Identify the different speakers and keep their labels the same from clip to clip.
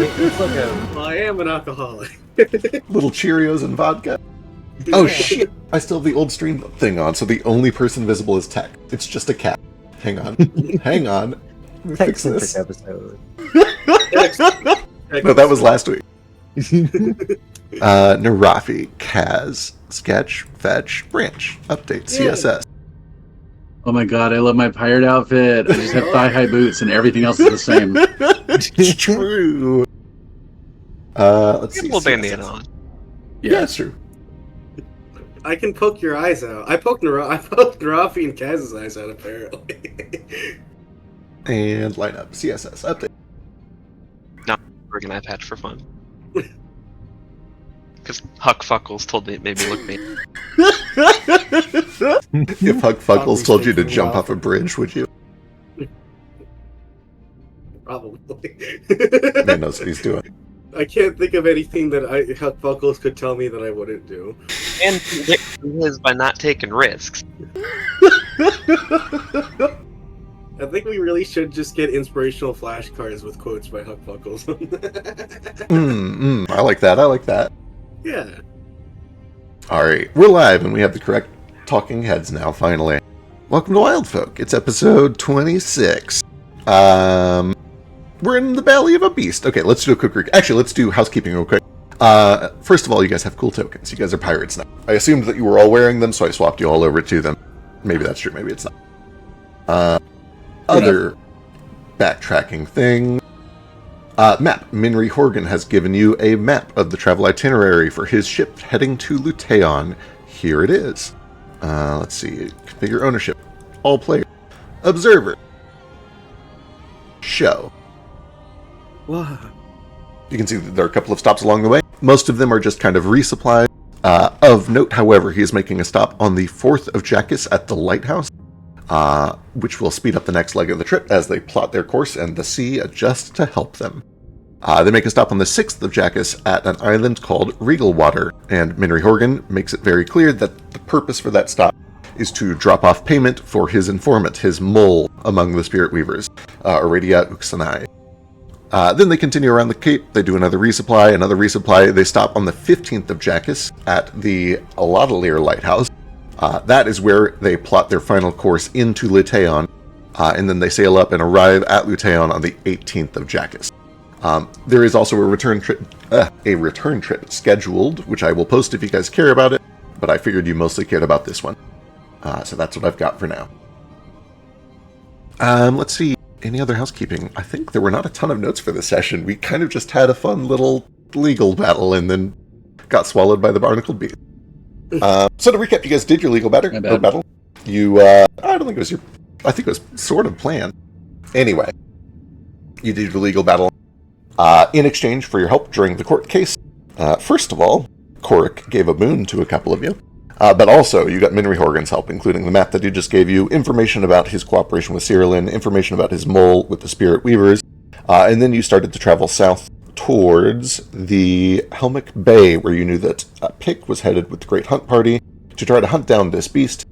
Speaker 1: It's like
Speaker 2: Well, I am an alcoholic.
Speaker 3: Little Cheerios and vodka. Oh shit! I still have the old stream thing on, so the only person visible is Tech. It's just a cat. Hang on. Hang on. Let me fix this.
Speaker 1: episode.
Speaker 3: No, that was last week. Narafi, Kaz, Sketch, Fetch, Branch, Update, CSS.
Speaker 4: Oh my god, I love my pirate outfit. I just have thigh-high boots and everything else is the same.
Speaker 3: It's true. Let's see.
Speaker 5: People bandana on.
Speaker 3: Yeah, it's true.
Speaker 2: I can poke your eyes out. I poked Narafi and Kaz's eyes out, apparently.
Speaker 3: And lineup, CSS, update.
Speaker 5: Not bring an eye patch for fun. Because Huck Fuckles told me it made me look mean.
Speaker 3: If Huck Fuckles told you to jump off a bridge, would you?
Speaker 2: Probably.
Speaker 3: Man knows what he's doing.
Speaker 2: I can't think of anything that Huck Fuckles could tell me that I wouldn't do.
Speaker 5: And is by not taking risks.
Speaker 2: I think we really should just get inspirational flashcards with quotes by Huck Fuckles.
Speaker 3: I like that. I like that.
Speaker 2: Yeah.
Speaker 3: Alright, we're live and we have the correct talking heads now, finally. Welcome to Wildfolk. It's episode 26. We're in the belly of a beast. Okay, let's do a quick Actually, let's do housekeeping real quick. First of all, you guys have cool tokens. You guys are pirates now. I assumed that you were all wearing them, so I swapped you all over to them. Maybe that's true, maybe it's not. Other backtracking thing. Map. Minri Horgan has given you a map of the travel itinerary for his ship heading to Luteon. Here it is. Let's see. Configure ownership. All players. Observer. Show.
Speaker 2: Wow.
Speaker 3: You can see that there are a couple of stops along the way. Most of them are just kind of resupplies. Of note, however, he is making a stop on the 4th of Jackus at the lighthouse, which will speed up the next leg of the trip as they plot their course and the sea adjusts to help them. They make a stop on the 6th of Jackus at an island called Regalwater, and Minri Horgan makes it very clear that the purpose for that stop is to drop off payment for his informant, his mole among the Spirit Weavers, Aradia Uxanai. Then they continue around the Cape, they do another resupply, they stop on the 15th of Jackus at the Aladaleer Lighthouse. That is where they plot their final course into Luteon, and then they sail up and arrive at Luteon on the 18th of Jackus. There is also a return trip scheduled, which I will post if you guys care about it, but I figured you mostly cared about this one. So that's what I've got for now. Let's see. Any other housekeeping? I think there were not a ton of notes for this session. We kind of just had a fun little legal battle and then got swallowed by the barnacled beast. So to recap, you guys did your legal battle. You, I don't think it was I think it was sort of planned. Anyway, you did your legal battle. In exchange for your help during the court case, first of all, Korik gave a boon to a couple of you. But also, you got Minri Horgan's help, including the map that he just gave you, information about his cooperation with Cyrillin, information about his mole with the Spirit Weavers, and then you started to travel south towards the Helmick Bay, where you knew that Pick was headed with the Great Hunt Party to try to hunt down this beast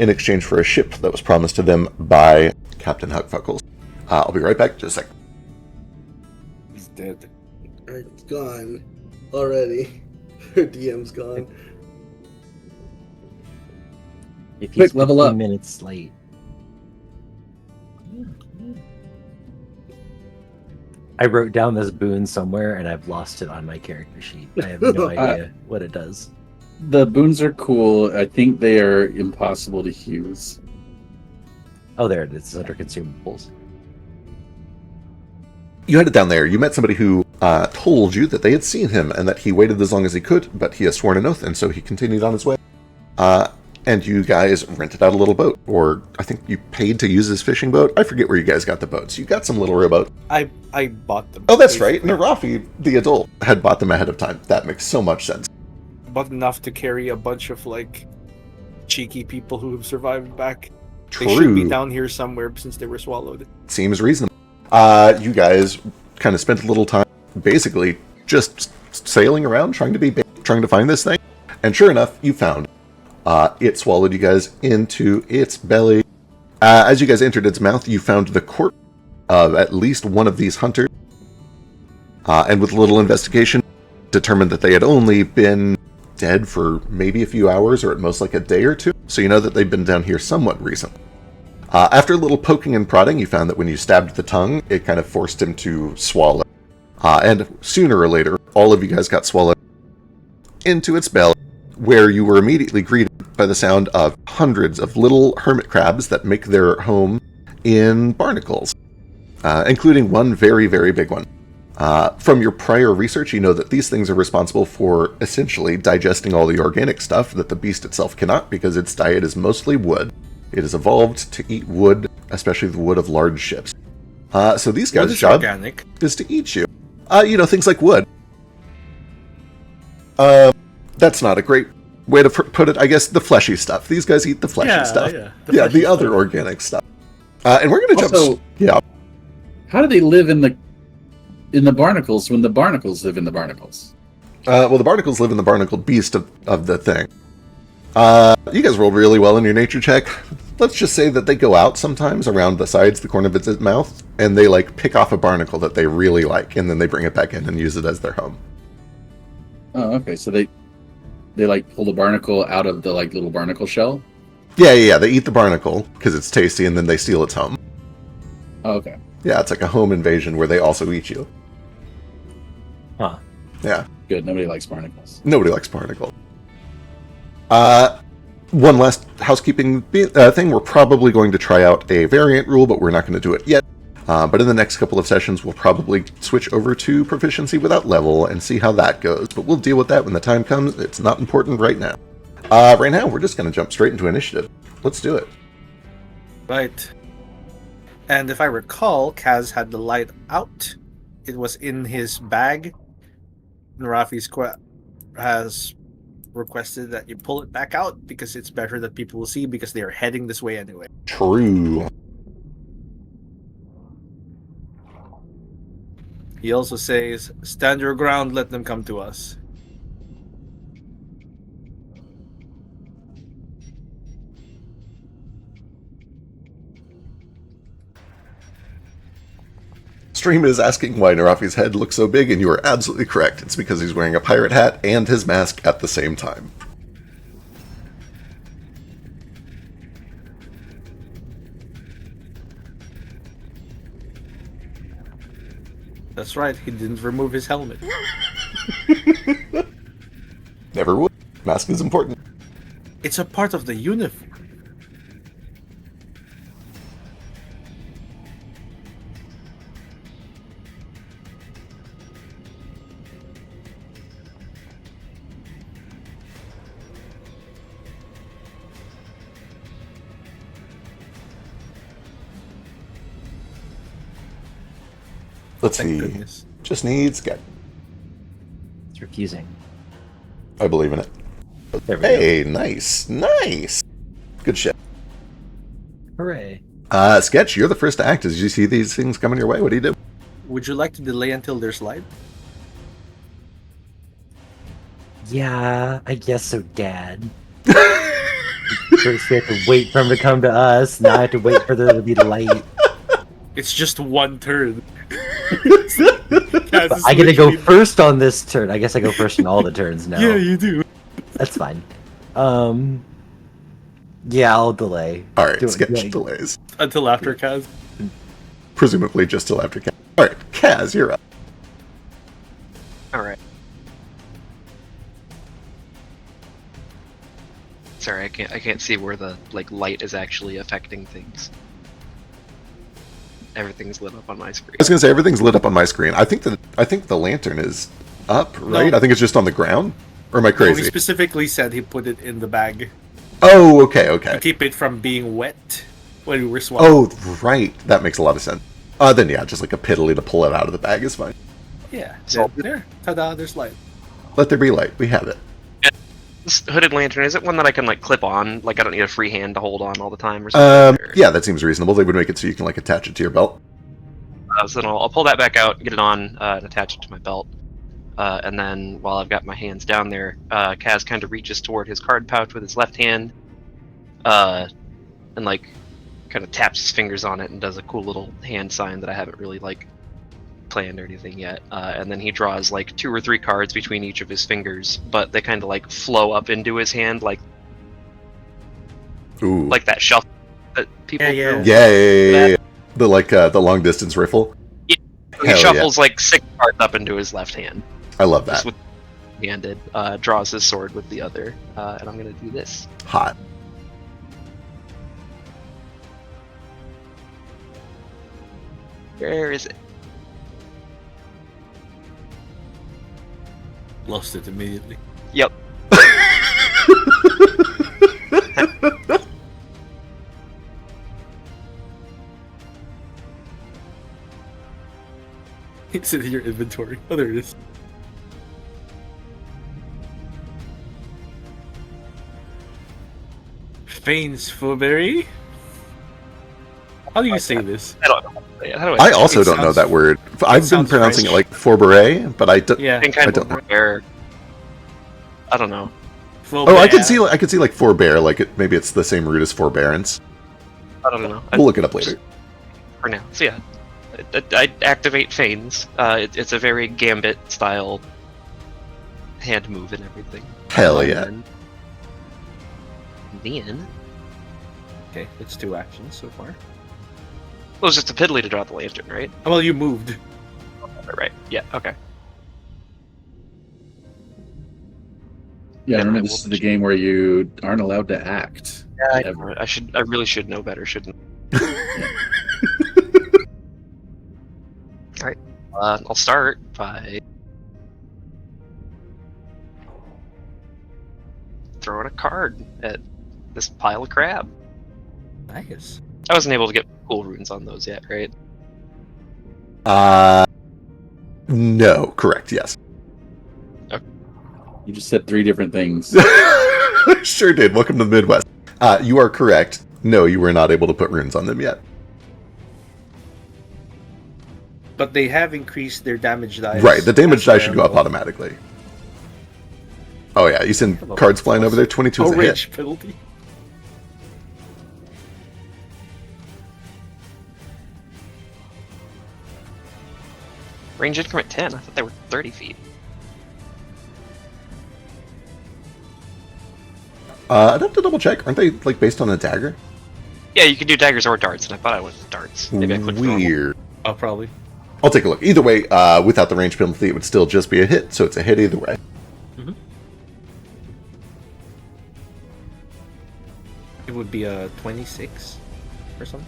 Speaker 3: in exchange for a ship that was promised to them by Captain Huck Fuckles. I'll be right back in just a second.
Speaker 2: He's dead. It's gone. Already. Her DM's gone.
Speaker 1: If he's
Speaker 4: Quick, level
Speaker 1: 15
Speaker 4: up.
Speaker 1: minutes late. I wrote down this boon somewhere and I've lost it on my character sheet. I have no idea what it does.
Speaker 4: The boons are cool. I think they are impossible to use.
Speaker 1: Oh, there it is. It's under consumables.
Speaker 3: You headed down there. You met somebody who told you that they had seen him and that he waited as long as he could, but he has sworn an oath, and so he continued on his way. And you guys rented out a little boat, or I think you paid to use his fishing boat. I forget where you guys got the boats. You got some little rowboat.
Speaker 6: I bought them.
Speaker 3: Oh, that's right. Narafi, the adult, had bought them ahead of time. That makes so much sense.
Speaker 6: Bought enough to carry a bunch of cheeky people who have survived back.
Speaker 3: True.
Speaker 6: They should be down here somewhere since they were swallowed.
Speaker 3: Seems reasonable. You guys kind of spent a little time basically just sailing around trying to find this thing. And sure enough, you found it. It swallowed you guys into its belly. As you guys entered its mouth, you found the corpse of at least one of these hunters. and with a little investigation, determined that they had only been dead for maybe a few hours, or at most like a day or two, so you know that they've been down here somewhat recently. After a little poking and prodding, you found that when you stabbed the tongue, it kind of forced him to swallow. And sooner or later, all of you guys got swallowed into its belly, where you were immediately greeted by the sound of hundreds of little hermit crabs that make their home in barnacles, including one very, very big one. From your prior research, you know that these things are responsible for essentially digesting all the organic stuff that the beast itself cannot, because its diet is mostly wood. It has evolved to eat wood, especially the wood of large ships. So these guys' job
Speaker 6: organic?
Speaker 3: is to eat you. Things like wood. That's not a great way to put it. I guess the fleshy stuff. These guys eat the fleshy stuff.
Speaker 6: Yeah,
Speaker 3: The other organic stuff. And we're going to
Speaker 4: Also,
Speaker 3: jump... Yeah.
Speaker 4: How do they live in the barnacles when the barnacles live in the barnacles?
Speaker 3: Well, the barnacles live in the barnacled beast of the thing. You guys rolled really well in your nature check. Let's just say that they go out sometimes around the sides, the corner of its mouth, and they like pick off a barnacle that they really like, and then they bring it back in and use it as their home.
Speaker 4: Oh, okay. So they like pull the barnacle out of the like little barnacle shell?
Speaker 3: Yeah. They eat the barnacle because it's tasty, and then they steal its home.
Speaker 4: Oh, okay.
Speaker 3: Yeah, it's like a home invasion where they also eat you.
Speaker 1: Huh.
Speaker 3: Yeah.
Speaker 4: Good. Nobody likes barnacles.
Speaker 3: Nobody likes barnacle. One last housekeeping thing. We're probably going to try out a variant rule, but we're not going to do it yet. But in the next couple of sessions, we'll probably switch over to proficiency without level and see how that goes. But we'll deal with that when the time comes. It's not important right now. Right now, we're just going to jump straight into initiative. Let's do it.
Speaker 6: Right. And if I recall, Kaz had the light out. It was in his bag. Narafi's has requested that you pull it back out because it's better that people will see because they are heading this way anyway.
Speaker 3: True.
Speaker 6: He also says, stand your ground, let them come to us.
Speaker 3: Stream is asking why Narafi's head looks so big, and you are absolutely correct. It's because he's wearing a pirate hat and his mask at the same time.
Speaker 6: That's right, he didn't remove his helmet.
Speaker 3: Never would. Mask is important.
Speaker 6: It's a part of the uniform.
Speaker 3: Let's
Speaker 6: Thank
Speaker 3: see.
Speaker 6: goodness.
Speaker 3: Just needs get.
Speaker 1: It's refusing.
Speaker 3: I believe in it.
Speaker 1: There we
Speaker 3: Hey, nice. Good shit.
Speaker 1: go. Hooray.
Speaker 3: Sketch, you're the first to act. As you see these things coming your way, what do you do?
Speaker 6: Would you like to delay until there's light?
Speaker 1: Yeah, I guess so, Dad. First we have to wait for him to come to us. Now I have to wait for there to be light.
Speaker 6: It's just one turn.
Speaker 1: But I get to go first on this turn. I guess I go first on all the turns now.
Speaker 6: Yeah, you do.
Speaker 1: That's fine. Yeah, I'll delay.
Speaker 3: Alright,
Speaker 1: Do it,
Speaker 3: Sketch
Speaker 1: yeah.
Speaker 3: delays.
Speaker 6: Until after Kaz.
Speaker 3: Presumably just till after Kaz. Alright, Kaz, you're up.
Speaker 5: Alright. Sorry, I can't see where the light is actually affecting things. Everything's lit up on my screen.
Speaker 3: I was gonna say everything's lit up on my screen. I think the lantern is up, right?
Speaker 6: No.
Speaker 3: I think it's just on the ground. Or am I
Speaker 6: No,
Speaker 3: crazy?
Speaker 6: he specifically said he put it in the bag
Speaker 3: Oh, okay.
Speaker 6: to keep it from being wet when we were swapping.
Speaker 3: Oh, right. That makes a lot of sense. Then yeah, just like a piddly to pull it out of the bag is fine.
Speaker 6: Yeah.
Speaker 5: So-
Speaker 6: There. Ta-da, there's light.
Speaker 3: Let there be light. We have it.
Speaker 5: This hooded lantern, is it one that I can clip on? I don't need a free hand to hold on all the time or something? Or-
Speaker 3: Yeah, that seems reasonable. They would make it so you can attach it to your belt.
Speaker 5: So then I'll pull that back out, get it on, and attach it to my belt. And then while I've got my hands down there, Kaz kind of reaches toward his card pouch with his left hand, and kind of taps his fingers on it and does a cool little hand sign that I haven't really planned or anything yet. And then he draws like 2 or 3 cards between each of his fingers, but they kind of like flow up into his hand, like
Speaker 3: Ooh.
Speaker 5: that shuffle that people
Speaker 6: Yeah,
Speaker 5: do.
Speaker 3: Yeah. The long distance rifle.
Speaker 5: So he
Speaker 3: Hell
Speaker 5: shuffles like 6 cards up into his left hand.
Speaker 3: I love that.
Speaker 5: Just with handed, draws his sword with the other, and I'm gonna do this.
Speaker 3: Hot.
Speaker 5: Where is it?
Speaker 6: Lost it immediately.
Speaker 5: Yep.
Speaker 6: It's in your inventory. Oh, there it is. Fain's Fauberry? How do you say this?
Speaker 5: I don't know. How do
Speaker 3: I also
Speaker 6: It
Speaker 3: don't know
Speaker 6: sounds-
Speaker 3: that word. I've been
Speaker 6: sounds
Speaker 3: pronouncing
Speaker 6: French.
Speaker 3: it like Forberet, but I don't.
Speaker 6: Yeah.
Speaker 5: think kind
Speaker 3: I don't
Speaker 5: of rare. I don't know.
Speaker 3: Oh, I could see like forbear, like maybe it's the same root as forbearance.
Speaker 5: I don't know.
Speaker 3: We'll look it up later.
Speaker 5: For now, so yeah, I activate Feigns. It's a very Gambit style hand move and everything.
Speaker 3: Hell yeah.
Speaker 5: And then
Speaker 6: Okay, it's 2 actions so far.
Speaker 5: well, it was just a piddly to draw the lantern, right?
Speaker 6: Well, you moved.
Speaker 5: Right. Yeah. Okay.
Speaker 4: Yeah, remember this is the game where you aren't allowed to act.
Speaker 5: Yeah,
Speaker 4: Ever.
Speaker 5: I really should know better, shouldn't I? I'll start by throwing a card at this pile of crab.
Speaker 6: Nice.
Speaker 5: I wasn't able to get cool runes on those yet, right?
Speaker 3: No, correct, yes.
Speaker 4: You just said 3 different things.
Speaker 3: Sure did. Welcome to the Midwest. You are correct. No, you were not able to put runes on them yet.
Speaker 6: But they have increased their damage dice.
Speaker 3: Right, the damage
Speaker 6: as
Speaker 3: die should go up
Speaker 6: well.
Speaker 3: automatically. Oh yeah, you send cards flying over there, 22 is
Speaker 6: Oh,
Speaker 3: a hit.
Speaker 6: rage penalty.
Speaker 5: Range increment 10. I thought they were 30 feet.
Speaker 3: I'd have to double check. Aren't they like based on a dagger?
Speaker 5: Yeah, you can do daggers or darts, and I thought I went with darts. Maybe I clicked normal.
Speaker 3: Weird.
Speaker 6: Oh, probably.
Speaker 3: I'll take a look. Either way, without the range penalty, it would still just be a hit, so it's a hit either way.
Speaker 6: It would be a 26 or something.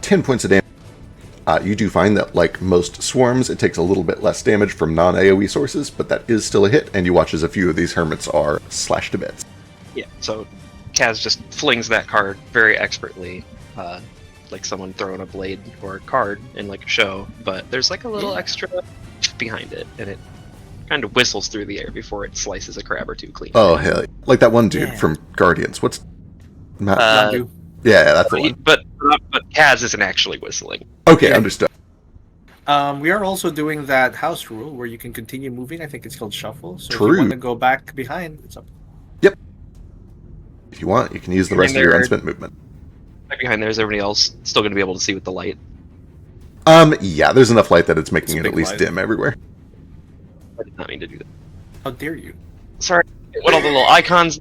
Speaker 3: 10 points of damage. You do find that, like most swarms, it takes a little bit less damage from non-AoE sources, but that is still a hit, and you watch as a few of these hermits are slashed to bits.
Speaker 5: Yeah, so Kaz just flings that card very expertly, like someone throwing a blade or a card in like a show, but there's like a little extra behind it, and it kind of whistles through the air before it slices a crab or two clean.
Speaker 3: Oh, hell yeah. Like that one dude
Speaker 6: Yeah.
Speaker 3: from Guardians. What's... Matt?
Speaker 6: Yandu.
Speaker 3: Yeah, that's the one.
Speaker 5: But Kaz isn't actually whistling.
Speaker 3: Okay, understood.
Speaker 6: We are also doing that house rule where you can continue moving. I think it's called shuffle. So if
Speaker 3: True.
Speaker 6: you want to go back behind, it's up.
Speaker 3: If you want, you can use the
Speaker 5: And
Speaker 3: rest of your
Speaker 5: there-
Speaker 3: unspent movement.
Speaker 5: Right behind there is everybody else still going to be able to see with the light.
Speaker 3: Yeah, there's enough light that it's making
Speaker 6: It's a
Speaker 3: it at
Speaker 6: big
Speaker 3: least
Speaker 6: light.
Speaker 3: dim everywhere.
Speaker 5: I did not mean to do that.
Speaker 6: How dare you?
Speaker 5: Sorry. What all the little icons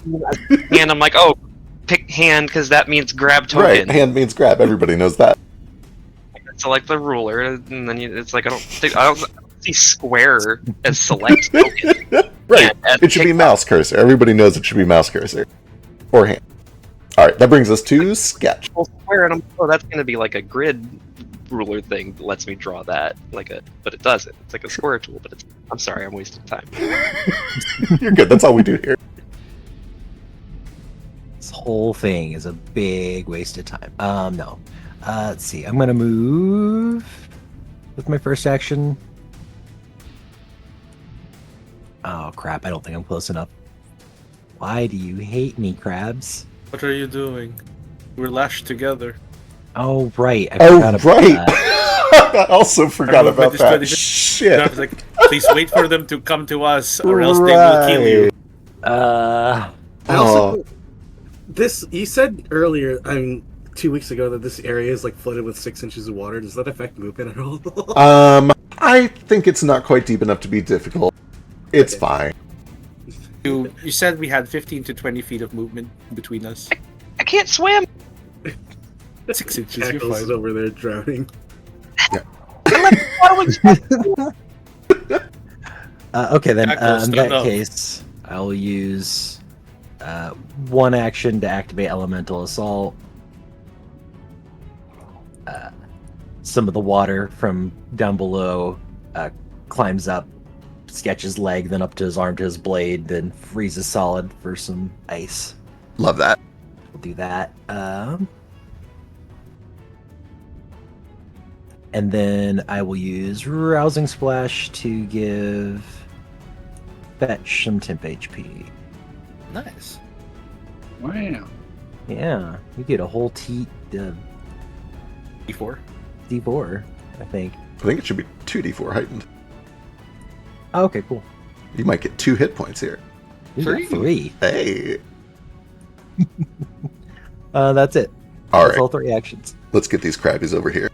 Speaker 5: and I'm like, oh, pick hand because that means grab token.
Speaker 3: Right, hand means grab. Everybody knows that.
Speaker 5: So like the ruler, and then it's like I don't see square as select token.
Speaker 3: Right,
Speaker 5: and
Speaker 3: it should be
Speaker 5: pick-
Speaker 3: mouse cursor. Everybody knows it should be mouse cursor. Or hand. Alright, that brings us to sketch.
Speaker 5: Well, square, and I'm that's gonna be like a grid ruler thing that lets me draw that but it doesn't. It's like a square tool, but I'm sorry, I'm wasting time.
Speaker 3: You're good, that's all we do here.
Speaker 1: This whole thing is a big waste of time. No. Let's see. I'm gonna move with my first action. Oh crap! I don't think I'm close enough. Why do you hate me, crabs?
Speaker 6: What are you doing? We're lashed together.
Speaker 1: Oh right. I
Speaker 3: Oh,
Speaker 1: forgot about
Speaker 3: right!
Speaker 1: that.
Speaker 3: I also forgot
Speaker 6: movement
Speaker 3: about
Speaker 6: is
Speaker 3: that.
Speaker 6: 25.
Speaker 3: Shit.
Speaker 6: It's like, please wait for them to come to us, or else they will kill you.
Speaker 1: Uh,
Speaker 2: I also, this you said earlier. I mean, 2 weeks ago that this area is like flooded with 6 inches of water. Does that affect movement at all?
Speaker 3: I think it's not quite deep enough to be difficult. It's fine.
Speaker 6: You said we had 15 to 20 feet of movement between us.
Speaker 5: I can't swim.
Speaker 6: 6 inches, you're
Speaker 2: Cackles is
Speaker 6: fine.
Speaker 2: over there drowning.
Speaker 1: Okay, then
Speaker 6: Jackals
Speaker 1: in
Speaker 6: don't
Speaker 1: that
Speaker 6: know.
Speaker 1: case, I'll use one action to activate Elemental Assault. Some of the water from down below climbs up Sketch's leg, then up to his arm to his blade, then freezes solid for some ice.
Speaker 3: Love that.
Speaker 1: We'll do that. And then I will use Rousing Splash to give Fetch some temp HP.
Speaker 6: Nice.
Speaker 4: Wow.
Speaker 1: Yeah, you get a whole
Speaker 6: D4.
Speaker 1: D4, I think.
Speaker 3: I think it should be 2d4 heightened.
Speaker 1: Oh, okay, cool.
Speaker 3: You might get 2 hit points here.
Speaker 1: You got 3.
Speaker 3: Hey.
Speaker 1: That's it.
Speaker 3: All
Speaker 1: That's
Speaker 3: right.
Speaker 1: all 3 actions.
Speaker 3: Let's get these crabbies over here.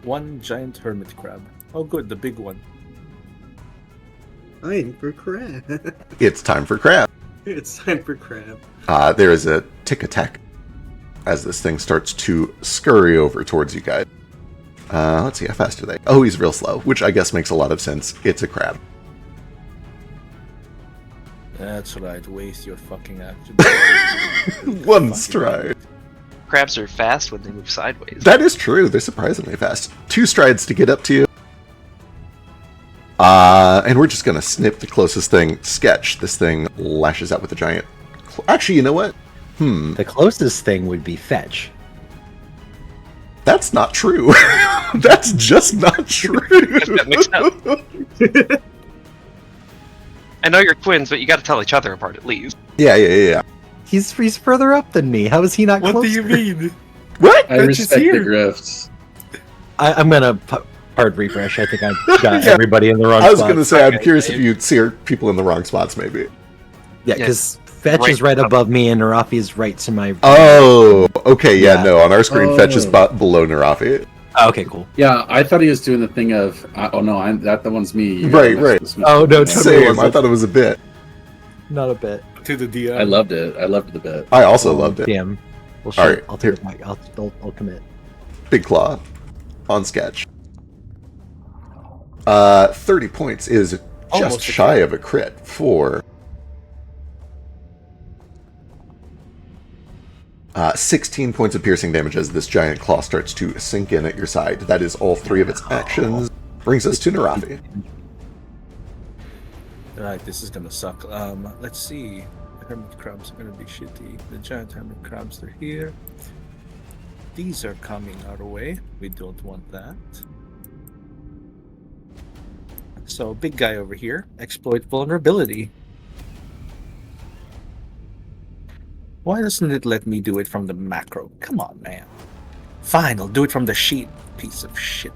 Speaker 6: One giant hermit crab. Oh, good, the big one.
Speaker 2: Time for crab.
Speaker 3: It's time for crab.
Speaker 2: It's time for crab.
Speaker 3: There is a tick attack as this thing starts to scurry over towards you guys. Let's see, how fast are they? Oh, he's real slow, which I guess makes a lot of sense. It's a crab.
Speaker 6: That's right, waste your fucking action.
Speaker 3: One stride.
Speaker 5: Crabs are fast when they move sideways.
Speaker 3: That is true. They're surprisingly fast. 2 strides to get up to you. And we're just going to snip the closest thing. Sketch. This thing lashes out with a giant... Actually, you know what?
Speaker 1: The closest thing would be Fetch.
Speaker 3: That's not true. That's just not true.
Speaker 5: That makes sense. I know you're twins, but you got to tell each other apart at least.
Speaker 3: Yeah.
Speaker 1: He's further up than me. How is he not
Speaker 6: What do
Speaker 1: closer?
Speaker 6: you mean?
Speaker 3: What?
Speaker 4: I
Speaker 6: Fetch is
Speaker 4: respect the
Speaker 6: here.
Speaker 4: grifts.
Speaker 1: I'm gonna hard refresh. I think I've got everybody in the wrong
Speaker 3: I was
Speaker 1: spot.
Speaker 3: going to say, I'm
Speaker 5: Okay,
Speaker 3: curious if
Speaker 5: Dave.
Speaker 3: you'd see people in the wrong spots, maybe.
Speaker 1: Yeah, because Fetch is right above me and Narafi is right to my...
Speaker 3: Oh, okay, yeah,
Speaker 1: Yeah.
Speaker 3: no. On our screen, Fetch is
Speaker 4: Oh.
Speaker 3: below Narafi.
Speaker 1: Oh, okay, cool.
Speaker 4: Yeah, I thought he was doing the thing of, oh no, that one's me. You
Speaker 3: Right,
Speaker 4: gotta
Speaker 3: right.
Speaker 4: mess with
Speaker 1: Oh, no,
Speaker 4: me.
Speaker 1: totally.
Speaker 3: Same. I
Speaker 1: wasn't.
Speaker 3: thought it was a bit.
Speaker 1: Not a bit.
Speaker 6: To the DM.
Speaker 4: I loved it. I loved it a bit.
Speaker 3: I also loved it.
Speaker 1: Damn. Well, shit.
Speaker 3: Alright,
Speaker 1: I'll take it back. I'll commit.
Speaker 3: Big Claw on Sketch. 30 points is
Speaker 6: Almost
Speaker 3: just
Speaker 6: a
Speaker 3: shy
Speaker 6: crit.
Speaker 3: of a crit for 16 points of piercing damage as this giant claw starts to sink in at your side. That is all 3 of its actions. Brings us to Narafi.
Speaker 6: Right, this is gonna suck. Let's see. The hermit crabs are gonna be shitty. The giant hermit crabs are here. These are coming our way. We don't want that. So, big guy over here. Exploit vulnerability. Why doesn't it let me do it from the macro? Come on, man. Fine, I'll do it from the sheet. Piece of shit.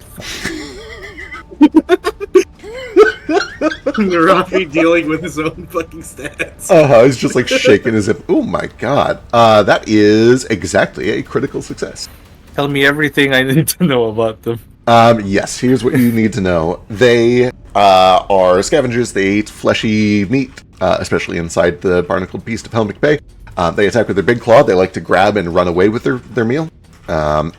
Speaker 2: Narafi dealing with his own fucking stats.
Speaker 3: He's just like shaking as if, oh my god. That is exactly a critical success.
Speaker 6: Tell me everything I need to know about them.
Speaker 3: Yes, here's what you need to know. They are scavengers. They eat fleshy meat, especially inside the barnacled beast of Helmick Bay. They attack with their big claw. They like to grab and run away with their meal.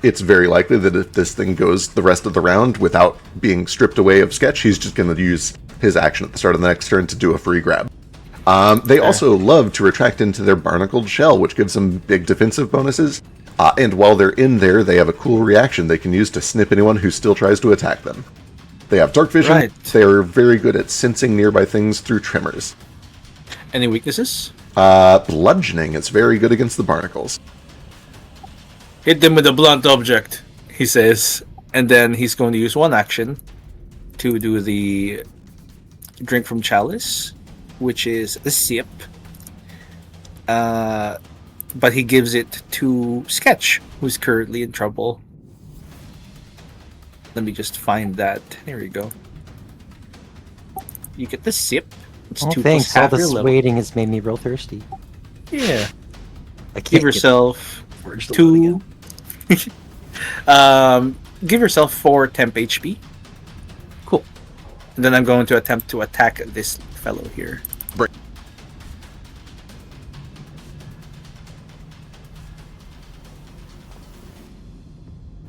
Speaker 3: It's very likely that if this thing goes the rest of the round without being stripped away of Sketch, he's just going to use his action at the start of the next turn to do a free grab. They also love to retract into their barnacled shell, which gives them big defensive bonuses. And while they're in there, they have a cool reaction they can use to snip anyone who still tries to attack them. They have dark vision.
Speaker 6: Right.
Speaker 3: They're very good at sensing nearby things through tremors.
Speaker 6: Any weaknesses?
Speaker 3: Bludgeoning is very good against the barnacles.
Speaker 6: Hit them with a blunt object, he says. And then he's going to use one action to do the drink from chalice, which is a sip. But he gives it to Sketch, who's currently in trouble. Let me just find that. There you go. You get the sip. It's
Speaker 1: Oh,
Speaker 6: 2
Speaker 1: thanks.
Speaker 6: plus
Speaker 1: All
Speaker 6: half your
Speaker 1: this
Speaker 6: level.
Speaker 1: waiting has made me real thirsty.
Speaker 6: Yeah.
Speaker 1: I can't
Speaker 6: Give
Speaker 1: get
Speaker 6: yourself
Speaker 1: Forge the load
Speaker 6: Two.
Speaker 1: again.
Speaker 6: Give yourself 4 temp HP.
Speaker 1: Cool.
Speaker 6: And then I'm going to attempt to attack this fellow here.
Speaker 3: Break.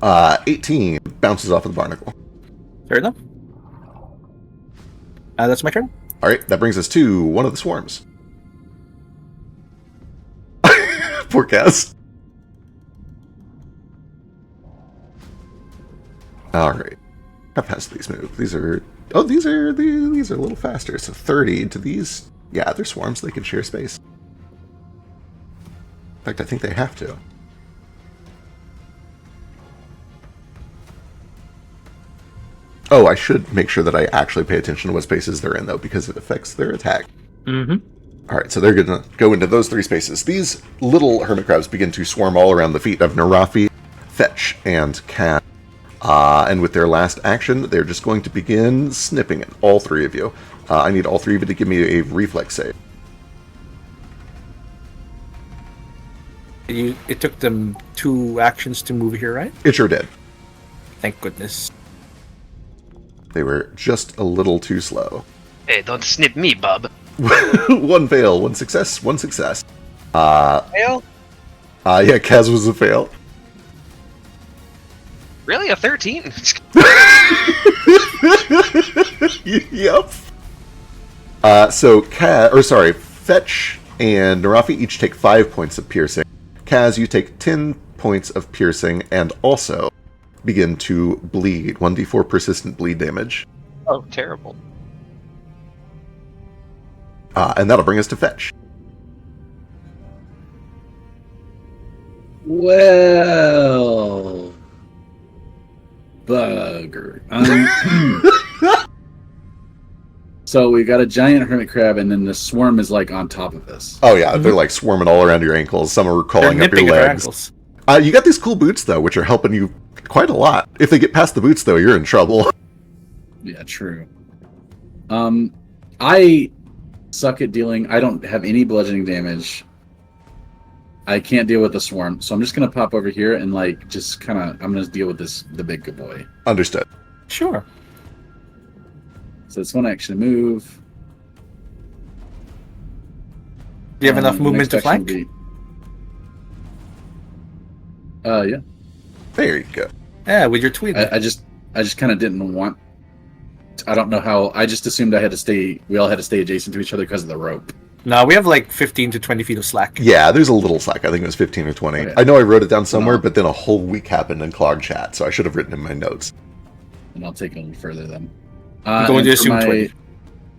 Speaker 3: Uh, 18 bounces off of the barnacle.
Speaker 6: Fair enough. That's my turn.
Speaker 3: All right, that brings us to one of the swarms. Poor Cass. All right, how fast do these move? These are a little faster. So 30 to these. Yeah, they're swarms. They can share space. In fact, I think they have to. Oh, I should make sure that I actually pay attention to what spaces they're in, though, because it affects their attack.
Speaker 6: Mm-hmm.
Speaker 3: All right, so they're going to go into those 3 spaces. These little hermit crabs begin to swarm all around the feet of Narafi, Fetch, and Cat. And with their last action, they're just going to begin snipping at all 3 of you. I need all 3 of you to give me a reflex save.
Speaker 6: It took them 2 actions to move here, right?
Speaker 3: It sure did.
Speaker 6: Thank goodness.
Speaker 3: They were just a little too slow.
Speaker 5: Hey, don't snip me, bub.
Speaker 3: 1 fail, 1 success, 1 success.
Speaker 5: Fail?
Speaker 3: Yeah, Kaz was a fail.
Speaker 5: Really? A 13?
Speaker 3: Yep. So Fetch and Narafi each take 5 points of piercing. Kaz, you take 10 points of piercing and also begin to bleed. 1d4 persistent bleed damage.
Speaker 5: Oh, terrible.
Speaker 3: And that'll bring us to Fetch.
Speaker 4: Well, bugger. So we've got a giant hermit crab, and then the swarm is like on top of us.
Speaker 3: Oh yeah, they're like swarming all around your ankles. Some are crawling
Speaker 6: They're
Speaker 3: up your
Speaker 6: nipping at their
Speaker 3: legs.
Speaker 6: ankles.
Speaker 3: You got these cool boots though, which are helping you quite a lot. If they get past the boots though, you're in trouble.
Speaker 4: Yeah, true. I suck at dealing. I don't have any bludgeoning damage. I can't deal with the swarm, so I'm just gonna pop over here and like just kind of. I'm gonna deal with the big good boy.
Speaker 3: Understood.
Speaker 6: Sure.
Speaker 4: So it's 1 action to move.
Speaker 6: Do you have enough
Speaker 4: The
Speaker 6: movement
Speaker 4: next
Speaker 6: to
Speaker 4: action
Speaker 6: flank?
Speaker 4: will be- yeah.
Speaker 3: There you go.
Speaker 6: Yeah, with your tweet.
Speaker 4: I just kind of didn't want. I don't know how. I just assumed I had to stay. We all had to stay adjacent to each other because of the rope.
Speaker 6: No, we have like 15 to 20 feet of slack.
Speaker 3: Yeah, there's a little slack. I think it was 15 or 20.
Speaker 4: Okay.
Speaker 3: I know I wrote it down somewhere,
Speaker 4: No.
Speaker 3: but then a whole week happened in Clog Chat, so I should have written in my notes.
Speaker 4: And I'll take it a little further then.
Speaker 6: I'm going
Speaker 4: and
Speaker 6: to
Speaker 4: for
Speaker 6: assume
Speaker 4: my
Speaker 6: 20.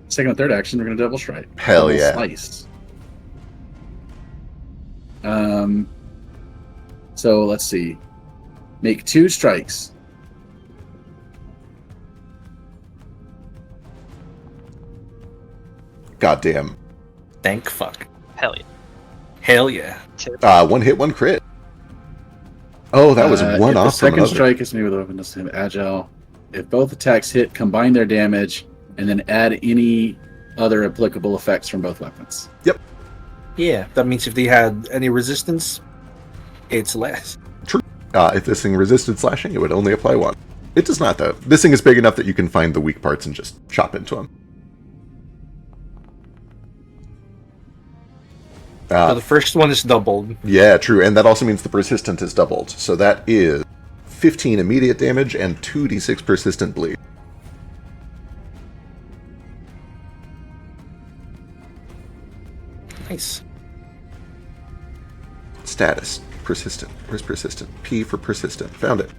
Speaker 4: second and third action, we're going to double strike.
Speaker 3: Hell
Speaker 4: Double
Speaker 3: yeah.
Speaker 4: Slice. So let's see. Make 2 strikes.
Speaker 3: Goddamn.
Speaker 6: Thank fuck.
Speaker 5: Hell yeah.
Speaker 6: Hell yeah.
Speaker 3: 1 hit, 1 crit. Oh, that was one
Speaker 4: if the
Speaker 3: off from
Speaker 4: second
Speaker 3: another.
Speaker 4: strike is made with a weapon doesn't have agile. If both attacks hit, combine their damage, and then add any other applicable effects from both weapons.
Speaker 6: Yeah, that means if they had any resistance, it's less.
Speaker 3: If this thing resisted slashing, it would only apply 1. It does not, though. This thing is big enough that you can find the weak parts and just chop into them.
Speaker 6: So the first one is doubled.
Speaker 3: Yeah, true. And that also means the persistent is doubled. So that is 15 immediate damage and 2d6 persistent bleed.
Speaker 6: Nice.
Speaker 3: Status. Persistent. Where's persistent? P for persistent. Found it.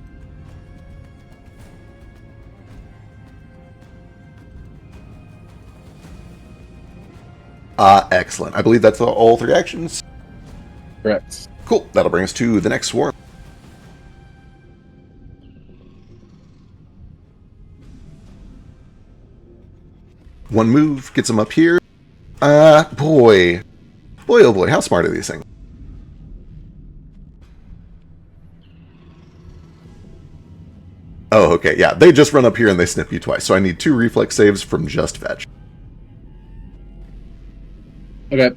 Speaker 3: Excellent. I believe that's all 3 actions.
Speaker 4: Correct.
Speaker 3: Cool. That'll bring us to the next swarm. One move gets them up here. Boy. Boy, oh boy, how smart are these things? Oh, okay, yeah. They just run up here and they snip you twice. So I need 2 reflex saves from just Fetch.
Speaker 4: Okay.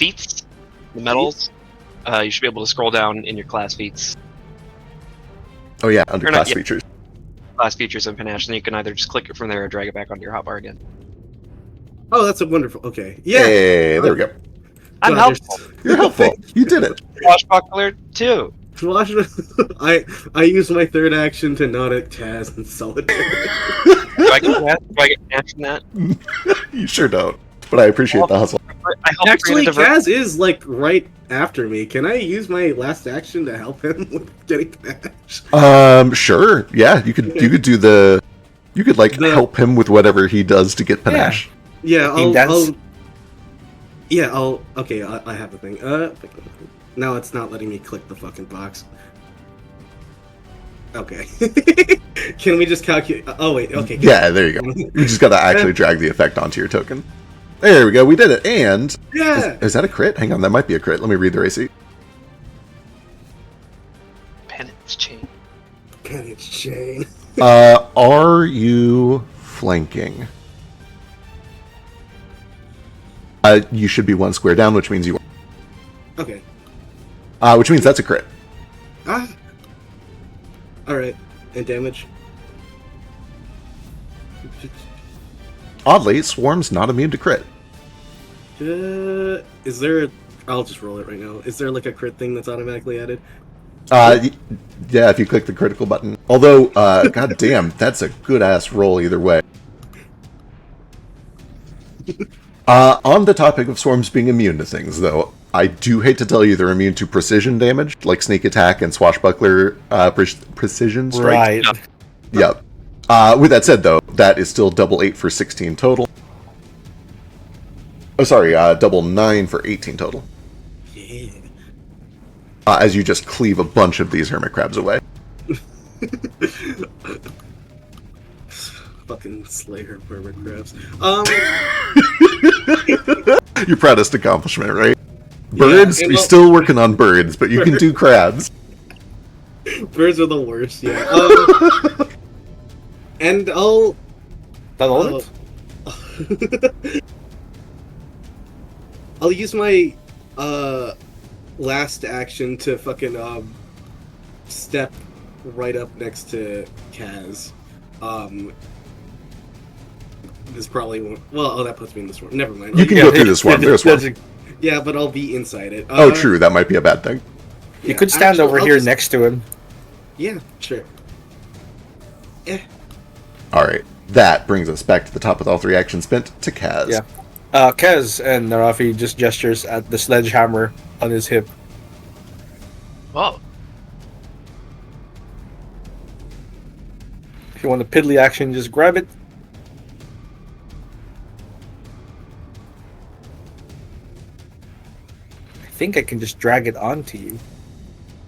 Speaker 5: feats, the medals. You should be able to scroll down in your class feats,
Speaker 3: Oh yeah, under
Speaker 5: Or not
Speaker 3: class
Speaker 5: yet.
Speaker 3: features.
Speaker 5: class features and panache, and you can either just click it from there or drag it back onto your hotbar again.
Speaker 2: Oh, that's a wonderful. Okay. Yeah.
Speaker 3: Hey, there we go.
Speaker 5: I'm
Speaker 2: God,
Speaker 5: helpful.
Speaker 3: You're helpful. You did it.
Speaker 5: Swashbuckler too.
Speaker 2: I use my third action to nod at Kaz in solidarity.
Speaker 5: Do I get that? Do I get panache from that?
Speaker 3: You sure don't. But I appreciate the hustle.
Speaker 5: I help
Speaker 2: Actually,
Speaker 5: create a diver-
Speaker 2: Kaz is like right after me. Can I use my last action to help him with getting panache?
Speaker 3: Sure. Yeah, you could do the. You could help him with whatever he does to get panache.
Speaker 2: Yeah,
Speaker 6: He does.
Speaker 2: Okay, I have the thing. Now it's not letting me click the fucking box. Okay. Can we just calculate? Oh wait. Okay.
Speaker 3: Yeah, there you go. You just gotta actually drag the effect onto your token. There we go. We did it. And
Speaker 2: Yeah.
Speaker 3: is that a crit? Hang on, that might be a crit. Let me read the receipt.
Speaker 5: penance chain.
Speaker 2: Penance chain.
Speaker 3: Are you flanking? You should be one square down, which means you.
Speaker 2: Okay.
Speaker 3: Which means that's a crit.
Speaker 2: Ah. All right. And damage.
Speaker 3: Oddly, Swarm's not immune to crit.
Speaker 2: Is there? I'll just roll it right now. Is there like a crit thing that's automatically added?
Speaker 3: Yeah, if you click the critical button. Although, god damn, that's a good ass roll either way. On the topic of swarms being immune to things, though, I do hate to tell you they're immune to precision damage, like sneak attack and swashbuckler precision strikes.
Speaker 6: Right.
Speaker 3: Yep. With that said, though, that is still double 8 for 16 total. Oh, sorry, double 9 for 18 total.
Speaker 2: Yeah.
Speaker 3: As you just cleave a bunch of these hermit crabs away.
Speaker 2: Fucking Slayer Pervert Crabs.
Speaker 3: Your proudest accomplishment, right?
Speaker 2: Yeah,
Speaker 3: Birds?
Speaker 2: and
Speaker 3: You're
Speaker 2: well-
Speaker 3: still working on birds, but you can do crabs.
Speaker 2: Birds are the worst, yeah. And I'll...
Speaker 6: That all it?
Speaker 2: I'll use my last action to fucking step right up next to Kaz. This probably won't. Well, oh, that puts me in the swarm. Never mind.
Speaker 3: You can go through this one. There's one.
Speaker 2: Yeah, but I'll be inside it.
Speaker 3: Oh, true. That might be a bad thing.
Speaker 6: You
Speaker 2: yeah,
Speaker 6: could stand
Speaker 2: actually,
Speaker 6: over
Speaker 2: I'll
Speaker 6: here
Speaker 2: just-
Speaker 6: next to him.
Speaker 2: Yeah, sure.
Speaker 3: Alright. That brings us back to the top with all 3 actions spent to Kaz.
Speaker 6: Yeah. Kez and Narafi just gestures at the sledgehammer on his hip.
Speaker 5: Whoa.
Speaker 6: If you want a piddly action, just grab it. I think I can just drag it onto you.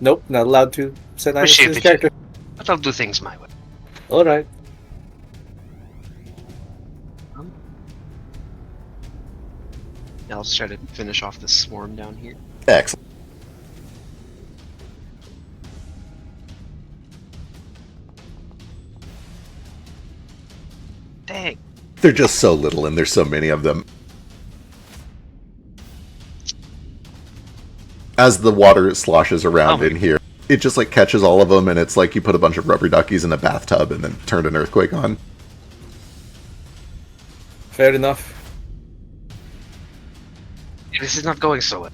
Speaker 6: Nope, not allowed to. Send
Speaker 5: Appreciate
Speaker 6: his
Speaker 5: the
Speaker 6: character.
Speaker 5: But I'll do things my way.
Speaker 6: Alright.
Speaker 5: Now I'll just try to finish off the swarm down here.
Speaker 3: Excellent.
Speaker 5: Dang.
Speaker 3: They're just so little and there's so many of them. As the water sloshes around in here, it just like catches all of them and it's like you put a bunch of rubber duckies in a bathtub and then turned an earthquake on.
Speaker 6: Fair enough.
Speaker 5: This is not going so well.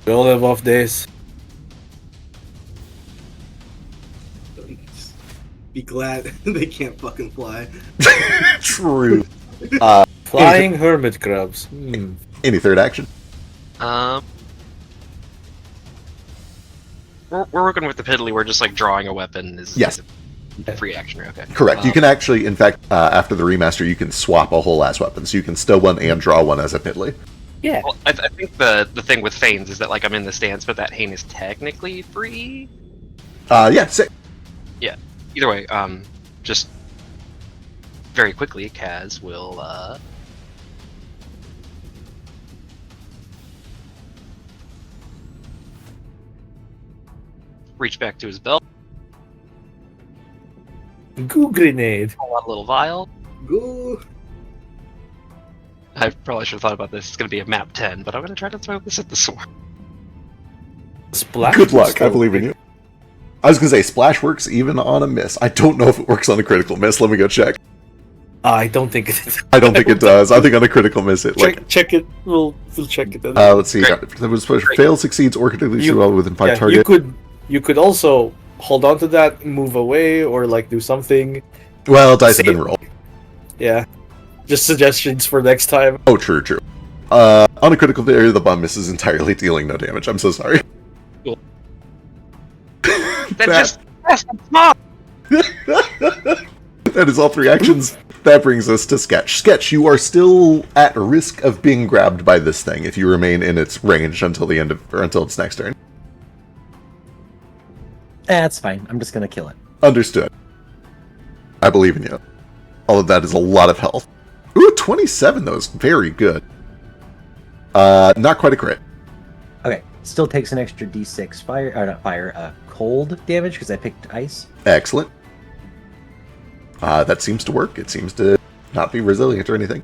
Speaker 6: We all have off days.
Speaker 2: Be glad they can't fucking fly.
Speaker 3: True.
Speaker 6: Flying hermit crabs.
Speaker 3: Any third action?
Speaker 5: We're working with the piddly. We're just like drawing a weapon.
Speaker 3: Yes.
Speaker 5: Is a free action. Okay.
Speaker 3: Correct. You can actually, in fact, after the remaster, you can swap a whole ass weapon. So you can stow one and draw one as a piddly.
Speaker 6: Yeah.
Speaker 5: Well, I think the thing with Fanes is that like I'm in the stance, but that Hane is technically free.
Speaker 3: Yeah, sick.
Speaker 5: Either way, just very quickly, Kaz will reach back to his belt,
Speaker 6: Goo grenade.
Speaker 5: pull out a little vial,
Speaker 2: Go.
Speaker 5: I probably should have thought about this. It's going to be a map 10, but I'm going to try to throw this at the sword.
Speaker 6: Splash.
Speaker 3: Good luck. I
Speaker 6: still
Speaker 3: believe in
Speaker 6: work.
Speaker 3: you. I was going to say, splash works even on a miss. I don't know if it works on a critical miss. Let me go check.
Speaker 6: I don't think it is.
Speaker 3: I don't think it does. I think on a critical miss, it
Speaker 6: Check it. We'll check it.
Speaker 3: let's see.
Speaker 5: Great.
Speaker 3: That was fails, succeeds, or critically shoot well within 5
Speaker 6: yeah,
Speaker 3: target.
Speaker 6: you could also hold on to that, move away, or like do something.
Speaker 3: Well, dice have
Speaker 6: Save.
Speaker 3: been rolled.
Speaker 6: Yeah, just suggestions for next time.
Speaker 3: Oh, true. On a critical area, the bomb misses entirely, dealing no damage. I'm so sorry.
Speaker 5: Cool. That's small.
Speaker 3: That is all 3 actions. That brings us to Sketch. Sketch, you are still at risk of being grabbed by this thing if you remain in its range until the end of, or until its next turn.
Speaker 1: That's fine. I'm just gonna kill it.
Speaker 3: Understood. I believe in you. All of that is a lot of health. Ooh, 27 though is very good. Not quite a crit.
Speaker 1: Okay. Still takes an extra D6 fire, or not fire, cold damage because I picked ice.
Speaker 3: Excellent. That seems to work. It seems to not be resilient or anything.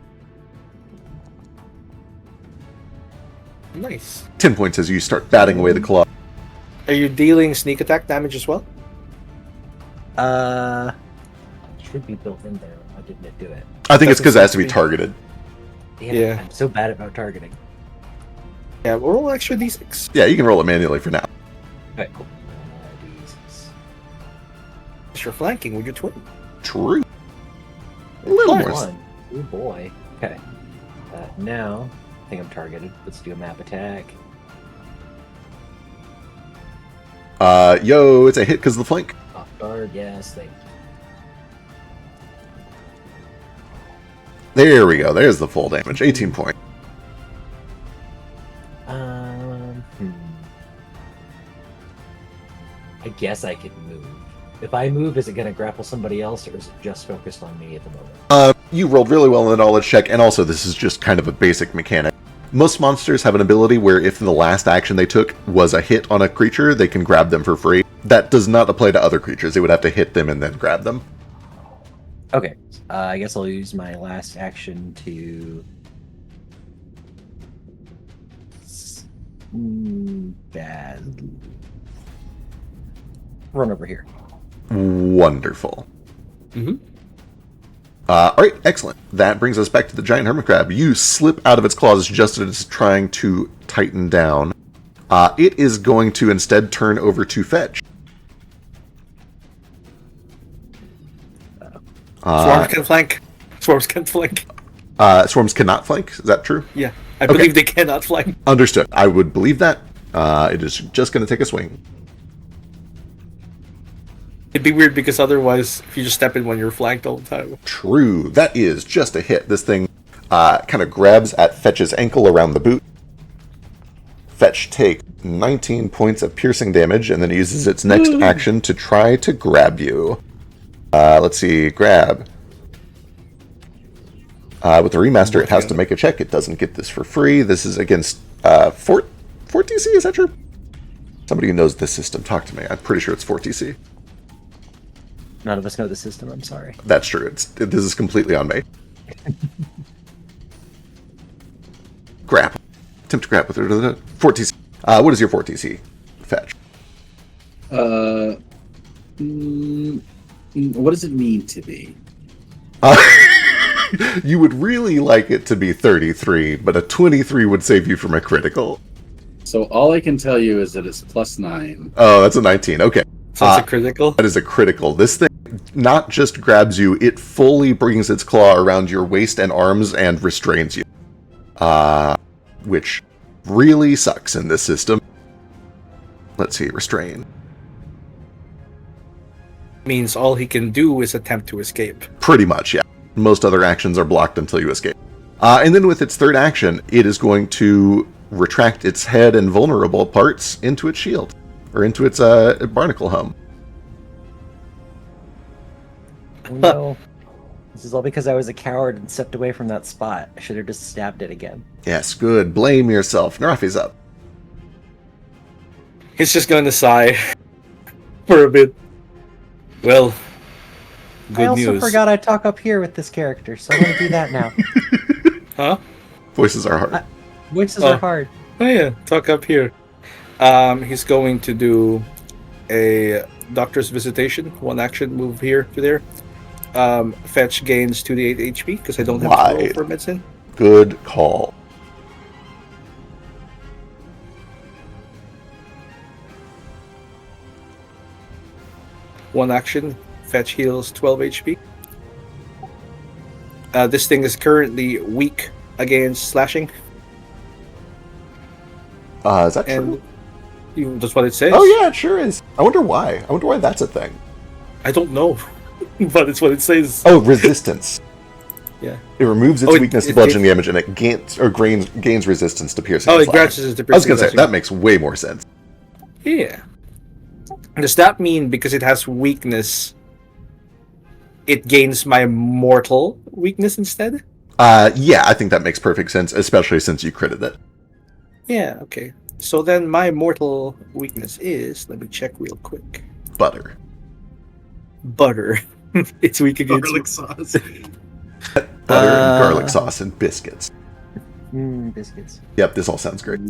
Speaker 6: Nice.
Speaker 3: 10 points as you start batting away the claw.
Speaker 6: Are you dealing sneak attack damage as well?
Speaker 1: Should be built in there. Why didn't it do it?
Speaker 3: I think it's because it has to be
Speaker 6: Doesn't
Speaker 3: targeted.
Speaker 1: Damn
Speaker 6: Yeah.
Speaker 1: it, I'm so bad about targeting.
Speaker 6: Yeah, we'll roll extra d6.
Speaker 3: Yeah, you can roll it manually for now.
Speaker 1: Okay, cool. D6.
Speaker 6: You're flanking with your twin.
Speaker 3: True. A little more.
Speaker 1: One. Oh boy. Okay. Now, I think I'm targeted. Let's do a map attack.
Speaker 3: Yo, it's a hit because of the flank.
Speaker 1: Off guard, yes. Thank you.
Speaker 3: There we go. There's the full damage. 18 points.
Speaker 1: I guess I could move. If I move, is it going to grapple somebody else, or is it just focused on me at the moment?
Speaker 3: You rolled really well in the knowledge check, and also this is just kind of a basic mechanic. Most monsters have an ability where if the last action they took was a hit on a creature, they can grab them for free. That does not apply to other creatures. They would have to hit them and then grab them.
Speaker 1: Okay. I guess I'll use my last action to... Bad. Run over here.
Speaker 3: Wonderful.
Speaker 6: Mhm.
Speaker 3: Alright, excellent. That brings us back to the giant hermit crab. You slip out of its claws just as it's trying to tighten down. It is going to instead turn over to fetch.
Speaker 6: Swarms can flank. Swarms can flank.
Speaker 3: Swarms cannot flank, is that true?
Speaker 6: Yeah, I believe they cannot flank.
Speaker 3: Understood. I would believe that. It is just going to take a swing.
Speaker 6: It'd be weird because otherwise, if you just step in when you're flanked all the time.
Speaker 3: True. That is just a hit. This thing kind of grabs at Fetch's ankle around the boot. Fetch takes 19 points of piercing damage and then uses its next action to try to grab you. Let's see. Grab. With the remaster, it has to make a check. It doesn't get this for free. This is against Fort TC, is that true? Somebody who knows this system, talk to me. I'm pretty sure it's Fort TC.
Speaker 1: None of us know the system, I'm sorry.
Speaker 3: That's true. This is completely on me. Grab. Attempt to grab with her. Fort TC. What is your Fort TC? Fetch.
Speaker 4: What does it mean to be?
Speaker 3: You would really like it to be 33, but a 23 would save you from a critical.
Speaker 4: So all I can tell you is that it's +9.
Speaker 3: Oh, that's a 19. Okay.
Speaker 6: So it's a critical.
Speaker 3: That is a critical. This thing not just grabs you, it fully brings its claw around your waist and arms and restrains you. Which really sucks in this system. Let's see, restrain.
Speaker 6: Means all he can do is attempt to escape.
Speaker 3: Pretty much, yeah. Most other actions are blocked until you escape. And then with its third action, it is going to retract its head and vulnerable parts into its shield. Or into its barnacle home.
Speaker 1: Oh, no. This is all because I was a coward and stepped away from that spot. I should have just stabbed it again.
Speaker 3: Yes, good. Blame yourself. Narafi's up.
Speaker 6: He's just going to sigh for a bit. Well, good
Speaker 1: I also
Speaker 6: news.
Speaker 1: forgot I talk up here with this character, so I'm going to do that now.
Speaker 6: Huh?
Speaker 3: Voices are hard.
Speaker 1: Voices
Speaker 6: Oh.
Speaker 1: are hard.
Speaker 6: Oh yeah, talk up here. He's going to do a doctor's visitation, 1 action move here to there. Fetch gains 2d8 HP because I don't have to roll
Speaker 3: Wide.
Speaker 6: for medicine.
Speaker 3: Good call.
Speaker 6: One action, fetch heals 12 HP. This thing is currently weak against slashing,
Speaker 3: Is that
Speaker 6: and
Speaker 3: true?
Speaker 6: that's what it says.
Speaker 3: Oh yeah, it sure is. I wonder why. I wonder why that's a thing.
Speaker 6: I don't know, but it's what it says.
Speaker 3: Oh, resistance.
Speaker 6: Yeah.
Speaker 3: It removes its
Speaker 6: Oh,
Speaker 3: weakness to bludgeoning damage, and it gains resistance to piercing.
Speaker 6: Oh,
Speaker 3: and
Speaker 6: it
Speaker 3: slashing.
Speaker 6: grants it to
Speaker 3: I was gonna say
Speaker 6: piercing.
Speaker 3: that makes way more sense.
Speaker 6: Yeah. Does that mean because it has weakness, it gains my mortal weakness instead?
Speaker 3: Yeah, I think that makes perfect sense, especially since you critted it.
Speaker 6: Yeah, okay. So then my mortal weakness is, let me check real quick.
Speaker 3: Butter.
Speaker 6: Butter. It's weak against
Speaker 2: Garlic sauce.
Speaker 3: Butter and garlic sauce and biscuits.
Speaker 1: Biscuits.
Speaker 3: Yep, this all sounds great.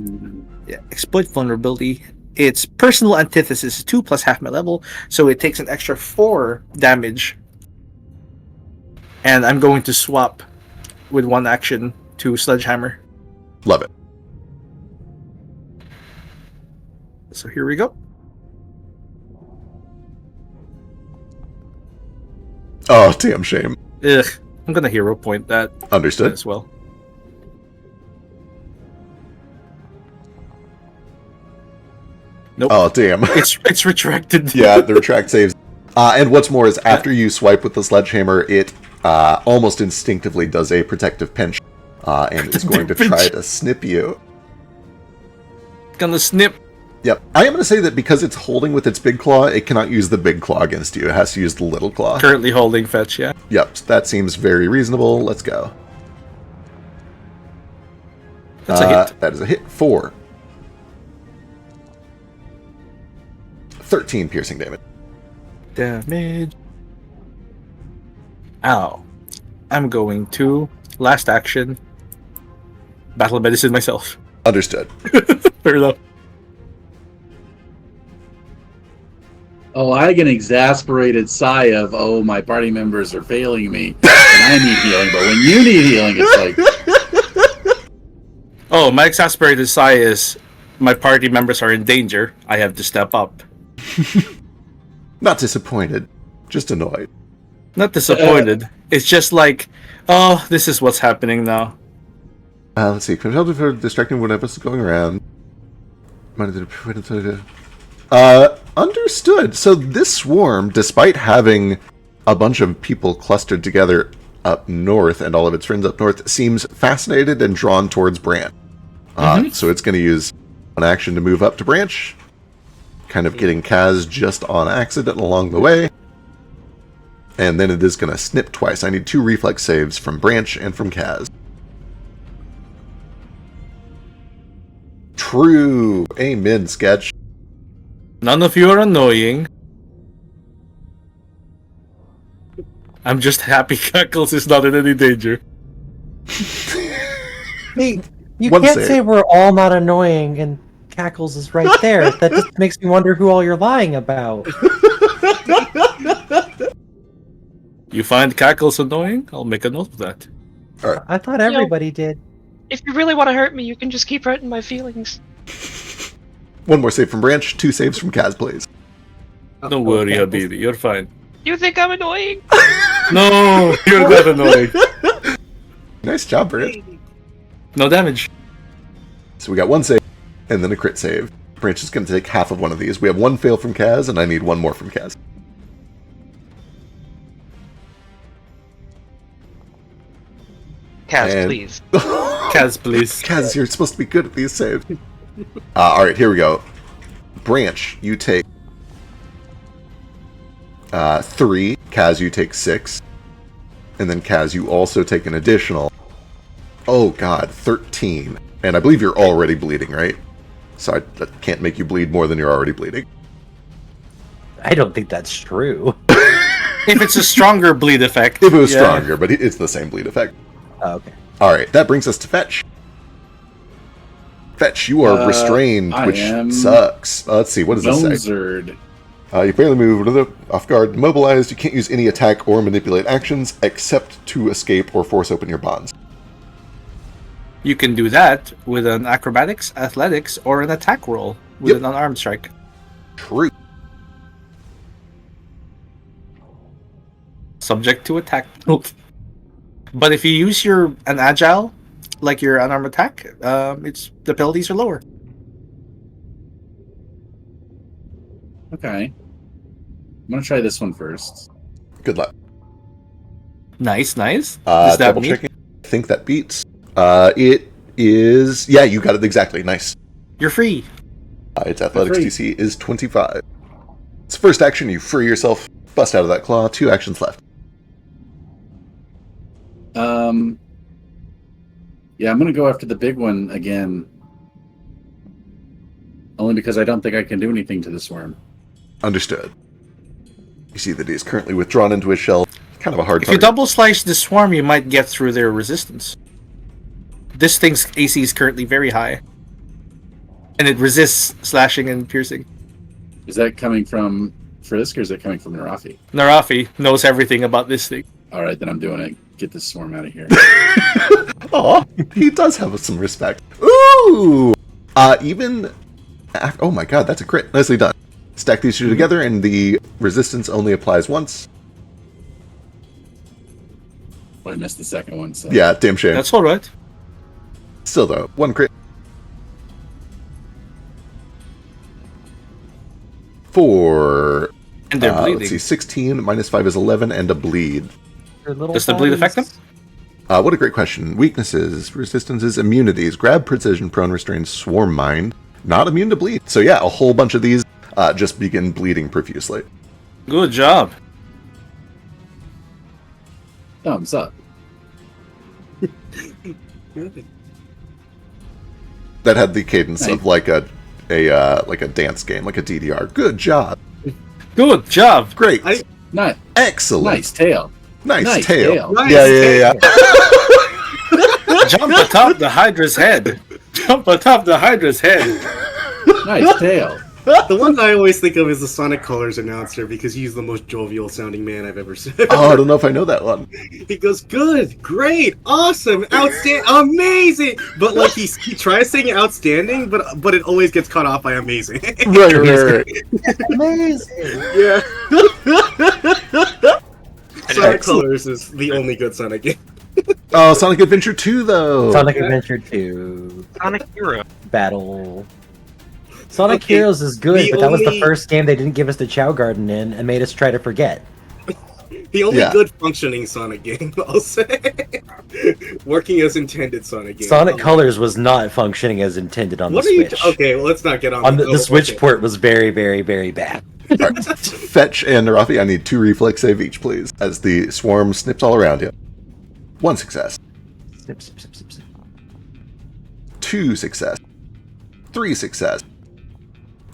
Speaker 6: Yeah, exploit vulnerability. Its personal antithesis is 2 plus half my level, so it takes an extra 4 damage. And I'm going to swap with 1 action to Sledgehammer.
Speaker 3: Love it.
Speaker 6: So here we go.
Speaker 3: Oh, damn shame.
Speaker 6: Ugh, I'm gonna hero point that
Speaker 3: Understood.
Speaker 6: as well. Nope.
Speaker 3: Oh, damn.
Speaker 6: It's retracted.
Speaker 3: Yeah, the retract saves. And what's more is after you swipe with the sledgehammer, it almost instinctively does a protective pinch and is going to try to snip you.
Speaker 6: Gonna snip.
Speaker 3: Yep. I am going to say that because it's holding with its big claw, it cannot use the big claw against you. It has to use the little claw.
Speaker 6: Currently holding fetch, yeah.
Speaker 3: Yep, that seems very reasonable. Let's go.
Speaker 6: That's a hit.
Speaker 3: That is a hit. 4. 13 piercing damage.
Speaker 6: Damage. Ow. I'm going to last action. Battle medicine myself.
Speaker 3: Understood.
Speaker 6: Fair enough.
Speaker 4: Oh, I get an exasperated sigh of, oh, my party members are failing me, and I need healing. But when you need healing, it's like,
Speaker 6: Oh, my exasperated sigh is my party members are in danger. I have to step up.
Speaker 3: Not disappointed, just annoyed.
Speaker 6: Not disappointed. It's just like, oh, this is what's happening now.
Speaker 3: Let's see. Control for distracting whatever's going around. Understood. So this swarm, despite having a bunch of people clustered together up north and all of its friends up north, seems fascinated and drawn towards Branch. So it's going to use an action to move up to Branch, kind of getting Kaz just on accident along the way. And then it is going to snip twice. I need 2 reflex saves from Branch and from Kaz. True. Amen, Sketch.
Speaker 6: None of you are annoying. I'm just happy Cackles is not in any danger.
Speaker 1: Hey, you
Speaker 3: One
Speaker 1: can't
Speaker 3: save.
Speaker 1: say we're all not annoying and Cackles is right there. That just makes me wonder who all you're lying about.
Speaker 6: You find Cackles annoying? I'll make a note of that.
Speaker 1: I thought everybody did.
Speaker 5: If you really want to hurt me, you can just keep hurting my feelings.
Speaker 3: 1 more save from Branch, 2 saves from Kaz, please.
Speaker 6: Don't worry,
Speaker 1: okay.
Speaker 6: Habibi. You're fine.
Speaker 5: You think I'm annoying?
Speaker 6: No, you're not annoying.
Speaker 3: Nice job, Branch.
Speaker 6: No damage.
Speaker 3: So we got 1 save, and then a crit save. Branch is going to take half of one of these. We have 1 fail from Kaz, and I need 1 more from Kaz.
Speaker 5: Kaz,
Speaker 3: And-
Speaker 5: please.
Speaker 6: Kaz, please.
Speaker 3: Kaz, you're supposed to be good at these saves. Alright, here we go. Branch, you take 3. Kaz, you take 6. And then Kaz, you also take an additional, oh god, 13. And I believe you're already bleeding, right? So I can't make you bleed more than you're already bleeding.
Speaker 1: I don't think that's true.
Speaker 6: If it's a stronger bleed effect.
Speaker 3: If it was
Speaker 6: yeah.
Speaker 3: stronger, but it's the same bleed effect.
Speaker 1: Oh, okay.
Speaker 3: Alright, that brings us to Fetch. Fetch, you are restrained,
Speaker 4: I
Speaker 3: which
Speaker 4: am
Speaker 3: sucks. Let's see, what does this say?
Speaker 4: Zonzerd.
Speaker 3: You barely move off guard, immobilized. You can't use any attack or manipulate actions except to escape or force open your bonds.
Speaker 6: You can do that with an acrobatics, athletics, or an attack roll with
Speaker 3: Yep.
Speaker 6: an unarmed strike.
Speaker 3: True.
Speaker 6: Subject to attack. But if you use an agile, like your unarmed attack, the penalties are lower.
Speaker 4: Okay. I'm gonna try this one first.
Speaker 3: Good luck.
Speaker 6: Nice. Does that
Speaker 3: Double
Speaker 6: mean
Speaker 3: checking. I think that beats. It is. Yeah, you got it exactly. Nice.
Speaker 6: you're free?
Speaker 3: Its athletics
Speaker 4: Free.
Speaker 3: DC is 25. It's first action. You free yourself, bust out of that claw. 2 actions left.
Speaker 4: Yeah, I'm gonna go after the big one again. Only because I don't think I can do anything to this worm.
Speaker 3: Understood. You see that he is currently withdrawn into his shell. Kind of a hard
Speaker 6: If you
Speaker 3: target.
Speaker 6: double slice the swarm, you might get through their resistance. This thing's AC is currently very high, and it resists slashing and piercing.
Speaker 4: Is that coming from Frisk or is that coming from Narafi?
Speaker 6: Narafi knows everything about this thing.
Speaker 4: Alright, then I'm doing it. Get this swarm out of here.
Speaker 3: Aw, he does have some respect. Ooh! Oh my god, that's a crit. Nicely done. Stack these two together, and the resistance only applies once.
Speaker 4: Well, I missed the second one, so.
Speaker 3: Yeah, damn shame.
Speaker 6: That's all right.
Speaker 3: Still though, 1 crit. 4.
Speaker 6: And they're bleeding.
Speaker 3: Let's see, 16 minus 5 is 11, and a bleed.
Speaker 6: Does the bleed affect them?
Speaker 3: What a great question. Weaknesses, resistances, immunities. Grab, precision, prone, restrain, swarm mind. Not immune to bleed. So yeah, a whole bunch of these just begin bleeding profusely.
Speaker 6: Good job.
Speaker 4: Thumbs up.
Speaker 3: That had the cadence of like a dance game, like a DDR. Good job.
Speaker 6: Good job.
Speaker 3: Great.
Speaker 4: Nice.
Speaker 3: Excellent.
Speaker 4: Nice tail.
Speaker 3: Nice
Speaker 4: Nice
Speaker 3: tail.
Speaker 4: tail.
Speaker 2: Nice
Speaker 3: Yeah.
Speaker 6: Jump atop the Hydra's head. Jump atop the Hydra's head.
Speaker 4: Nice tail.
Speaker 2: The one I always think of is the Sonic Colors announcer because he's the most jovial sounding man I've ever seen.
Speaker 3: Oh, I don't know if I know that one.
Speaker 2: He goes, good, great, awesome, outstanding, amazing. But like he tries saying outstanding, but it always gets cut off by amazing.
Speaker 3: Right.
Speaker 1: Amazing.
Speaker 2: Yeah. Sonic
Speaker 3: Excellent.
Speaker 2: Colors is the only good Sonic game.
Speaker 3: Oh, Sonic Adventure 2 though.
Speaker 1: Sonic Adventure 2
Speaker 5: Sonic Hero.
Speaker 1: Battle. Sonic
Speaker 2: Okay,
Speaker 1: Heroes is good,
Speaker 2: the
Speaker 1: but that was the
Speaker 2: only-
Speaker 1: first game they didn't give us the Chow Garden in and made us try to forget.
Speaker 2: The only
Speaker 3: Yeah.
Speaker 2: good functioning Sonic game, I'll say. Working as intended Sonic game.
Speaker 1: Sonic Colors was not functioning as intended on
Speaker 2: What
Speaker 1: the
Speaker 2: are you?
Speaker 1: Switch.
Speaker 2: Okay, well, let's not get on.
Speaker 1: On the
Speaker 2: oh,
Speaker 1: Switch
Speaker 2: okay.
Speaker 1: port was very, very, very bad.
Speaker 3: All right. Fetch and Narafi, I need 2 reflex save each, please, as the swarm snips all around you. 1 success.
Speaker 1: Snip, snip, snip, snip, snip.
Speaker 3: 2 success. 3 success.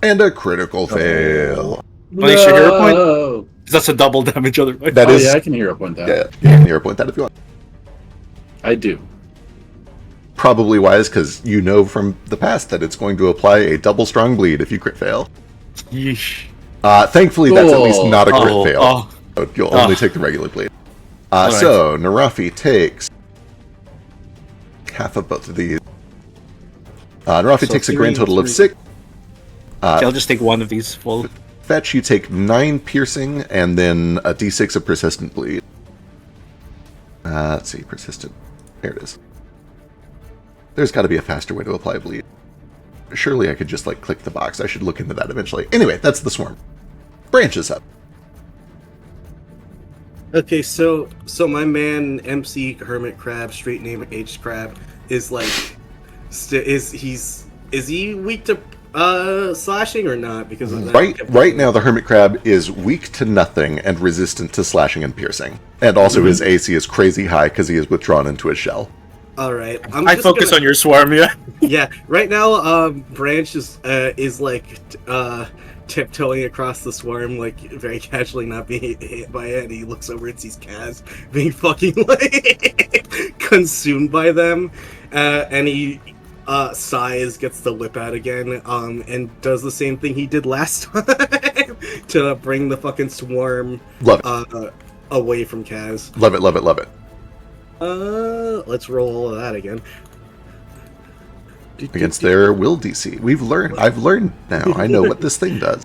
Speaker 3: And a critical fail.
Speaker 6: Only should hero point?
Speaker 4: Whoa.
Speaker 6: That's a double damage otherwise.
Speaker 3: That
Speaker 4: Oh
Speaker 3: is.
Speaker 4: yeah, I can hero point that.
Speaker 3: Yeah, you can hero point that if you want.
Speaker 4: I do.
Speaker 3: Probably wise, because you know from the past that it's going to apply a double strong bleed if you crit fail.
Speaker 6: Yeesh.
Speaker 3: Thankfully, that's at least
Speaker 4: Oh.
Speaker 3: not a crit
Speaker 6: Oh,
Speaker 3: fail.
Speaker 6: oh.
Speaker 3: So you'll only
Speaker 6: Oh.
Speaker 3: take the regular bleed.
Speaker 6: Alright.
Speaker 3: So, Narafi takes half of both of these. Narafi
Speaker 2: So
Speaker 3: takes a grand
Speaker 2: 3 and
Speaker 3: total of
Speaker 2: 3.
Speaker 3: 6.
Speaker 6: Okay, I'll just take one of these full.
Speaker 3: Fetch, you take 9 piercing and then a d6 of persistent bleed. Let's see, persistent. There it is. There's got to be a faster way to apply bleed. Surely I could just like click the box. I should look into that eventually. Anyway, that's the swarm. Branches up.
Speaker 2: Okay, so my man MC Hermit Crab, straight name H Crab, is like, is he weak to slashing or not? Because of that?
Speaker 3: Right now, the Hermit Crab is weak to nothing and resistant to slashing and piercing. And also his AC is crazy high because he is withdrawn into his shell.
Speaker 2: All right,
Speaker 6: I focus on your swarm, yeah.
Speaker 2: Yeah, right now, Branch is like tiptoeing across the swarm, like very casually, not being hit by it. And he looks over and sees Kaz being fucking like consumed by them, and he sighs, gets the whip out again, and does the same thing he did last time to bring the fucking swarm
Speaker 3: Love it.
Speaker 2: Away from Kaz.
Speaker 3: Love it, love it, love it.
Speaker 2: Let's roll all of that again.
Speaker 3: Against their will DC. I've learned now. I know what this thing does.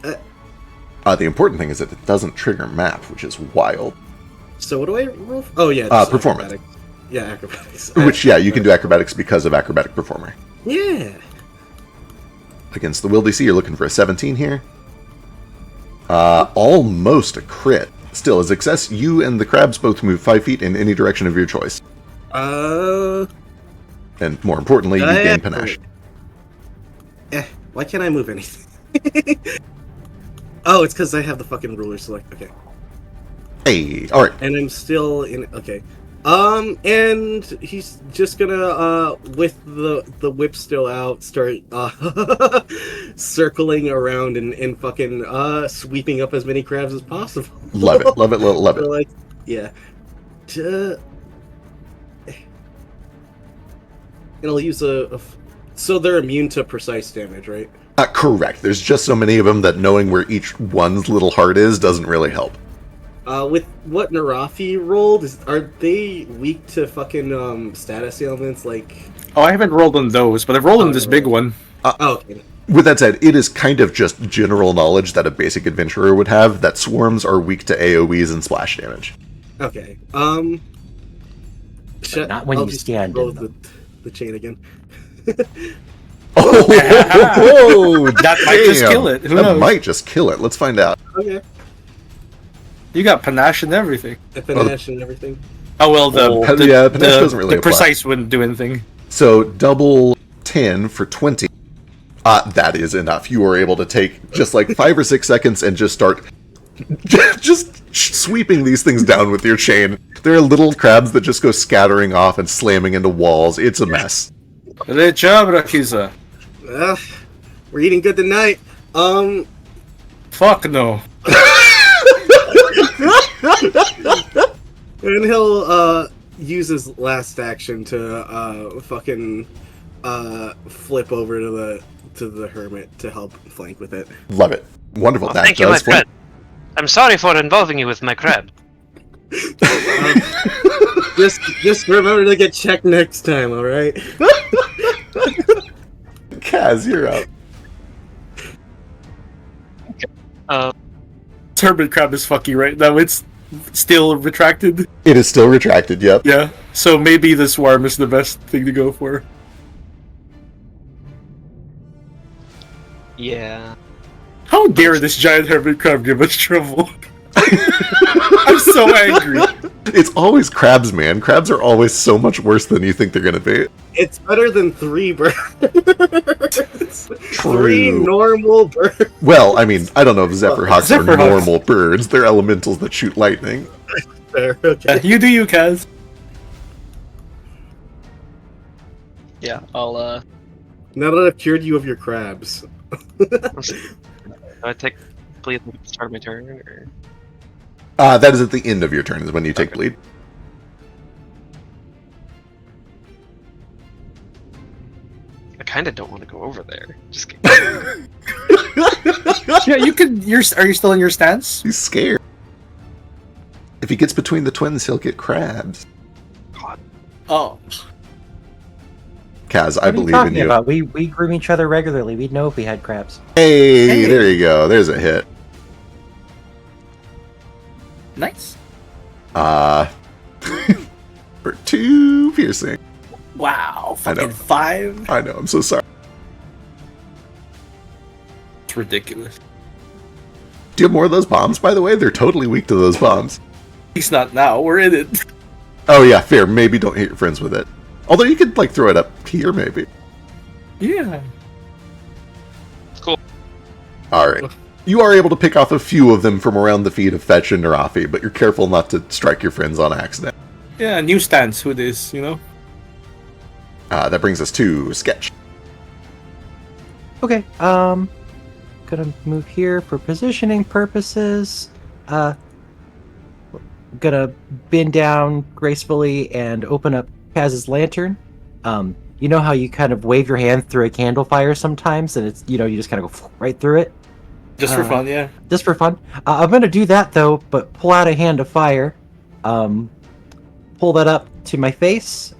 Speaker 3: The important thing is that it doesn't trigger map, which is wild.
Speaker 2: So what do I roll? Oh yeah,
Speaker 3: performance.
Speaker 2: Acrobatics. Yeah, acrobatics.
Speaker 3: Which, yeah, you can do acrobatics because of acrobatic performer.
Speaker 2: Yeah.
Speaker 3: Against the will DC, you're looking for a 17 here. Almost a crit. Still, as success, you and the crabs both move 5 feet in any direction of your choice. And more importantly, you gain panache.
Speaker 2: Why can't I move anything? Oh, it's because I have the fucking ruler select. Okay.
Speaker 3: Hey, alright.
Speaker 2: And I'm still in. Okay. And he's just gonna, with the whip still out, start, circling around and fucking, sweeping up as many crabs as possible.
Speaker 3: Love it, love it, love it.
Speaker 2: So, like, yeah. And I'll use so they're immune to precise damage, right?
Speaker 3: Correct. There's just so many of them that knowing where each one's little heart is doesn't really help.
Speaker 2: With what Narafi rolled, are they weak to fucking status ailments like?
Speaker 6: Oh, I haven't rolled on those, but I've rolled on this big one.
Speaker 2: Okay.
Speaker 3: With that said, it is kind of just general knowledge that a basic adventurer would have that swarms are weak to AoEs and splash damage.
Speaker 2: Okay.
Speaker 1: Not when you stand in them.
Speaker 2: The chain again.
Speaker 3: Oh,
Speaker 6: That might just kill it. Who
Speaker 3: that
Speaker 6: knows?
Speaker 3: might just kill it. Let's find out.
Speaker 2: Okay.
Speaker 6: You got panache and everything.
Speaker 2: Panache and everything.
Speaker 6: Oh well,
Speaker 3: panache doesn't really
Speaker 6: the
Speaker 3: apply.
Speaker 6: precise wouldn't do anything.
Speaker 3: So double 10 for 20. That is enough. You are able to take just like 5 or 6 seconds and just start just sweeping these things down with your chain. There are little crabs that just go scattering off and slamming into great it's a mess.
Speaker 6: Great job, Rakiza.
Speaker 2: We're eating good tonight.
Speaker 6: Fuck no.
Speaker 2: And he'll use his last action to fucking flip over to the hermit to help flank with it.
Speaker 3: Love it. Wonderful.
Speaker 5: Well,
Speaker 3: That
Speaker 5: thank you, my
Speaker 3: does
Speaker 5: friend. I'm sorry for involving you with my crab.
Speaker 2: Just remember to get checked next time, all right?
Speaker 3: Kaz, you're up.
Speaker 6: Turbid crab is fucky right now. It's still retracted.
Speaker 3: It is still retracted, yep.
Speaker 6: Yeah. So maybe the swarm is the best thing to go for.
Speaker 5: Yeah.
Speaker 6: How dare this giant hermit crab give us trouble? I'm so angry.
Speaker 3: It's always crabs, man. Crabs are always so much worse than you think they're gonna be.
Speaker 2: It's better than 3 birds.
Speaker 3: True.
Speaker 2: 3 normal birds.
Speaker 3: Well, I mean, I don't know if Zephyrhawks are
Speaker 6: Zephyrhawks.
Speaker 3: normal birds. They're elementals that shoot lightning.
Speaker 2: Fair, okay.
Speaker 6: You do you, Kaz.
Speaker 5: Yeah, I'll
Speaker 2: Now that I've cured you of your crabs.
Speaker 5: do I take bleed at the start of my turn, or
Speaker 3: That is at the end of your turn, is when you take bleed.
Speaker 5: I kind of don't want to go over there. Just kidding.
Speaker 6: Yeah, you can. Are you still in your stance?
Speaker 3: He's scared. If he gets between the twins, he'll get crabs.
Speaker 5: God.
Speaker 6: Oh.
Speaker 3: Kaz, I
Speaker 1: What are you
Speaker 3: believe in
Speaker 1: talking
Speaker 3: you.
Speaker 1: about? We groom each other regularly. We'd know if we had crabs.
Speaker 3: Hey, there you go. There's a hit.
Speaker 6: Nice.
Speaker 3: For 2 piercing.
Speaker 6: Wow.
Speaker 3: I know.
Speaker 6: Fucking 5.
Speaker 3: I know, I'm so sorry.
Speaker 6: It's ridiculous.
Speaker 3: Do you have more of those bombs, by the way? They're totally weak to those bombs.
Speaker 6: He's not now. We're in it.
Speaker 3: Oh yeah, fair. Maybe don't hit your friends with it. Although you could, like, throw it up here, maybe.
Speaker 6: Yeah.
Speaker 5: Cool.
Speaker 3: Alright. You are able to pick off a few of them from around the feet of Fetch and Narafi, but you're careful not to strike your friends on accident.
Speaker 6: Yeah, new stance with this, you know?
Speaker 3: That brings us to Sketch.
Speaker 1: Okay, gonna move here for positioning purposes. Gonna bend down gracefully and open up Kaz's lantern. you know how you kind of wave your hand through a candle fire sometimes, and it's you just kind of go right through it.
Speaker 6: Just for fun, yeah.
Speaker 1: Just for fun. I'm gonna do that though, but pull out a hand of fire, pull that up to my face,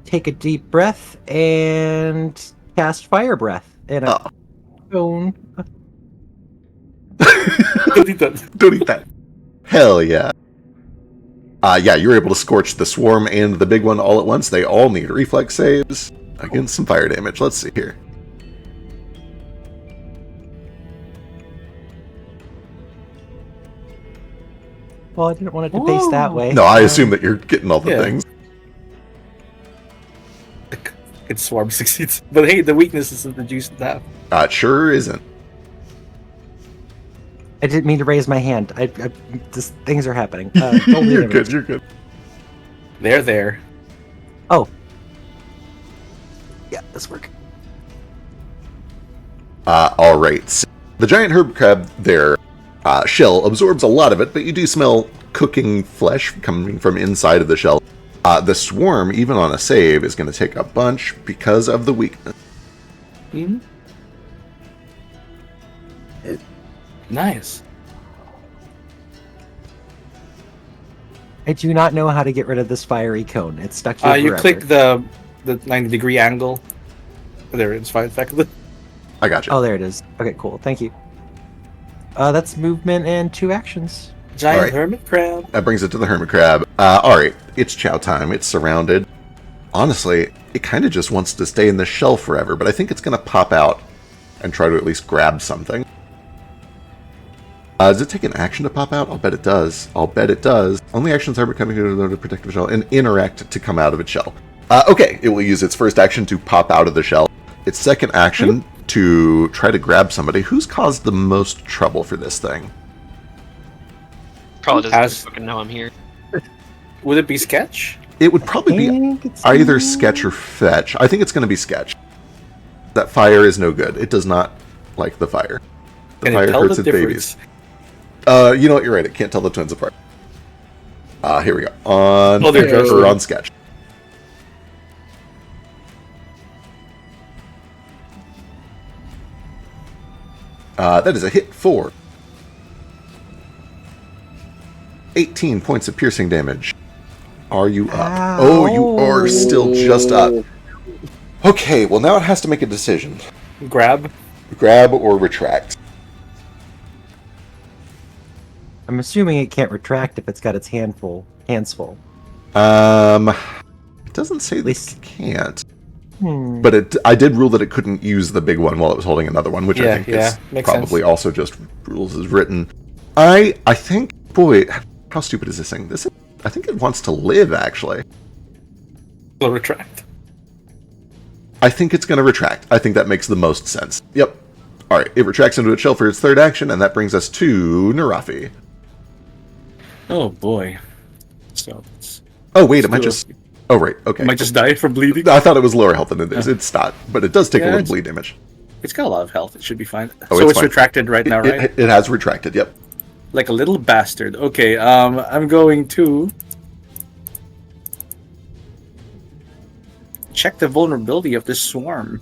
Speaker 1: take a deep breath, and cast fire breath. And
Speaker 3: Don't eat that. Hell yeah. Yeah, you're able to scorch the swarm and the big one all at once. They all need reflex saves against some fire damage. Let's see here.
Speaker 1: Well, I didn't want it to face that way.
Speaker 3: No, I assume that you're getting all the things.
Speaker 6: It's swarm succeeds. But hey, the weakness isn't the juice to have.
Speaker 3: It sure isn't.
Speaker 1: I didn't mean to raise my hand. Just things are happening.
Speaker 3: You're good, you're good.
Speaker 6: They're there.
Speaker 1: Oh. Yeah, this work.
Speaker 3: Alright. So the giant herb crab, their shell absorbs a lot of it, but you do smell cooking flesh coming from inside of the shell. The swarm, even on a save, is going to take a bunch because of the weakness.
Speaker 6: Mm-hmm. Nice.
Speaker 1: I do not know how to get rid of this fiery cone. It's stuck here
Speaker 6: You
Speaker 1: forever.
Speaker 6: click the 90-degree angle. There, it's fine.
Speaker 3: I got you.
Speaker 1: Oh, there it is. Okay, cool. Thank you. That's movement and 2 actions.
Speaker 6: Giant
Speaker 3: Alright.
Speaker 6: hermit crab.
Speaker 3: That brings it to the hermit crab. Alright, it's chow time. It's surrounded. Honestly, it kind of just wants to stay in the shell forever, but I think it's going to pop out and try to at least grab something. Does it take an action to pop out? I'll bet it does. I'll bet it does. Only actions are becoming a protective shell and interact to come out of its shell. Okay, it will use its first action to pop out of the shell. Its second action to try to grab somebody. Who's caused the most trouble for this thing?
Speaker 5: Probably doesn't fucking know I'm here.
Speaker 6: Would it be Sketch?
Speaker 3: It would probably be either Sketch or Fetch. I think it's going to be Sketch. That fire is no good. It does not like the fire. The
Speaker 6: Can
Speaker 3: fire
Speaker 6: it tell
Speaker 3: hurts
Speaker 6: the
Speaker 3: its
Speaker 6: difference?
Speaker 3: babies. You know what? You're right. It can't tell the twins apart. Here we go. On or on Sketch. That is a hit for 18 points of piercing damage. Are you up?
Speaker 1: Ow.
Speaker 3: Oh, you are still just up. Okay, well now it has to make a decision.
Speaker 6: Grab.
Speaker 3: Grab or retract.
Speaker 1: I'm assuming it can't retract if it's got its hands full.
Speaker 3: It doesn't say
Speaker 1: At
Speaker 3: that
Speaker 1: least-
Speaker 3: it can't. But I did rule that it couldn't use the big one while it was holding another one, which I think is
Speaker 6: makes
Speaker 3: probably
Speaker 6: sense.
Speaker 3: also just rules as written. I think, boy, how stupid is this thing? I think it wants to live, actually.
Speaker 6: Will retract.
Speaker 3: I think it's going to retract. I think that makes the most sense. Yep. Alright, it retracts into its shell for its third action, and that brings us to Narafi.
Speaker 6: Oh boy. So it's
Speaker 3: Oh, wait, am I just... Oh, right, okay.
Speaker 6: Am I just die from bleeding?
Speaker 3: I thought it was lower health than it is. It's not, but it does take a little
Speaker 6: it's-
Speaker 3: bleed damage.
Speaker 6: It's got a lot of health. It should be fine.
Speaker 3: Oh,
Speaker 6: so
Speaker 3: it's
Speaker 6: it's
Speaker 3: fine.
Speaker 6: retracted right now, right?
Speaker 3: It has retracted, yep.
Speaker 6: Like a little bastard. Okay, I'm going to check the vulnerability of this swarm.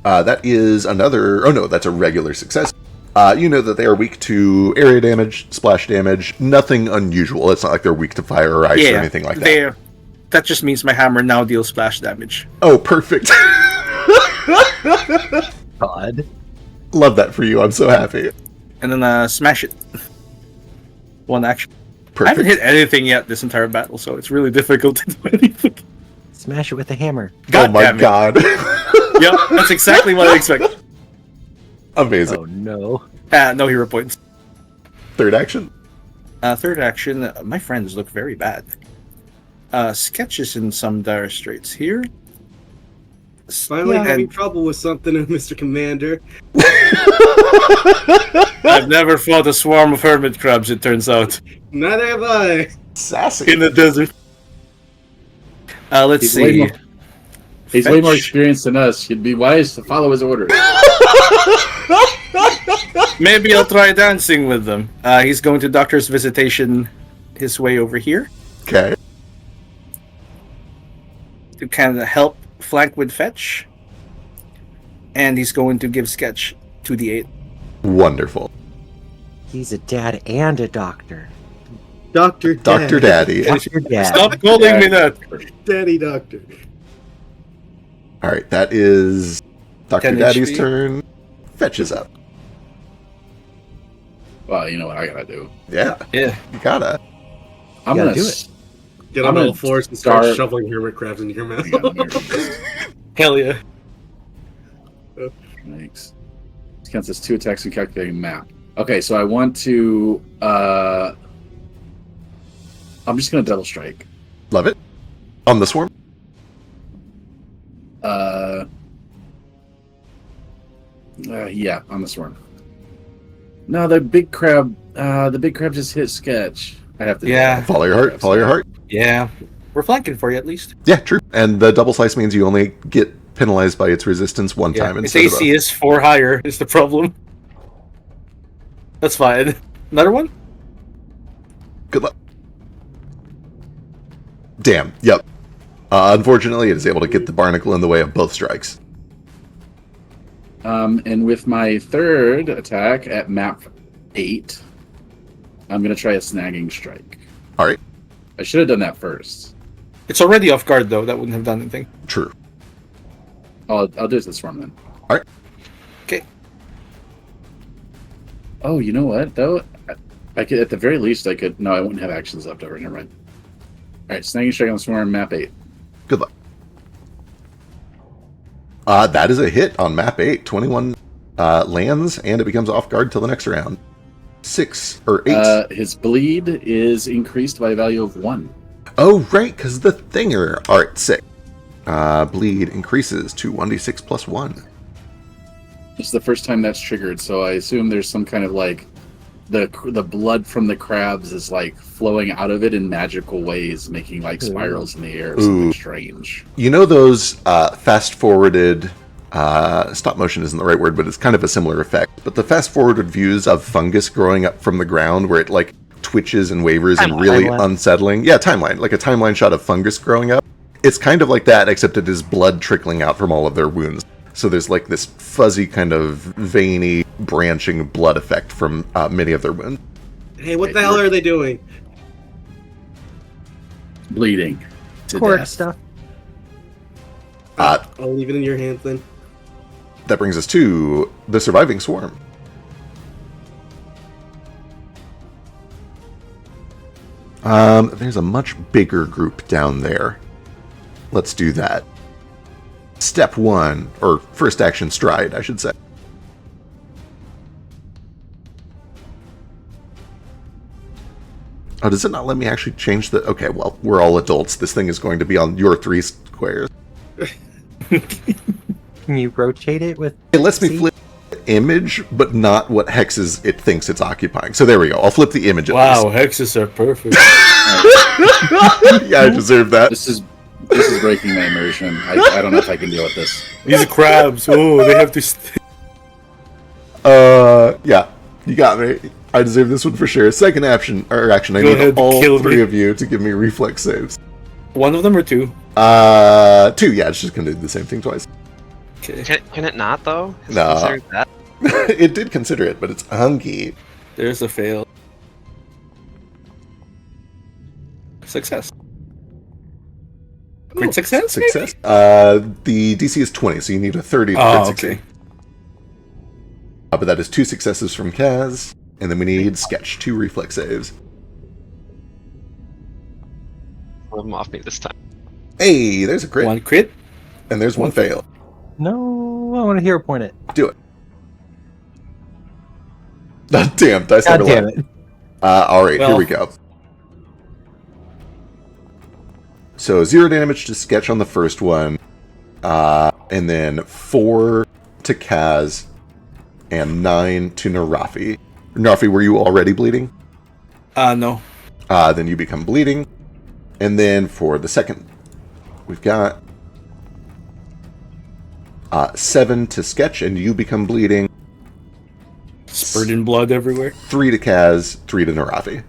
Speaker 3: That is another... Oh no, that's a regular success. You know that they are weak to area damage, splash damage, nothing unusual. It's not like they're weak to fire or ice or anything like that.
Speaker 6: That just means my hammer now deals splash damage.
Speaker 3: Oh, perfect.
Speaker 1: God.
Speaker 3: Love that for you. I'm so happy.
Speaker 6: And then smash it. One action. I haven't
Speaker 3: Perfect.
Speaker 6: hit anything yet this entire battle, so it's really difficult to do anything.
Speaker 1: Smash it with a hammer.
Speaker 3: Oh my
Speaker 6: damn it.
Speaker 3: god.
Speaker 6: Yep, that's exactly what I expect.
Speaker 3: Amazing.
Speaker 1: Oh no.
Speaker 6: No hero points.
Speaker 3: Third action.
Speaker 6: Third action, my friends look very bad. Sketches in some dire straits here.
Speaker 2: Finally
Speaker 1: Yeah.
Speaker 2: having trouble with something, Mr. Commander.
Speaker 6: I've never fought a swarm of hermit crabs, it turns out.
Speaker 2: Neither have I.
Speaker 3: Sassy.
Speaker 6: In the desert. Let's see.
Speaker 4: He's way more
Speaker 6: Fetch.
Speaker 4: experienced than us. He'd be wise to follow his orders.
Speaker 6: Maybe I'll try dancing with them. He's going to doctor's visitation his way over here
Speaker 3: Okay.
Speaker 6: to kind of help flank with fetch. And he's going to give Sketch 2d8.
Speaker 3: Wonderful.
Speaker 1: He's a dad and a doctor.
Speaker 2: Dr.
Speaker 3: Dr. Daddy.
Speaker 1: Dr. Dad.
Speaker 6: Stop calling me that!
Speaker 2: Daddy Doctor.
Speaker 3: All right, that is Dr.
Speaker 6: 10
Speaker 3: Daddy's
Speaker 6: HP.
Speaker 3: turn. Fetches up.
Speaker 4: Well, you know what I gotta do.
Speaker 3: Yeah,
Speaker 6: Yeah.
Speaker 3: you gotta.
Speaker 4: I'm
Speaker 1: gotta
Speaker 4: gonna
Speaker 1: do it.
Speaker 2: Get
Speaker 4: I'm
Speaker 2: on all
Speaker 4: gonna
Speaker 2: fours and start
Speaker 4: start-
Speaker 2: shoveling hermit crabs into your mouth.
Speaker 4: Hang on, here.
Speaker 6: Hell yeah.
Speaker 4: Thanks. This counts as 2 attacks and calculating map. Okay, so I want to. I'm just gonna double strike.
Speaker 3: Love it. On the swarm.
Speaker 4: Yeah, on the swarm. No, the big crab. The big crab just hit Sketch. I have to.
Speaker 6: Yeah.
Speaker 3: Follow your heart. Follow your heart.
Speaker 6: Yeah. We're flanking for you at least.
Speaker 3: Yeah, true. And the double slice means you only get penalized by its resistance one time
Speaker 6: Its
Speaker 3: instead of
Speaker 6: AC is 4 higher is the problem. That's fine. Another one?
Speaker 3: Good luck. Damn. Yep. Unfortunately, it is able to get the barnacle in the way of both strikes.
Speaker 4: And with my third attack at map 8, I'm gonna try a snagging strike.
Speaker 3: All right.
Speaker 4: I should have done that first.
Speaker 6: It's already off guard though. That wouldn't have done anything.
Speaker 3: True.
Speaker 4: I'll do this swarm then.
Speaker 3: All right.
Speaker 6: Okay.
Speaker 4: Oh, you know what though? I could, at the very least, I could. No, I wouldn't have actions left over. Never mind. All right, snagging strike on the swarm, map 8.
Speaker 3: Good luck. That is a hit on map 8. 21 lands, and it becomes off guard till the next round. 6 or 8.
Speaker 4: His bleed is increased by a value of 1.
Speaker 3: Oh, right, because the thinger. All right, 6. Bleed increases to 1d6 plus 1.
Speaker 4: This is the first time that's triggered, so I assume there's some kind of like the blood from the crabs is like flowing out of it in magical ways, making like spirals in the air, or something strange.
Speaker 3: You know those fast-forwarded... stop motion isn't the right word, but it's kind of a similar effect. But the fast-forwarded views of fungus growing up from the ground where it like twitches and wavers and really
Speaker 1: Timeline.
Speaker 3: unsettling. Yeah, timeline. Like a timeline shot of fungus growing up. It's kind of like that, except it is blood trickling out from all of their wounds. So there's like this fuzzy kind of veiny branching blood effect from many of their wounds.
Speaker 2: Hey, what the hell are they doing?
Speaker 4: Bleeding to
Speaker 1: Cord
Speaker 4: death.
Speaker 1: stuff.
Speaker 3: Uh,
Speaker 2: I'll leave it in your hands then.
Speaker 3: That brings us to the surviving swarm. There's a much bigger group down there. Let's do that. Step 1, or first action stride, I should say. Oh, does it not let me actually change the... Okay, well, we're all adults. This thing is going to be on your 3 squares.
Speaker 1: Can you rotate it with...
Speaker 3: It lets me
Speaker 1: See?
Speaker 3: flip the image, but not what hexes it thinks it's occupying. So there we go. I'll flip the image at
Speaker 6: Wow, hexes are perfect.
Speaker 3: least. Yeah, I deserve that.
Speaker 4: This is breaking my immersion. I don't know if I can deal with this.
Speaker 6: These crabs, oh, they have to
Speaker 3: Yeah, you got me. I deserve this one for sure. Second action, I
Speaker 6: Go ahead,
Speaker 3: need all
Speaker 6: kill
Speaker 3: 3
Speaker 6: me.
Speaker 3: of you to give me reflex saves.
Speaker 6: One of them or 2?
Speaker 3: 2, yeah, it's just gonna do the same thing twice.
Speaker 6: Okay.
Speaker 5: Can it not though? Has it
Speaker 3: No.
Speaker 5: considered that?
Speaker 3: It did consider it, but it's hunky.
Speaker 6: There's a fail. Success. Crit success? maybe?
Speaker 3: Success. The DC is 20, so you need a 30 to
Speaker 6: Oh,
Speaker 3: crit succeed.
Speaker 6: okay.
Speaker 3: But that is 2 successes from Kaz, and then we need Sketch, 2 reflex saves.
Speaker 5: Rub them off me this time.
Speaker 3: Hey, there's a crit,
Speaker 6: 1 crit?
Speaker 3: and there's 1 fail.
Speaker 1: No, I want to hero point it.
Speaker 3: Do it. Damn, dice
Speaker 1: God
Speaker 3: never
Speaker 1: damn
Speaker 3: lie.
Speaker 1: it.
Speaker 3: All right, here
Speaker 6: Well-
Speaker 3: we go. So 0 damage to Sketch on the first one, and then 4 to Kaz, and 9 to Narafi. Narafi, were you already bleeding?
Speaker 6: No.
Speaker 3: Then you become bleeding. And then for the second, we've got 7 to Sketch, and you become bleeding.
Speaker 6: Spurting blood everywhere.
Speaker 3: 3 to Kaz, 3 to Narafi.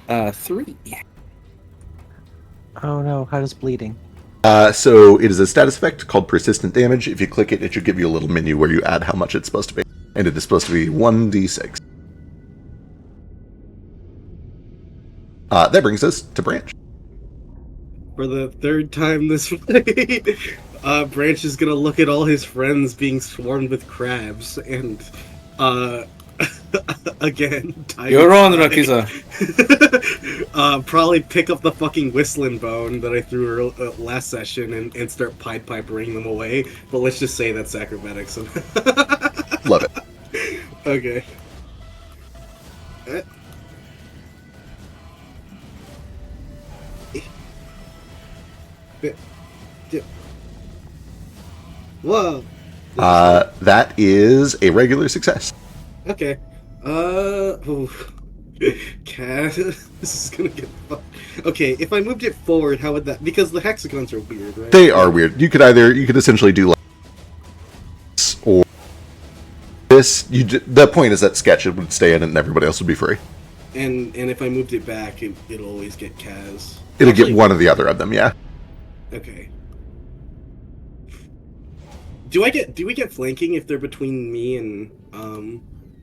Speaker 4: 3.
Speaker 1: Oh no, how does bleeding?
Speaker 3: So it is a status effect called persistent damage. If you click it, it should give you a little menu where you add how much it's supposed to be. And it is supposed to be 1d6. That brings us to Branch.
Speaker 2: For the third time this way, Branch is gonna look at all his friends being swarmed with crabs, and again,
Speaker 6: You're on, Rakiza.
Speaker 2: probably pick up the fucking whistling bone that I threw last session and start Pied Pipering them away. But let's just say that's acrobatics.
Speaker 3: Love it.
Speaker 2: Okay. Whoa.
Speaker 3: That is a regular success.
Speaker 2: Okay. Cat, this is gonna get fucked. Okay, if I moved it forward, how would that? Because the hexagons are weird, right?
Speaker 3: They are weird. You could essentially do like this or this. The point is that Sketch would stay in it and everybody else would be free.
Speaker 2: And if I moved it back, it'll always get Kaz.
Speaker 3: It'll get one or the other of them, yeah.
Speaker 2: Okay. Do we get flanking if they're between me and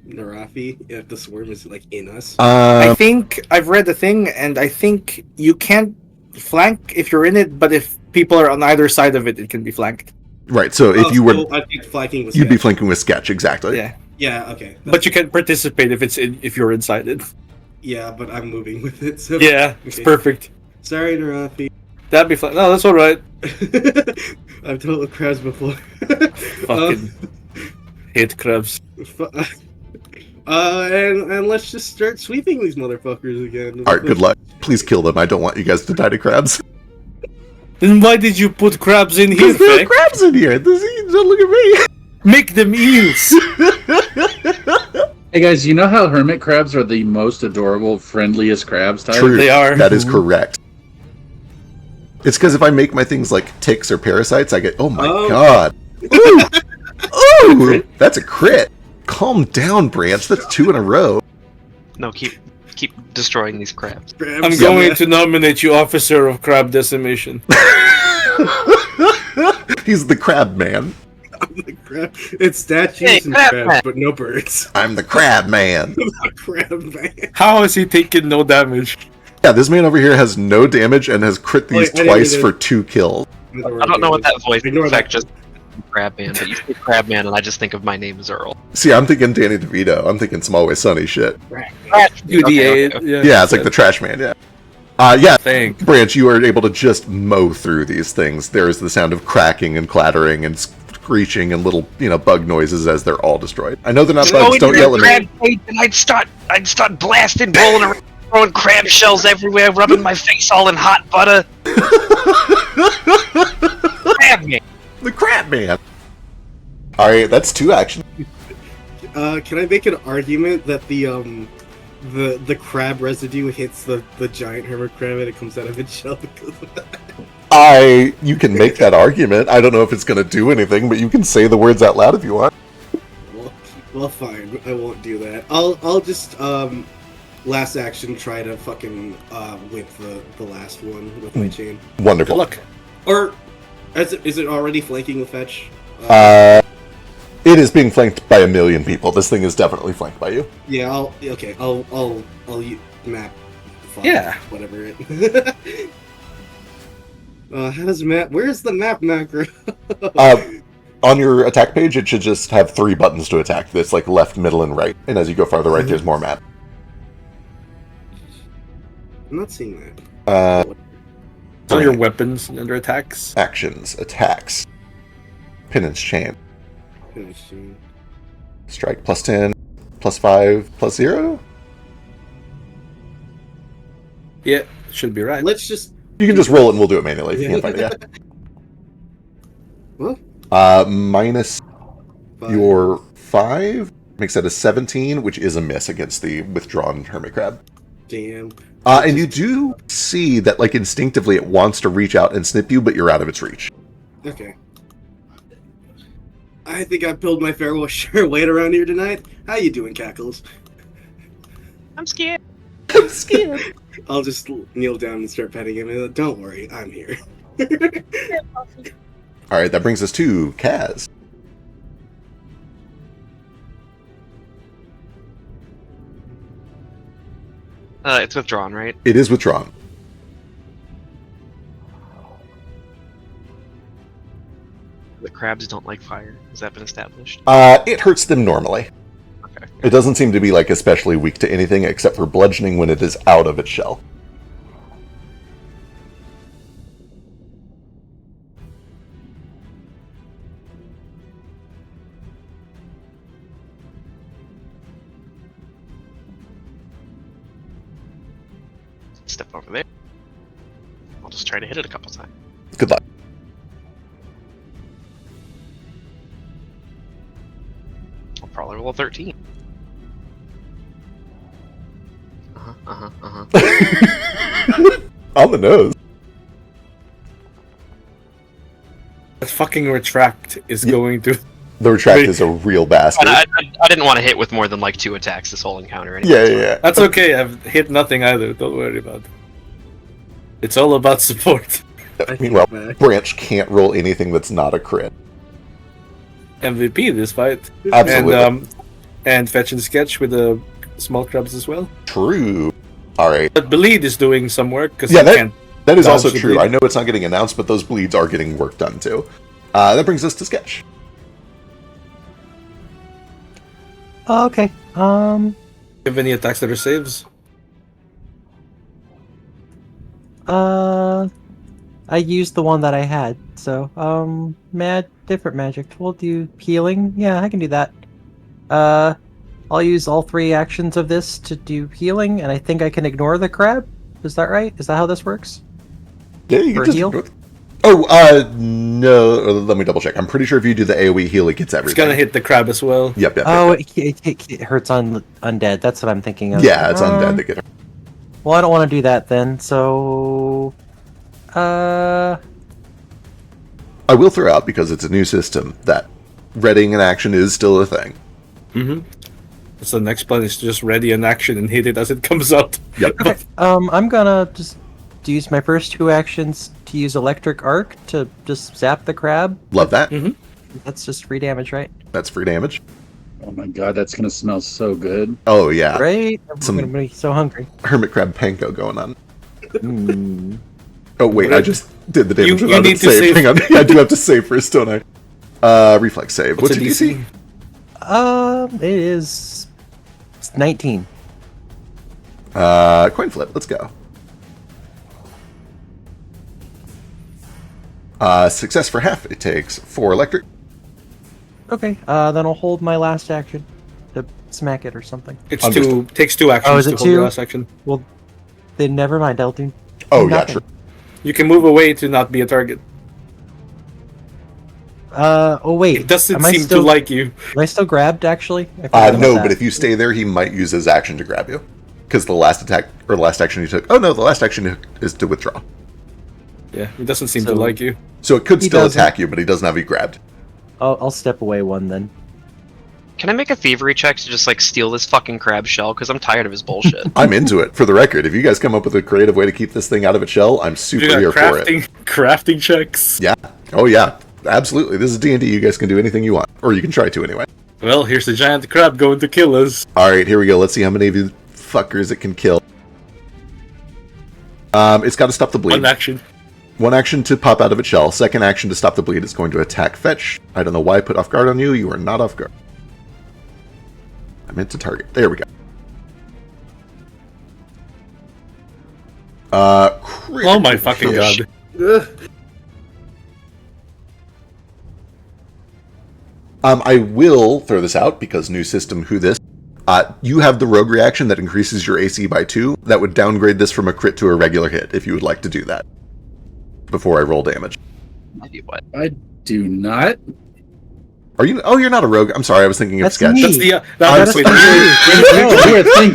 Speaker 2: Narafi? If the swarm is like in us?
Speaker 6: I think I've read the thing, and I think you can't flank if you're in it, but if people are on either side of it, it can be flanked.
Speaker 3: Right. So if you were,
Speaker 2: I think flanking was
Speaker 3: you'd be flanking with Sketch, exactly.
Speaker 6: Yeah.
Speaker 2: Yeah. Okay.
Speaker 6: But you can participate if you're inside it.
Speaker 2: Yeah, but I'm moving with it. So
Speaker 6: Yeah, it's perfect.
Speaker 2: Sorry, Narafi.
Speaker 6: That'd be fun. No, that's all right.
Speaker 2: I've dealt with crabs before.
Speaker 6: Fucking hate crabs.
Speaker 2: And let's just start sweeping these motherfuckers again.
Speaker 3: All right. Good luck. Please kill them. I don't want you guys to die to crabs.
Speaker 6: Then why did you put crabs in here,
Speaker 3: Because there are
Speaker 6: Feck?
Speaker 3: crabs in here. Don't look at me.
Speaker 6: Make them eels.
Speaker 4: Hey guys, you know how hermit crabs are the most adorable, friendliest crabs type?
Speaker 3: True.
Speaker 6: They are.
Speaker 3: That is correct. It's because if I make my things like ticks or parasites, I get, oh my god. Ooh! Ooh! That's a crit. Calm down, Branch. That's 2 in a row.
Speaker 5: No, keep destroying these crabs.
Speaker 6: I'm going to nominate you Officer of Crab Decimation.
Speaker 3: He's the crab man.
Speaker 2: I'm the crab. It's statues
Speaker 5: Hey,
Speaker 2: and
Speaker 5: crab
Speaker 2: crabs,
Speaker 5: man.
Speaker 2: but no birds.
Speaker 3: I'm the crab man.
Speaker 2: The crab man.
Speaker 6: How has he taken no damage?
Speaker 3: Yeah, this man over here has no damage and has crit these
Speaker 2: Wait, I didn't
Speaker 3: twice
Speaker 2: mean
Speaker 3: for
Speaker 2: to-
Speaker 3: 2 kills.
Speaker 5: I don't know what that voice
Speaker 2: Ignore
Speaker 5: is.
Speaker 2: that.
Speaker 5: Just Crabman, but you say Crabman, and I just think of my name as Earl.
Speaker 3: See, I'm thinking Danny DeVito. I'm thinking some Always Sunny shit.
Speaker 6: UDA.
Speaker 5: Okay.
Speaker 3: Yeah, it's like the trash man, yeah. Yeah,
Speaker 6: Thank.
Speaker 3: Branch, you are able to just mow through these things. There is the sound of cracking and clattering and screeching and little, bug noises as they're all destroyed. I know they're not bugs. Don't yell at me.
Speaker 5: And I'd start blasting, rolling around, throwing crab shells everywhere, rubbing my face all in hot butter. Crabman.
Speaker 3: The crab man. All right, that's 2 actions.
Speaker 2: Can I make an argument that the crab residue hits the giant hermit crab and it comes out of its shell because of that?
Speaker 3: You can make that argument. I don't know if it's going to do anything, but you can say the words out loud if you want.
Speaker 2: Well, fine. I won't do that. I'll just last action try to fucking whip the last one with my chain.
Speaker 3: Wonderful.
Speaker 6: Good luck.
Speaker 2: Or is it already flanking the fetch?
Speaker 3: It is being flanked by a million people. This thing is definitely flanked by you.
Speaker 2: Yeah. I'll map. Fuck,
Speaker 6: Yeah.
Speaker 2: Whatever it. How does map? Where's the map macro?
Speaker 3: On your attack page, it should just have 3 buttons to attack. That's like left, middle, and right. And as you go farther right, there's more map.
Speaker 2: I'm not seeing that.
Speaker 6: It's on your weapons and under attacks.
Speaker 3: Actions, attacks, penance chain,
Speaker 2: Finishing.
Speaker 3: strike +10, +5, +0.
Speaker 6: Yeah, should be right.
Speaker 2: Let's just.
Speaker 3: You can just roll it and we'll do it manually if you can't find it.
Speaker 2: What?
Speaker 3: Yeah. Minus
Speaker 2: Five.
Speaker 3: your 5 makes that a 17, which is a miss against the withdrawn hermit crab.
Speaker 2: Damn.
Speaker 3: And you do see that, like, instinctively it wants to reach out and snip you, but you're out of its reach.
Speaker 2: Okay. I think I pulled my fair share weight around here tonight. How you doing, Cackles?
Speaker 5: I'm scared.
Speaker 3: I'm scared.
Speaker 2: I'll just kneel down and start petting him. And don't worry, I'm here.
Speaker 3: All right, that brings us to Kaz.
Speaker 5: It's withdrawn, right?
Speaker 3: It is withdrawn.
Speaker 5: The crabs don't like fire. Has that been established?
Speaker 3: It hurts them normally.
Speaker 5: Okay.
Speaker 3: It doesn't seem to be like especially weak to anything except for bludgeoning when it is out of its shell.
Speaker 5: Step over there. I'll just try to hit it a couple times.
Speaker 3: Good luck.
Speaker 5: I'll probably roll a 13.
Speaker 3: On the nose.
Speaker 6: The fucking retract is going to.
Speaker 3: The retract is a real bastard.
Speaker 5: I didn't want to hit with more than like 2 attacks this whole encounter. Anyway,
Speaker 3: Yeah.
Speaker 6: That's okay. I've hit nothing either. Don't worry about it. It's all about support.
Speaker 3: Meanwhile, Branch can't roll anything that's not a crit.
Speaker 6: MVP this fight.
Speaker 3: Absolutely.
Speaker 6: And fetch and sketch with the small crabs as well.
Speaker 3: True. All right.
Speaker 6: But Bleed is doing some work because
Speaker 3: Yeah,
Speaker 6: he can't.
Speaker 3: that is
Speaker 6: dodge
Speaker 3: also
Speaker 6: the
Speaker 3: true.
Speaker 6: bleed.
Speaker 3: I know it's not getting announced, but those bleeds are getting work done too. That brings us to Sketch.
Speaker 1: Okay.
Speaker 6: Have any attacks that are saves?
Speaker 1: I used the one that I had, so different magic. We'll do healing. Yeah, I can do that. I'll use all 3 actions of this to do healing, and I think I can ignore the crab. Is that right? Is that how this works?
Speaker 3: Yeah, you
Speaker 1: For
Speaker 3: can just
Speaker 1: heal?
Speaker 3: Oh, no. Let me double check. I'm pretty sure if you do the AoE heal, it gets
Speaker 6: It's
Speaker 3: everything.
Speaker 6: gonna hit the crab as well.
Speaker 3: Yep.
Speaker 1: Oh, it hurts on undead. That's what I'm thinking of.
Speaker 3: Yeah, it's undead that get hurt.
Speaker 1: Well, I don't want to do that then. So,
Speaker 3: I will throw out, because it's a new system, that readying an action is still a thing.
Speaker 6: Mm-hmm. So the next plan is to just ready an action and hit it as it comes out.
Speaker 3: Yep.
Speaker 1: okay. I'm gonna just use my first 2 actions to use electric arc to just zap the crab.
Speaker 3: Love that.
Speaker 6: Mhm.
Speaker 1: That's just free damage, right?
Speaker 3: That's free damage.
Speaker 4: Oh my god, that's gonna smell so good.
Speaker 3: Oh, yeah.
Speaker 1: Right? I'm
Speaker 3: Some-
Speaker 1: gonna be so hungry.
Speaker 3: Hermit crab panko going on.
Speaker 1: Mm.
Speaker 3: Oh, wait, I just did the damage
Speaker 6: You
Speaker 3: without
Speaker 6: need
Speaker 3: it
Speaker 6: to save.
Speaker 3: Hang on. I do have to save first, don't I? Reflex save. What's
Speaker 6: a
Speaker 3: your DC?
Speaker 1: It is 19.
Speaker 3: Coin flip. Let's go. Success for half. It takes 4 electric.
Speaker 1: Okay, then I'll hold my last action to smack it or something.
Speaker 6: It's
Speaker 3: Understood.
Speaker 6: takes 2 actions
Speaker 1: Oh, is
Speaker 6: to
Speaker 1: it
Speaker 6: hold your
Speaker 1: 2?
Speaker 6: last action.
Speaker 1: Well, then never mind. I'll do.
Speaker 3: Oh, yeah,
Speaker 1: nothing.
Speaker 3: true.
Speaker 6: You can move away to not be a target.
Speaker 1: Oh wait.
Speaker 6: It doesn't
Speaker 1: Am I
Speaker 6: seem
Speaker 1: still,
Speaker 6: to like you.
Speaker 1: Am I still grabbed? Actually. I forgot about
Speaker 3: No,
Speaker 1: that.
Speaker 3: but if you stay there, he might use his action to grab you. Because the last attack, or the last action he took... Oh, no, the last action is to withdraw.
Speaker 6: Yeah, he doesn't seem
Speaker 1: So-
Speaker 6: to like you.
Speaker 3: So it could
Speaker 1: He
Speaker 3: still
Speaker 1: doesn't.
Speaker 3: attack you, but he doesn't have you grabbed.
Speaker 1: I'll step away 1 then.
Speaker 5: Can I make a thievery check to just like steal this fucking crab shell? Because I'm tired of his bullshit.
Speaker 3: I'm into it. For the record, if you guys come up with a creative way to keep this thing out of its shell, I'm super
Speaker 6: You
Speaker 3: here
Speaker 6: got
Speaker 3: for it.
Speaker 6: crafting checks.
Speaker 3: Yeah. Oh, yeah. Absolutely. This is D&D. You guys can do anything you want. Or you can try to, anyway.
Speaker 6: Well, here's the giant crab going to kill us.
Speaker 3: Alright, here we go. Let's see how many of you fuckers it can kill. It's got to stop the bleed.
Speaker 6: One action.
Speaker 3: 1 action to pop out of its shell. 2nd action to stop the bleed. It's going to attack fetch. I don't know why I put off guard on you. You are not off guard. I meant to target. There we go.
Speaker 6: Oh my fucking
Speaker 3: fish.
Speaker 6: god.
Speaker 3: I will throw this out because new system, who this. You have the rogue reaction that increases your AC by 2. That would downgrade this from a crit to a regular hit if you would like to do that. Before I roll damage.
Speaker 5: Maybe what?
Speaker 4: I do not.
Speaker 3: Are you? Oh, you're not a rogue. I'm sorry. I was thinking of
Speaker 1: That's
Speaker 3: sketch.
Speaker 1: me.
Speaker 6: That's the.
Speaker 1: That's
Speaker 6: wait,
Speaker 1: me.
Speaker 4: Weird thing.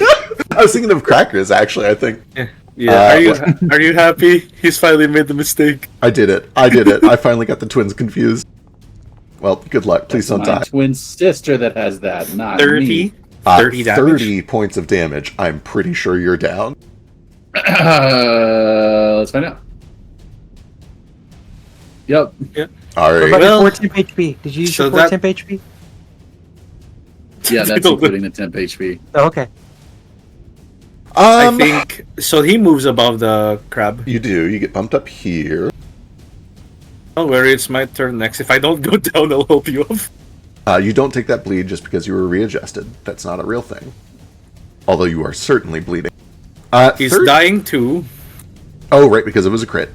Speaker 3: I was thinking of crackers. Actually, I think
Speaker 6: yeah. Are you happy? He's finally made the mistake.
Speaker 3: I did it. I finally got the twins confused. Well, good luck. Please don't
Speaker 4: My
Speaker 3: die.
Speaker 4: twin sister that has that, not
Speaker 6: 30?
Speaker 4: me.
Speaker 6: 30 damage.
Speaker 3: 30 points of damage. I'm pretty sure you're down.
Speaker 4: Let's find out. Yep.
Speaker 3: All
Speaker 1: What
Speaker 3: right.
Speaker 1: about
Speaker 6: Well,
Speaker 1: your 4 temp HP? Did you use
Speaker 6: so
Speaker 1: your 4
Speaker 6: that-
Speaker 1: temp HP?
Speaker 4: Yeah, that's including the temp HP.
Speaker 1: Oh, okay.
Speaker 6: I think so. He moves above the crab.
Speaker 3: You do. You get bumped up here.
Speaker 6: Don't worry, it's my turn next. If I don't go down, I'll help you up.
Speaker 3: You don't take that bleed just because you were readjusted. That's not a real thing. Although you are certainly bleeding.
Speaker 6: He's
Speaker 3: Third-
Speaker 6: dying too.
Speaker 3: Oh, right, because it was a crit.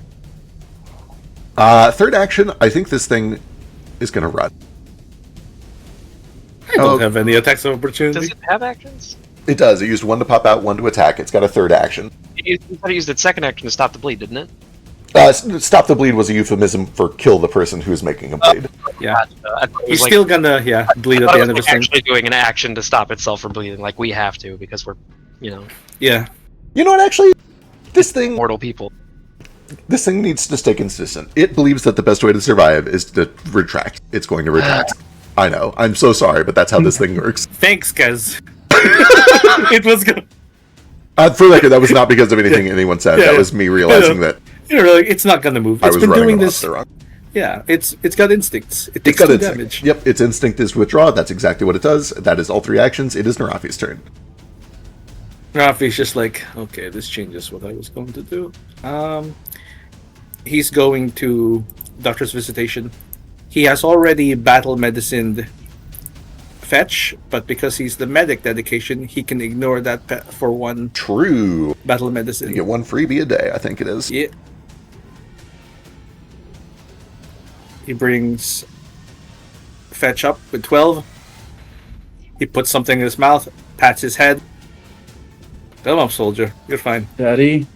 Speaker 3: Third action, I think this thing is going to run.
Speaker 6: I don't have any attacks of opportunity.
Speaker 5: Does it have actions?
Speaker 3: It does. It used 1 to pop out, 1 to attack. It's got a third action.
Speaker 5: It used its second action to stop the bleed, didn't it?
Speaker 3: Stop the bleed was a euphemism for kill the person who's making a bleed.
Speaker 6: Yeah,
Speaker 5: I thought it
Speaker 6: he's
Speaker 5: was
Speaker 6: still gonna bleed
Speaker 5: I
Speaker 6: at
Speaker 5: thought
Speaker 6: the
Speaker 5: it
Speaker 6: end of
Speaker 5: was
Speaker 6: his turn.
Speaker 5: actually doing an action to stop itself from bleeding, like we have to because we're,
Speaker 6: Yeah,
Speaker 3: You know what, actually? This thing
Speaker 5: mortal people.
Speaker 3: needs to stay consistent. It believes that the best way to survive is to retract. It's going to retract. I know. I'm so sorry, but that's how this thing works.
Speaker 6: thanks, guys. It was good.
Speaker 3: For the record, that was not because of anything anyone said.
Speaker 6: Yeah,
Speaker 3: that
Speaker 6: yeah.
Speaker 3: was me realizing that
Speaker 6: It's not gonna move.
Speaker 3: I
Speaker 6: It's
Speaker 3: was
Speaker 6: been
Speaker 3: running
Speaker 6: doing
Speaker 3: off
Speaker 6: this.
Speaker 3: the wrong.
Speaker 6: Yeah, it's got instincts. It
Speaker 3: It's
Speaker 6: takes
Speaker 3: got
Speaker 6: 2
Speaker 3: instinct.
Speaker 6: damage.
Speaker 3: Yep, its instinct is withdraw. That's exactly what it does. That is all 3 actions. It is Narafi's turn.
Speaker 6: Rafi's just like, okay, this changes what I was going to do. He's going to Doctor's Visitation. He has already battle medicined Fetch, but because he's the medic dedication, he can ignore that for 1
Speaker 3: True.
Speaker 6: battle medicine.
Speaker 3: You get 1 freebie a day, I think it is.
Speaker 6: Yeah. He brings Fetch up with 12. He puts something in his mouth, pats his head. Come on, soldier. You're fine.
Speaker 4: Daddy.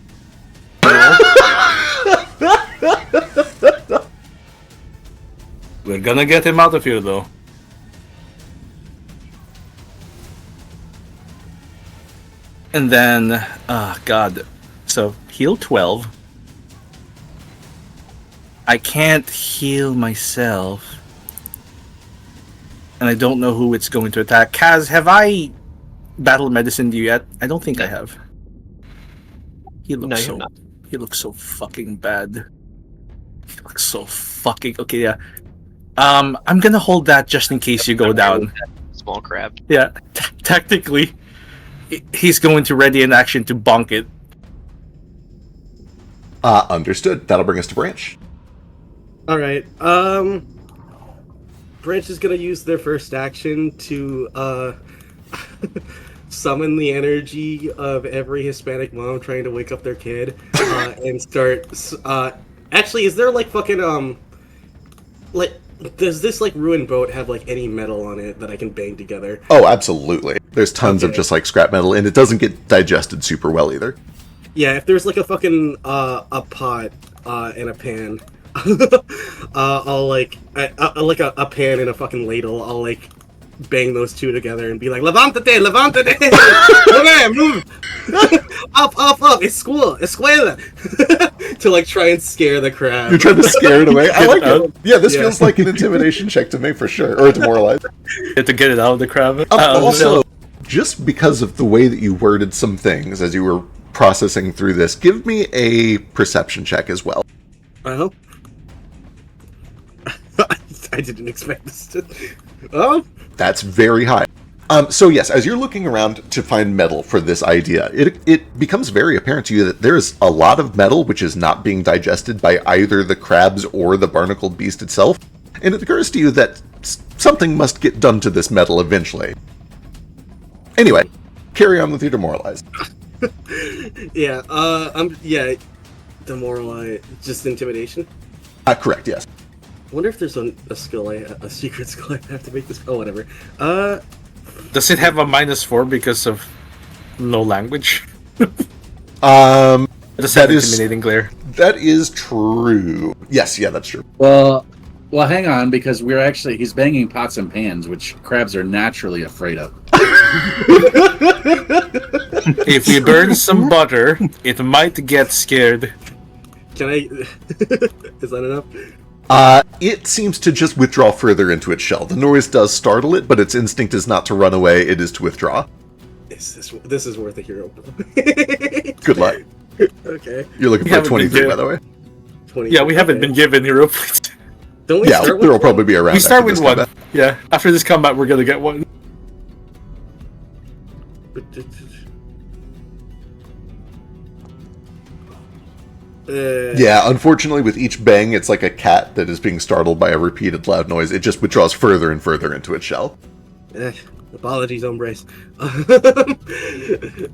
Speaker 6: We're gonna get him out of here, though. And then, God. So, heal 12. I can't heal myself. And I don't know who it's going to attack. Kaz, have I battle medicined you yet? I don't think I have. He looks
Speaker 5: No, you're
Speaker 6: so
Speaker 5: not.
Speaker 6: he looks so fucking bad. He looks so fucking okay, yeah. I'm gonna hold that just in case you go down.
Speaker 5: Small crab.
Speaker 6: Yeah, tactically, he's going to ready an action to bonk it.
Speaker 3: Understood. That'll bring us to Branch.
Speaker 2: All right. Branch is gonna use their first action to summon the energy of every Hispanic mom trying to wake up their kid, and start. Actually, is there like fucking like? Does this like ruined boat have like any metal on it that I can bang together?
Speaker 3: Oh, absolutely. There's tons of
Speaker 2: Okay.
Speaker 3: just like scrap metal, and it doesn't get digested super well either.
Speaker 2: Yeah, if there's like a fucking a pot and a pan, I'll like like a pan and a fucking ladle. I'll like bang those two together and be like, "Levántate, levántate, move, up, escuela," to like try and scare the crab.
Speaker 3: You're trying to scare it away. I like
Speaker 6: Get
Speaker 3: it.
Speaker 6: out.
Speaker 3: Yeah, this
Speaker 2: Yeah.
Speaker 3: feels like an intimidation check to me for sure, or a demoralize.
Speaker 6: You have to get it out of the crab.
Speaker 3: Also, just because of the way that you worded some things as you were processing through this, give me a perception check as well.
Speaker 2: Uh-huh. I didn't expect this to. Oh,
Speaker 3: That's very high. So yes, as you're looking around to find metal for this idea, it becomes very apparent to you that there's a lot of metal which is not being digested by either the crabs or the barnacled beast itself, and it occurs to you that something must get done to this metal eventually. Anyway, carry on with your demoralize.
Speaker 2: yeah. Demoralize, just intimidation.
Speaker 3: Correct, yes.
Speaker 2: I wonder if there's a skill, a secret skill I have to make this. Oh, whatever.
Speaker 6: Does it have a -4 because of no language?
Speaker 3: Um,
Speaker 6: Does
Speaker 3: That
Speaker 6: have
Speaker 3: is-
Speaker 6: intimidating glare?
Speaker 3: that is true. Yes, yeah, that's true.
Speaker 4: Well, hang on, because he's banging pots and pans, which crabs are naturally afraid of.
Speaker 6: If we burn some butter, it might get scared.
Speaker 2: Can I? Is that enough?
Speaker 3: It seems to just withdraw further into its shell. The noise does startle it, but its instinct is not to run away, it is to withdraw.
Speaker 2: This is worth a hero.
Speaker 3: Good luck.
Speaker 2: Okay.
Speaker 3: You're looking
Speaker 6: We
Speaker 3: for a
Speaker 6: haven't been
Speaker 3: 23, by
Speaker 6: given-
Speaker 3: the way.
Speaker 2: 20.
Speaker 6: Yeah, we haven't been given hero points.
Speaker 2: Don't we
Speaker 3: Yeah,
Speaker 2: start
Speaker 3: there will
Speaker 2: with
Speaker 3: probably
Speaker 2: one?
Speaker 3: be around.
Speaker 6: We start
Speaker 3: after
Speaker 6: with
Speaker 3: this
Speaker 6: one.
Speaker 3: combat.
Speaker 6: Yeah, after this combat, we're gonna get one.
Speaker 3: Yeah, unfortunately, with each bang, it's like a cat that is being startled by a repeated loud noise. It just withdraws further and further into its shell.
Speaker 2: Apologies, hombres.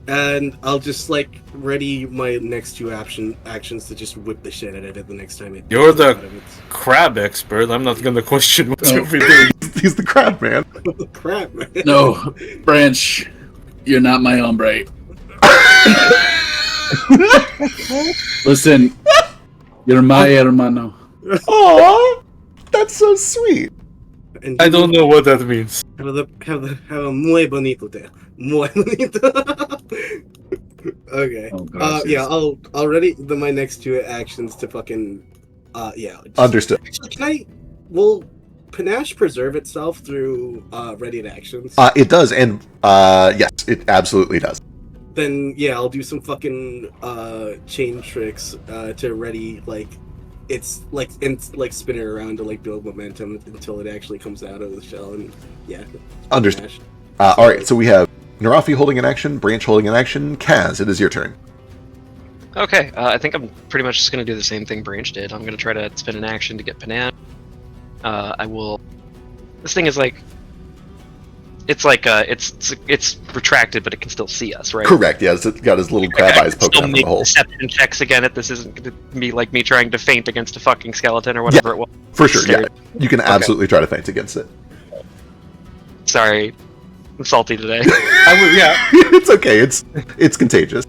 Speaker 2: And I'll just like ready my next two actions to just whip the shit out of it the next time it.
Speaker 6: You're
Speaker 2: comes out
Speaker 6: the
Speaker 2: of its-
Speaker 6: crab expert. I'm not gonna question what
Speaker 4: Oh.
Speaker 6: you'll be doing.
Speaker 3: He's the crab man.
Speaker 2: Crap, man.
Speaker 4: No, Branch, you're not my hombre. Listen, you're my hermano.
Speaker 3: Aww, that's so sweet.
Speaker 2: And
Speaker 6: I don't know what that means.
Speaker 2: have a muy bonito day. Muy bonito. Okay.
Speaker 4: Oh, gracias.
Speaker 2: Yeah, I'll ready my next two actions to fucking yeah. just-
Speaker 3: Understood.
Speaker 2: Actually, will Panache preserve itself through readied actions?
Speaker 3: It does, and yes, it absolutely does.
Speaker 2: Then yeah, I'll do some fucking chain tricks to ready it's spin it around to like build momentum until it actually comes out of the shell and yeah.
Speaker 3: Understood.
Speaker 2: Panache.
Speaker 3: All right, so we have Narafi holding an action, Branch holding an action. Kaz, it is your turn.
Speaker 5: Okay, I think I'm pretty much just going to do the same thing Branch did. I'm going to try to spin an action to get Panache. I will... This thing is like... It's like, it's retracted, but it can still see us, right?
Speaker 3: Correct. Yeah, it's got his little crab
Speaker 5: I
Speaker 3: eyes
Speaker 5: can
Speaker 3: poking
Speaker 5: still
Speaker 3: out from
Speaker 5: make
Speaker 3: the hole.
Speaker 5: deception checks again if this isn't going to be like me trying to feint against a fucking skeleton or whatever it was.
Speaker 3: For sure. Yeah,
Speaker 5: Scared.
Speaker 3: you can absolutely try to feint against it.
Speaker 5: Sorry. I'm salty today.
Speaker 6: Yeah,
Speaker 3: It's okay. It's contagious.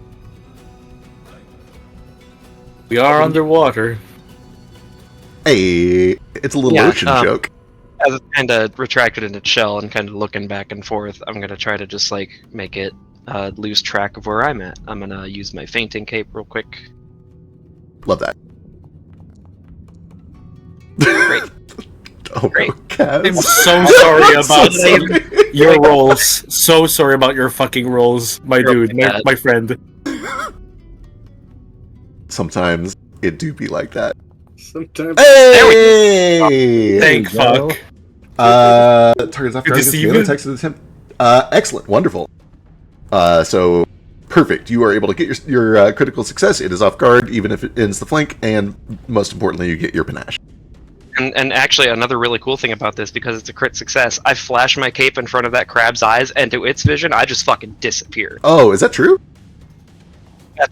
Speaker 6: we are underwater.
Speaker 3: Hey, it's a little
Speaker 5: Yeah,
Speaker 3: ocean joke.
Speaker 5: As it's kind of retracted in its shell and kind of looking back and forth, I'm going to try to just like make it lose track of where I'm at. I'm going to use my fainting cape real quick.
Speaker 3: Love that.
Speaker 5: Great.
Speaker 3: Oh,
Speaker 5: Great.
Speaker 3: Kaz.
Speaker 6: I'm so sorry about
Speaker 3: sorry.
Speaker 6: your rolls. So sorry about your fucking rolls, my
Speaker 5: You're
Speaker 6: dude,
Speaker 5: okay, Dad.
Speaker 6: my friend.
Speaker 3: Sometimes it do be like that.
Speaker 2: Sometimes
Speaker 3: Hey!
Speaker 6: Thank
Speaker 1: you go.
Speaker 6: fuck.
Speaker 3: Targets off
Speaker 6: Good to
Speaker 3: guard
Speaker 6: see
Speaker 3: against melee
Speaker 6: you.
Speaker 3: attacks of the attempt. Excellent, wonderful. So perfect. You are able to get your critical success. It is off guard, even if it ends the flank, and most importantly, you get your panache.
Speaker 5: And actually, another really cool thing about this, because it's a crit success, I flash my cape in front of that crab's eyes, and to its vision, I just fucking disappear.
Speaker 3: Oh, is that true?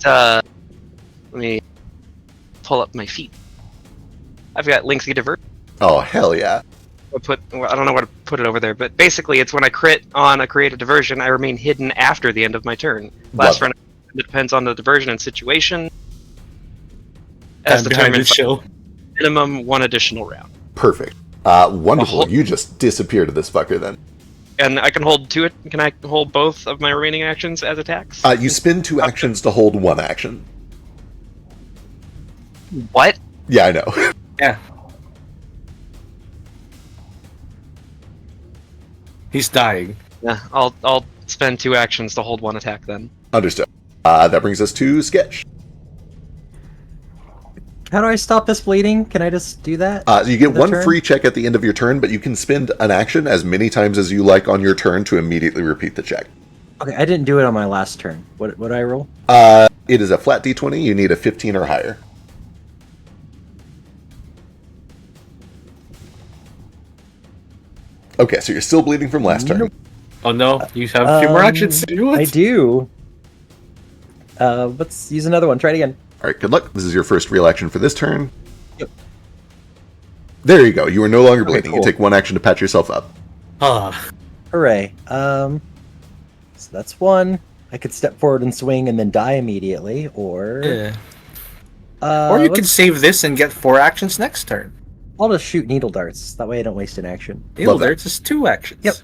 Speaker 5: Let me pull up my feet. I've got Linksy Divert.
Speaker 3: Oh, hell yeah.
Speaker 5: I don't know what to put it over there, but basically it's when I crit on a creative diversion, I remain hidden after the end of my turn. Last
Speaker 3: Love
Speaker 5: run, it depends on the diversion and situation.
Speaker 6: And
Speaker 5: As
Speaker 6: behind
Speaker 5: determined
Speaker 6: this show.
Speaker 5: minimum one additional round.
Speaker 3: Perfect. Wonderful.
Speaker 5: Oh.
Speaker 3: You just disappear to this fucker then.
Speaker 5: And I can hold two. Can I hold both of my remaining actions as attacks?
Speaker 3: You spend 2 actions to hold 1 action.
Speaker 5: What?
Speaker 3: Yeah, I know.
Speaker 6: Yeah. He's dying.
Speaker 5: Yeah, I'll spend 2 actions to hold 1 attack then.
Speaker 3: Understood. That brings us to Sketch.
Speaker 1: How do I stop this bleeding? Can I just do that?
Speaker 3: You get
Speaker 1: for the
Speaker 3: 1
Speaker 1: turn?
Speaker 3: free check at the end of your turn, but you can spend an action as many times as you like on your turn to immediately repeat the check.
Speaker 1: Okay, I didn't do it on my last turn. What I roll?
Speaker 3: It is a flat d20. You need a 15 or higher. Okay, so you're still bleeding from last turn.
Speaker 1: Nope.
Speaker 6: Oh no, you have a few more actions to do
Speaker 1: I
Speaker 6: it.
Speaker 1: do. Let's use another one. Try it again.
Speaker 3: All right, good luck. This is your first real action for this turn.
Speaker 1: Yep.
Speaker 3: There you go. You are no longer
Speaker 1: Okay,
Speaker 3: bleeding.
Speaker 1: cool.
Speaker 3: You take 1 action to patch yourself up.
Speaker 6: Ah,
Speaker 1: Hooray. So that's 1. I could step forward and swing and then die immediately, or
Speaker 6: yeah. Or you could
Speaker 1: let's-
Speaker 6: save this and get 4 actions next turn.
Speaker 1: I'll just shoot needle darts. That way I don't waste an action.
Speaker 6: Ew,
Speaker 3: that.
Speaker 6: there's just 2 actions.
Speaker 1: Yep.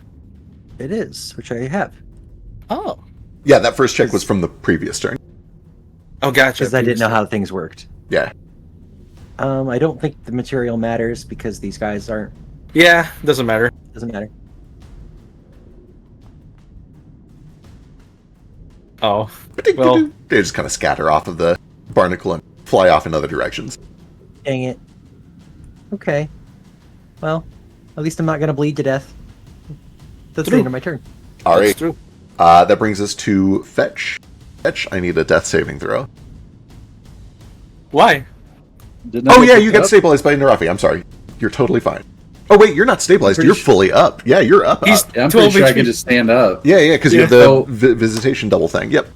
Speaker 1: It is, which I have.
Speaker 6: Oh.
Speaker 3: Yeah, that first check was from the previous turn.
Speaker 6: Oh, gotcha.
Speaker 1: Because I didn't know how things worked.
Speaker 3: Yeah.
Speaker 1: I don't think the material matters because these guys aren't.
Speaker 6: Yeah, doesn't matter.
Speaker 1: Doesn't matter.
Speaker 6: Oh. Well-
Speaker 3: They just kind of scatter off of the barnacle and fly off in other directions.
Speaker 1: Dang it. Okay. Well, at least I'm not going to bleed to death. That's the
Speaker 6: True.
Speaker 1: end of my turn.
Speaker 3: All
Speaker 6: That's
Speaker 3: right.
Speaker 6: true.
Speaker 3: That brings us to Fetch. Fetch, I need a death saving throw.
Speaker 6: Why?
Speaker 4: Didn't I
Speaker 3: Oh,
Speaker 4: get
Speaker 3: yeah,
Speaker 4: picked
Speaker 3: you get
Speaker 4: up?
Speaker 3: stabilized by Narafi. I'm sorry. You're totally fine. Oh, wait, you're not stabilized.
Speaker 4: Pretty
Speaker 3: You're
Speaker 4: sure-
Speaker 3: fully up. Yeah, you're up.
Speaker 6: He's-
Speaker 3: up.
Speaker 4: Yeah, I'm pretty
Speaker 6: 12
Speaker 4: sure I
Speaker 6: HP.
Speaker 4: can just stand up.
Speaker 3: Yeah, because you
Speaker 6: Yeah.
Speaker 3: have the
Speaker 4: So-
Speaker 3: visitation double thing. Yep.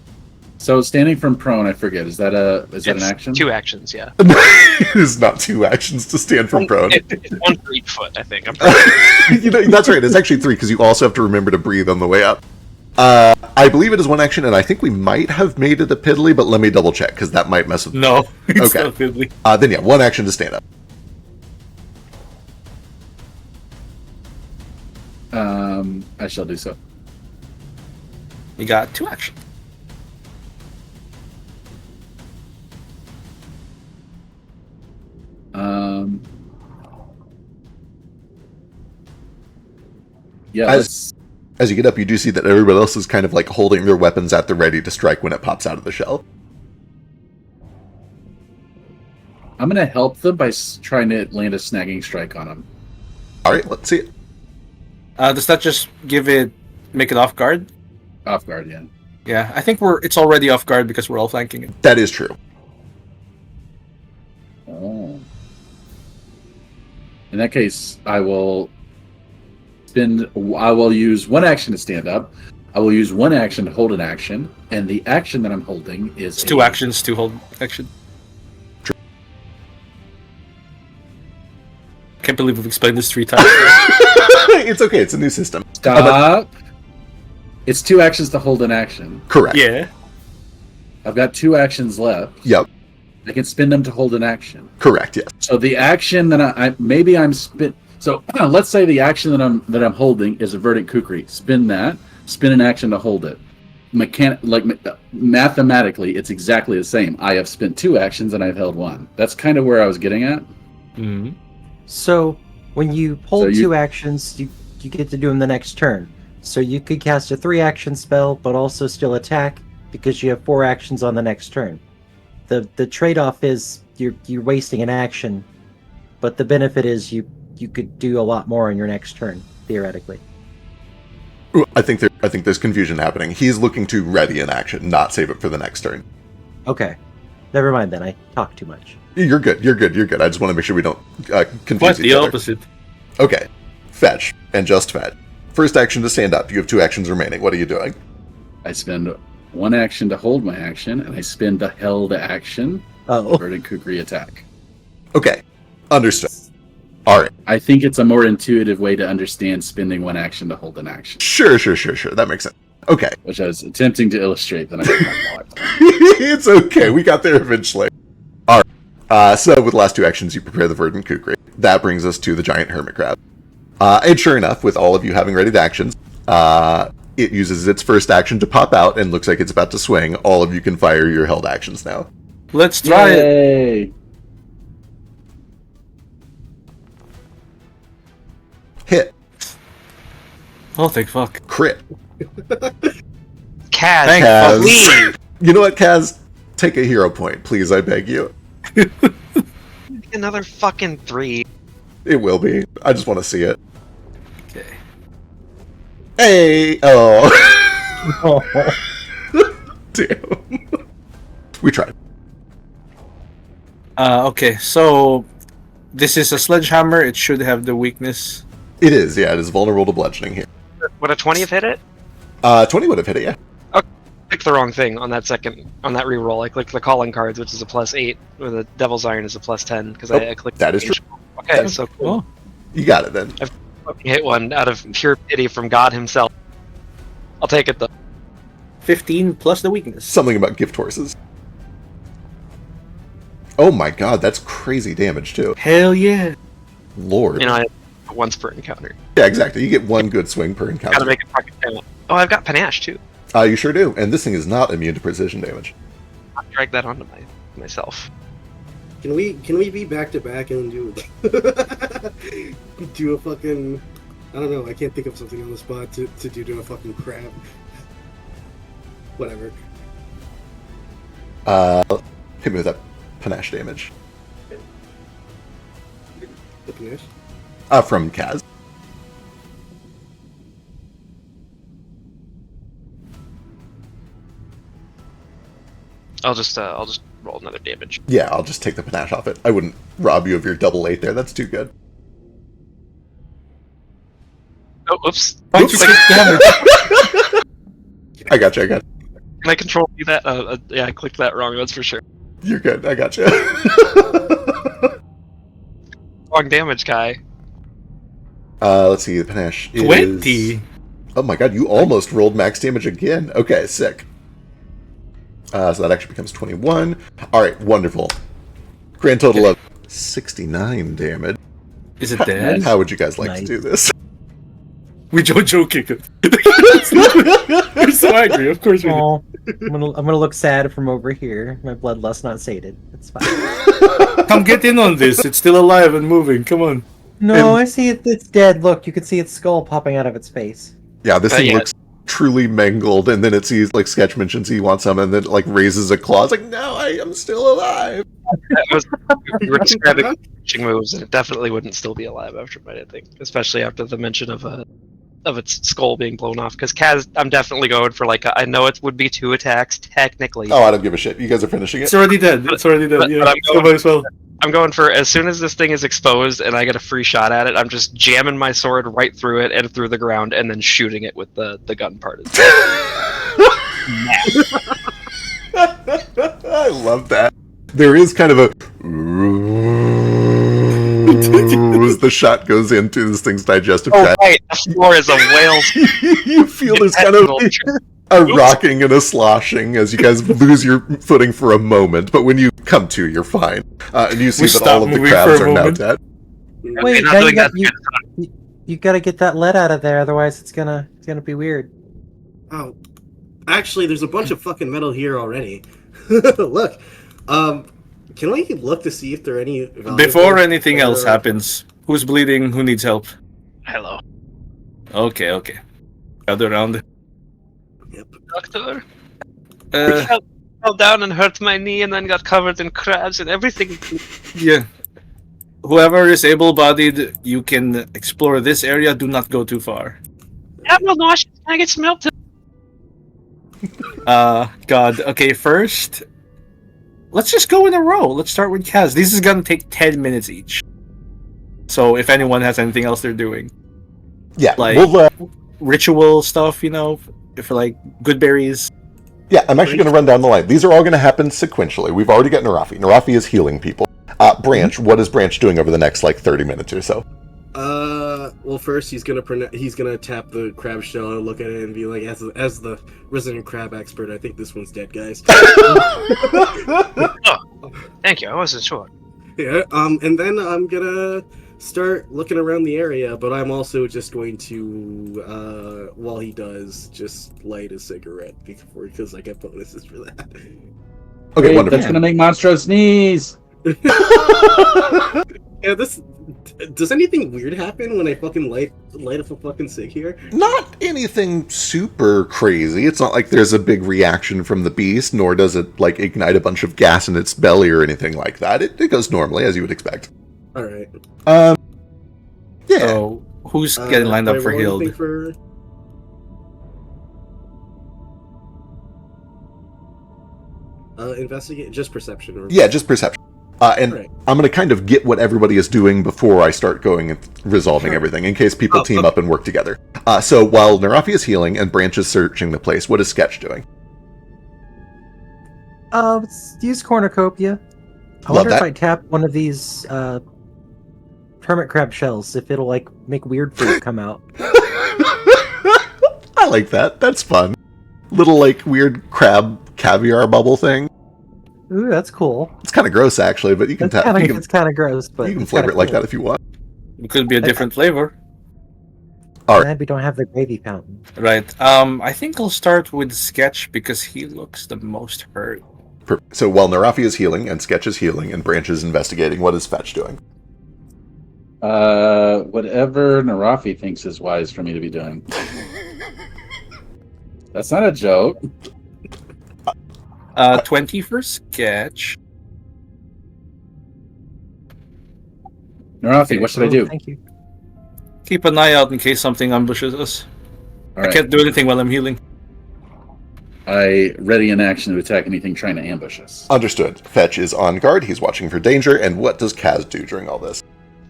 Speaker 4: So standing from prone, I forget. Is that an
Speaker 5: It's
Speaker 4: action?
Speaker 5: 2 actions, yeah.
Speaker 3: It is not 2 actions to stand from prone.
Speaker 5: It's 1 for each foot, I think. I'm pretty
Speaker 3: You know, that's right. It's actually 3 because you also have to remember to breathe on the way up. I believe it is 1 action, and I think we might have made it a piddly, but let me double check because that might mess with.
Speaker 6: No, it's
Speaker 3: Okay.
Speaker 6: not fiddly.
Speaker 3: Then yeah, 1 action to stand up.
Speaker 4: I shall do so.
Speaker 6: You got 2 actions.
Speaker 4: Yeah.
Speaker 3: As you get up, you do see that everybody else is kind of like holding their weapons at the ready to strike when it pops out of the shell.
Speaker 4: I'm gonna help them by trying to land a snagging strike on them.
Speaker 3: All right, let's see it.
Speaker 6: Does that just make it off guard?
Speaker 4: Off guard, yeah.
Speaker 6: Yeah, I think it's already off guard because we're all flanking it.
Speaker 3: That is true.
Speaker 4: Oh. In that case, I will use 1 action to stand up. I will use 1 action to hold an action, and the action that I'm holding is
Speaker 6: It's 2 actions to hold action. Can't believe we've explained this 3 times.
Speaker 3: It's okay. It's a new system.
Speaker 4: Stop. It's 2 actions to hold an action.
Speaker 3: Correct.
Speaker 6: Yeah.
Speaker 4: I've got 2 actions left.
Speaker 3: Yep.
Speaker 4: I can spin them to hold an action.
Speaker 3: Correct. Yes.
Speaker 4: So the action that I'm spin. So let's say the action that I'm holding is a verdant kukri. Spin that. Spin an action to hold it. Mathematically, it's exactly the same. I have spent 2 actions and I've held 1. That's kind of where I was getting at.
Speaker 6: Mm-hmm.
Speaker 1: So when you hold
Speaker 4: So you-
Speaker 1: 2 actions, you get to do them the next turn. So you could cast a 3-action spell, but also still attack because you have 4 actions on the next turn. The trade-off is you're wasting an action, but the benefit is you could do a lot more in your next turn theoretically.
Speaker 3: Ooh, I think there's confusion happening. He's looking to ready an action, not save it for the next turn.
Speaker 1: Okay, never mind then. I talk too much.
Speaker 3: You're good. I just want to make sure we don't confuse
Speaker 6: Quite
Speaker 3: each
Speaker 6: the
Speaker 3: other.
Speaker 6: opposite.
Speaker 3: Okay. Fetch and just fetch. First action to stand up. You have 2 actions remaining. What are you doing?
Speaker 4: I spend 1 action to hold my action, and I spend the held action.
Speaker 1: Oh,
Speaker 4: Verdant kukri attack.
Speaker 3: Okay. Understood. All right.
Speaker 4: I think it's a more intuitive way to understand spending 1 action to hold an action,
Speaker 3: Sure. That makes sense. Okay.
Speaker 4: which I was attempting to illustrate. Then I got my block.
Speaker 3: It's okay. We got there eventually. All right. So with the last 2 actions, you prepare the verdant kukri. That brings us to the giant hermit crab. And sure enough, with all of you having ready actions, it uses its first action to pop out and looks like it's about to swing. All of you can fire your held actions now.
Speaker 6: Let's try it.
Speaker 4: Yay!
Speaker 3: Hit.
Speaker 6: Oh, thank fuck.
Speaker 3: Crit.
Speaker 5: Kaz,
Speaker 6: Thank
Speaker 3: Kaz.
Speaker 5: please.
Speaker 3: You know what, Kaz? Take a hero point, please, I beg you.
Speaker 5: Another fucking 3.
Speaker 3: It will be. I just want to see it.
Speaker 6: Okay.
Speaker 3: Hey! Oh. Damn. We tried.
Speaker 6: Okay, so this is a sledgehammer. It should have the weakness.
Speaker 3: It is, yeah. It is vulnerable to bludgeoning here.
Speaker 5: Would a 20 have hit it?
Speaker 3: 20 would have hit it, yeah.
Speaker 5: I clicked the wrong thing on that reroll. I clicked the calling cards, which is a +8, where the Devil's Iron is a +10, because I clicked
Speaker 3: that is true.
Speaker 5: Okay,
Speaker 3: That is
Speaker 5: so cool.
Speaker 3: You got it then.
Speaker 5: Fucking hit one out of pure pity from God himself. I'll take it though.
Speaker 6: 15 plus the weakness.
Speaker 3: Something about gift horses. Oh my god, that's crazy damage too.
Speaker 6: Hell yeah.
Speaker 3: Lord.
Speaker 5: You know, I have once per encounter.
Speaker 3: Yeah, exactly. You get 1 good swing per encounter.
Speaker 5: Gotta make it fucking count. Oh, I've got panache too.
Speaker 3: You sure do. And this thing is not immune to precision damage.
Speaker 5: I'll drag that onto myself.
Speaker 2: Can we be back to back and do do a fucking, I don't know, I can't think of something on the spot to do to a fucking crab. Whatever.
Speaker 3: Hit me with that panache damage.
Speaker 2: The panache?
Speaker 3: From Kaz.
Speaker 5: I'll just roll another damage.
Speaker 3: Yeah, I'll just take the panache off it. I wouldn't rob you of your double 8 there. That's too good.
Speaker 5: Oh, oops.
Speaker 6: Why'd you take damage?
Speaker 3: I got you.
Speaker 5: Can I control that? Yeah, I clicked that wrong. That's for sure.
Speaker 3: You're good. I got you.
Speaker 5: Wrong damage, guy.
Speaker 3: Let's see. The panache is
Speaker 6: 20.
Speaker 3: Oh my god! You almost rolled max damage again. Okay, sick. So that actually becomes 21. All right, wonderful. Grand total of 69 damage.
Speaker 6: Is it dead?
Speaker 3: How would you guys like to
Speaker 1: Nice.
Speaker 3: do this?
Speaker 6: We Jojo kick it. We're so angry. Of course we do.
Speaker 1: Oh, I'm gonna look sad from over here. My bloodlust not sated. It's fine.
Speaker 6: Come get in on this. It's still alive and moving. Come on.
Speaker 1: No, I see it. It's dead. Look, you can see its skull popping out of its face.
Speaker 3: Yeah, this thing
Speaker 5: Yeah.
Speaker 3: looks truly mangled, and then it sees, like, Sketch mentions he wants some, and then, like, raises a claw. It's like, no, I am still alive.
Speaker 5: We were describing punching moves, and it definitely wouldn't still be alive after mine, I think. Especially after the mention of its skull being blown off. Because Kaz, I'm definitely going for, like, I know it would be 2 attacks, technically.
Speaker 3: Oh, I don't give a shit. You guys are finishing it?
Speaker 6: It's already dead. It's already dead.
Speaker 5: But
Speaker 6: Yeah.
Speaker 5: I'm
Speaker 6: So
Speaker 5: going-
Speaker 6: might as well.
Speaker 5: I'm going for, as soon as this thing is exposed and I get a free shot at it, I'm just jamming my sword right through it and through the ground and then shooting it with the gun part.
Speaker 3: I love that. There is kind of a as the shot goes into this thing's digestive
Speaker 5: Oh,
Speaker 3: tract.
Speaker 5: right, the floor is a whale's
Speaker 3: You feel there's kind of a rocking and a sloshing as you guys lose your footing for a moment, but when you come to, you're fine. And you see
Speaker 6: We
Speaker 3: that
Speaker 6: stop
Speaker 3: all of the
Speaker 6: moving
Speaker 3: crabs
Speaker 6: for a
Speaker 3: are now
Speaker 6: moment.
Speaker 3: dead.
Speaker 1: Wait,
Speaker 5: not
Speaker 1: now
Speaker 5: doing that.
Speaker 1: you gotta get that lead out of there, otherwise it's gonna be weird.
Speaker 2: Oh, actually, there's a bunch of fucking metal here already. Look, can we look to see if there are any
Speaker 6: Before anything else
Speaker 2: or-
Speaker 6: happens, who's bleeding? Who needs help?
Speaker 5: Hello,
Speaker 6: Okay. Gather around.
Speaker 2: Yep.
Speaker 5: doctor.
Speaker 6: Uh,
Speaker 5: Fell down and hurt my knee and then got covered in crabs and everything.
Speaker 6: yeah. Whoever is able-bodied, you can explore this area. Do not go too far.
Speaker 5: I'm not nauseous. I get smelted.
Speaker 6: God. Okay, first, let's just go in a row. Let's start with Kaz. This is gonna take 10 minutes each. So if anyone has anything else they're doing,
Speaker 3: Yeah,
Speaker 6: Like-
Speaker 3: we'll,
Speaker 6: ritual stuff, for like good berries.
Speaker 3: yeah, I'm actually going to run down the line. These are all going to happen sequentially. We've already got Narafi. Narafi is healing people. Branch, what is Branch doing over the next, 30 minutes or so?
Speaker 2: Well, first he's gonna tap the crab shell and look at it and be like, as the resident crab expert, I think this one's dead, guys.
Speaker 5: Thank you. I wasn't sure.
Speaker 2: Yeah. And then I'm gonna start looking around the area, but I'm also just going to, while he does, just light a cigarette because I get bonuses for that.
Speaker 3: Okay,
Speaker 7: Wait,
Speaker 3: wonderful.
Speaker 7: that's gonna make Monstro sneeze.
Speaker 2: Yeah, does anything weird happen when I fucking light up a fucking cig here?
Speaker 3: Not anything super crazy. It's not like there's a big reaction from the beast, nor does it, ignite a bunch of gas in its belly or anything like that. It goes normally, as you would expect.
Speaker 2: All right.
Speaker 3: Yeah.
Speaker 6: So who's getting lined up
Speaker 2: do I
Speaker 6: for
Speaker 2: roll
Speaker 6: healed?
Speaker 2: anything for- investigate, just perception, or
Speaker 3: Yeah, just perception. And
Speaker 2: Right.
Speaker 3: I'm going to kind of get what everybody is doing before I start going and resolving
Speaker 2: Sure.
Speaker 3: everything, in case people
Speaker 2: Oh,
Speaker 3: team
Speaker 2: okay.
Speaker 3: up and work together. So while Narafi is healing and Branch is searching the place, what is Sketch doing?
Speaker 1: Let's use cornucopia. I
Speaker 3: Love
Speaker 1: wonder if
Speaker 3: that.
Speaker 1: I tap one of these hermit crab shells, if it'll make weird fruit come out.
Speaker 3: I like that. That's fun. Little weird crab caviar bubble thing.
Speaker 1: Ooh, that's cool.
Speaker 3: It's kind of gross actually, but you can
Speaker 1: It's
Speaker 3: tap. You can,
Speaker 1: it's kind of gross, but
Speaker 3: you can
Speaker 1: it's
Speaker 3: flavor
Speaker 1: kinda
Speaker 3: it like
Speaker 1: cool.
Speaker 3: that if you want.
Speaker 6: It could be a different flavor.
Speaker 3: All right.
Speaker 1: And we don't have the gravy fountain.
Speaker 6: Right. I think I'll start with Sketch because he looks the most hurt.
Speaker 3: Perfect. So while Narafi is healing and Sketch is healing and Branch is investigating, what is Fetch doing?
Speaker 7: Whatever Narafi thinks is wise for me to be doing. That's not a joke.
Speaker 6: 20 for Sketch.
Speaker 4: Narafi, what should I do?
Speaker 1: Thank you.
Speaker 6: Keep an eye out in case something ambushes us.
Speaker 4: All
Speaker 6: I
Speaker 4: right.
Speaker 6: can't do anything while I'm healing.
Speaker 4: I ready in action to attack anything trying to ambush us.
Speaker 3: Understood. Fetch is on guard. He's watching for danger. And what does Kaz do during all this?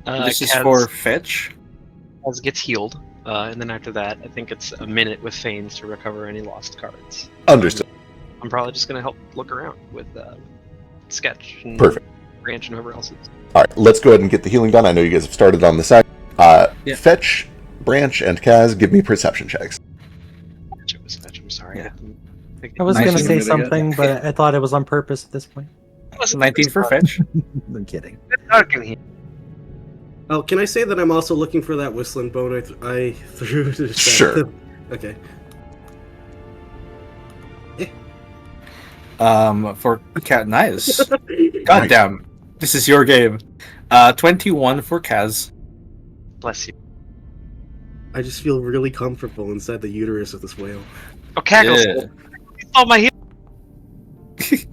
Speaker 6: This is
Speaker 5: Kaz-
Speaker 6: for fetch.
Speaker 5: Kaz gets healed, and then after that, I think it's a minute with Feigns to recover any lost cards.
Speaker 3: Understood.
Speaker 5: I'm probably just gonna help look around with Sketch and
Speaker 3: Perfect.
Speaker 5: Branch and whoever else is.
Speaker 3: All right, let's go ahead and get the healing done. I know you guys have started on the side.
Speaker 6: Yeah.
Speaker 3: Fetch, Branch, and Kaz, give me perception checks.
Speaker 5: It was Sketch. I'm sorry.
Speaker 6: Yeah.
Speaker 1: I was
Speaker 4: Nice
Speaker 1: going to
Speaker 4: to
Speaker 1: say
Speaker 4: meet you again.
Speaker 1: something, but I thought it was on purpose at this point.
Speaker 6: 19 for fetch.
Speaker 1: I'm kidding.
Speaker 5: Dark in here.
Speaker 2: Oh, can I say that I'm also looking for that whistling bone I threw to distract
Speaker 3: Sure.
Speaker 2: them? Okay.
Speaker 6: For Cat Nice. Goddamn. This is your game. 21 for Kaz.
Speaker 5: Bless you.
Speaker 2: I just feel really comfortable inside the uterus of this whale.
Speaker 5: Oh, Cackles!
Speaker 6: Yeah.
Speaker 5: Oh, my heal!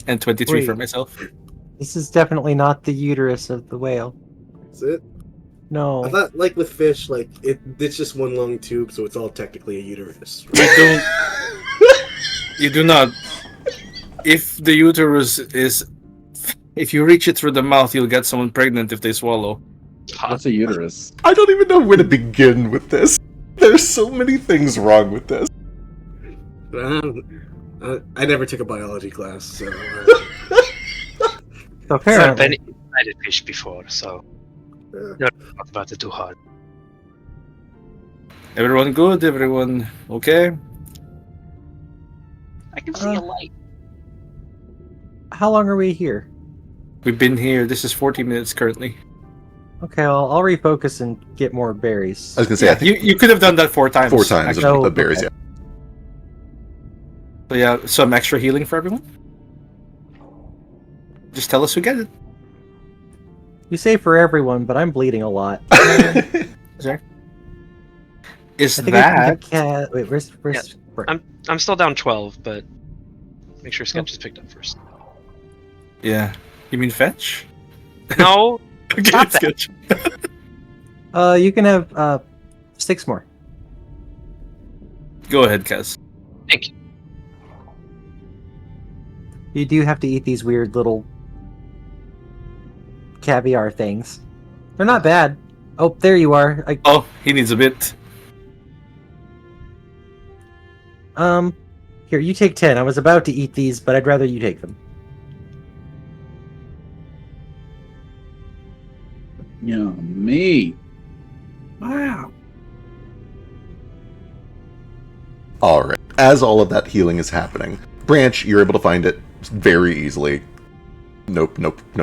Speaker 6: And 23 for
Speaker 1: Wait.
Speaker 6: myself.
Speaker 1: This is definitely not the uterus of the whale.
Speaker 2: Is it?
Speaker 1: No.
Speaker 2: I thought, like with fish, like it's just one long tube, so it's all technically a uterus.
Speaker 6: You do not. If the uterus is, if you reach it through the mouth, you'll get someone pregnant if they swallow.
Speaker 4: What's a uterus?
Speaker 3: I don't even know where to begin with this. There's so many things wrong with this.
Speaker 2: I never took a biology class, so.
Speaker 1: So
Speaker 5: I've
Speaker 1: apparently,
Speaker 5: been inside a fish before, so not about it too hard.
Speaker 6: Everyone good? Everyone okay?
Speaker 5: I can see a light.
Speaker 1: how long are we here?
Speaker 6: We've been here. This is 40 minutes currently.
Speaker 1: Okay, I'll refocus and get more berries.
Speaker 3: I was gonna say, I think
Speaker 6: You could have done that 4 times.
Speaker 3: 4 times
Speaker 6: actually.
Speaker 3: of berries.
Speaker 1: okay.
Speaker 3: Yeah.
Speaker 6: So yeah, some extra healing for everyone. Just tell us who get it.
Speaker 1: You say for everyone, but I'm bleeding a lot.
Speaker 6: Is
Speaker 1: I think I
Speaker 6: that
Speaker 1: can cat. Wait, where's
Speaker 5: I'm still down 12, but make sure Sketch is picked up first.
Speaker 6: Yeah. You mean fetch?
Speaker 5: No,
Speaker 6: Okay,
Speaker 5: Stop that.
Speaker 6: sketch.
Speaker 1: You can have 6 more.
Speaker 6: Go ahead, Kaz.
Speaker 5: thank you.
Speaker 1: You do have to eat these weird little caviar things. They're not bad. Oh, there you are.
Speaker 6: Oh, he needs a bit.
Speaker 1: Here, you take 10. I was about to eat these, but I'd rather you take them.
Speaker 4: Me.
Speaker 6: Wow.
Speaker 3: All right. As all of that healing is happening, Branch, you're able to find it very easily. No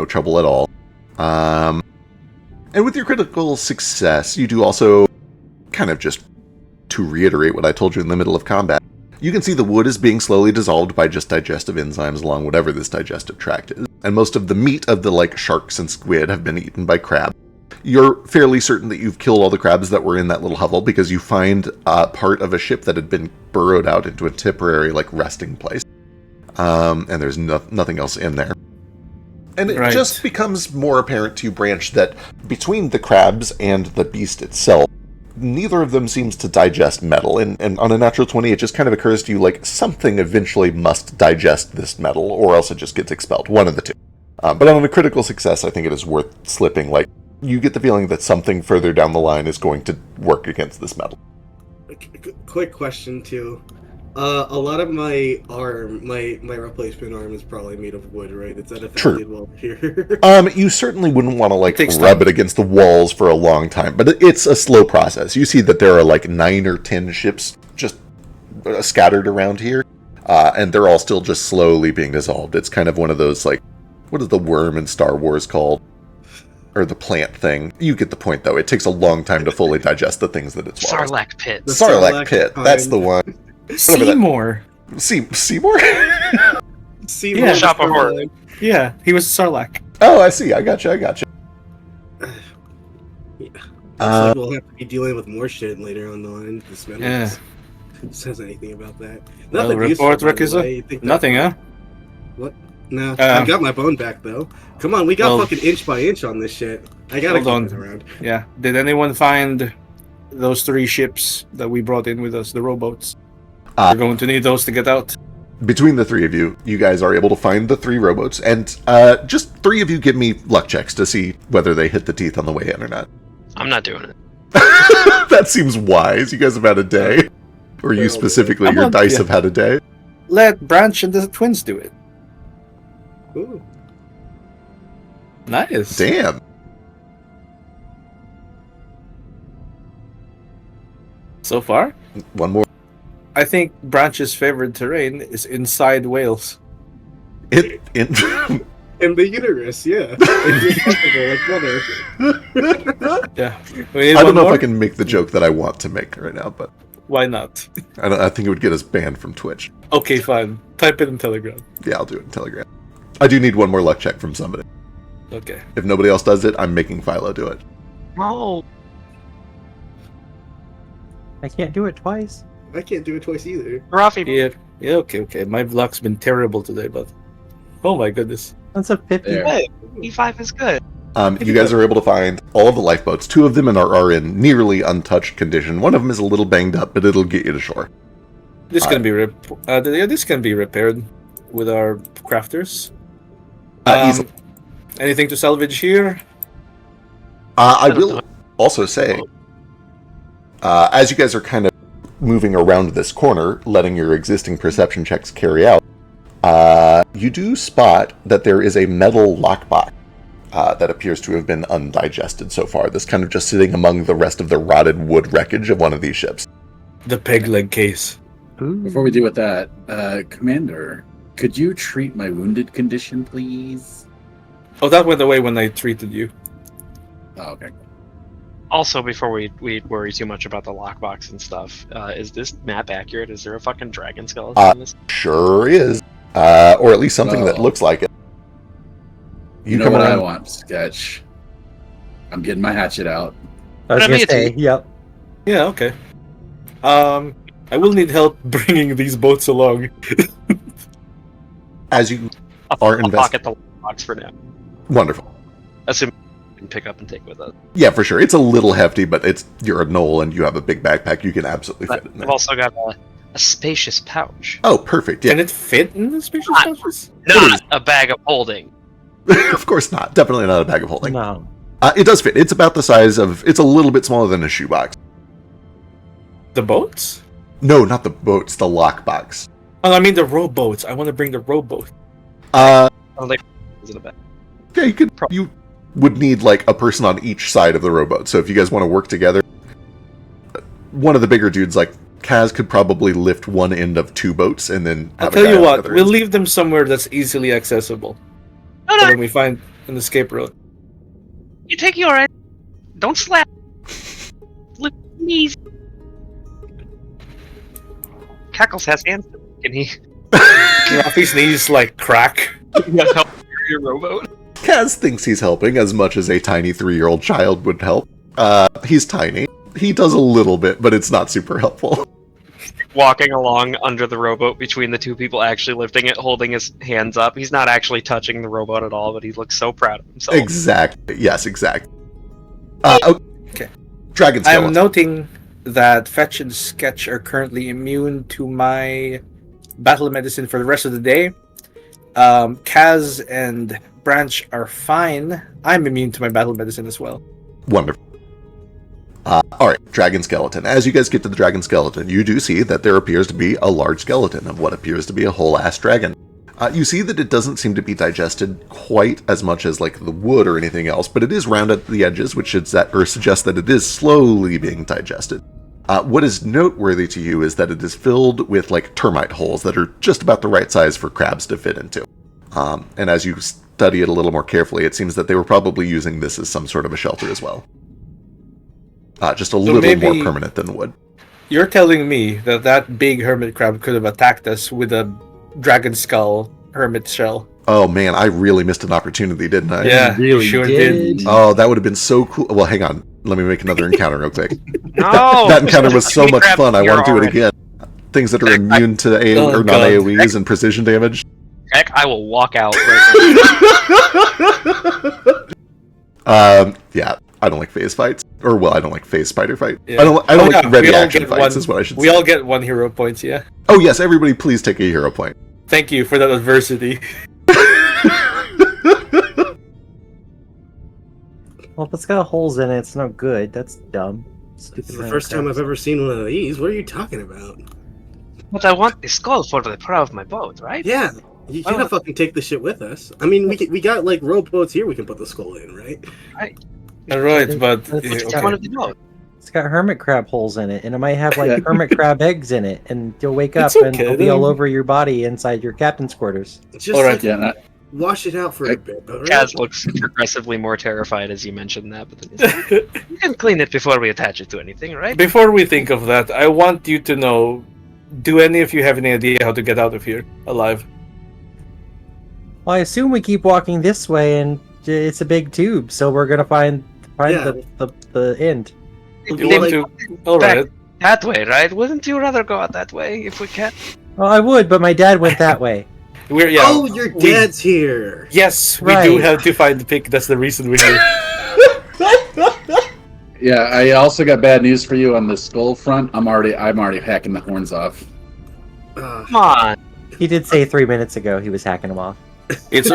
Speaker 3: trouble at all. And with your critical success, you do also kind of just to reiterate what I told you in the middle of combat. You can see the wood is being slowly dissolved by just digestive enzymes along whatever this digestive tract is. And most of the meat of the sharks and squid have been eaten by crab. You're fairly certain that you've killed all the crabs that were in that little hovel because you find part of a ship that had been burrowed out into a temporary resting place. And there's nothing else in there. And it
Speaker 6: Right.
Speaker 3: just becomes more apparent to you, Branch, that between the crabs and the beast itself, neither of them seems to digest metal. And on a natural 20, it just kind of occurs to you something eventually must digest this metal, or else it just gets expelled. One of the two. But on a critical success, I think it is worth slipping. You get the feeling that something further down the line is going to work against this metal.
Speaker 2: Quick question too. A lot of my arm, my replacement arm is probably made of wood, right? Is that
Speaker 3: True.
Speaker 2: affected while here?
Speaker 3: You certainly wouldn't want to
Speaker 6: takes
Speaker 3: rub
Speaker 6: time.
Speaker 3: it against the walls for a long time, but it's a slow process. You see that there are 9 or 10 ships just scattered around here, and they're all still just slowly being dissolved. It's kind of one of those what is the worm in Star Wars called? Or the plant thing. You get the point, though. It takes a long time to fully digest the things that it swallows.
Speaker 5: Sarlacc pit.
Speaker 2: The
Speaker 3: Sarlacc pit.
Speaker 2: kind.
Speaker 3: That's the one.
Speaker 6: Seymour.
Speaker 3: Seymour?
Speaker 2: See,
Speaker 6: Yeah.
Speaker 5: Shop of horror.
Speaker 6: Yeah, he was Sarlacc.
Speaker 3: Oh, I see. I gotcha.
Speaker 2: We'll have to be dealing with more shit later on the line. This man
Speaker 6: Yeah.
Speaker 2: says anything about that.
Speaker 6: Well,
Speaker 2: Nothing
Speaker 6: report,
Speaker 2: useful, by the
Speaker 6: Rickeza.
Speaker 2: way. You think that-
Speaker 6: Nothing, huh?
Speaker 2: What? No, I got my bone back though. Come on, we got
Speaker 6: Well-
Speaker 2: fucking inch by inch on this shit. I gotta
Speaker 6: Hold on.
Speaker 2: keep it around.
Speaker 6: Yeah. Did anyone find those 3 ships that we brought in with us, the rowboats? We're going to need those to get out.
Speaker 3: Between the 3 of you, you guys are able to find the 3 rowboats, and just 3 of you give me luck checks to see whether they hit the teeth on the way in or not.
Speaker 5: I'm not doing it.
Speaker 3: That seems wise. You guys have had a day. Or you specifically,
Speaker 6: I'm
Speaker 3: your
Speaker 6: on-
Speaker 3: dice
Speaker 6: yeah.
Speaker 3: have had a day.
Speaker 6: Let Branch and the twins do it.
Speaker 2: Ooh.
Speaker 6: Nice.
Speaker 3: Damn.
Speaker 6: So far,
Speaker 3: One more.
Speaker 6: I think Branch's favorite terrain is inside Wales.
Speaker 3: In
Speaker 2: In the uterus, yeah. Like mother.
Speaker 6: Yeah. We need
Speaker 3: I don't
Speaker 6: one
Speaker 3: know if
Speaker 6: more?
Speaker 3: I can make the joke that I want to make right now, but
Speaker 6: Why not?
Speaker 3: I think it would get us banned from Twitch.
Speaker 6: Okay, fine. Type it in Telegram.
Speaker 3: Yeah, I'll do it in Telegram. I do need one more luck check from somebody.
Speaker 6: Okay.
Speaker 3: If nobody else does it, I'm making Philo do it.
Speaker 5: No.
Speaker 1: I can't do it twice.
Speaker 2: I can't do it twice either.
Speaker 5: Rafi,
Speaker 6: Yeah, okay. My luck's been terrible today, but... Oh my goodness.
Speaker 1: That's a 50.
Speaker 7: There.
Speaker 5: good. E5 is good.
Speaker 3: You guys are able to find all of the lifeboats. 2 of them are in nearly untouched condition. One of them is a little banged up, but it'll get you to shore.
Speaker 6: This can be this can be repaired with our crafters.
Speaker 3: Easily.
Speaker 6: Anything to salvage here?
Speaker 3: I will also say, as you guys are kind of moving around this corner, letting your existing perception checks carry out, you do spot that there is a metal lockbox that appears to have been undigested so far. This kind of just sitting among the rest of the rotted wood wreckage of one of these ships.
Speaker 6: The peg leg case.
Speaker 4: Before we deal with that, Commander, could you treat my wounded condition, please?
Speaker 6: Oh, that went away when I treated you.
Speaker 4: Oh, okay.
Speaker 5: Also, before we worry too much about the lockbox and stuff, is this map accurate? Is there a fucking dragon skeleton in this?
Speaker 3: Sure is. Or at least something that
Speaker 4: Well,
Speaker 3: looks like it.
Speaker 4: You know
Speaker 3: come
Speaker 4: what I
Speaker 3: around-
Speaker 4: want, Sketch. I'm getting my hatchet out.
Speaker 1: I was
Speaker 5: But I
Speaker 1: gonna
Speaker 5: mean,
Speaker 1: say, yep.
Speaker 6: Yeah, okay. I will need help bringing these boats along.
Speaker 3: As you are
Speaker 5: I'll
Speaker 3: investing.
Speaker 5: pocket the lockbox for now.
Speaker 3: Wonderful.
Speaker 5: Assuming we can pick up and take with us.
Speaker 3: Yeah, for sure. It's a little hefty, but you're a knoll and you have a big backpack. You can absolutely fit
Speaker 5: But
Speaker 3: it in there.
Speaker 5: I've also got a spacious pouch.
Speaker 3: Oh, perfect. Yeah,
Speaker 6: Can it fit in the spacious pouches?
Speaker 5: Not a bag of holding.
Speaker 3: of course not. Definitely not a bag of holding.
Speaker 1: No.
Speaker 3: It does fit. It's about the size of. It's a little bit smaller than a shoebox.
Speaker 6: The boats?
Speaker 3: No, not the boats. The lockbox.
Speaker 6: Oh, I mean the rowboats. I want to bring the rowboat.
Speaker 5: Oh, they isn't a bag.
Speaker 3: Yeah, you could. You would need like a person on each side of the rowboat. So if you guys want to work together, one of the bigger dudes, like Kaz, could probably lift one end of 2 boats, and then
Speaker 6: I'll
Speaker 3: have
Speaker 6: tell
Speaker 3: a guy
Speaker 6: you
Speaker 3: on the
Speaker 6: what,
Speaker 3: other
Speaker 6: we'll
Speaker 3: end.
Speaker 6: leave them somewhere that's easily accessible.
Speaker 5: No,
Speaker 6: So
Speaker 5: no,
Speaker 6: when we find an escape route.
Speaker 5: you take your end. Don't slap. Lift knees. Cackles has hands. Can he
Speaker 6: Rafi's knees like crack.
Speaker 5: help your rowboat?
Speaker 3: Kaz thinks he's helping as much as a tiny 3-year-old child would help. He's tiny. He does a little bit, but it's not super helpful.
Speaker 5: Walking along under the rowboat between the 2 people actually lifting it, holding his hands up. He's not actually touching the rowboat at all, but he looks so proud of himself.
Speaker 3: Exactly. Yes, exactly.
Speaker 6: Okay.
Speaker 3: Dragon
Speaker 6: I
Speaker 3: skeleton.
Speaker 6: am noting that Fetch and Sketch are currently immune to my battle medicine for the rest of the day. Kaz and Branch are fine. I'm immune to my battle medicine as well.
Speaker 3: Wonderful. Alright, dragon skeleton. As you guys get to the dragon skeleton, you do see that there appears to be a large skeleton of what appears to be a whole-ass dragon. You see that it doesn't seem to be digested quite as much as like the wood or anything else, but it is round at the edges, which suggests that it is slowly being digested. What is noteworthy to you is that it is filled with like termite holes that are just about the right size for crabs to fit into. And as you study it a little more carefully, it seems that they were probably using this as some sort of a shelter as well. Just a little more permanent than wood.
Speaker 6: You're telling me that that big hermit crab could have attacked us with a dragon skull hermit shell.
Speaker 3: Oh man, I really missed an opportunity, didn't I?
Speaker 6: Yeah,
Speaker 1: really
Speaker 6: sure
Speaker 1: did.
Speaker 6: did.
Speaker 3: Oh, that would have been so cool. Well, hang on. Let me make another encounter real quick.
Speaker 5: No!
Speaker 3: That encounter was so
Speaker 5: King
Speaker 3: much
Speaker 5: crab
Speaker 3: fun. I
Speaker 5: here
Speaker 3: want to do it
Speaker 5: already.
Speaker 3: again. Things that are immune to
Speaker 6: Oh,
Speaker 3: or non
Speaker 6: God.
Speaker 3: AoEs and precision damage.
Speaker 5: Heck, I will walk out right
Speaker 3: Yeah, I don't like phase fights. Or, well, I don't like phase spider fight.
Speaker 6: Yeah.
Speaker 3: I don't like
Speaker 6: yeah,
Speaker 3: ready
Speaker 6: we all
Speaker 3: action
Speaker 6: get
Speaker 3: fights,
Speaker 6: one-
Speaker 3: is what I should
Speaker 6: We
Speaker 3: say.
Speaker 6: all get 1 hero point, yeah.
Speaker 3: Oh, yes, everybody please take a hero point.
Speaker 6: Thank you for that adversity.
Speaker 1: Well, if it's got holes in it, it's no good. That's dumb.
Speaker 2: This
Speaker 1: Stupid
Speaker 2: is the first time I've ever seen one of these. What are you talking about?
Speaker 5: But I want the skull for the prow of my boat, right?
Speaker 2: Yeah, you can't fucking take this shit with us. I mean, we got like rowboats here we can put the skull in, right?
Speaker 6: Alright, but...
Speaker 1: Let's
Speaker 5: It's
Speaker 1: Okay.
Speaker 5: one of the boat.
Speaker 1: It's got hermit crab holes in it, and it might have
Speaker 4: Yeah.
Speaker 1: like hermit crab eggs in it, and you'll wake up
Speaker 6: It's
Speaker 1: and
Speaker 6: okay,
Speaker 1: they'll be all
Speaker 6: then.
Speaker 1: over your body inside your captain's quarters.
Speaker 2: Just
Speaker 6: Alright,
Speaker 2: like,
Speaker 4: Yeah,
Speaker 2: wash it out for a bit, alright?
Speaker 5: Kaz looks progressively more terrified as you mentioned that, but then he's like, you can clean it before we attach it to anything, right?
Speaker 6: Before we think of that, I want you to know, do any of you have any idea how to get out of here alive?
Speaker 1: Well, I assume we keep walking this way, and it's a big tube, so we're gonna find
Speaker 2: Yeah.
Speaker 1: the end.
Speaker 6: You
Speaker 2: Well,
Speaker 6: want
Speaker 2: like-
Speaker 6: to... Alright.
Speaker 5: That way, right? Wouldn't you rather go out that way if we can?
Speaker 1: Well, I would, but my dad went that way.
Speaker 6: We're, yeah.
Speaker 2: Oh, your dad's here!
Speaker 6: Yes, we do
Speaker 1: Right.
Speaker 6: have to find the pick. That's the reason we're here.
Speaker 4: Yeah, I also got bad news for you on the skull front. I'm already hacking the horns off.
Speaker 5: Come on.
Speaker 1: He did say 3 minutes ago he was hacking them off.
Speaker 6: It's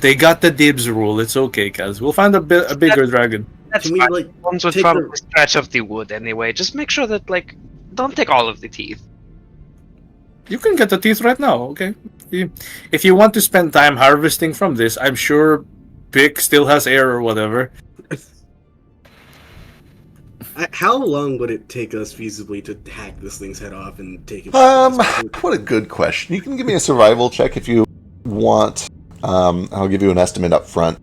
Speaker 6: they got the dibs rule. It's okay, Kaz. We'll find a bigger dragon.
Speaker 5: That's
Speaker 2: Can we
Speaker 5: fine.
Speaker 2: like
Speaker 5: Ones would
Speaker 2: take
Speaker 5: probably
Speaker 2: the-
Speaker 5: scratch up the wood anyway. Just make sure that, like, don't take all of the teeth.
Speaker 6: You can get the teeth right now, okay? If you want to spend time harvesting from this, I'm sure Pick still has air or whatever.
Speaker 2: How long would it take us feasibly to hack this thing's head off and take it?
Speaker 3: What a good question. You can give me a survival check if you want. I'll give you an estimate up front.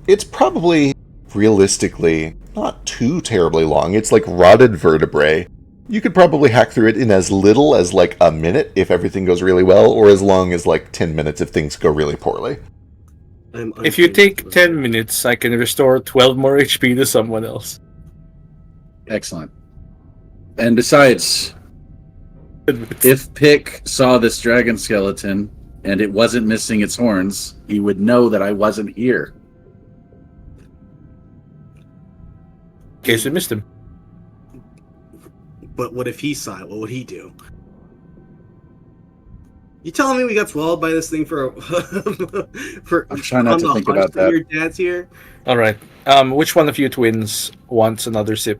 Speaker 3: It's probably, realistically, not too terribly long. It's like rotted vertebrae. You could probably hack through it in as little as like a minute if everything goes really well, or as long as like 10 minutes if things go really poorly.
Speaker 6: If you take 10 minutes, I can restore 12 more HP to someone else.
Speaker 4: Excellent. And besides, if Pick saw this dragon skeleton and it wasn't missing its horns, he would know that I wasn't here.
Speaker 6: In case we missed him.
Speaker 2: But what if he saw it? What would he do? You telling me we got swallowed by this thing for for?
Speaker 4: I'm trying not
Speaker 2: on
Speaker 4: to
Speaker 2: the
Speaker 4: think
Speaker 2: hunch
Speaker 4: about that.
Speaker 2: Your dad's here.
Speaker 6: All right. Which one of you twins wants another sip?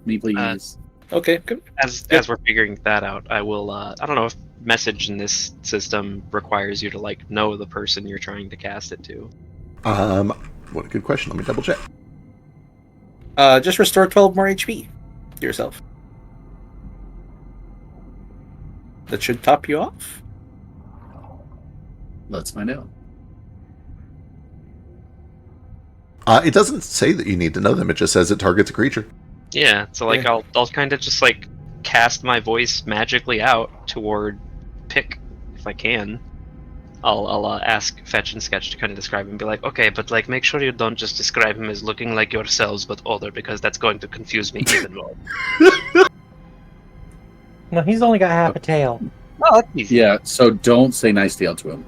Speaker 4: Me, please.
Speaker 6: Okay, good.
Speaker 5: As we're figuring that out, I will. I don't know if message in this system requires you to like know the person you're trying to cast it to.
Speaker 3: What a good question. Let me double check.
Speaker 6: Just restore 12 more HP to yourself. That should top you off.
Speaker 4: Let's find out.
Speaker 3: It doesn't say that you need to know them. It just says it targets a creature.
Speaker 5: Yeah, so like
Speaker 6: Yeah.
Speaker 5: I'll kind of just like cast my voice magically out toward Pick if I can. I'll ask Fetch and Sketch to kind of describe him and be like, okay, but like make sure you don't just describe him as looking like yourselves but older because that's going to confuse me even more.
Speaker 1: No, he's only got half a tail.
Speaker 5: Oh, that's easy.
Speaker 4: Yeah, so don't say nice deal to him.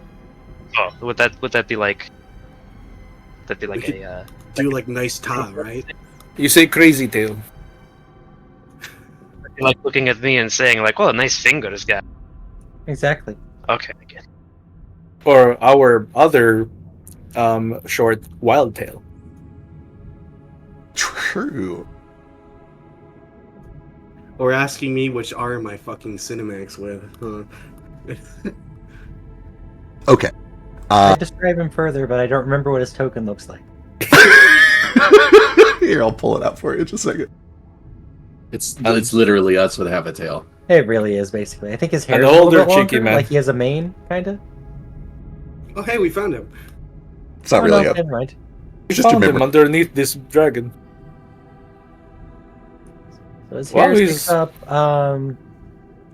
Speaker 5: Oh, would that be like? That'd be like
Speaker 2: We could
Speaker 5: a.
Speaker 2: Do like nice tie, right?
Speaker 6: You say crazy tail.
Speaker 5: Like looking at me and saying like, "Oh, nice fingers, guy."
Speaker 1: Exactly.
Speaker 5: Okay, I get it.
Speaker 6: Or our other short wild tail.
Speaker 3: True.
Speaker 2: Or asking me which arm I fucking Cinemax with. Huh?
Speaker 3: Okay.
Speaker 1: I describe him further, but I don't remember what his token looks like.
Speaker 3: Here, I'll pull it out for you in just a second.
Speaker 4: It's literally us with half a tail.
Speaker 1: It really is, basically. I think his hair
Speaker 6: An
Speaker 1: is a little
Speaker 6: older
Speaker 1: bit longer,
Speaker 6: cheeky man.
Speaker 1: like he has a mane, kind of.
Speaker 2: Oh, hey, we found him.
Speaker 3: It's not really a...
Speaker 1: Never mind.
Speaker 3: It's just
Speaker 6: Found him
Speaker 3: remember.
Speaker 6: underneath this dragon.
Speaker 1: So his
Speaker 6: Well,
Speaker 1: hair
Speaker 6: he's-
Speaker 1: sticks up.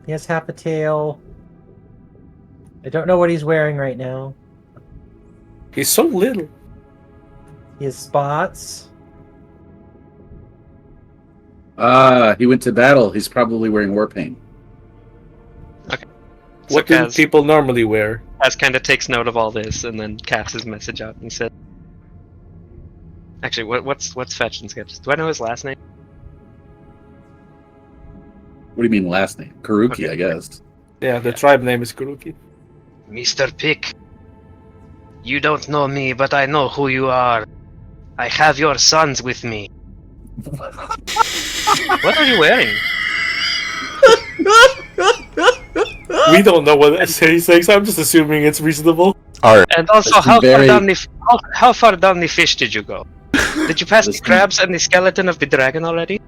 Speaker 1: He has half a tail. I don't know what he's wearing right now.
Speaker 6: He's so little.
Speaker 1: He has spots.
Speaker 4: He went to battle. He's probably wearing war paint.
Speaker 5: So
Speaker 6: What do
Speaker 5: Kaz,
Speaker 6: people normally wear?
Speaker 5: Kaz kind of takes note of all this and then casts his message out and he said, Actually, what's Fetch and Sketch? Do I know his last name?
Speaker 4: What do you mean last name? Karuki,
Speaker 5: Okay.
Speaker 4: I guess.
Speaker 6: Yeah, the tribe name is Kuruki.
Speaker 5: Mr. Pick. You don't know me, but I know who you are. I have your sons with me. What are you wearing?
Speaker 6: We don't know what he's saying, so I'm just assuming it's reasonable.
Speaker 3: All right.
Speaker 5: And also,
Speaker 4: That's
Speaker 5: how
Speaker 4: very-
Speaker 5: how far down the fish did you go? Did you pass the
Speaker 4: Listen.
Speaker 5: crabs and the skeleton of the dragon already?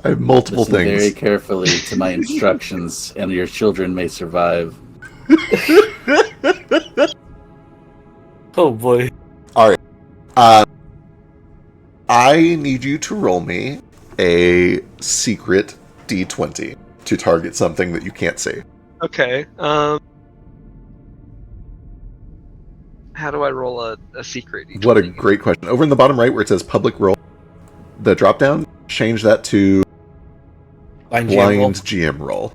Speaker 3: I have multiple
Speaker 4: Listen
Speaker 3: things.
Speaker 4: very carefully to my instructions, and your children may survive.
Speaker 6: Oh boy.
Speaker 3: I need you to roll me a secret D20 to target something that you can't see.
Speaker 5: Okay. How do I roll a secret?
Speaker 3: What a great question. Over in the bottom right where it says public roll, the drop down, change that to
Speaker 6: Blind
Speaker 3: blind GM roll.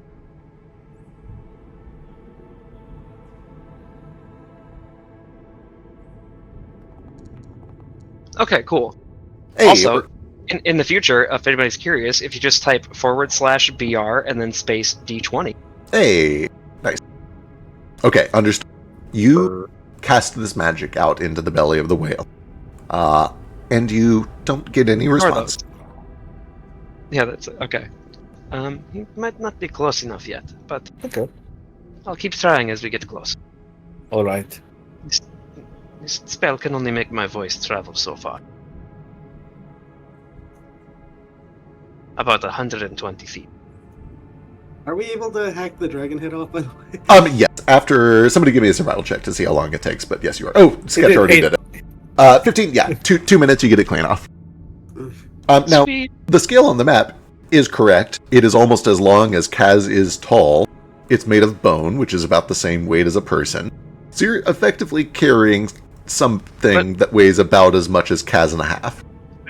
Speaker 5: Okay, cool.
Speaker 3: Hey,
Speaker 5: Also, in the future, if anybody's curious, if you just type /BR and then space D20.
Speaker 3: hey, nice. Okay, understood. You cast this magic out into the belly of the whale, and you don't get any response.
Speaker 5: Yeah, that's okay. He might not be close enough yet, but
Speaker 6: Okay.
Speaker 5: I'll keep trying as we get close.
Speaker 6: Alright.
Speaker 5: This spell can only make my voice travel so far. About 120 feet.
Speaker 2: Are we able to hack the dragon head off, by the way?
Speaker 3: Yes. After somebody give me a survival check to see how long it takes, but yes, you are. Oh, Sketch
Speaker 6: did
Speaker 3: already
Speaker 6: eight.
Speaker 3: did it. 15. Yeah, 2 minutes. You get it clean off. Now,
Speaker 5: Sweet.
Speaker 3: the scale on the map is correct. It is almost as long as Kaz is tall. It's made of bone, which is about the same weight as a person. So you're effectively carrying something that weighs about as much as Kaz and a half.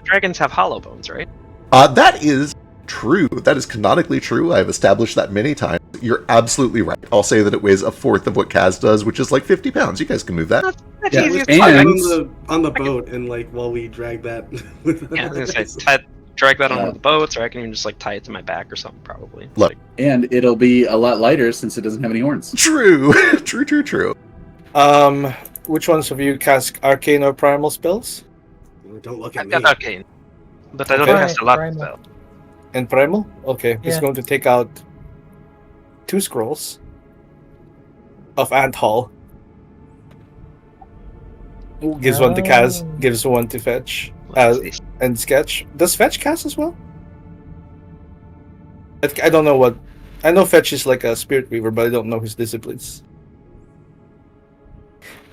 Speaker 5: Dragons have hollow bones, right?
Speaker 3: That is true. That is canonically true. I've established that many times. You're absolutely right. I'll say that it weighs a fourth of what Kaz does, which is like 50 pounds. You guys can move that.
Speaker 5: That's
Speaker 4: Yeah,
Speaker 5: easy as
Speaker 4: and-
Speaker 5: fuck.
Speaker 2: On the boat, and like while we drag that.
Speaker 5: Yeah, I was gonna say, drag that on one of the boats, or I can even just like tie it to my back or something, probably.
Speaker 3: Look.
Speaker 4: And it'll be a lot lighter since it doesn't have any horns.
Speaker 3: True. True.
Speaker 6: Which ones of you cast arcane or primal spells?
Speaker 2: Don't look at
Speaker 5: I've
Speaker 2: me.
Speaker 5: got arcane, but I don't
Speaker 6: Okay.
Speaker 5: cast a lot of
Speaker 1: Primal.
Speaker 5: spell.
Speaker 6: And primal? Okay, he's
Speaker 1: Yeah.
Speaker 6: going to take out 2 scrolls of Ant Hall. Gives one to Kaz, gives one to Fetch,
Speaker 5: What's this?
Speaker 6: and Sketch. Does Fetch cast as well? I don't know what. I know Fetch is like a spirit weaver, but I don't know his disciplines.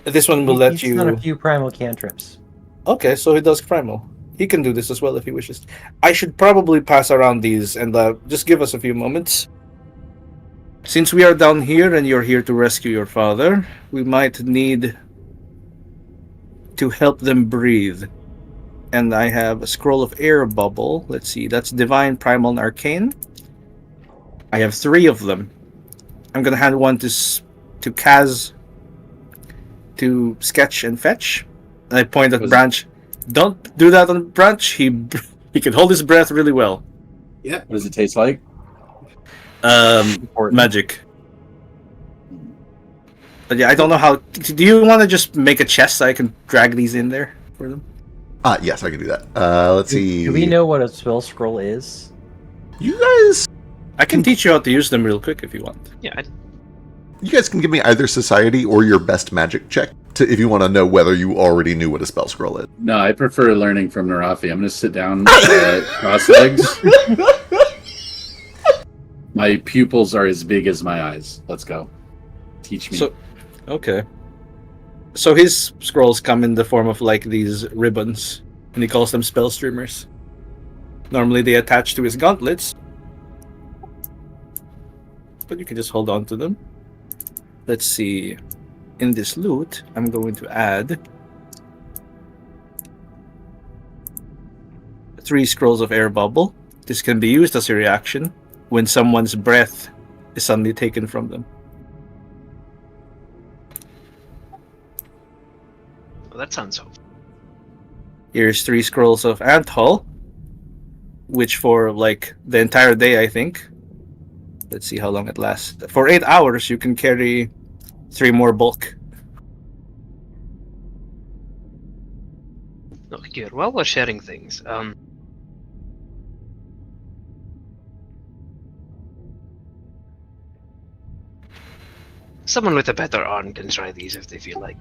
Speaker 6: This one will let
Speaker 1: He's done a
Speaker 6: you.
Speaker 1: few primal cantrips.
Speaker 6: Okay, so he does primal. He can do this as well if he wishes. I should probably pass around these and just give us a few moments. Since we are down here and you're here to rescue your father, we might need to help them breathe. And I have a scroll of air bubble. Let's see, that's divine, primal, and arcane. I have 3 of them. I'm gonna hand one to Kaz, to Sketch and Fetch. And I point at
Speaker 4: Was-
Speaker 6: Branch. Don't do that on Branch. He can hold his breath really well.
Speaker 2: Yep.
Speaker 4: What does it taste like?
Speaker 6: Magic. But yeah, I don't know how. Do you want to just make a chest so I can drag these in there for them?
Speaker 3: Yes, I can do that. Let's see.
Speaker 1: Do we know what a spell scroll is?
Speaker 3: You guys
Speaker 6: I can teach you how to use them real quick if you want.
Speaker 5: Yeah,
Speaker 3: You guys can give me either society or your best magic check if you want to know whether you already knew what a spell scroll is.
Speaker 4: No, I prefer learning from Narafi. I'm going to sit down, cross legs. My pupils are as big as my eyes. Let's go. Teach me.
Speaker 6: So, okay. So his scrolls come in the form of like these ribbons, and he calls them spell streamers. Normally they attach to his gauntlets, but you can just hold on to them. Let's see. In this loot, I'm going to add 3 scrolls of air bubble. This can be used as a reaction when someone's breath is suddenly taken from them.
Speaker 5: well, that sounds hopeful.
Speaker 6: Here's 3 scrolls of ant hull, which for like the entire day, I think. Let's see how long it lasts. For 8 hours, you can carry 3 more bulk.
Speaker 5: Okay, good. While we're sharing things, someone with a better arm can try these if they feel like.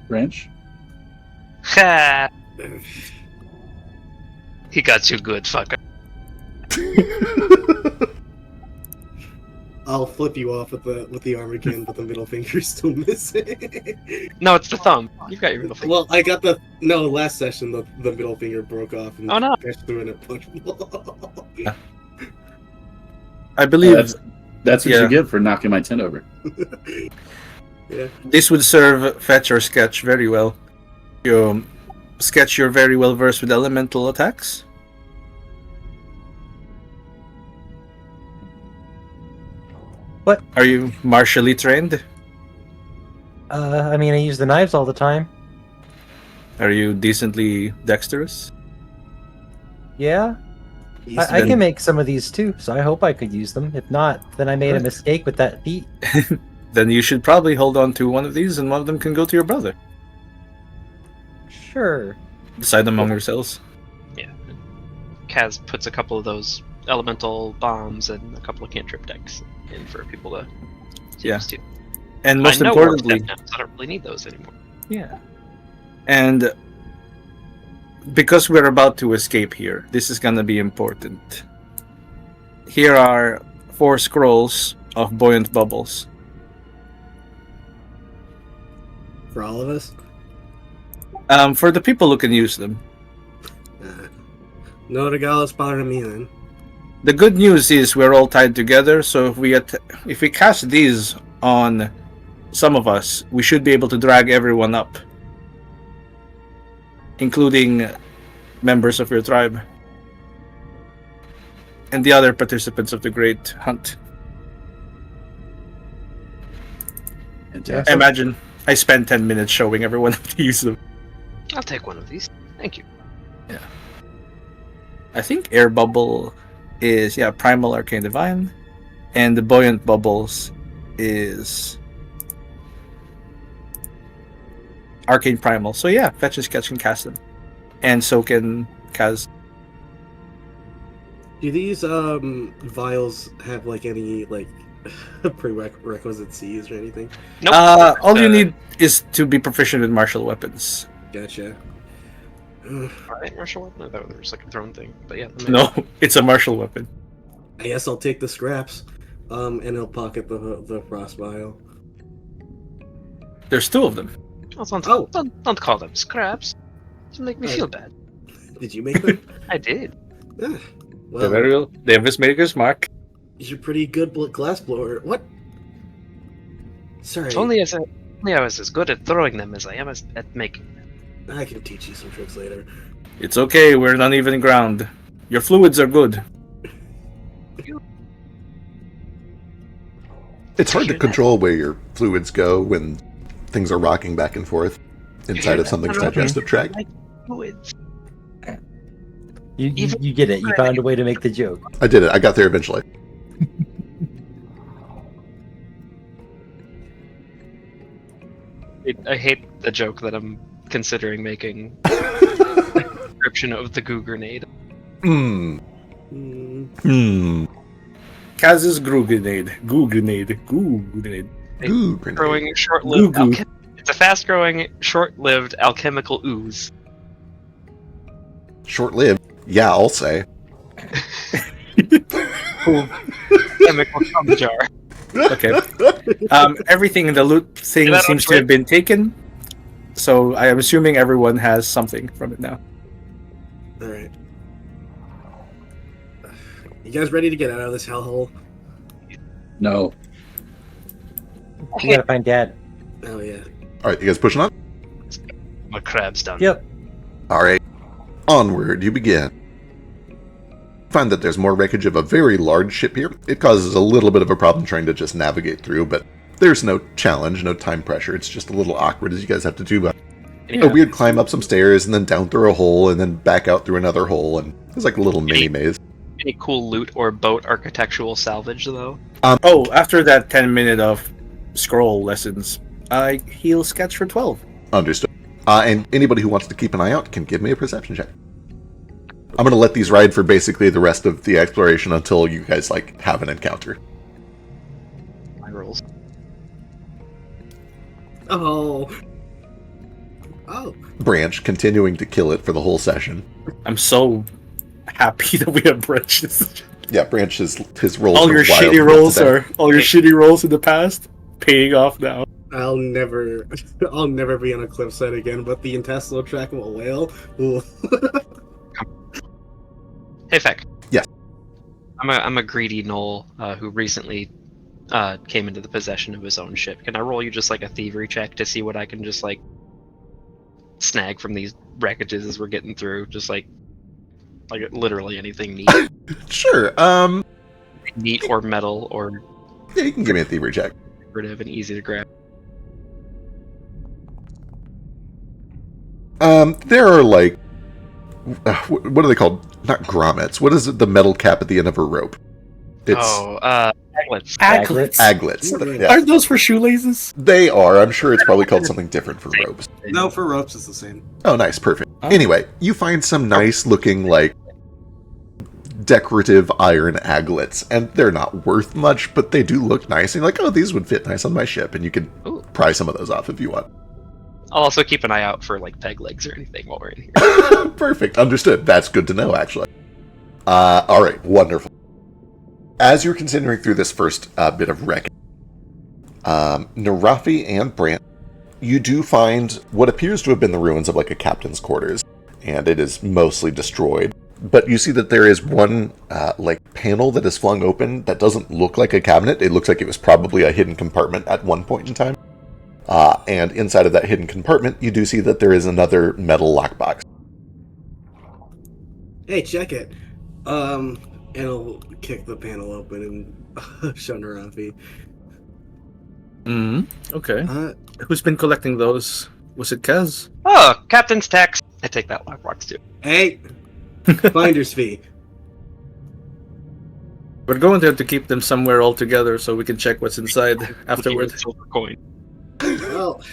Speaker 7: Wrench?
Speaker 5: Ha! He got you good, fucker.
Speaker 2: I'll flip you off with the arm again, but the middle finger's still missing.
Speaker 5: No, it's the thumb. You've got your middle finger.
Speaker 2: Well, I got last session the middle finger broke off and
Speaker 5: Oh, no.
Speaker 2: I threw in a punch ball.
Speaker 6: I believe
Speaker 7: That's what
Speaker 6: Yeah.
Speaker 7: you get for knocking my tent over.
Speaker 2: Yeah.
Speaker 6: this would serve fetch or sketch very well. You sketch, you're very well versed with elemental attacks.
Speaker 1: What?
Speaker 6: Are you martially trained?
Speaker 1: I mean, I use the knives all the time.
Speaker 6: Are you decently dexterous?
Speaker 1: Yeah, I can make some of these too, so I hope I could use them. If not, then I made a
Speaker 6: Right.
Speaker 1: mistake with that feat.
Speaker 6: Then you should probably hold on to one of these, and one of them can go to your brother.
Speaker 1: Sure.
Speaker 6: Decide among yourselves.
Speaker 5: Yeah. Kaz puts a couple of those elemental bombs and a couple of cantrip decks in for people to
Speaker 6: Yeah.
Speaker 5: use too.
Speaker 6: And most
Speaker 5: I know
Speaker 6: importantly,
Speaker 5: Warstep now, so I don't really need those anymore.
Speaker 6: yeah. And because we're about to escape here, this is gonna be important. Here are 4 scrolls of buoyant bubbles.
Speaker 2: For all of us?
Speaker 6: For the people who can use them.
Speaker 2: No regalos para mí then.
Speaker 6: The good news is we're all tied together, so if we cast these on some of us, we should be able to drag everyone up, including members of your tribe and the other participants of the Great Hunt.
Speaker 7: Fantastic.
Speaker 6: I imagine I spent 10 minutes showing everyone how to use them.
Speaker 5: I'll take one of these. Thank you.
Speaker 6: I think Air Bubble is, Primal Arcane Divine, and the Buoyant Bubbles is Arcane Primal. So yeah, Fetch and Sketch can cast them. And so can Kaz.
Speaker 2: Do these vials have like any like prerequisite C's or anything?
Speaker 5: Nope.
Speaker 6: All you need is to be proficient in martial weapons.
Speaker 2: Gotcha.
Speaker 5: Alright, martial weapon? I thought there was like a thrown thing. But yeah.
Speaker 6: No, it's a martial weapon.
Speaker 2: I guess I'll take the scraps. And he'll pocket the frost vial.
Speaker 6: There's 2 of them.
Speaker 5: Oh, don't call them scraps. It'll make me feel bad.
Speaker 2: Did you make them?
Speaker 5: I did.
Speaker 2: Yeah.
Speaker 6: They're
Speaker 2: Well,
Speaker 6: very well. They have this maker's mark.
Speaker 2: you're pretty good glass blower. What? Sorry.
Speaker 5: If only I was as good at throwing them as I am at making them.
Speaker 2: I can teach you some tricks later.
Speaker 6: It's okay, we're on uneven ground. Your fluids are good.
Speaker 3: It's hard to control where your fluids go when things are rocking back and forth inside of something's digestive tract.
Speaker 5: Like fluids.
Speaker 1: You get it. You found a way to make the joke.
Speaker 3: I did it. I got there eventually.
Speaker 5: I hate the joke that I'm considering making. Description of the goo grenade.
Speaker 3: Hmm.
Speaker 2: Mm,
Speaker 3: Hmm.
Speaker 6: Kaz's Goo Grenade. Goo Grenade. Goo Grenade.
Speaker 3: Ooh, grenade.
Speaker 5: Growing, short-lived.
Speaker 6: Goo goo.
Speaker 5: It's a fast-growing, short-lived alchemical ooze.
Speaker 3: Short-lived. Yeah, I'll say.
Speaker 5: Chemical cum jar.
Speaker 6: Okay. Everything in the loot thing
Speaker 5: Is that
Speaker 6: seems
Speaker 5: on
Speaker 6: to have been taken, so I am assuming everyone has something from it now.
Speaker 2: Alright. You guys ready to get out of this hellhole?
Speaker 7: No.
Speaker 1: You gotta find Dad.
Speaker 2: Oh yeah.
Speaker 3: All right, you guys pushing on?
Speaker 5: My crab's done.
Speaker 1: Yep.
Speaker 3: All right. Onward you begin. Find that there's more wreckage of a very large ship here. It causes a little bit of a problem trying to just navigate through, but there's no challenge, no time pressure. It's just a little awkward as you guys have to do a weird climb up some stairs and then down through a hole and then back out through another hole, and it's like a little mini maze.
Speaker 5: Any cool loot or boat architectural salvage though?
Speaker 6: After that 10 minute of scroll lessons, I heal sketch for 12.
Speaker 3: Understood. And anybody who wants to keep an eye out can give me a perception check. I'm going to let these ride for basically the rest of the exploration until you guys have an encounter.
Speaker 5: My rolls.
Speaker 2: Oh.
Speaker 3: Branch continuing to kill it for the whole session.
Speaker 6: I'm so happy that we have Branch.
Speaker 3: Yeah, Branch his rolls.
Speaker 6: All your shitty rolls in the past paying off now.
Speaker 2: I'll never be on a cliffside again, but the intestinal tract of a whale. Ooh.
Speaker 5: Hey, Feck.
Speaker 3: Yes.
Speaker 5: I'm a greedy gnoll who recently came into the possession of his own ship. Can I roll you just like a thievery check to see what I can just snag from these wreckages as we're getting through? Just like literally anything neat.
Speaker 3: Sure.
Speaker 5: Neat or metal or
Speaker 3: Yeah, you can give me a thievery check.
Speaker 5: decorative and easy to grab.
Speaker 3: There are what are they called? Not grommets. What is it? The metal cap at the end of a rope. It's
Speaker 5: Aglets.
Speaker 3: aglets. Yeah.
Speaker 6: Aren't those for shoelaces?
Speaker 3: They are. I'm sure it's probably called something different for ropes.
Speaker 2: No, for ropes it's the same.
Speaker 3: Oh, nice. Perfect. Anyway, you find some nice looking, decorative iron aglets, and they're not worth much, but they do look nice. And you're like, oh, these would fit nice on my ship, and you could pry some of those off if you want.
Speaker 5: I'll also keep an eye out for peg legs or anything while we're in here.
Speaker 3: Perfect. Understood. That's good to know, actually. All right. Wonderful. As you're considering through this first bit of wrecking, Narafi and Brant, you do find what appears to have been the ruins of a captain's quarters, and it is mostly destroyed. But you see that there is one panel that is flung open that doesn't look like a cabinet. It looks like it was probably a hidden compartment at one point in time. And inside of that hidden compartment, you do see that there is another metal lockbox.
Speaker 2: Hey, check it. And I'll kick the panel open and show Narafi.
Speaker 6: Okay. Who's been collecting those? Was it Kaz?
Speaker 5: Oh, captain's text. I take that lockbox too.
Speaker 2: Hey, finder's fee.
Speaker 6: We're going to have to keep them somewhere all together so we can check what's inside afterwards.
Speaker 5: Silver coin.
Speaker 2: Well,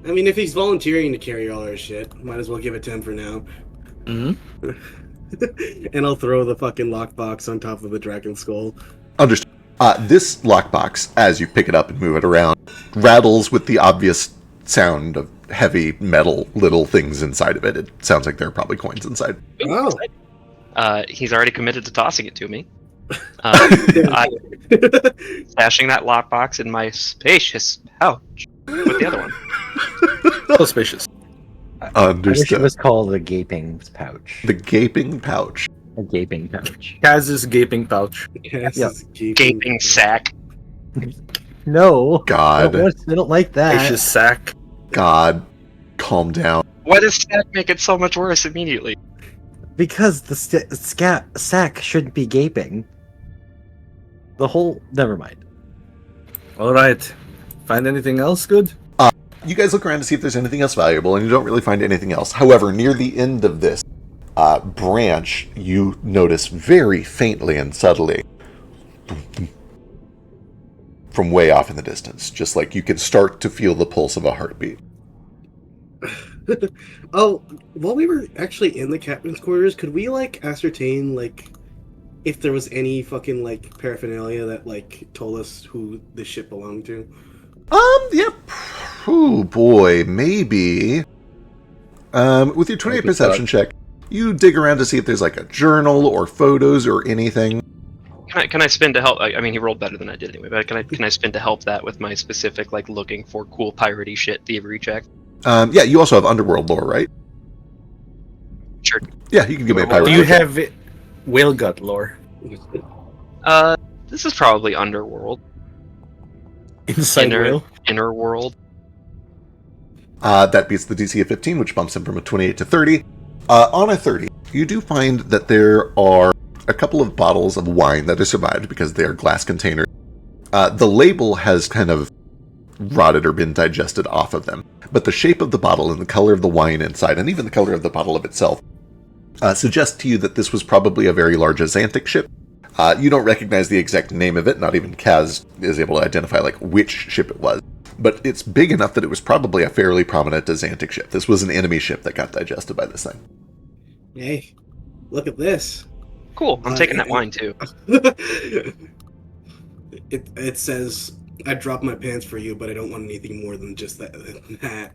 Speaker 2: I mean, if he's volunteering to carry all our shit, might as well give it to him for now. And I'll throw the fucking lockbox on top of the dragon skull.
Speaker 3: Understood. This lockbox, as you pick it up and move it around, rattles with the obvious sound of heavy metal little things inside of it. It sounds like there are probably coins inside.
Speaker 2: Oh.
Speaker 5: He's already committed to tossing it to me. I'm stashing that lockbox in my spacious pouch with the other one.
Speaker 6: So spacious.
Speaker 1: I wish it
Speaker 3: Understood.
Speaker 1: was called a gaping pouch.
Speaker 3: The gaping pouch.
Speaker 1: A gaping pouch.
Speaker 6: Kaz's gaping pouch.
Speaker 2: Yes,
Speaker 1: Yep.
Speaker 5: Gaping sack.
Speaker 1: No.
Speaker 3: God.
Speaker 1: I don't like that.
Speaker 6: Spacious sack.
Speaker 3: God. Calm down.
Speaker 5: Why does sack make it so much worse immediately?
Speaker 1: Because the sack shouldn't be gaping. Never mind.
Speaker 6: Alright. Find anything else good?
Speaker 3: You guys look around to see if there's anything else valuable, and you don't really find anything else. However, near the end of this branch, you notice very faintly and subtly from way off in the distance. Just like you can start to feel the pulse of a heartbeat.
Speaker 2: Oh, while we were actually in the captain's quarters, could we ascertain if there was any fucking paraphernalia that told us who the ship belonged to?
Speaker 3: Yep. Oh boy, maybe. With your 28 perception check, you dig around to see if there's a journal or photos or anything.
Speaker 5: Can I spin to help? I mean, he rolled better than I did anyway. But can I spin to help that with my specific looking for cool piratey shit thievery check?
Speaker 3: Yeah, you also have underworld lore, right?
Speaker 5: Sure.
Speaker 3: Yeah, you can give me a pirate.
Speaker 6: Do you
Speaker 3: check.
Speaker 6: have whale gut lore?
Speaker 5: This is probably underworld.
Speaker 6: Inside whale?
Speaker 5: Inner world.
Speaker 3: That beats the DC of 15, which bumps him from a 28 to 30. On a 30, you do find that there are a couple of bottles of wine that have survived because they are glass containers. The label has kind of rotted or been digested off of them, but the shape of the bottle and the color of the wine inside, and even the color of the bottle of itself, suggest to you that this was probably a very large Azantic ship. You don't recognize the exact name of it, not even Kaz is able to identify like which ship it was. But it's big enough that it was probably a fairly prominent Azantic ship. This was an enemy ship that got digested by this thing.
Speaker 2: Hey, look at this.
Speaker 5: Cool. I'm taking that wine too.
Speaker 2: It says, I dropped my pants for you, but I don't want anything more than just that.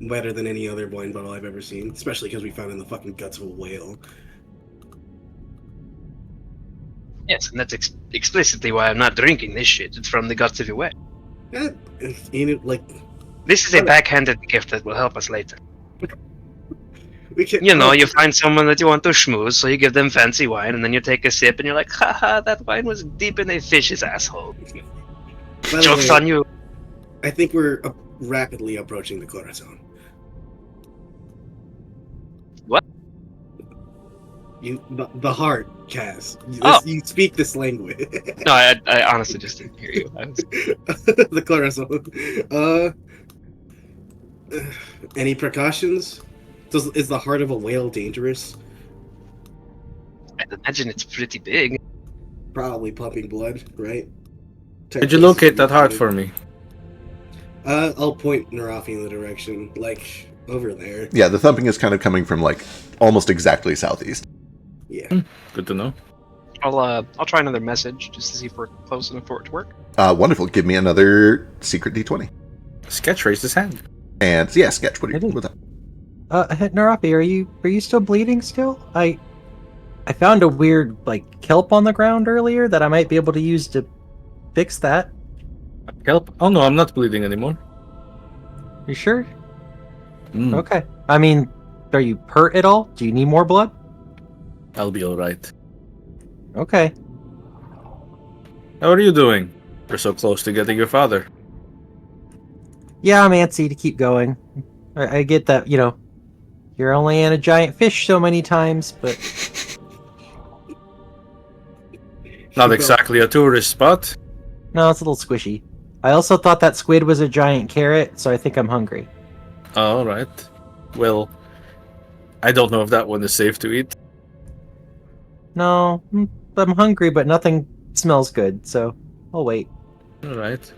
Speaker 2: Better than any other wine bottle I've ever seen, especially because we found it in the fucking guts of a whale.
Speaker 5: Yes, and that's explicitly why I'm not drinking this shit. It's from the guts of your whale.
Speaker 2: Like,
Speaker 5: This is a backhanded gift that will help us later.
Speaker 2: we can,
Speaker 5: You know, you find someone that you want to schmooze, so you give them fancy wine, and then you take a sip, and you're like, haha, that wine was deep in a fish's asshole.
Speaker 2: By the
Speaker 5: Joke's
Speaker 2: way,
Speaker 5: on you.
Speaker 2: I think we're rapidly approaching the Corazon.
Speaker 5: What?
Speaker 2: The heart, Kaz. You speak this language.
Speaker 5: No, I honestly just didn't hear you.
Speaker 2: The Corazon. Any precautions? Is the heart of a whale dangerous?
Speaker 5: I'd imagine it's pretty big.
Speaker 2: Probably pumping blood, right?
Speaker 6: Could you locate that heart for me?
Speaker 2: I'll point Narafi in the direction, like, over there.
Speaker 3: Yeah, the thumping is kind of coming from, like, almost exactly southeast.
Speaker 2: Yeah.
Speaker 6: Good to know.
Speaker 5: I'll try another message just to see if we're close enough for it to work.
Speaker 3: Wonderful. Give me another secret D20.
Speaker 6: Sketch raised his hand.
Speaker 3: And, yeah, Sketch, what's up?
Speaker 1: Narafi, are you still bleeding still? I found a weird, like, kelp on the ground earlier that I might be able to use to fix that.
Speaker 6: Help? Oh no, I'm not bleeding anymore.
Speaker 1: You sure?
Speaker 6: Mm,
Speaker 1: Okay. I mean, are you hurt at all? Do you need more blood?
Speaker 6: I'll be alright.
Speaker 1: Okay.
Speaker 6: How are you doing? We're so close to getting your father.
Speaker 1: Yeah, I'm antsy to keep going. I get that, you're only in a giant fish so many times, but
Speaker 6: Not exactly a tourist spot.
Speaker 1: no, it's a little squishy. I also thought that squid was a giant carrot, so I think I'm hungry.
Speaker 6: Alright. Well, I don't know if that one is safe to eat.
Speaker 1: No, I'm hungry, but nothing smells good, so I'll wait.
Speaker 6: Alright.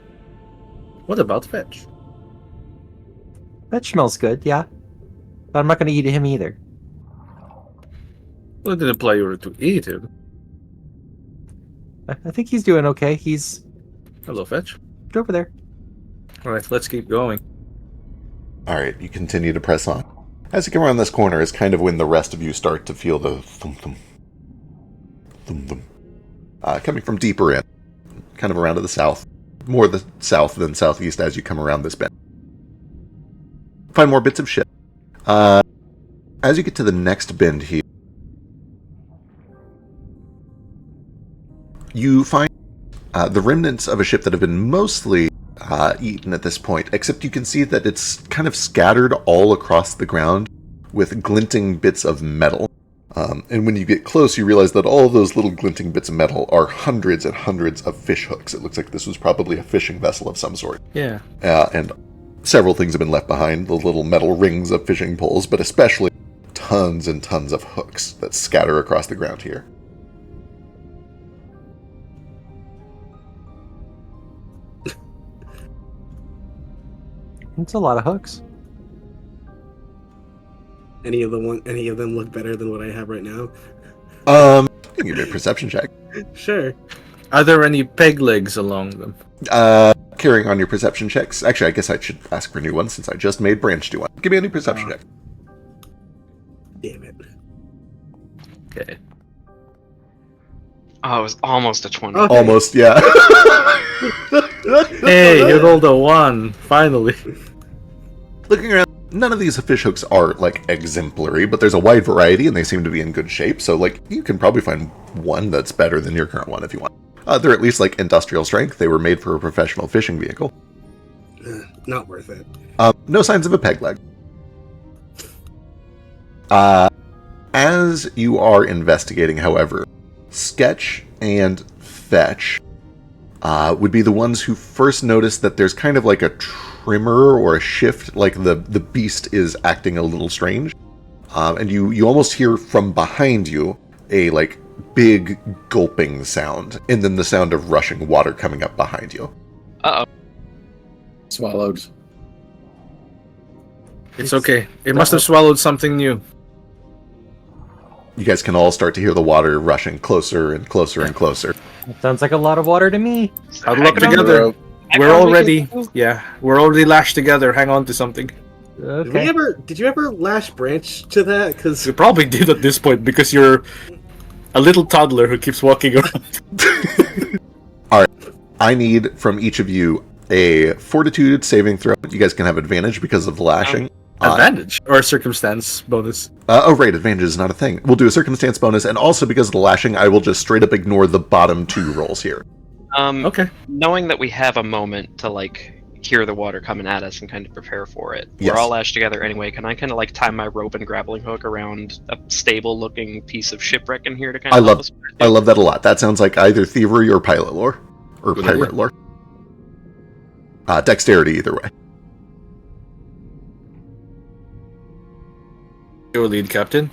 Speaker 6: What about Fetch?
Speaker 1: That smells good, yeah. But I'm not going to eat him either.
Speaker 6: Well, it didn't imply you were to eat him.
Speaker 1: I think he's doing okay. He's
Speaker 6: Hello, Fetch.
Speaker 1: over there.
Speaker 6: Alright, let's keep going.
Speaker 3: Alright, you continue to press on. As you come around this corner is kind of when the rest of you start to feel the thump-thump. Thump-thump. Coming from deeper in. Kind of around to the south. More the south than southeast as you come around this bend. Find more bits of shit. As you get to the next bend here, you find the remnants of a ship that have been mostly eaten at this point, except you can see that it's kind of scattered all across the ground with glinting bits of metal. And when you get close, you realize that all those little glinting bits of metal are hundreds and hundreds of fish hooks. It looks like this was probably a fishing vessel of some sort.
Speaker 6: Yeah.
Speaker 3: And several things have been left behind, the little metal rings of fishing poles, but especially tons and tons of hooks that scatter across the ground here.
Speaker 1: It's a lot of hooks.
Speaker 2: Any of them look better than what I have right now?
Speaker 3: You can give me a perception check.
Speaker 2: Sure.
Speaker 6: Are there any peg legs along them?
Speaker 3: Carrying on your perception checks. Actually, I guess I should ask for a new one since I just made Branch do one. Give me a new perception check.
Speaker 2: Damn it.
Speaker 6: Okay.
Speaker 5: Oh, it was almost a 20.
Speaker 2: Okay.
Speaker 3: Almost, yeah.
Speaker 6: Hey, you rolled a 1, finally.
Speaker 3: Looking around, none of these fish hooks are, like, exemplary, but there's a wide variety and they seem to be in good shape, so, like, you can probably find one that's better than your current one if you want. They're at least, like, industrial strength. They were made for a professional fishing vehicle.
Speaker 2: Not worth it.
Speaker 3: No signs of a peg leg. As you are investigating, however, Sketch and Fetch would be the ones who first notice that there's kind of like a tremor or a shift, like the beast is acting a little strange. And you almost hear from behind you a like big gulping sound, and then the sound of rushing water coming up behind you.
Speaker 5: Uh-oh.
Speaker 4: Swallowed.
Speaker 6: It's okay. It must have swallowed something new.
Speaker 3: You guys can all start to hear the water rushing closer and closer and closer.
Speaker 1: Sounds like a lot of water to me.
Speaker 6: Huddle up
Speaker 5: Hang on,
Speaker 6: together.
Speaker 5: bro.
Speaker 6: We're already, we're already lashed together. Hang on to something.
Speaker 1: Okay.
Speaker 2: Did you ever lash Branch to that? Because
Speaker 6: You probably did at this point because you're a little toddler who keeps walking around.
Speaker 3: I need from each of you a fortitude saving throw. You guys can have advantage because of the lashing.
Speaker 6: Advantage or circumstance bonus.
Speaker 3: Right, advantage is not a thing. We'll do a circumstance bonus, and also because of the lashing, I will just straight up ignore the bottom 2 rolls here.
Speaker 6: Okay.
Speaker 5: Knowing that we have a moment to like hear the water coming at us and kind of prepare for it,
Speaker 3: Yes.
Speaker 5: we're all lashed together anyway. Can I kind of like tie my rope and grappling hook around a stable-looking piece of shipwreck in here to kind of help us?
Speaker 3: I love that a lot. That sounds like either thievery or pilot lore. Or
Speaker 6: Good
Speaker 3: pirate
Speaker 6: idea.
Speaker 3: lore. Dexterity, either way.
Speaker 6: Your lead, Captain.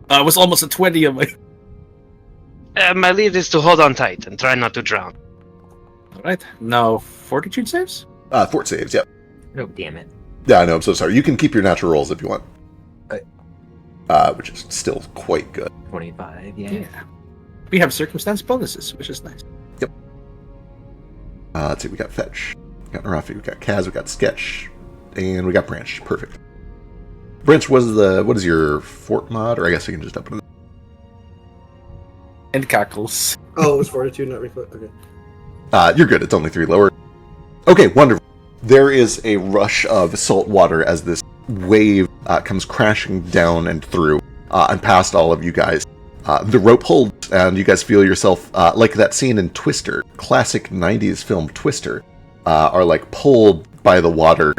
Speaker 6: I was almost a 20 on my...
Speaker 5: My lead is to hold on tight and try not to drown.
Speaker 6: Alright. Now, fortitude saves?
Speaker 3: Fort saves, yep.
Speaker 1: Oh, damn it.
Speaker 3: Yeah, I know, I'm so sorry. You can keep your natural rolls if you want.
Speaker 1: Right.
Speaker 3: Which is still quite good.
Speaker 1: 25, yeah.
Speaker 6: Yeah. We have circumstance bonuses, which is nice.
Speaker 3: Let's see, we got Fetch, we got Narafi, we got Kaz, we got Sketch, and we got Branch. Perfect. Branch, what is your fort mod? Or I guess we can just open it.
Speaker 6: And cackles.
Speaker 2: it was fortitude, not reflex. Okay.
Speaker 3: You're good, it's only 3 lower. Okay, wonderful. There is a rush of salt water as this wave comes crashing down and through and past all of you guys. The rope holds, and you guys feel yourself, like that scene in Twister, classic 90s film Twister, are like pulled by the water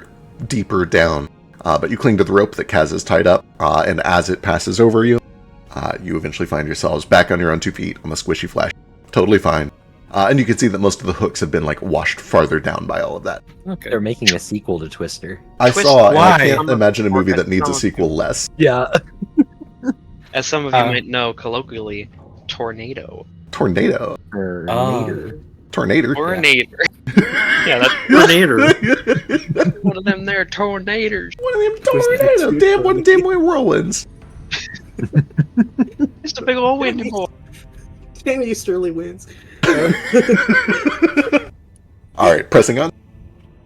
Speaker 3: deeper down. But you cling to the rope that Kaz has tied up, and as it passes over you, you eventually find yourselves back on your own 2 feet on the squishy flash. Totally fine. And you can see that most of the hooks have been like washed farther down by all of that.
Speaker 6: Okay.
Speaker 1: They're making a sequel to Twister.
Speaker 3: I
Speaker 5: Twist-
Speaker 3: saw, and I
Speaker 6: Why?
Speaker 3: can't imagine a movie that needs a sequel less.
Speaker 1: Yeah.
Speaker 5: As some of you might know colloquially, tornado.
Speaker 3: Tornado.
Speaker 1: Tornado.
Speaker 3: Tornado.
Speaker 5: Tornado. Yeah, that's
Speaker 6: Tornado.
Speaker 5: one of them there tornadoes.
Speaker 3: One of them tornadoes. Damn one whirlwinds.
Speaker 5: Just a big old windy boy.
Speaker 2: Damn you, Sterling wins.
Speaker 3: Alright, pressing on.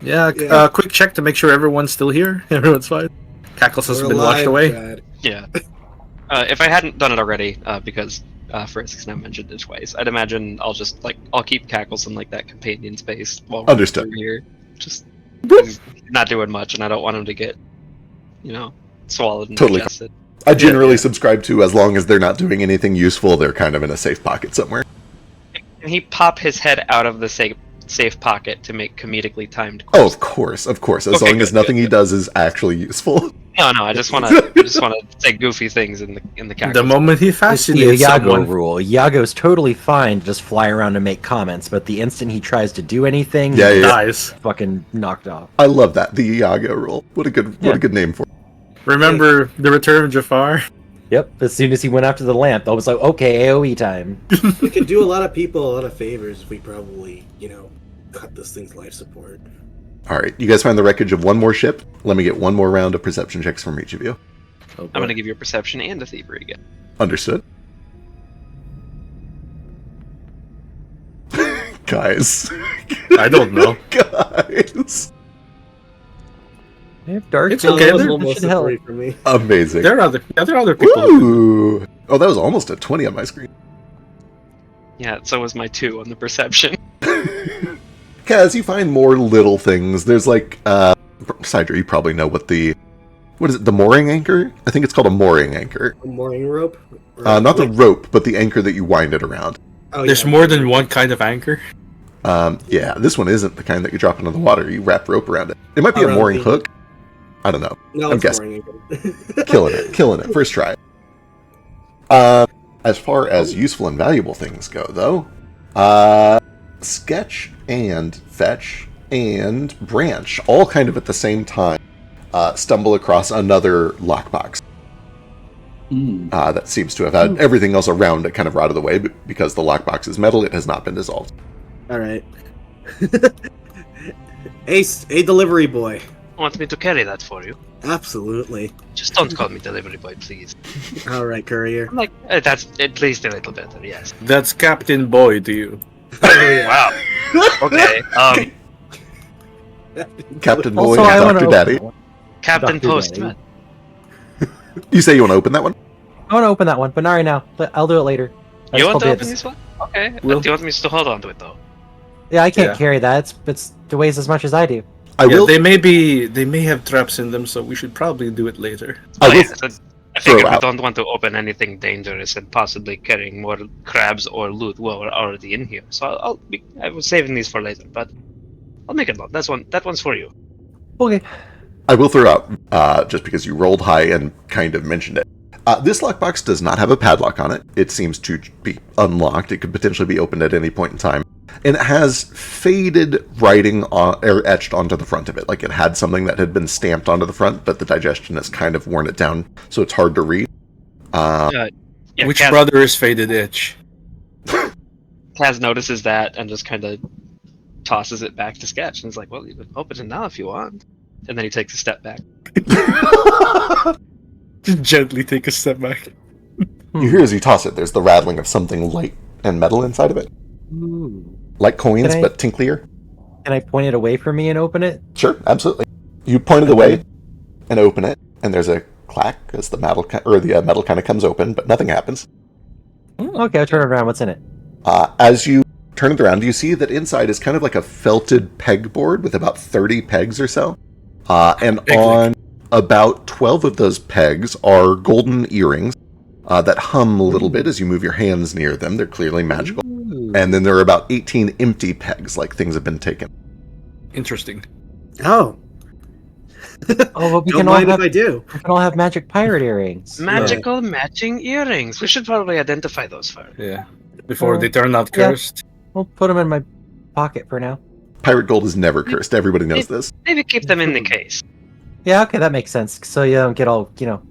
Speaker 6: Yeah,
Speaker 2: Yeah.
Speaker 6: quick check to make sure everyone's still here. Everyone's fine. Cackles has
Speaker 2: We're
Speaker 6: been washed
Speaker 2: alive,
Speaker 6: away.
Speaker 2: Brad.
Speaker 5: Yeah. If I hadn't done it already, because Frisk's now mentioned it twice, I'd imagine I'll keep Cackles in like that companion space while we're
Speaker 3: Understood.
Speaker 5: through here. Just not doing much, and I don't want him to get, swallowed and
Speaker 3: Totally.
Speaker 5: digested.
Speaker 3: I generally subscribe to, as long as they're not doing anything useful, they're kind of in a safe pocket somewhere.
Speaker 5: Can he pop his head out of the safe pocket to make comedically timed?
Speaker 3: Oh, of course. As
Speaker 5: Okay,
Speaker 3: long as
Speaker 5: good,
Speaker 3: nothing
Speaker 5: good,
Speaker 3: he does is actually useful.
Speaker 5: No, I just want to say goofy things in the Cackles.
Speaker 6: The moment he
Speaker 1: It's the
Speaker 6: fascinates
Speaker 1: Iago
Speaker 6: someone.
Speaker 1: rule. Iago's totally fine to just fly around and make comments, but the instant he tries to do anything,
Speaker 3: Yeah,
Speaker 1: he's
Speaker 3: yeah.
Speaker 6: Dies.
Speaker 1: fucking knocked off.
Speaker 3: I love that. The Iago rule. What a good name for it.
Speaker 6: Remember the return of Jafar?
Speaker 1: Yep. As soon as he went after the lamp, I was like, okay, AOE time.
Speaker 2: We could do a lot of people a lot of favors if we probably, cut this thing's life support.
Speaker 3: Alright, you guys find the wreckage of one more ship. Let me get one more round of perception checks from each of you.
Speaker 5: I'm going to give you a perception and a thievery again.
Speaker 3: Understood. Guys.
Speaker 6: I don't know.
Speaker 3: Guys.
Speaker 1: They have dark
Speaker 6: It's
Speaker 1: vision,
Speaker 6: okay,
Speaker 2: That was
Speaker 6: they're-
Speaker 1: that
Speaker 2: almost
Speaker 1: should
Speaker 2: a
Speaker 1: help.
Speaker 2: 3 for me.
Speaker 3: Amazing.
Speaker 6: There are other people.
Speaker 3: Ooh. Oh, that was almost a 20 on my screen.
Speaker 5: Yeah, so was my 2 on the perception.
Speaker 3: Kaz, you find more little things. There's like, Sidra, you probably know what the mooring anchor? I think it's called a mooring anchor.
Speaker 2: A mooring rope?
Speaker 3: Not the rope, but the anchor that you wind it around.
Speaker 2: Oh,
Speaker 6: There's
Speaker 2: yeah.
Speaker 6: more than one kind of anchor.
Speaker 3: Yeah, this one isn't the kind that you drop into the water. You wrap rope around it. It might be a
Speaker 2: Around
Speaker 3: mooring
Speaker 2: the-
Speaker 3: hook. I don't know.
Speaker 2: No,
Speaker 3: I'm
Speaker 2: it's
Speaker 3: guessing.
Speaker 2: mooring.
Speaker 3: Killing it. First try. As far as useful and valuable things go, though, Sketch and Fetch, and Branch, all kind of at the same time, stumble across another lockbox. That seems to have had everything else around it kind of rotted away, but because the lockbox is metal, it has not been dissolved.
Speaker 2: All right. Ace, a delivery boy.
Speaker 5: Want me to carry that for you?
Speaker 2: Absolutely.
Speaker 5: Just don't call me delivery boy, please.
Speaker 2: All right, courier.
Speaker 5: I'm like, that's at least a little better, yes.
Speaker 6: That's Captain Boy to you.
Speaker 5: Wow. Okay.
Speaker 3: Captain Boy
Speaker 1: Also, I
Speaker 3: and
Speaker 1: want
Speaker 3: Dr.
Speaker 1: to
Speaker 3: Daddy.
Speaker 5: Captain
Speaker 1: Dr.
Speaker 5: Postman.
Speaker 3: You say you want to open that one?
Speaker 1: I want to open that one, but not right now. I'll do it later. I
Speaker 5: You
Speaker 1: just
Speaker 5: want
Speaker 1: call
Speaker 5: to open
Speaker 1: dibs.
Speaker 5: this one? Okay.
Speaker 6: Will-
Speaker 5: Do you want me to hold on to it though?
Speaker 1: Yeah, I can't
Speaker 6: Yeah.
Speaker 1: carry that. It's it weighs as much as I do.
Speaker 3: I
Speaker 6: Yeah,
Speaker 3: will.
Speaker 6: they may have traps in them, so we should probably do it later.
Speaker 3: I
Speaker 5: Oh,
Speaker 3: will
Speaker 5: yeah, so I
Speaker 3: throw
Speaker 5: figured we
Speaker 3: out.
Speaker 5: don't want to open anything dangerous and possibly carrying more crabs or loot while we're already in here. So I was saving these for later, but I'll make it long. That one's for you.
Speaker 1: Okay.
Speaker 3: I will throw out, just because you rolled high and kind of mentioned it. This lockbox does not have a padlock on it. It seems to be unlocked. It could potentially be opened at any point in time. And it has faded writing etched onto the front of it. Like it had something that had been stamped onto the front, but the digestion has kind of worn it down, so it's hard to read.
Speaker 5: Yeah,
Speaker 6: Which
Speaker 5: Kaz,
Speaker 6: brother is Faded Itch?
Speaker 5: Kaz notices that and just kind of tosses it back to Sketch and is like, "Well, you can open it now if you want." And then he takes a step back.
Speaker 6: Just gently take a step back.
Speaker 3: You hear as you toss it, there's the rattling of something light and metal inside of it.
Speaker 1: Ooh.
Speaker 3: Like coins,
Speaker 1: Can I-
Speaker 3: but tinklier.
Speaker 1: Can I point it away from me and open it?
Speaker 3: Sure, absolutely. You point it away and open it, and there's a clack as the metal kind of comes open, but nothing happens.
Speaker 1: Okay, I'll turn it around. What's in it?
Speaker 3: As you turn it around, you see that inside is kind of like a felted pegboard with about 30 pegs or so. And
Speaker 6: Big
Speaker 3: on about 12 of those pegs are golden earrings that hum a little bit as you move your hands near them. They're clearly magical.
Speaker 1: Ooh.
Speaker 3: And then there are about 18 empty pegs, like things have been taken.
Speaker 6: Interesting.
Speaker 2: Oh,
Speaker 1: Oh, but we
Speaker 2: don't
Speaker 1: can all
Speaker 2: mind
Speaker 1: have
Speaker 2: if I do.
Speaker 1: we can all have magic pirate earrings.
Speaker 5: Magical matching earrings. We should probably identify those first.
Speaker 6: Yeah. Before
Speaker 1: Well,
Speaker 6: they turn out
Speaker 1: yeah.
Speaker 6: cursed.
Speaker 1: We'll put them in my pocket for now.
Speaker 3: Pirate gold is never cursed. Everybody knows this.
Speaker 5: Maybe keep them in the case.
Speaker 1: Yeah, okay, that makes sense. So you don't get all,
Speaker 5: You don't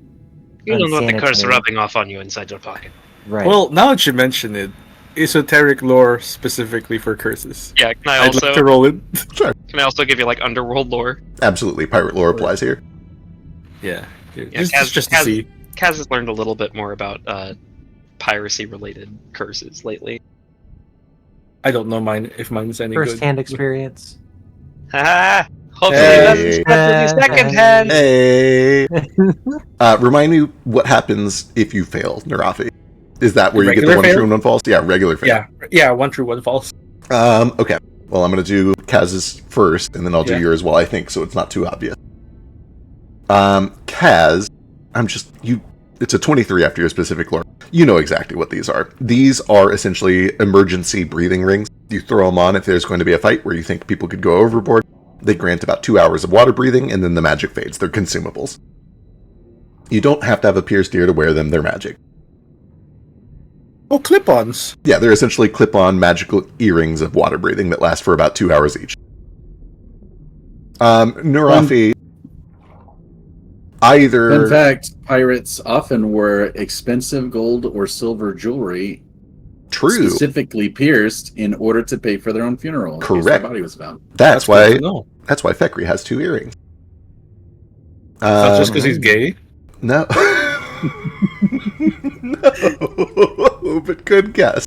Speaker 5: want the curse
Speaker 1: unsanitary.
Speaker 5: rubbing off on you inside your pocket.
Speaker 1: Right.
Speaker 6: Well, now that you mention it, esoteric lore specifically for curses.
Speaker 5: Yeah, can I
Speaker 6: I'd
Speaker 5: also
Speaker 6: like to roll it.
Speaker 3: Sure.
Speaker 5: can I also give you like underworld lore?
Speaker 3: Absolutely. Pirate lore applies here.
Speaker 6: Yeah.
Speaker 5: Yeah,
Speaker 6: Just to see.
Speaker 5: Kaz has learned a little bit more about piracy related curses lately.
Speaker 6: I don't know if mine's any good.
Speaker 1: First-hand experience.
Speaker 5: Haha! Hopefully
Speaker 3: Hey.
Speaker 5: that's second hand.
Speaker 3: Hey! Remind me what happens if you fail, Narafi. Is that where you get the
Speaker 6: Regular
Speaker 3: one
Speaker 6: fail?
Speaker 3: true and one false? Yeah, regular fail.
Speaker 6: Yeah, one true, one false.
Speaker 3: Okay. Well, I'm going to do Kaz's first, and then I'll do
Speaker 6: Yeah.
Speaker 3: yours while I think, so it's not too obvious. Kaz, it's a 23 after your specific lore. You know exactly what these are. These are essentially emergency breathing rings. You throw them on if there's going to be a fight where you think people could go overboard. They grant about 2 hours of water breathing, and then the magic fades. They're consumables. You don't have to have a pierced ear to wear them. They're magic.
Speaker 6: Oh, clip-ons.
Speaker 3: Yeah, they're essentially clip-on magical earrings of water breathing that last for about 2 hours each. Nurafi, either...
Speaker 4: Fun fact, pirates often wore expensive gold or silver jewelry
Speaker 3: True.
Speaker 4: specifically pierced in order to pay for their own funeral. in case their
Speaker 3: Correct.
Speaker 4: body was found.
Speaker 3: That's
Speaker 6: good
Speaker 3: why
Speaker 6: to know.
Speaker 3: Fekri has 2 earrings.
Speaker 6: Not just because he's gay.
Speaker 3: No. No, but good guess.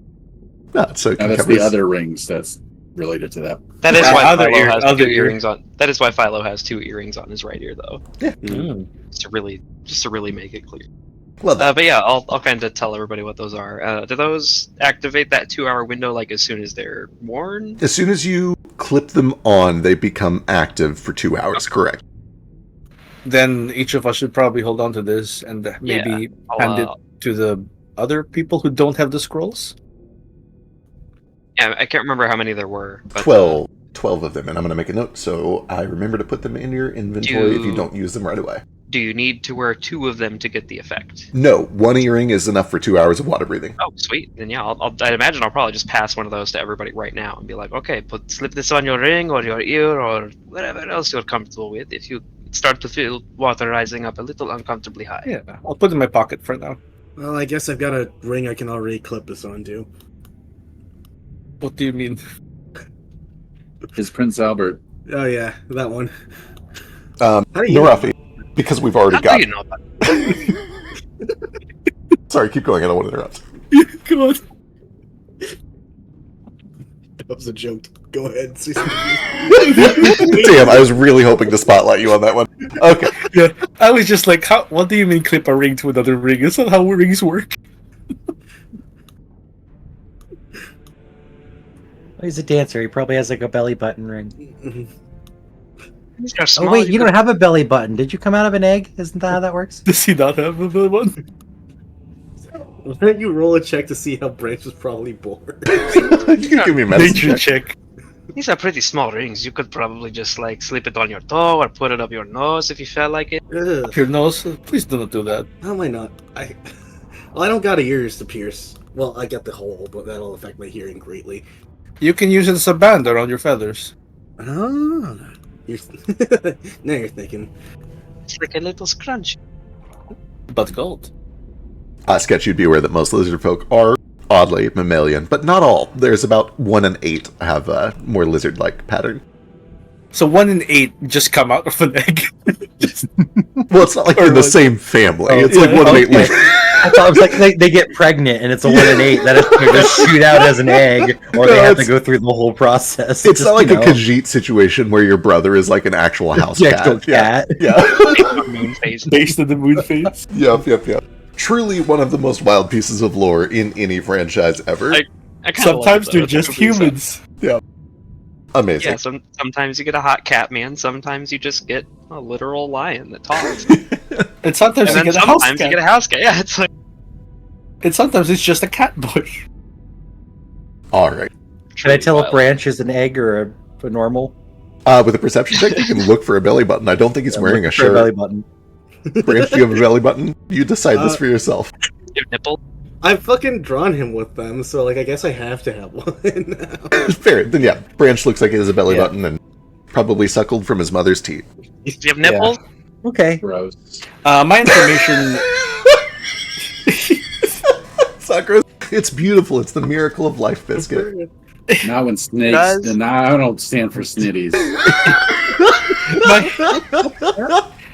Speaker 3: No, so it
Speaker 4: Now
Speaker 3: can
Speaker 4: that's
Speaker 3: cover
Speaker 4: the
Speaker 3: his-
Speaker 4: other rings that's related to that.
Speaker 5: That is
Speaker 6: Yeah,
Speaker 5: why
Speaker 6: other
Speaker 5: Philo
Speaker 6: ear-
Speaker 5: has
Speaker 6: other
Speaker 5: two
Speaker 6: ear.
Speaker 5: earrings on. That is why Philo has 2 earrings on his right ear, though. Just to really make it clear.
Speaker 3: Well,
Speaker 5: But yeah, I'll kind of tell everybody what those are. Do those activate that 2-hour window like as soon as they're worn?
Speaker 3: as soon as you clip them on, they become active for 2 hours, correct?
Speaker 6: Then each of us should probably hold on to this and maybe hand it to the other people who don't have the scrolls.
Speaker 5: Yeah, I can't remember how many there were. But,
Speaker 3: 12 of them, and I'm going to make a note so I remember to put them in your inventory if you don't use them right away.
Speaker 5: do you need to wear 2 of them to get the effect?
Speaker 3: No, one earring is enough for 2 hours of water breathing.
Speaker 5: Oh, sweet. Then yeah, I'd imagine I'll probably just pass one of those to everybody right now and be like, okay, slip this on your ring or your ear or whatever else you're comfortable with. If you start to feel water rising up a little uncomfortably high.
Speaker 6: Yeah, I'll put it in my pocket for now.
Speaker 2: Well, I guess I've got a ring I can already clip this onto.
Speaker 6: What do you mean?
Speaker 4: Is Prince Albert?
Speaker 2: Oh yeah, that one.
Speaker 3: Um,
Speaker 2: How do you
Speaker 3: Narafi, because we've already
Speaker 5: How do
Speaker 3: got.
Speaker 5: you know that?
Speaker 3: Sorry, keep going. I don't want to interrupt.
Speaker 2: Come on. That was a joke. Go ahead. Say something.
Speaker 3: Damn, I was really hoping to spotlight you on that one. Okay.
Speaker 6: Yeah, I was just like, what do you mean clip a ring to another ring? Is that how rings work?
Speaker 1: He's a dancer. He probably has like a belly button ring.
Speaker 5: These are
Speaker 1: Oh
Speaker 5: small,
Speaker 1: wait, you don't have a belly button. Did you come out of an egg? Isn't that how that works?
Speaker 6: Does he not have a one?
Speaker 2: Why don't you roll a check to see how Branch was probably born?
Speaker 3: You can give me a medicine
Speaker 6: Nature
Speaker 3: check.
Speaker 6: check.
Speaker 5: These are pretty small rings. You could probably just like slip it on your toe or put it up your nose if you felt like it.
Speaker 2: Ugh,
Speaker 6: Your nose? Please do not do that.
Speaker 2: how am I not? Well, I don't got ears to pierce. Well, I got the hole, but that'll affect my hearing greatly.
Speaker 6: You can use it as a band around your feathers.
Speaker 2: Ah, you're now you're thinking.
Speaker 5: It's like a little scrunch.
Speaker 6: But gold.
Speaker 3: Sketch, you'd be aware that most lizard folk are oddly mammalian, but not all. There's about 1 in 8 have a more lizard-like pattern.
Speaker 6: So 1 in 8 just come out of an egg.
Speaker 3: Well, it's not like
Speaker 6: Or
Speaker 3: they're in the
Speaker 6: what?
Speaker 3: same family.
Speaker 6: Oh,
Speaker 3: It's like
Speaker 6: yeah,
Speaker 3: 1 in 8
Speaker 1: okay.
Speaker 3: lizard.
Speaker 1: I thought it was like they get pregnant and it's a 1 in 8 that they just shoot out as an egg, or they
Speaker 3: No,
Speaker 1: have to
Speaker 3: it's-
Speaker 1: go through the whole process.
Speaker 3: It's
Speaker 1: Just,
Speaker 3: not like
Speaker 1: you
Speaker 3: a
Speaker 1: know,
Speaker 3: Khajiit situation where your brother is like an actual house
Speaker 1: the
Speaker 3: cat.
Speaker 1: actual cat.
Speaker 3: Yeah.
Speaker 5: Moon phase.
Speaker 6: Based on the moon phase.
Speaker 3: Yep. Truly one of the most wild pieces of lore in any franchise ever.
Speaker 5: I kinda
Speaker 6: Sometimes
Speaker 5: love it,
Speaker 6: they're
Speaker 5: though.
Speaker 6: just
Speaker 5: It's completely
Speaker 6: humans.
Speaker 3: Amazing.
Speaker 5: Yeah, sometimes you get a hot cat man, sometimes you just get a literal lion that talks.
Speaker 6: And sometimes
Speaker 5: and
Speaker 6: you
Speaker 5: then
Speaker 6: get a house
Speaker 5: sometimes you
Speaker 6: cat.
Speaker 5: get a house cat. Yeah, it's like
Speaker 6: And sometimes it's just a cat boy.
Speaker 3: All right.
Speaker 1: Can I tell a
Speaker 5: wild.
Speaker 1: branch is an egg or a normal?
Speaker 3: With a perception check, you can look for a belly button. I don't think he's wearing a
Speaker 1: Look for belly
Speaker 3: shirt.
Speaker 1: button.
Speaker 3: Branch, do you have a belly button? You decide this for yourself.
Speaker 5: Your nipple.
Speaker 2: I've fucking drawn him with them, so like I guess I have to have one now.
Speaker 3: Fair. Then yeah, Branch looks like he has a belly
Speaker 1: Yeah.
Speaker 3: button and probably suckled from his mother's teeth.
Speaker 5: Do you have nipples?
Speaker 1: Okay.
Speaker 4: Gross.
Speaker 6: My information.
Speaker 3: Sakura, it's beautiful. It's the miracle of life, Biscuit.
Speaker 4: Now when snakes,
Speaker 5: Guys.
Speaker 4: and I don't stand for snitties.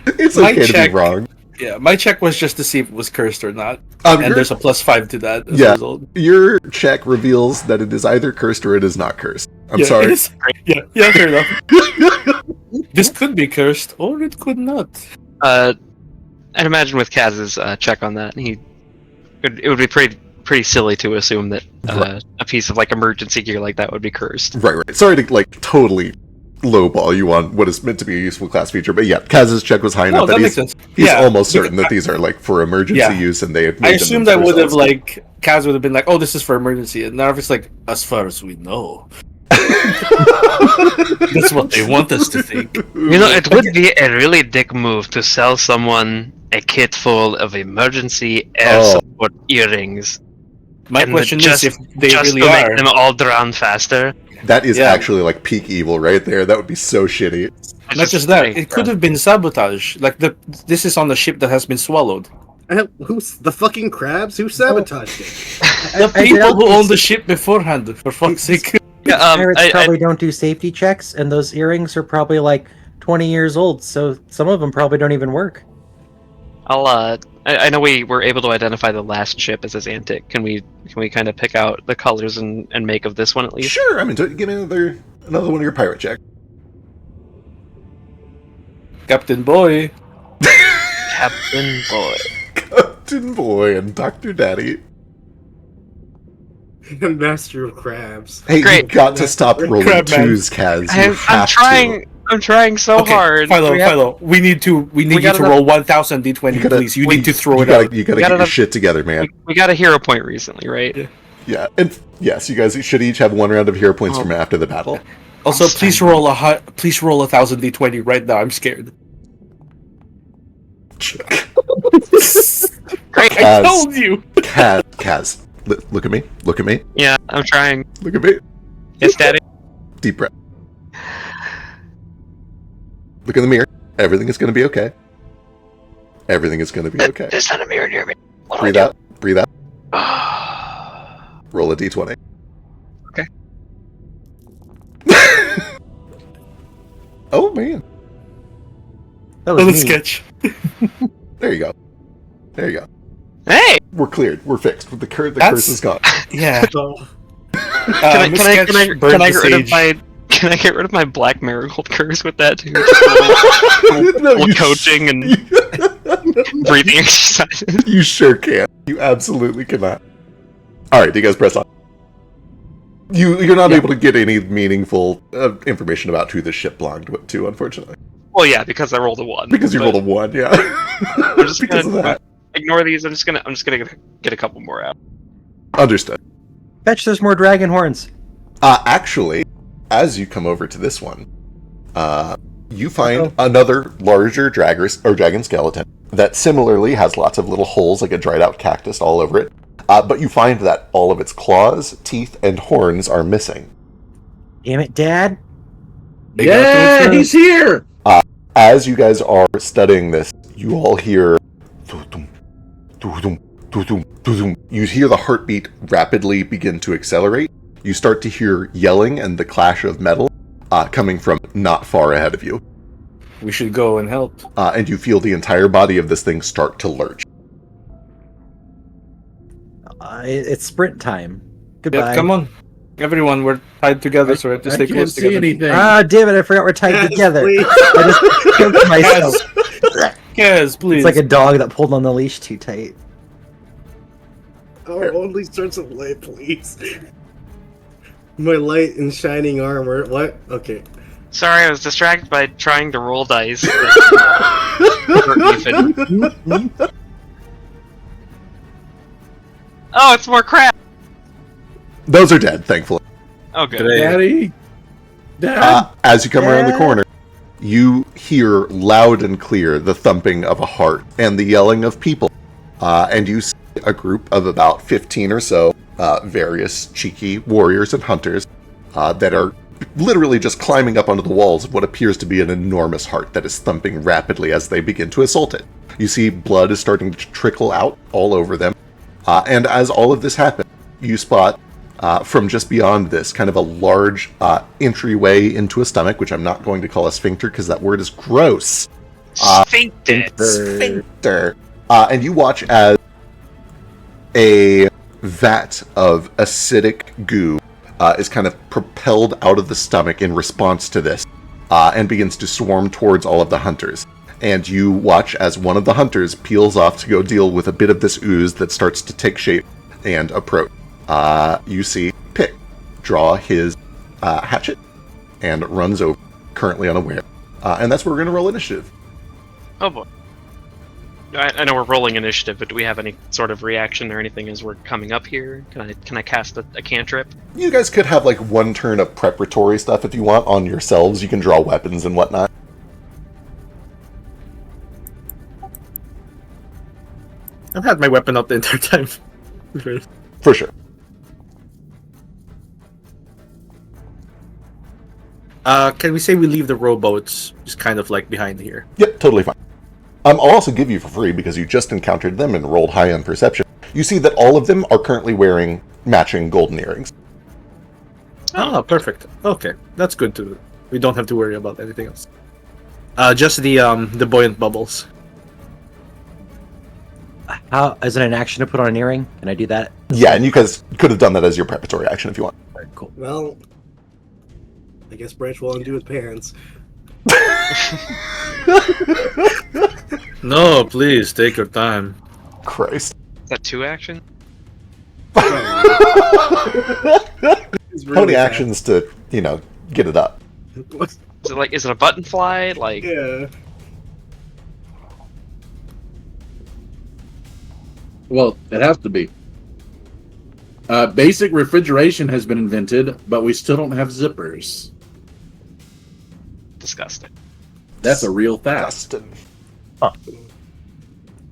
Speaker 3: It's
Speaker 6: My
Speaker 3: okay to
Speaker 6: check-
Speaker 3: be wrong.
Speaker 6: Yeah, my check was just to see if it was cursed or not.
Speaker 3: Um,
Speaker 6: And
Speaker 3: your,
Speaker 6: there's a +5 to that as
Speaker 3: Yeah.
Speaker 6: a result.
Speaker 3: your check reveals that it is either cursed or it is not cursed. I'm
Speaker 6: Yeah,
Speaker 3: sorry.
Speaker 6: it is- Yeah, fair enough. This could be cursed, or it could not.
Speaker 5: I'd imagine with Kaz's check on that, it would be pretty silly to assume that a piece of like emergency gear like that would be cursed.
Speaker 3: Right. Sorry to like totally lowball you on what is meant to be a useful class feature, but yeah, Kaz's check was high
Speaker 6: No,
Speaker 3: enough
Speaker 6: that
Speaker 3: that
Speaker 6: makes
Speaker 3: he's,
Speaker 6: sense.
Speaker 3: he's
Speaker 6: Yeah,
Speaker 3: almost
Speaker 6: because
Speaker 3: certain that these are like for emergency
Speaker 6: Yeah.
Speaker 3: use, and they had
Speaker 6: I
Speaker 3: made them
Speaker 6: assumed I would have
Speaker 3: themselves.
Speaker 6: like Kaz would have been like, "Oh, this is for emergency," and now if it's like, "As far as we know," that's what they want us to think.
Speaker 5: You know, it would be a really dick move to sell someone a kit full of emergency air
Speaker 3: Oh.
Speaker 5: support earrings
Speaker 6: My
Speaker 5: And
Speaker 6: question
Speaker 5: just-
Speaker 6: is if they
Speaker 5: just
Speaker 6: really
Speaker 5: to
Speaker 6: are.
Speaker 5: make them all drown faster.
Speaker 3: That is
Speaker 6: Yeah.
Speaker 3: actually like peak evil right there. That would be so shitty.
Speaker 5: It's
Speaker 6: Not just that,
Speaker 5: like,
Speaker 6: it could have been sabotage. Like this is on a ship that has been swallowed.
Speaker 2: Who's the fucking crabs? Who sabotaged it?
Speaker 6: The
Speaker 1: I
Speaker 6: people
Speaker 1: doubt
Speaker 6: who
Speaker 1: it's-
Speaker 6: own the ship beforehand, for fuck's sake.
Speaker 5: Yeah,
Speaker 1: Pirates
Speaker 5: I-
Speaker 1: probably don't do safety checks, and those earrings are probably like 20 years old, so some of them probably don't even work.
Speaker 5: I know we were able to identify the last ship as his antic. Can we kind of pick out the colors and make of this one at least?
Speaker 3: Sure, I'm into it. Give me another one of your pirate check.
Speaker 6: Captain Boy.
Speaker 5: Captain Boy.
Speaker 3: Captain Boy and Dr. Daddy.
Speaker 2: Master of crabs.
Speaker 3: Hey, you
Speaker 5: Great.
Speaker 3: got to stop rolling
Speaker 6: Crab man.
Speaker 3: twos, Kaz. You
Speaker 5: I'm
Speaker 3: have
Speaker 5: trying. I'm trying so
Speaker 6: Okay,
Speaker 5: hard.
Speaker 6: Philo,
Speaker 5: We have-
Speaker 6: Philo, we need you
Speaker 5: got
Speaker 6: to
Speaker 5: enough-
Speaker 6: roll 1,000 d20,
Speaker 3: You gotta-
Speaker 6: please. You need to throw
Speaker 3: You
Speaker 6: it
Speaker 3: gotta,
Speaker 6: out.
Speaker 3: you gotta
Speaker 5: We
Speaker 3: get
Speaker 5: got
Speaker 3: your
Speaker 5: enough-
Speaker 3: shit together, man.
Speaker 5: we got a hero point recently, right?
Speaker 3: Yeah, and yes, you guys should each have one round of hero points
Speaker 5: Oh.
Speaker 3: from after the battle.
Speaker 6: Also, please roll 1,000 d20 right now. I'm scared.
Speaker 5: Great.
Speaker 4: I told you.
Speaker 3: Kaz, look at me. Look at me.
Speaker 5: Yeah, I'm trying.
Speaker 3: Look at me.
Speaker 5: Yes, Daddy.
Speaker 3: Deep breath. Look in the mirror. Everything is going to be okay. Everything is going to be okay.
Speaker 5: There's not a mirror near me. What do
Speaker 3: Breathe
Speaker 5: I
Speaker 3: out. Breathe out.
Speaker 5: do?
Speaker 3: Roll a d20.
Speaker 5: Okay.
Speaker 3: Oh man.
Speaker 1: That was
Speaker 6: Oh,
Speaker 1: me.
Speaker 6: that's sketch.
Speaker 3: There you go. There you go.
Speaker 5: Hey!
Speaker 3: We're cleared. We're fixed. The curse
Speaker 6: That's-
Speaker 3: is gone.
Speaker 6: Yeah.
Speaker 5: Can I get rid of my black marigold curse with that too?
Speaker 3: No,
Speaker 5: Little
Speaker 3: you
Speaker 5: coaching and breathing exercises.
Speaker 3: You sure can. You absolutely cannot. Alright, you guys press on. You're not able to get any meaningful information about who this ship belonged to, unfortunately.
Speaker 5: Well, yeah, because I rolled a 1.
Speaker 3: Because you
Speaker 5: but
Speaker 3: rolled a 1, yeah.
Speaker 5: I'm just
Speaker 3: because of
Speaker 5: gonna
Speaker 3: that.
Speaker 5: ignore these. I'm just gonna get a couple more out.
Speaker 3: Understood.
Speaker 1: Fetch those more dragon horns.
Speaker 3: Actually, as you come over to this one, you find another larger dragon skeleton that similarly has lots of little holes like a dried out cactus all over it. But you find that all of its claws, teeth, and horns are missing.
Speaker 1: Damn it, Dad.
Speaker 4: Yeah, he's here.
Speaker 3: As you guys are studying this, you all hear... You hear the heartbeat rapidly begin to accelerate. You start to hear yelling and the clash of metal coming from not far ahead of you.
Speaker 6: We should go and help.
Speaker 3: And you feel the entire body of this thing start to lurch.
Speaker 1: It's sprint time. Goodbye.
Speaker 6: Yeah, come on. Everyone, we're tied together, so we have to stay
Speaker 4: I can't
Speaker 6: close
Speaker 4: see
Speaker 6: together.
Speaker 4: anything.
Speaker 1: Ah, damn it, I forgot we're tied
Speaker 2: Yes,
Speaker 1: together.
Speaker 2: please.
Speaker 1: I just choked myself.
Speaker 6: Yes, please.
Speaker 1: It's like a dog that pulled on the leash too tight.
Speaker 2: Our only source of light, please. My light and shining armor. What? Okay.
Speaker 5: Sorry, I was distracted by trying to roll dice. Oh, it's more crap.
Speaker 3: Those are dead, thankfully.
Speaker 5: Oh, good.
Speaker 4: Daddy. Dad.
Speaker 3: As you come around the corner, you hear loud and clear the thumping of a heart and the yelling of people. And you see a group of about 15 or so various cheeky warriors and hunters that are literally just climbing up onto the walls of what appears to be an enormous heart that is thumping rapidly as they begin to assault it. You see blood is starting to trickle out all over them. And as all of this happens, you spot from just beyond this kind of a large entryway into a stomach, which I'm not going to call a sphincter because that word is gross. Sphincter. And you watch as a vat of acidic goo is kind of propelled out of the stomach in response to this and begins to swarm towards all of the hunters. And you watch as one of the hunters peels off to go deal with a bit of this ooze that starts to take shape and approach. You see Pick draw his hatchet and runs over, currently unaware. And that's where we're going to roll initiative.
Speaker 5: Oh boy. I know we're rolling initiative, but do we have any sort of reaction or anything as we're coming up here? Can I cast a cantrip?
Speaker 3: You guys could have like one turn of preparatory stuff if you want on yourselves. You can draw weapons and whatnot.
Speaker 6: I've had my weapon up the entire time.
Speaker 3: For sure.
Speaker 6: Can we say we leave the rowboats just kind of like behind here?
Speaker 3: Yep, totally fine. I'll also give you for free because you just encountered them and rolled high on perception. You see that all of them are currently wearing matching golden earrings.
Speaker 6: Oh, perfect. Okay, that's good too. We don't have to worry about anything else. Just the buoyant bubbles.
Speaker 1: How is it an action to put on an earring? Can I do that?
Speaker 3: Yeah, and you guys could have done that as your preparatory action if you want.
Speaker 1: Alright, cool.
Speaker 2: Well, I guess Branch will undo his parents.
Speaker 6: No, please take your time.
Speaker 3: Christ.
Speaker 5: Is that 2 action?
Speaker 2: It's
Speaker 3: How
Speaker 2: really
Speaker 3: many
Speaker 2: bad.
Speaker 3: actions to, get it up?
Speaker 5: Is it a button fly? Like,
Speaker 2: Yeah.
Speaker 4: Well, it has to be. Basic refrigeration has been invented, but we still don't have zippers.
Speaker 5: disgusting.
Speaker 4: That's a real fact.
Speaker 3: Dustin.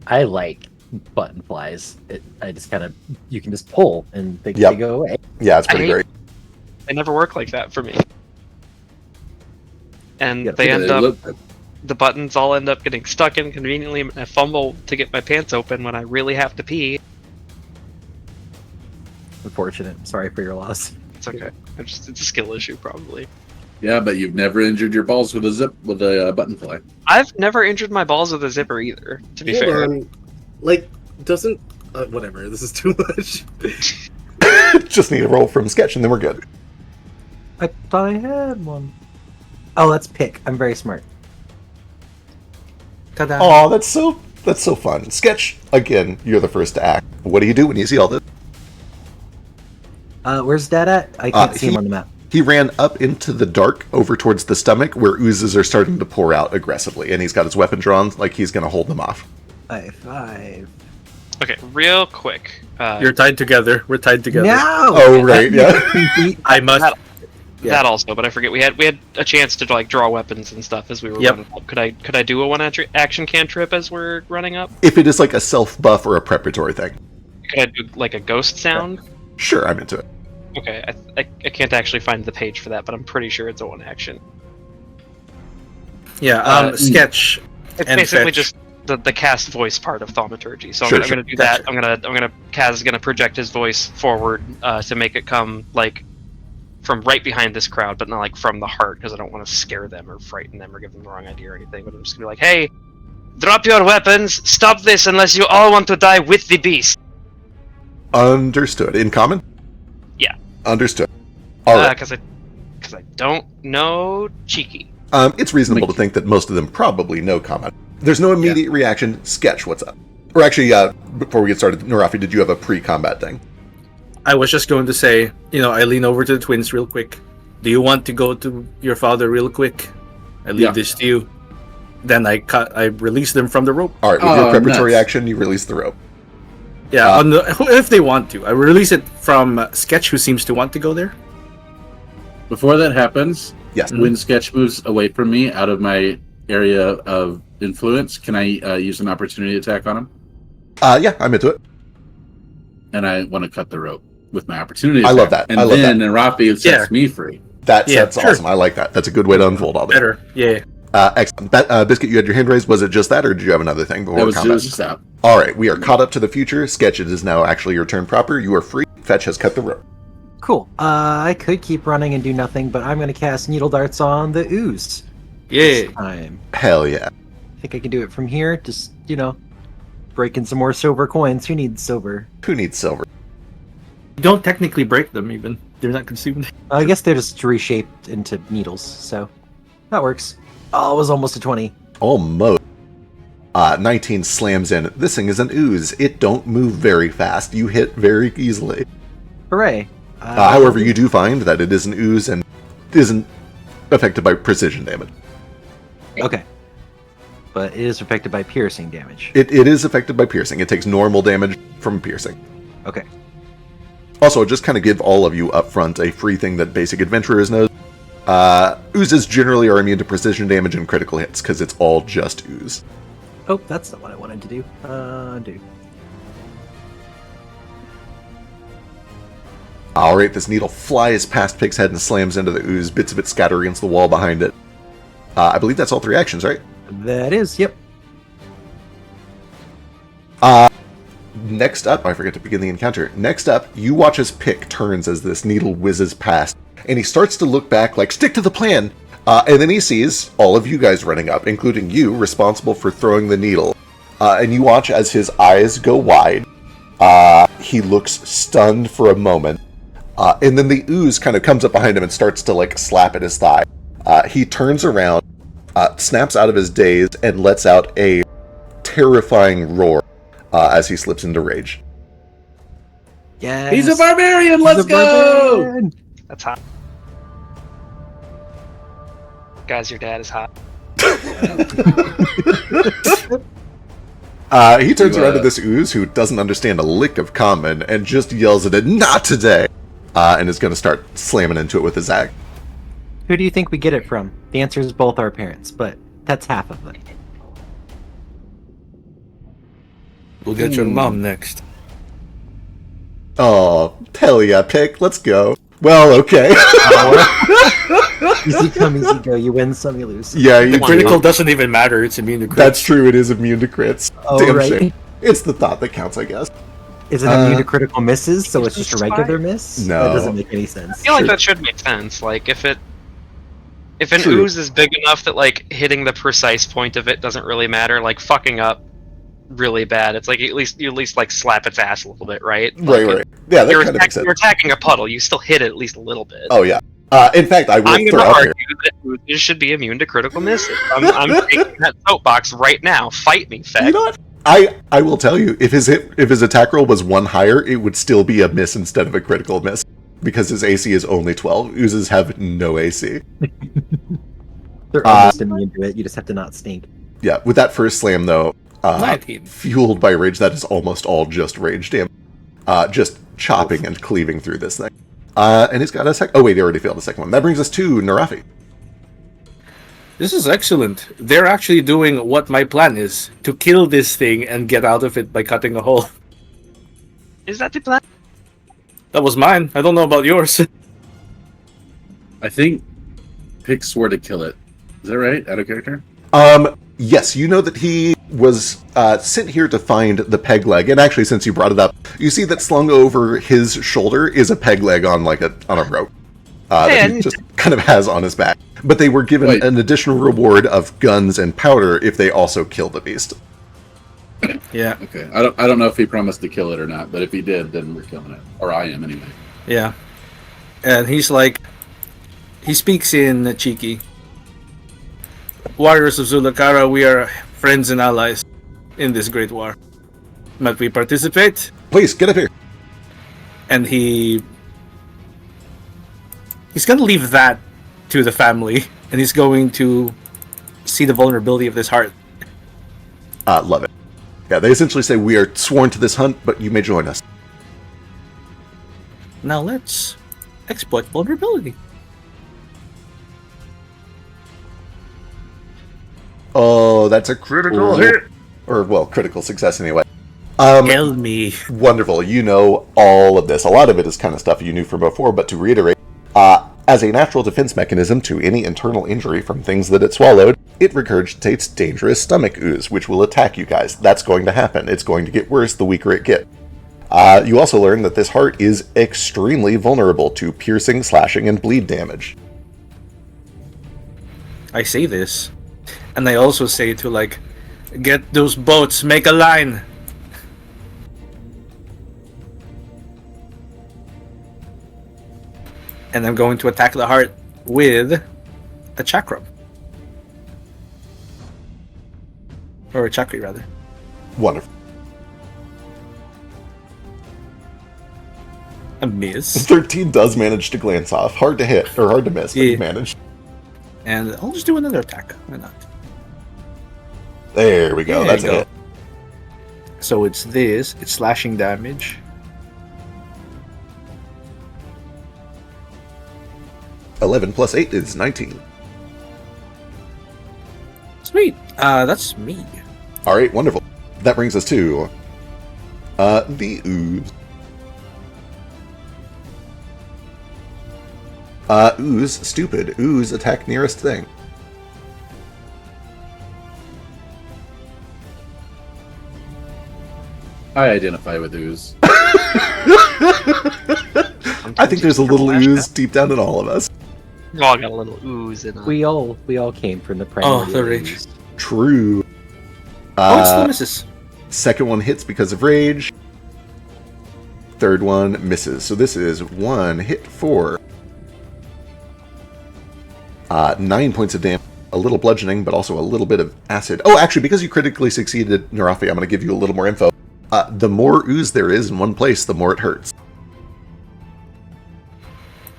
Speaker 1: I like button flies. I just kind of you can just pull and they
Speaker 3: Yep.
Speaker 1: go away.
Speaker 3: Yeah, it's pretty
Speaker 5: I hate-
Speaker 3: great.
Speaker 5: They never work like that for me. And
Speaker 1: Yeah,
Speaker 5: they end
Speaker 4: They
Speaker 5: up
Speaker 4: look-
Speaker 5: the buttons all end up getting stuck inconveniently, and I fumble to get my pants open when I really have to pee.
Speaker 1: Unfortunate. Sorry for your loss.
Speaker 5: It's okay. It's a skill issue probably.
Speaker 4: Yeah, but you've never injured your balls with a button fly.
Speaker 5: I've never injured my balls with a zipper either. To be
Speaker 2: Hold
Speaker 5: fair,
Speaker 2: on. Like, doesn't whatever? This is too much.
Speaker 3: Just need a roll from sketch and then we're good.
Speaker 1: I thought I had one. Oh, that's pick. I'm very smart. Ta-da.
Speaker 3: Oh, that's so fun. Sketch, again, you're the first to act. What do you do when you see all this?
Speaker 1: Where's Dad at? I can't see him
Speaker 3: he-
Speaker 1: on the map.
Speaker 3: He ran up into the dark over towards the stomach where oozes are starting to pour out aggressively, and he's got his weapon drawn like he's going to hold them off.
Speaker 1: 5.
Speaker 5: okay, real quick.
Speaker 6: You're tied together. We're tied together.
Speaker 1: No!
Speaker 3: Oh, right, yeah.
Speaker 6: I must.
Speaker 5: That-
Speaker 6: Yeah.
Speaker 5: That also, but I forget we had a chance to like draw weapons and stuff as we were
Speaker 6: Yep.
Speaker 5: running up. Could I do a action cantrip as we're running up?
Speaker 3: If it is like a self buff or a preparatory thing.
Speaker 5: Could I do like a ghost sound?
Speaker 3: Sure, I'm into it.
Speaker 5: Okay, I can't actually find the page for that, but I'm pretty sure it's a one action.
Speaker 6: Yeah. Sketch.
Speaker 5: It's
Speaker 6: And
Speaker 5: basically
Speaker 6: fetch.
Speaker 5: just the cast voice part of thaumaturgy. So
Speaker 3: Sure,
Speaker 5: I'm gonna do that. I'm gonna Kaz is gonna project his voice forward to make it come like from right behind this crowd, but not like from the heart, because I don't want to scare them or frighten them or give them the wrong idea or anything. But I'm just gonna be like, hey, drop your weapons, stop this unless you all want to die with the beast.
Speaker 3: Understood. In common?
Speaker 5: Yeah.
Speaker 3: Understood. All right.
Speaker 5: Because I don't know cheeky.
Speaker 3: It's reasonable to think that most of them probably know combat. There's no immediate reaction. Sketch, what's up? Or actually, before we get started, Narafi, did you have a pre-combat thing?
Speaker 6: I was just going to say, I lean over to the twins real quick. Do you want to go to your father real quick? I leave this to you. Then I release them from the rope.
Speaker 3: All right, with your
Speaker 4: Oh,
Speaker 3: preparatory
Speaker 4: nuts.
Speaker 3: action, you release the rope.
Speaker 6: Yeah, if they want to. I release it from Sketch, who seems to want to go there.
Speaker 4: Before that happens,
Speaker 3: Yes.
Speaker 4: when Sketch moves away from me out of my area of influence, can I use an opportunity attack on him?
Speaker 3: Yeah, I'm into it.
Speaker 4: And I want to cut the rope with my opportunity
Speaker 3: I
Speaker 4: attack.
Speaker 3: love that.
Speaker 4: And
Speaker 3: I love
Speaker 4: then Rafi sets me free.
Speaker 3: That's
Speaker 6: Yeah, sure.
Speaker 3: awesome. I like that. That's a good way to unfold all that.
Speaker 6: Better. Yeah.
Speaker 3: Excellent. Biscuit, you had your hand raised. Was it just that, or did you have another thing before
Speaker 4: That was
Speaker 3: combat?
Speaker 4: just that.
Speaker 3: All right, we are caught up to the future. Sketch, it is now actually your turn proper. You are free. Fetch has cut the rope.
Speaker 1: Cool. I could keep running and do nothing, but I'm going to cast Needle Darts on the ooze.
Speaker 6: Yeah.
Speaker 1: This time.
Speaker 3: Hell yeah.
Speaker 1: I think I can do it from here. Just, breaking some more silver coins. Who needs silver?
Speaker 3: Who needs silver?
Speaker 6: You don't technically break them, even. They're not consumed.
Speaker 1: I guess they're just reshaped into needles, so that works. Oh, it was almost a 20.
Speaker 3: Almost. 19 slams in. This thing is an ooze. It don't move very fast. You hit very easily.
Speaker 1: Hooray.
Speaker 3: However, you do find that it is an ooze and isn't affected by precision damage.
Speaker 1: Okay. But it is affected by piercing damage.
Speaker 3: It is affected by piercing. It takes normal damage from piercing.
Speaker 1: Okay.
Speaker 3: Also, just kind of give all of you up front a free thing that basic adventurers know. Oozes generally are immune to precision damage and critical hits, because it's all just ooze.
Speaker 1: Oh, that's not what I wanted to do. Undo.
Speaker 3: Alright, this needle flies past Pig's head and slams into the ooze. Bits of it scatter against the wall behind it. I believe that's all 3 actions, right?
Speaker 1: That is, yep.
Speaker 3: Next up, I forget to begin the encounter. Next up, you watch as Pick turns as this needle whizzes past, and he starts to look back like, stick to the plan! And then he sees all of you guys running up, including you, responsible for throwing the needle. And you watch as his eyes go wide. He looks stunned for a moment. And then the ooze kind of comes up behind him and starts to, like, slap at his thigh. He turns around, snaps out of his daze, and lets out a terrifying roar as he slips into rage.
Speaker 1: Yes.
Speaker 4: He's a barbarian!
Speaker 1: He's
Speaker 4: Let's
Speaker 1: a
Speaker 4: go!
Speaker 1: barbarian!
Speaker 5: That's hot. Guys, your dad is hot.
Speaker 3: He turns around to this ooze who doesn't understand a lick of common and just yells at it, "Not today!" And is going to start slamming into it with his axe.
Speaker 1: Who do you think we get it from? The answer is both our parents, but that's half of it.
Speaker 6: We'll get your mom next.
Speaker 3: Oh, hell yeah, pick. Let's go. Well, okay.
Speaker 1: Easy come, easy go. You win some, you lose.
Speaker 3: Yeah, you
Speaker 6: The
Speaker 5: One
Speaker 6: critical
Speaker 5: mom.
Speaker 6: doesn't even matter. It's immune to crits.
Speaker 3: That's true. It is immune to crits.
Speaker 1: Oh,
Speaker 3: Damn
Speaker 1: right.
Speaker 3: shame. It's the thought that counts, I guess.
Speaker 1: Is it immune to critical misses, so it's
Speaker 5: It's
Speaker 1: just a regular miss?
Speaker 3: No.
Speaker 1: That doesn't make any sense.
Speaker 5: I feel like
Speaker 3: Sure.
Speaker 5: that should make sense. Like if an
Speaker 3: True.
Speaker 5: ooze is big enough that like hitting the precise point of it doesn't really matter, like fucking up really bad. It's like you at least like slap its ass a little bit, right?
Speaker 3: Right,
Speaker 5: Like,
Speaker 3: right. Yeah, that
Speaker 5: You're,
Speaker 3: kind of makes sense.
Speaker 5: you're attacking a puddle. You still hit it at least a little bit.
Speaker 3: Oh, yeah. In fact, I will
Speaker 5: I'm
Speaker 3: throw
Speaker 5: going to
Speaker 3: out
Speaker 5: argue
Speaker 3: here.
Speaker 5: that oozes should be immune to critical misses. I'm taking that soapbox right now. Fight me, Feck.
Speaker 3: You know what? I will tell you, if his attack roll was 1 higher, it would still be a miss instead of a critical miss. Because his AC is only 12. Oozes have no AC.
Speaker 1: They're almost immune to it. You just have to not stink.
Speaker 3: Yeah, with that first slam, though,
Speaker 6: 19.
Speaker 3: fueled by rage, that is almost all just rage damage. Just chopping and cleaving through this thing. And he's got a sec. Oh, wait, he already failed the second one. That brings us to Narafi.
Speaker 6: This is excellent. They're actually doing what my plan is, to kill this thing and get out of it by cutting a hole.
Speaker 5: Is that the plan?
Speaker 6: That was mine. I don't know about yours.
Speaker 4: I think Pick swore to kill it. Is that right? Out of character?
Speaker 3: Yes, you know that he was sent here to find the peg leg, and actually, since you brought it up, you see that slung over his shoulder is a peg leg on a rope that he just kind of has on his back. But they were given
Speaker 4: Wait.
Speaker 3: an additional reward of guns and powder if they also kill the beast.
Speaker 6: Yeah,
Speaker 4: Okay. I don't know if he promised to kill it or not, but if he did, then we're killing it. Or I am anyway.
Speaker 6: yeah. And he's like, he speaks in Cheeky. Warriors of Zulakara, we are friends and allies in this great war. Might we participate?
Speaker 3: Please get up here.
Speaker 6: And he's gonna leave that to the family, and he's going to see the vulnerability of this heart.
Speaker 3: Love it. Yeah, they essentially say we are sworn to this hunt, but you may join us.
Speaker 6: Now let's exploit vulnerability.
Speaker 3: Oh, that's a critical
Speaker 6: Ooh.
Speaker 3: hit, or well, critical success anyway.
Speaker 6: Tell me.
Speaker 3: Wonderful. You know all of this. A lot of it is kind of stuff you knew from before, but to reiterate, as a natural defense mechanism to any internal injury from things that it swallowed, it regurgitates dangerous stomach ooze, which will attack you guys. That's going to happen. It's going to get worse the weaker it gets. You also learn that this heart is extremely vulnerable to piercing, slashing, and bleed damage.
Speaker 6: I say this, and I also say to like, get those boats, make a line. And I'm going to attack the heart with a chakram. Or a chakri, rather.
Speaker 3: Wonderful.
Speaker 6: A miss.
Speaker 3: 13 does manage to glance off. Hard to hit, or hard to miss, but
Speaker 6: Yeah.
Speaker 3: you managed.
Speaker 6: And I'll just do another attack. Why not?
Speaker 3: There we go.
Speaker 6: There
Speaker 3: That's
Speaker 6: you
Speaker 3: a
Speaker 6: go.
Speaker 3: hit.
Speaker 6: So it's this. It's slashing damage.
Speaker 3: +11 +8 is 19.
Speaker 6: Sweet. That's me.
Speaker 3: All right, wonderful. That brings us to the ooze. Ooze, stupid. Ooze, attack nearest thing.
Speaker 4: I identify with ooze.
Speaker 3: I think there's a little ooze deep down in all of us.
Speaker 5: We all got a little ooze in us.
Speaker 1: We all came from the primordial
Speaker 6: the rage.
Speaker 1: ooze.
Speaker 3: True.
Speaker 6: Oh, it's the misses.
Speaker 3: Second one hits because of rage. Third one misses. So this is 1 hit for 9 points of damage. A little bludgeoning, but also a little bit of acid. Oh, actually, because you critically succeeded, Narafi, I'm going to give you a little more info. The more ooze there is in one place, the more it hurts.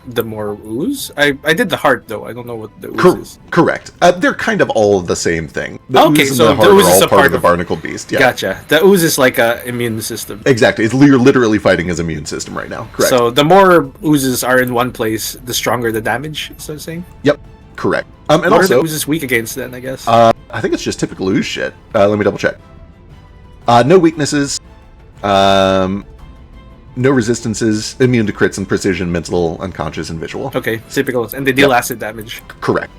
Speaker 6: The more ooze? I did the heart, though. I don't know what the ooze is.
Speaker 3: Correct. They're kind of all the same thing. The
Speaker 6: Okay,
Speaker 3: ooze and
Speaker 6: so
Speaker 3: the
Speaker 6: the
Speaker 3: heart
Speaker 6: ooze
Speaker 3: are
Speaker 6: is
Speaker 3: all
Speaker 6: a
Speaker 3: part
Speaker 6: part
Speaker 3: of the
Speaker 6: of-
Speaker 3: barnacle beast. Yeah,
Speaker 6: Gotcha. The ooze is like a immune system.
Speaker 3: exactly. You're literally fighting his immune system right now. Correct.
Speaker 6: So the more oozes are in one place, the stronger the damage. So I'm saying.
Speaker 3: Yep. Correct. And
Speaker 6: What are the
Speaker 3: also,
Speaker 6: oozes weak against then? I guess.
Speaker 3: I think it's just typical ooze shit. Let me double check. No weaknesses. No resistances. Immune to crits and precision, mental, unconscious, and visual.
Speaker 6: Okay, typical. And they deal acid damage.
Speaker 3: Correct.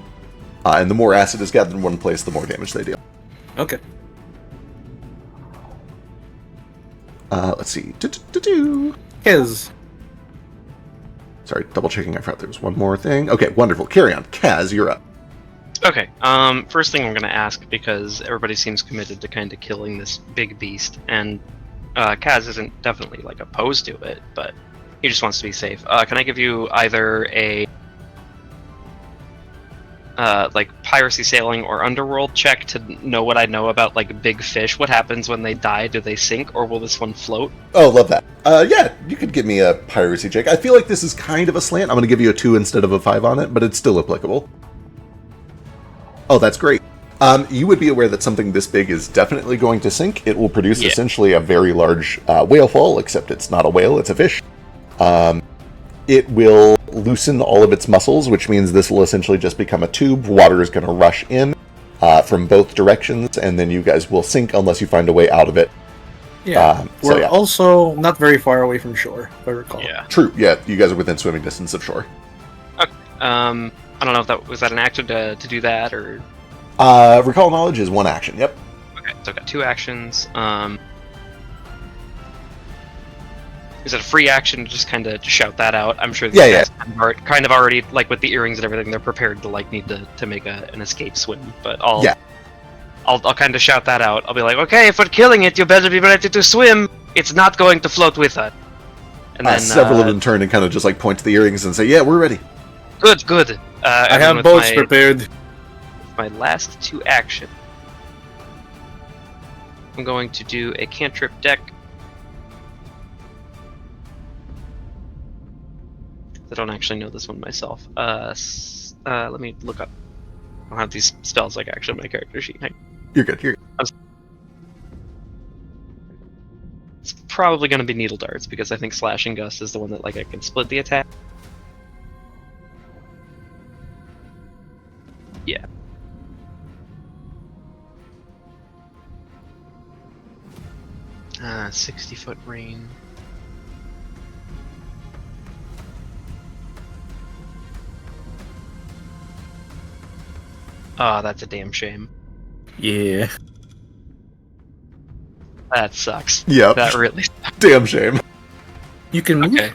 Speaker 3: And the more acid is gathered in one place, the more damage they deal.
Speaker 6: Okay.
Speaker 3: Let's see.
Speaker 6: His.
Speaker 3: Sorry, double checking. I forgot there was one more thing. Okay, wonderful. Carry on. Kaz, you're up.
Speaker 5: Okay. First thing I'm going to ask, because everybody seems committed to kind of killing this big beast, and Kaz isn't definitely like opposed to it, but he just wants to be safe. Can I give you either a like piracy sailing or underworld check to know what I know about like big fish? What happens when they die? Do they sink, or will this one float?
Speaker 3: Oh, love that. Yeah, you could give me a piracy check. I feel like this is kind of a slant. I'm going to give you a 2 instead of a 5 on it, but it's still applicable. Oh, that's great. You would be aware that something this big is definitely going to sink. It will produce essentially a very large whale fall, except it's not a whale, it's a fish. It will loosen all of its muscles, which means this will essentially just become a tube. Water is going to rush in from both directions, and then you guys will sink unless you find a way out of it.
Speaker 6: Yeah. We're also not very far away from shore, if I recall.
Speaker 5: Yeah.
Speaker 3: True, yeah, you guys are within swimming distance of shore.
Speaker 5: Okay. I don't know if that was an action to do that, or...
Speaker 3: Recall knowledge is 1 action, yep.
Speaker 5: Okay, so I've got 2 actions. Is it a free action to just kind of shout that out? I'm sure these guys kind of already, like with the earrings and everything, they're prepared to like need to make an escape swim. But I'll kind of shout that out. I'll be like, okay, if we're killing it, you better be ready to swim. It's not going to float with us. And then
Speaker 3: several of them turn and kind of just like point to the earrings and say, yeah, we're ready.
Speaker 5: Good.
Speaker 6: I have boats prepared.
Speaker 5: My last 2 actions. I'm going to do a cantrip deck. I don't actually know this one myself. Let me look up. I don't have these spells like actually on my character sheet.
Speaker 3: You're good.
Speaker 5: It's probably going to be needle darts because I think slashing gust is the one that like I can split the attack. Yeah. 60-foot range. Oh, that's a damn shame.
Speaker 6: Yeah.
Speaker 5: That sucks.
Speaker 3: Yeah.
Speaker 5: That really sucks.
Speaker 3: Damn shame.
Speaker 6: You can move.
Speaker 5: Okay.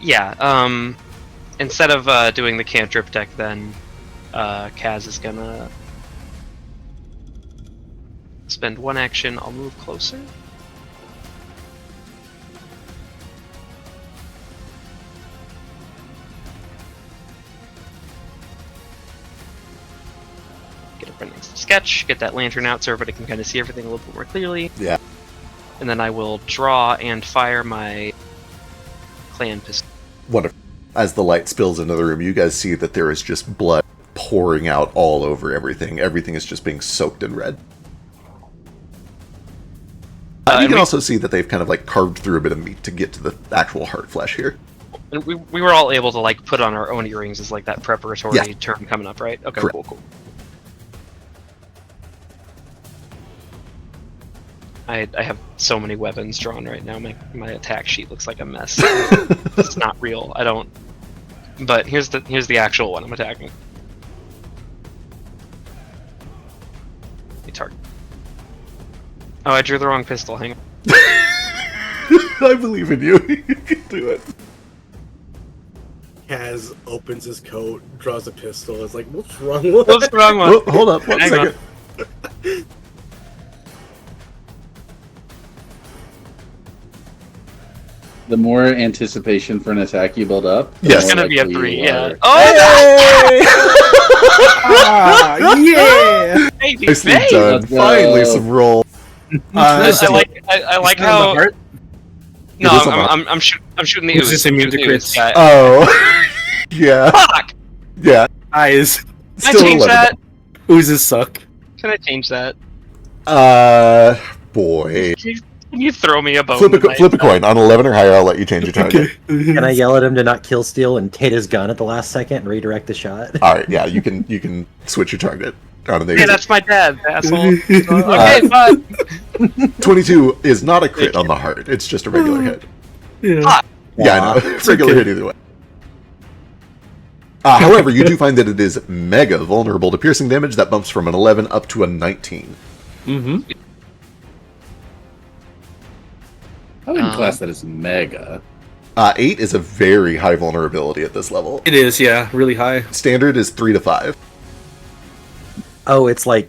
Speaker 5: Yeah. Instead of doing the cantrip deck, then Kaz is gonna spend 1 action. I'll move closer. Get a friendly sketch. Get that lantern out so everybody can kind of see everything a little bit more clearly.
Speaker 3: Yeah.
Speaker 5: And then I will draw and fire my clan pistol.
Speaker 3: Wonderful. As the light spills into the room, you guys see that there is just blood pouring out all over everything. Everything is just being soaked in red. You can also see that they've kind of like carved through a bit of meat to get to the actual heart flesh here.
Speaker 5: And we were all able to like put on our own earrings as like that preparatory term coming up, right? Okay,
Speaker 3: Correct.
Speaker 5: cool. I have so many weapons drawn right now. My attack sheet looks like a mess. It's not real. I don't. But here's the actual one I'm attacking. Target. Oh, I drew the wrong pistol. Hang on.
Speaker 3: I believe in you. You can do it.
Speaker 2: Kaz opens his coat, draws a pistol. It's like, what's wrong with
Speaker 5: What's
Speaker 2: it?
Speaker 5: the wrong one?
Speaker 3: Oh, hold up, one
Speaker 5: Hang on.
Speaker 3: second.
Speaker 4: The more anticipation for an attack you build up, the
Speaker 3: Yes.
Speaker 5: It's
Speaker 4: more
Speaker 5: gonna be a
Speaker 4: likely
Speaker 5: 3.
Speaker 4: you
Speaker 5: Yeah.
Speaker 4: are-
Speaker 5: Oh,
Speaker 3: Hey!
Speaker 6: Yeah!
Speaker 5: baby,
Speaker 3: Nicely
Speaker 5: babe!
Speaker 3: done.
Speaker 4: Let's go.
Speaker 3: Finally, some roll.
Speaker 5: I like how.
Speaker 6: Heart?
Speaker 5: No,
Speaker 3: It is on the
Speaker 5: I'm shooting the
Speaker 6: Who's
Speaker 5: ooze.
Speaker 6: this immune to
Speaker 5: Shooting the ooze.
Speaker 6: crits?
Speaker 5: Yeah.
Speaker 3: Oh, yeah,
Speaker 5: Fuck!
Speaker 3: yeah.
Speaker 6: Eyes.
Speaker 5: Can I
Speaker 3: Still
Speaker 5: change
Speaker 3: 11.
Speaker 5: that?
Speaker 6: Oozes suck.
Speaker 5: Can I change that?
Speaker 3: Boy.
Speaker 5: Can you throw me a bone?
Speaker 3: Flip a coin. On 11 or higher, I'll let you change your target.
Speaker 1: Can I yell at him to not kill steal and hit his gun at the last second and redirect the shot?
Speaker 3: All right, yeah, you can switch your target.
Speaker 5: Yeah, that's my dad, asshole. Okay, fine.
Speaker 3: 22 is not a crit on the heart. It's just a regular hit.
Speaker 2: Yeah.
Speaker 3: Yeah, I know. Regular hit either way. However, you do find that it is mega vulnerable to piercing damage. That bumps from an 11 up to a 19.
Speaker 6: Mm-hmm.
Speaker 4: I wouldn't class that as mega.
Speaker 3: 8 is a very high vulnerability at this level.
Speaker 6: It is, yeah, really high.
Speaker 3: Standard is 3 to 5.
Speaker 1: Oh, it's like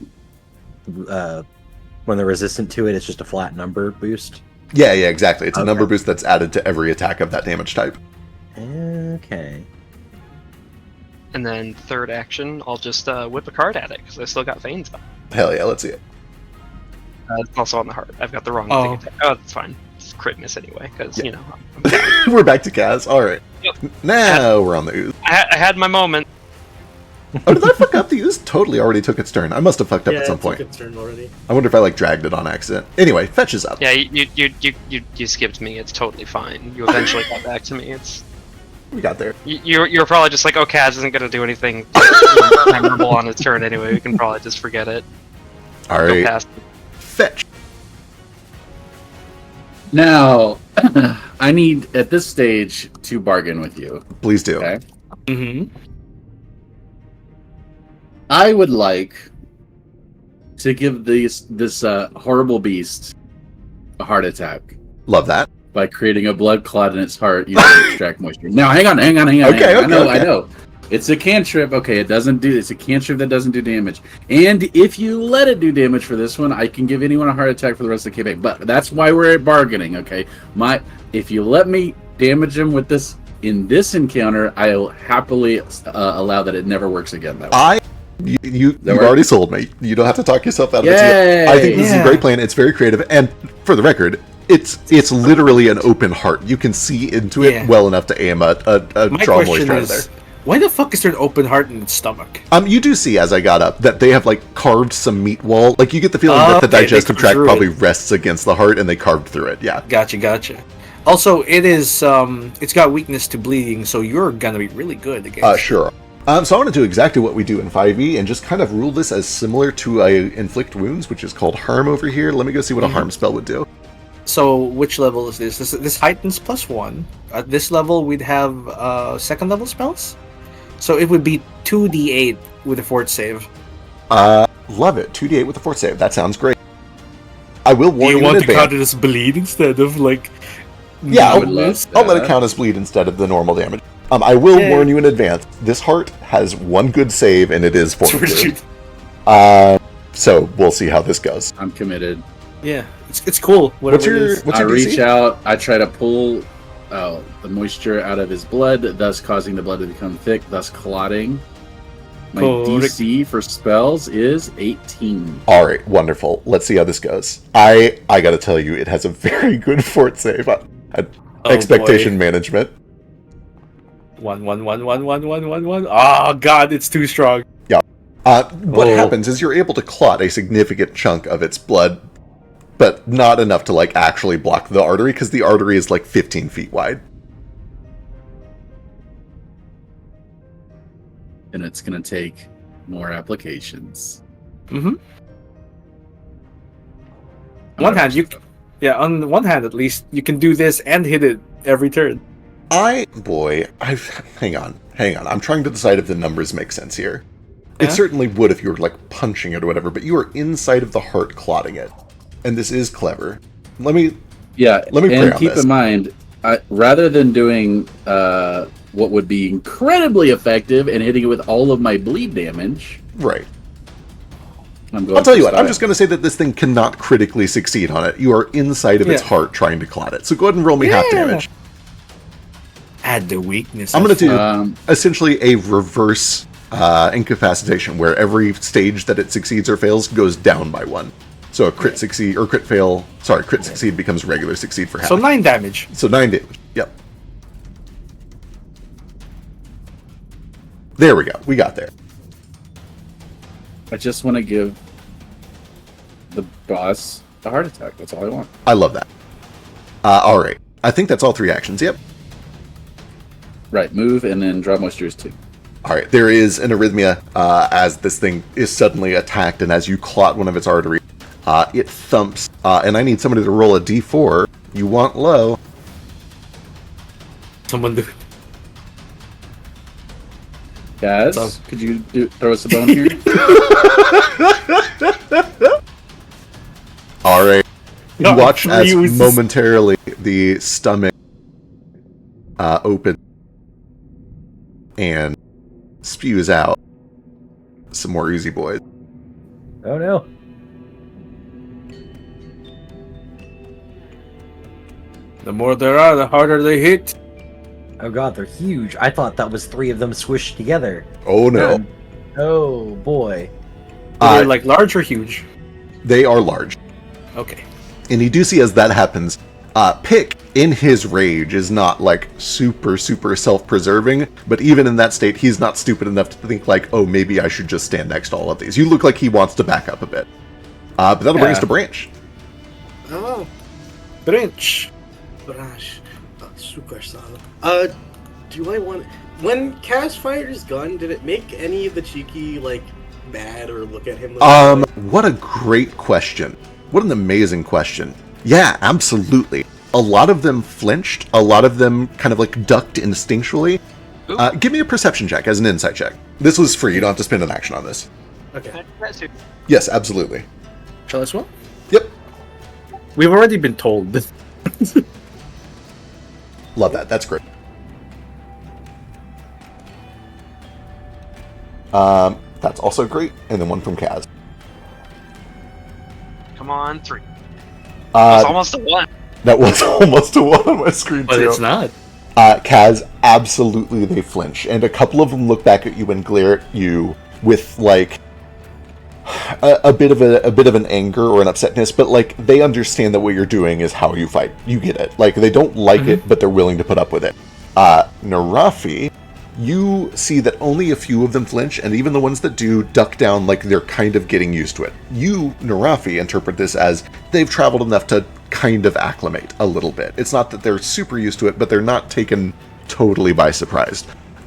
Speaker 1: when they're resistant to it, it's just a flat number boost.
Speaker 3: Yeah, exactly. It's a
Speaker 1: Okay.
Speaker 3: number boost that's added to every attack of that damage type.
Speaker 1: Okay.
Speaker 5: And then third action, I'll just whip a card at it because I still got Feigns up.
Speaker 3: Hell yeah, let's see it.
Speaker 5: It's also on the heart. I've got the wrong
Speaker 6: Oh.
Speaker 5: thing. Oh, that's fine. It's crit miss anyway because you know. I'm
Speaker 3: We're back to Kaz. All right.
Speaker 5: Yep.
Speaker 3: Now we're on the ooze.
Speaker 5: I had my moment.
Speaker 3: Oh, did I fuck up? The ooze totally already took its turn. I must have fucked up at some
Speaker 2: it's
Speaker 3: point.
Speaker 2: a good turn already.
Speaker 3: I wonder if I dragged it on accident. Anyway, fetches up.
Speaker 5: Yeah, you skipped me. It's totally fine. You eventually got back to me. It's
Speaker 3: We got there.
Speaker 5: you're probably just like, oh, Kaz isn't gonna do anything memorable on his turn anyway. We can probably just forget it.
Speaker 3: All
Speaker 5: Go
Speaker 3: right.
Speaker 5: past.
Speaker 3: Fetch.
Speaker 4: Now, I need at this stage to bargain with you.
Speaker 3: Please do.
Speaker 4: Okay.
Speaker 6: Mm-hmm.
Speaker 4: I would like to give this horrible beast a heart attack
Speaker 3: Love that.
Speaker 4: by creating a blood clot in its heart using extract moisture. Now, hang on.
Speaker 3: Okay,
Speaker 4: I know.
Speaker 3: okay.
Speaker 4: It's a cantrip. Okay, it's a cantrip that doesn't do damage. And if you let it do damage for this one, I can give anyone a heart attack for the rest of the campaign. But that's why we're at bargaining, okay? If you let me damage him with this in this encounter, I'll happily allow that it never works again that way.
Speaker 3: You've
Speaker 4: work?
Speaker 3: already sold me. You don't have to talk yourself out of it.
Speaker 4: Yay!
Speaker 3: I think this is a
Speaker 6: Yeah.
Speaker 3: great plan. It's very creative, and for the record, it's literally an open heart. You can see into it
Speaker 6: Yeah.
Speaker 3: well enough to aim a
Speaker 6: My
Speaker 3: draw
Speaker 6: question
Speaker 3: moisture out of
Speaker 6: is,
Speaker 3: there.
Speaker 6: why the fuck is there an open heart in its stomach?
Speaker 3: You do see as I got up that they have carved some meat wall. You get the feeling that the
Speaker 6: Okay, they
Speaker 3: digestive
Speaker 6: carved
Speaker 3: tract
Speaker 6: through
Speaker 3: probably
Speaker 6: it.
Speaker 3: rests against the heart, and they carved through it. Yeah.
Speaker 6: Gotcha. Also, it is it's got weakness to bleeding, so you're gonna be really good against.
Speaker 3: Sure. So I want to do exactly what we do in 5e and just kind of rule this as similar to a inflict wounds, which is called harm over here. Let me go see what a harm spell would do.
Speaker 6: So, which level is this? This heightens +1. At this level, we'd have second level spells. So it would be 2d8 with a fort save.
Speaker 3: Love it. 2d8 with the fourth save. That sounds great. I will warn you in advance.
Speaker 6: it as bleed instead of
Speaker 3: Yeah,
Speaker 4: I would love
Speaker 3: I'll let it
Speaker 4: that.
Speaker 3: count as bleed instead of the normal damage. I will
Speaker 6: Yeah.
Speaker 3: warn you in advance. This heart has one good save, and it is fortitude.
Speaker 6: Yeah,
Speaker 3: So we'll see how this goes.
Speaker 4: I'm committed.
Speaker 6: it's cool.
Speaker 3: What's
Speaker 6: Whatever it
Speaker 3: your
Speaker 6: is.
Speaker 3: what's
Speaker 4: I
Speaker 3: your
Speaker 4: reach
Speaker 3: DC?
Speaker 4: out, I try to pull the moisture out of his blood, thus causing the blood to become thick, thus clotting. My
Speaker 6: Correct.
Speaker 4: DC for spells is 18.
Speaker 3: All right, wonderful. Let's see how this goes. I got to tell you, it has a very good fort save. Expectation management.
Speaker 6: 1 1 1 1 1 1 1 1. Oh god, it's too strong.
Speaker 3: What
Speaker 6: Oh.
Speaker 3: happens is you're able to clot a significant chunk of its blood, but not enough to actually block the artery because the artery is 15 feet wide.
Speaker 4: And it's going to take more applications.
Speaker 6: Mm-hmm. On the one hand, at least you can do this and hit it every turn.
Speaker 3: Hang on. I'm trying to decide if the numbers make sense here. It
Speaker 6: Yeah.
Speaker 3: certainly would if you were punching it or whatever, but you are inside of the heart clotting it. And this is clever. Let me
Speaker 4: Yeah,
Speaker 3: Let me pray
Speaker 4: and
Speaker 3: on
Speaker 4: keep
Speaker 3: this.
Speaker 4: in mind, rather than doing what would be incredibly effective and hitting it with all of my bleed damage,
Speaker 3: right.
Speaker 4: I'm going
Speaker 3: I'll tell you
Speaker 4: for
Speaker 3: what, I'm
Speaker 4: style.
Speaker 3: just going to say that this thing cannot critically succeed on it. You are inside of its
Speaker 6: Yeah.
Speaker 3: heart trying to clot it. So go ahead and roll me half
Speaker 6: Yeah.
Speaker 3: damage.
Speaker 6: Add the weakness.
Speaker 3: I'm going to do
Speaker 4: Um,
Speaker 3: essentially a reverse incapacitation where every stage that it succeeds or fails goes down by 1. So a crit succeed or crit fail, crit succeed becomes regular succeed for half.
Speaker 6: So 9 damage.
Speaker 3: So 9 damage. Yep. There we go. We got there.
Speaker 4: I just want to give the boss A heart attack. That's all I want.
Speaker 3: I love that. All right. I think that's all 3 actions. Yep.
Speaker 4: Right. Move and then draw moistures too.
Speaker 3: All right. There is an arrhythmia as this thing is suddenly attacked, and as you clot one of its arteries, it thumps. And I need somebody to roll a d4. You want low.
Speaker 6: Someone do.
Speaker 4: Guys, could you throw us a bone here?
Speaker 3: All right. You
Speaker 6: No,
Speaker 3: watch as
Speaker 6: freezes.
Speaker 3: momentarily the stomach open and spews out some more Oozy Boys.
Speaker 1: Oh no.
Speaker 6: The more there are, the harder they hit.
Speaker 1: Oh god, they're huge. I thought that was 3 of them swished together.
Speaker 3: Oh no.
Speaker 1: Oh boy.
Speaker 6: They're like large or huge?
Speaker 3: They are large.
Speaker 6: Okay.
Speaker 3: And you do see as that happens, Pick, in his rage, is not like super self-preserving, but even in that state, he's not stupid enough to think like, oh, maybe I should just stand next to all of these. You look like he wants to back up a bit. But that'll bring us to Branch.
Speaker 2: Oh,
Speaker 6: Branch.
Speaker 2: Brash. Super solid. Do I want... When Kaz fired his gun, did it make any of the cheeky, like, mad or look at him?
Speaker 3: What a great question. What an amazing question. Yeah, absolutely. A lot of them flinched. A lot of them kind of like ducked instinctually. Give me a perception check as an insight check. This was free. You don't have to spend an action on this.
Speaker 2: Okay.
Speaker 3: Yes, absolutely.
Speaker 6: Shall I swap?
Speaker 3: Yep.
Speaker 6: We've already been told.
Speaker 3: Love that. That's great. That's also great. And then one from Kaz.
Speaker 5: Come on, 3. That's
Speaker 3: Uh,
Speaker 5: almost a 1.
Speaker 3: that was almost a 1 on my screen,
Speaker 6: But
Speaker 3: too.
Speaker 6: it's not.
Speaker 3: Kaz, absolutely they flinch. And a couple of them look back at you and glare at you with, like, a bit of an anger or an upsetness, but like they understand that what you're doing is how you fight. You get it. Like they don't like it, but they're willing to put up with it. Narafi, you see that only a few of them flinch, and even the ones that do duck down like they're kind of getting used to it. You, Narafi, interpret this as they've traveled enough to kind of acclimate a little bit. It's not that they're super used to it, but they're not taken totally by surprise.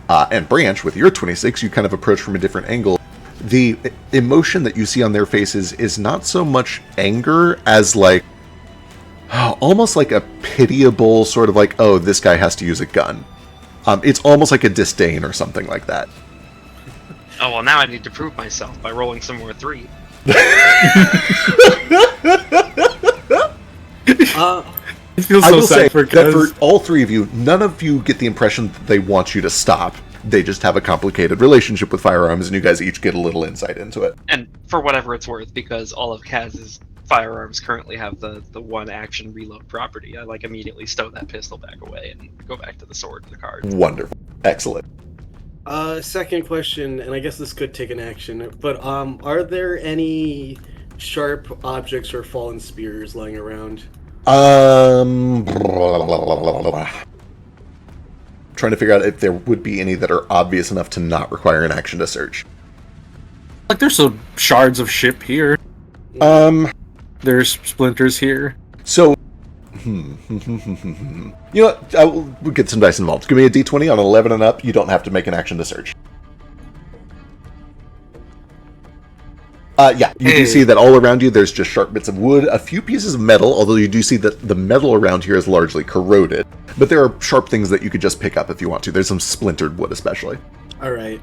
Speaker 3: And Branch, with your 26, you kind of approach from a different angle. The emotion that you see on their faces is not so much anger as like almost like a pitiable sort of like, oh, this guy has to use a gun. It's almost like a disdain or something like that.
Speaker 5: Oh, well, now I need to prove myself by rolling some more 3.
Speaker 6: It feels
Speaker 3: I
Speaker 6: so
Speaker 3: will say
Speaker 6: sad for
Speaker 3: that
Speaker 6: Kaz.
Speaker 3: for all 3 of you, none of you get the impression that they want you to stop. They just have a complicated relationship with firearms, and you guys each get a little insight into it.
Speaker 5: And for whatever it's worth, because all of Kaz's firearms currently have the 1 action reload property, I like immediately stow that pistol back away and go back to the sword and the card.
Speaker 3: Wonderful. Excellent.
Speaker 2: Second question, and I guess this could take an action, but are there any sharp objects or fallen spears lying around?
Speaker 3: Trying to figure out if there would be any that are obvious enough to not require an action to search.
Speaker 6: Like there's some shards of ship here. There's splinters here.
Speaker 3: So, you know what? We'll get some dice involved. Give me a d20 on 11 and up. You don't have to make an action to search. Yeah, you do see that all around you there's just sharp bits of wood, a few pieces of metal, although you do see that the metal around here is largely corroded. But there are sharp things that you could just pick up if you want to. There's some splintered wood especially.
Speaker 2: Alright,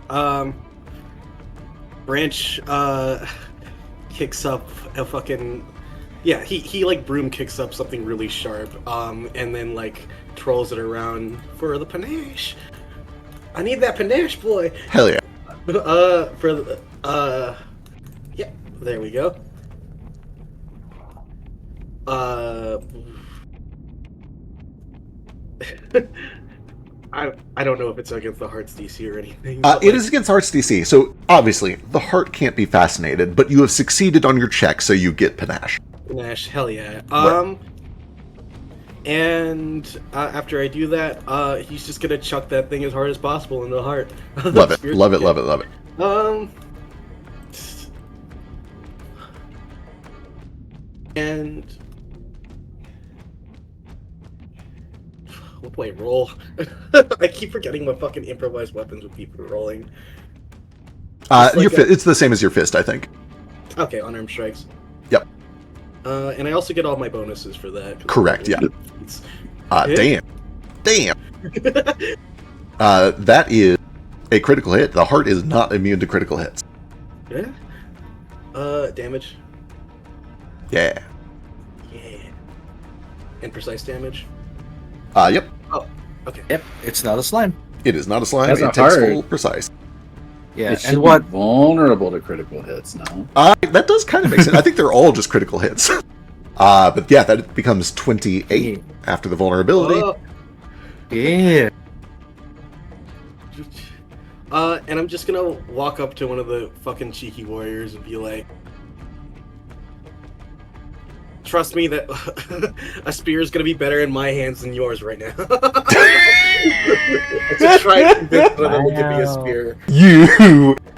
Speaker 2: Branch, kicks up a fucking... Yeah, he like broom kicks up something really sharp, and then like twirls it around for the panache. I need that panache, boy!
Speaker 3: Hell yeah.
Speaker 2: For the, yeah, there we go. I don't know if it's against the Hearts DC or anything.
Speaker 3: It is against Hearts DC, so obviously the heart can't be fascinated, but you have succeeded on your check, so you get panache.
Speaker 2: Panache, hell yeah.
Speaker 3: Right.
Speaker 2: And after I do that, he's just gonna chuck that thing as hard as possible into the heart.
Speaker 3: Love it, love it, love it, love it.
Speaker 2: And what do I roll? I keep forgetting my fucking improvised weapons with people rolling.
Speaker 3: It's the same as your fist, I think.
Speaker 2: Okay, unarmed strikes.
Speaker 3: Yep.
Speaker 2: And I also get all my bonuses for that.
Speaker 3: Correct, yeah.
Speaker 2: Hit?
Speaker 3: Damn. That is a critical hit. The heart is not immune to critical hits.
Speaker 2: Yeah. Damage.
Speaker 3: Yeah.
Speaker 2: Yeah. And precise damage.
Speaker 3: Yep.
Speaker 2: Oh, okay.
Speaker 6: Yep, it's not a slime.
Speaker 3: It is not a slime.
Speaker 7: Has a
Speaker 3: It takes
Speaker 7: heart.
Speaker 3: full precise.
Speaker 6: Yeah,
Speaker 7: It should
Speaker 6: and
Speaker 7: be
Speaker 6: what?
Speaker 7: vulnerable to critical hits now.
Speaker 3: That does kind of make sense. I think they're all just critical hits. But yeah, that becomes 28 after the vulnerability.
Speaker 2: Oh,
Speaker 6: Yeah.
Speaker 2: and I'm just gonna walk up to one of the fucking cheeky warriors and be like, trust me that a spear is gonna be better in my hands than yours right now. To try to convince one of them to give me a spear.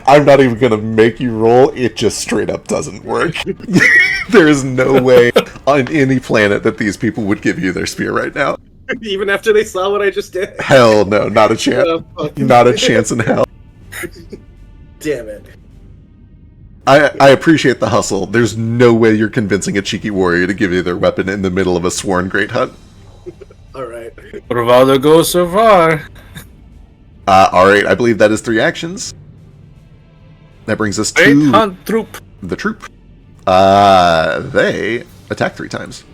Speaker 3: I'm not even gonna make you roll. It just straight up doesn't work. There is no way on any planet that these people would give you their spear right now.
Speaker 2: Even after they saw what I just did.
Speaker 3: Hell no, not a chance.
Speaker 2: Fuck.
Speaker 3: Not a chance in hell.
Speaker 2: Damn it.
Speaker 3: I appreciate the hustle. There's no way you're convincing a cheeky warrior to give you their weapon in the middle of a sworn great hunt.
Speaker 2: Alright.
Speaker 6: Bravado goes so far.
Speaker 3: Alright, I believe that is 3 actions. That brings us
Speaker 6: Great
Speaker 3: to
Speaker 6: hunt troop.
Speaker 3: the troop. They attack 3 times.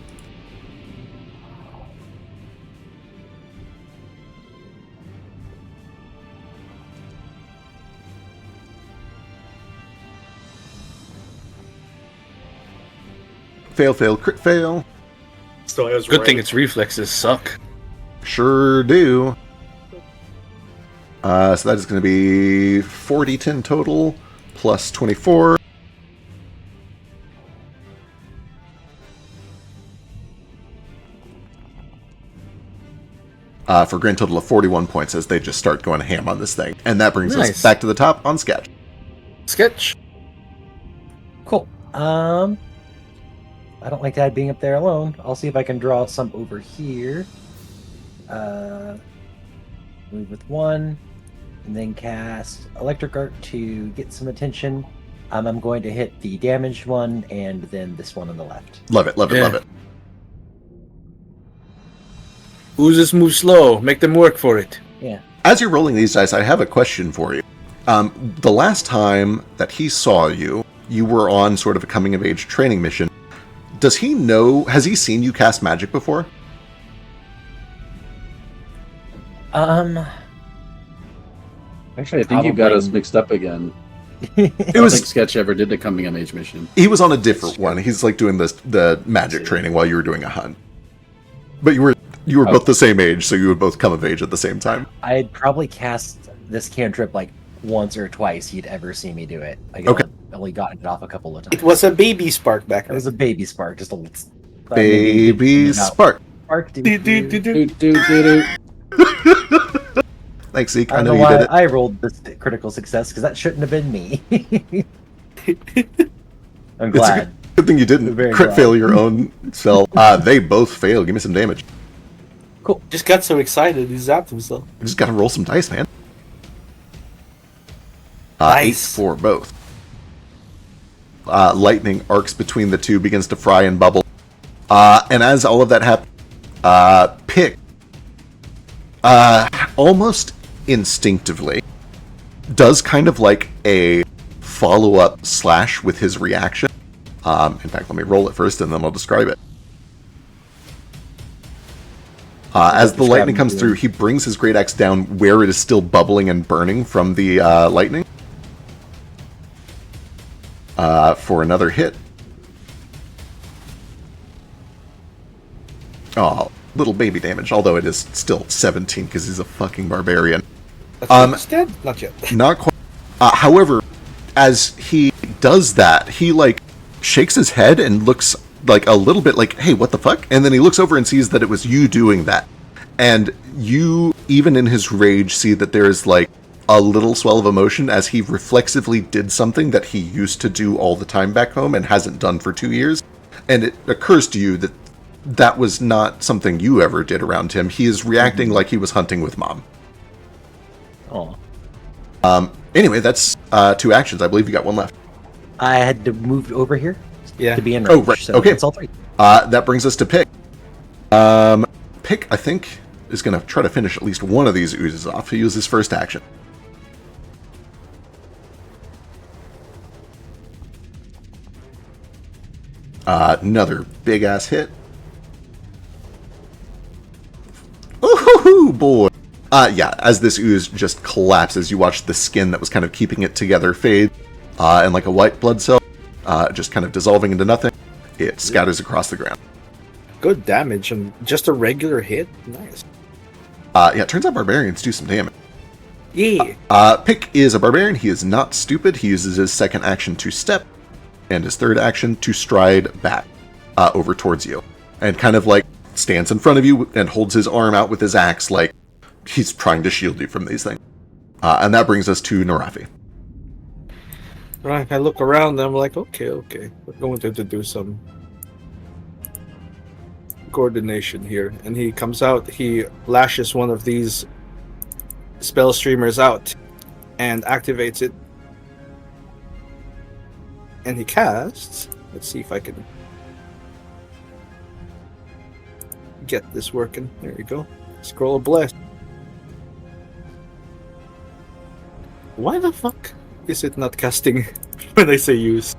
Speaker 3: Fail, fail, crit fail.
Speaker 2: So I was
Speaker 6: Good
Speaker 2: right.
Speaker 6: thing its reflexes suck.
Speaker 3: Sure do. So that is going to be 40-10 total, plus 24. For a grand total of 41 points as they just start going ham on this thing. And that brings us
Speaker 6: Nice.
Speaker 3: back to the top on Sketch.
Speaker 6: Sketch.
Speaker 1: Cool. I don't like Dad being up there alone. I'll see if I can draw some over here. Move with 1, and then cast Electric Arc to get some attention. I'm going to hit the damaged one, and then this one on the left.
Speaker 3: Love it, love it,
Speaker 6: Yeah.
Speaker 3: love it.
Speaker 6: Oozes move slow. Make them work for it.
Speaker 1: Yeah.
Speaker 3: As you're rolling these dice, I have a question for you. The last time that he saw you, you were on sort of a coming-of-age training mission. Does he know, has he seen you cast magic before?
Speaker 7: Actually, I think you got us mixed up again. I
Speaker 3: It
Speaker 7: don't
Speaker 3: was
Speaker 7: think Sketch ever did the coming of age mission.
Speaker 3: He was on a different one. He's like doing the magic training while you were doing a hunt. But you were both the same age, so you would both come of age at the same time.
Speaker 1: I'd probably cast this cantrip like once or twice he'd ever see me do it. Like,
Speaker 3: Okay.
Speaker 1: I've only gotten it off a couple of times.
Speaker 6: It was a baby spark back
Speaker 1: It
Speaker 6: then.
Speaker 1: was a baby spark, just a
Speaker 3: Baby spark.
Speaker 1: spark.
Speaker 6: Do, do, do, do.
Speaker 7: Do, do, do, do.
Speaker 3: Thanks, Zeke.
Speaker 1: I
Speaker 3: I
Speaker 1: don't
Speaker 3: know
Speaker 1: know
Speaker 3: you
Speaker 1: why
Speaker 3: did it.
Speaker 1: I rolled this critical success because that shouldn't have been me. I'm
Speaker 3: It's a
Speaker 1: glad.
Speaker 3: good thing you didn't
Speaker 1: Very
Speaker 3: crit
Speaker 1: glad.
Speaker 3: fail your own spell. They both fail. Give me some damage.
Speaker 6: Just got so excited, he zapped himself.
Speaker 3: You just gotta roll some dice, man.
Speaker 6: Nice.
Speaker 3: 8 for both. Lightning arcs between the two, begins to fry and bubble. And as all of that happens, Pick, almost instinctively, does kind of like a follow-up slash with his reaction. In fact, let me roll it first and then I'll describe it. As the lightning comes through, he brings his great axe down where it is still bubbling and burning from the lightning. For another hit. Oh, little baby damage, although it is still 17 because he's a fucking barbarian.
Speaker 6: That's dead? Not yet.
Speaker 3: Not quite. However, as he does that, he like shakes his head and looks like a little bit like, hey, what the fuck? And then he looks over and sees that it was you doing that. And you, even in his rage, see that there is like a little swell of emotion as he reflexively did something that he used to do all the time back home and hasn't done for 2 years. and it occurs to you that that was not something you ever did around him. He is reacting like he was hunting with Mom.
Speaker 1: Oh.
Speaker 3: Anyway, that's 2 actions. I believe you got 1 left.
Speaker 1: I had to move over here
Speaker 6: Yeah.
Speaker 1: to be in range.
Speaker 3: Oh, right.
Speaker 1: So
Speaker 3: Okay.
Speaker 1: it's all 3.
Speaker 3: That brings us to Pick. Pick, I think, is going to try to finish at least one of these oozes off. He uses his first action. Another big-ass hit. Ooh, boy. Yeah, as this ooze just collapses, you watch the skin that was kind of keeping it together fade, and like a white blood cell, just kind of dissolving into nothing. It scatters across the ground.
Speaker 6: Good damage and just a regular hit. Nice.
Speaker 3: Yeah, it turns out barbarians do some damage.
Speaker 6: Yeah.
Speaker 3: Pick is a barbarian. He is not stupid. He uses his second action to step, and his third action to stride back over towards you, and kind of like stands in front of you and holds his arm out with his axe like he's trying to shield you from these things. And that brings us to Narafi.
Speaker 6: Right. I look around and I'm like, okay. We're going to do some coordination here. And he comes out, he lashes one of these spell streamers out and activates it. And he casts. Let's see if I can get this working. There you go. Scroll of Bless. Why the fuck is it not casting when I say use?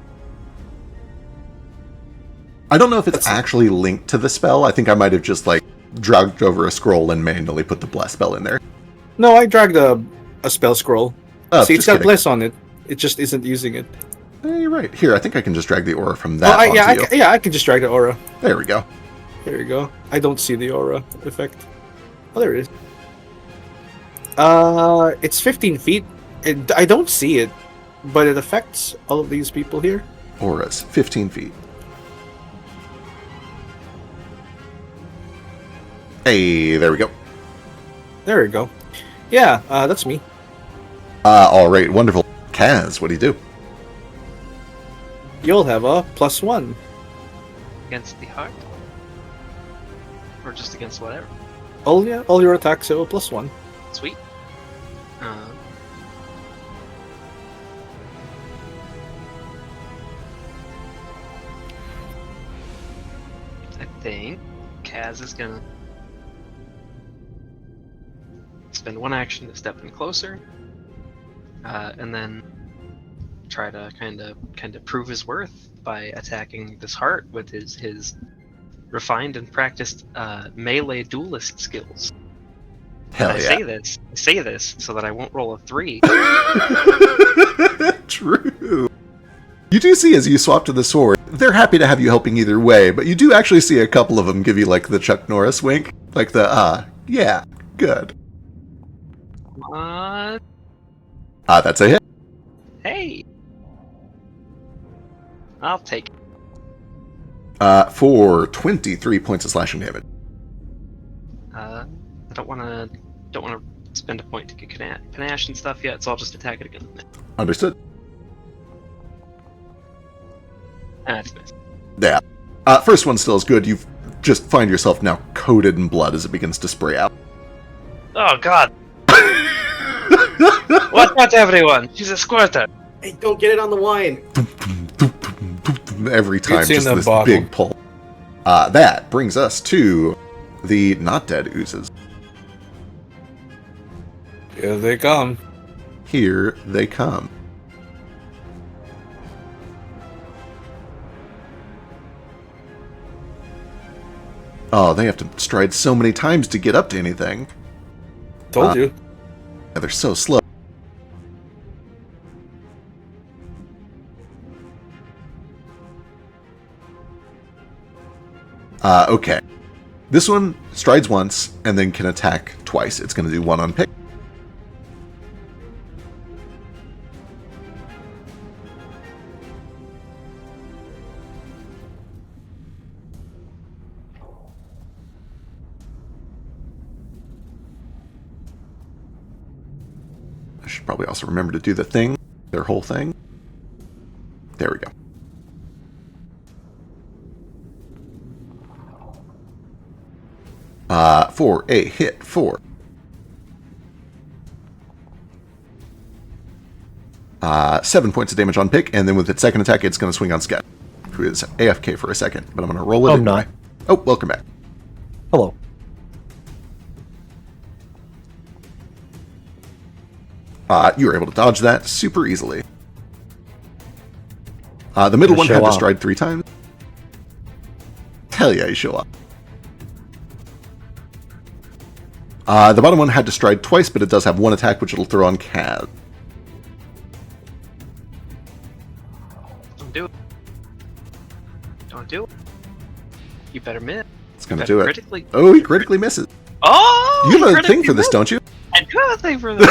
Speaker 3: I don't know if it's actually linked to the spell. I think I might have just like dragged over a scroll and manually put the bless spell in there.
Speaker 6: No, I dragged a spell scroll.
Speaker 3: Oh,
Speaker 6: See, it's
Speaker 3: just
Speaker 6: got
Speaker 3: kidding.
Speaker 6: Bless on it. It just isn't using it.
Speaker 3: You're right. Here, I think I can just drag the aura from that
Speaker 6: Oh,
Speaker 3: onto you.
Speaker 6: I can just drag the aura.
Speaker 3: There we go.
Speaker 6: There you go. I don't see the aura effect. Oh, there it is. It's 15 feet. I don't see it, but it affects all of these people here.
Speaker 3: Auras, 15 feet. Hey, there we go.
Speaker 6: There we go. Yeah, that's me.
Speaker 3: All right, wonderful. Kaz, what do you do?
Speaker 6: You'll have a +1.
Speaker 5: Against the heart? Or just against whatever?
Speaker 6: All your attacks have a +1.
Speaker 5: Sweet. I think Kaz is gonna spend 1 action to step in closer, and then try to kind of prove his worth by attacking this heart with his refined and practiced melee duelist skills.
Speaker 3: Hell
Speaker 5: And
Speaker 3: yeah.
Speaker 5: I say this so that I won't roll a 3.
Speaker 3: True. You do see as you swap to the sword, they're happy to have you helping either way, but you do actually see a couple of them give you like the Chuck Norris wink. Like the, yeah, good. That's a hit.
Speaker 5: Hey! I'll take it.
Speaker 3: For 23 points of slashing damage.
Speaker 5: I don't want to spend a point to get panache and stuff yet, so I'll just attack it again.
Speaker 3: Understood.
Speaker 5: That's nice.
Speaker 3: Yeah. First one still is good. You just find yourself now coated in blood as it begins to spray out.
Speaker 5: Oh god! Watch out, everyone! She's a squirter!
Speaker 2: Hey, don't get it on the wine.
Speaker 3: Every time,
Speaker 6: It's in
Speaker 3: just
Speaker 6: the
Speaker 3: this
Speaker 6: bottle.
Speaker 3: big pull. That brings us to the not dead oozes.
Speaker 6: Here they come.
Speaker 3: Here they come. Oh, they have to stride so many times to get up to anything.
Speaker 6: Told you.
Speaker 3: Yeah, they're so slow. Okay. This one strides once and then can attack twice. It's going to do 1 on pick. I should probably also remember to do the thing, their whole thing. There we go. for a hit for 7 points of damage on pick, and then with its second attack, it's going to swing on Scat, who is AFK for a second, but I'm going to roll it.
Speaker 1: I'm not.
Speaker 3: Oh, welcome back.
Speaker 1: Hello.
Speaker 3: You were able to dodge that super easily. The middle one
Speaker 1: Show
Speaker 3: had to
Speaker 1: off.
Speaker 3: stride 3 times. Hell yeah, you show up. The bottom one had to stride twice, but it does have 1 attack, which it'll throw on Kaz.
Speaker 5: Don't do it. Don't do it. You better miss.
Speaker 3: It's going to
Speaker 5: Better
Speaker 3: do it.
Speaker 5: critically.
Speaker 3: Oh, he critically misses.
Speaker 5: Oh!
Speaker 3: You have a
Speaker 5: critically
Speaker 3: thing for this,
Speaker 5: missed.
Speaker 3: don't you?
Speaker 5: I do have a thing for this.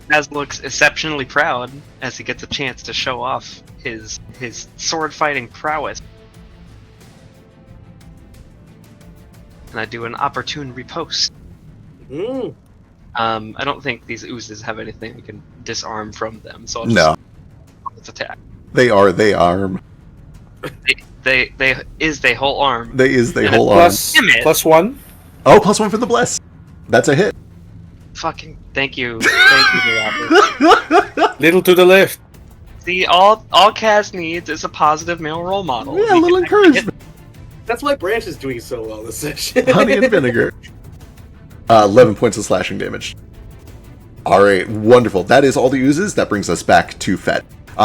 Speaker 5: Az looks exceptionally proud as he gets a chance to show off his sword fighting prowess. And I do an opportune riposte.
Speaker 2: Mm.
Speaker 5: I don't think these oozes have anything we can disarm from them, so I'll just
Speaker 3: No,
Speaker 5: let's attack.
Speaker 3: they arm.
Speaker 5: They whole arm.
Speaker 3: They is they
Speaker 5: And
Speaker 3: whole arm.
Speaker 5: Damn it.
Speaker 6: Plus 1.
Speaker 3: Oh, +1 for the bless. That's a hit.
Speaker 5: Fucking thank you, Robert.
Speaker 6: Little to the left.
Speaker 5: See, all Kaz needs is a positive male role model.
Speaker 3: Yeah, a
Speaker 5: He
Speaker 3: little
Speaker 5: can-
Speaker 3: encouragement.
Speaker 2: That's why Branch is doing so well this session.
Speaker 3: Honey and vinegar. 11 points of slashing damage. Alright, wonderful. That is all the oozes. That brings us back to Fetch.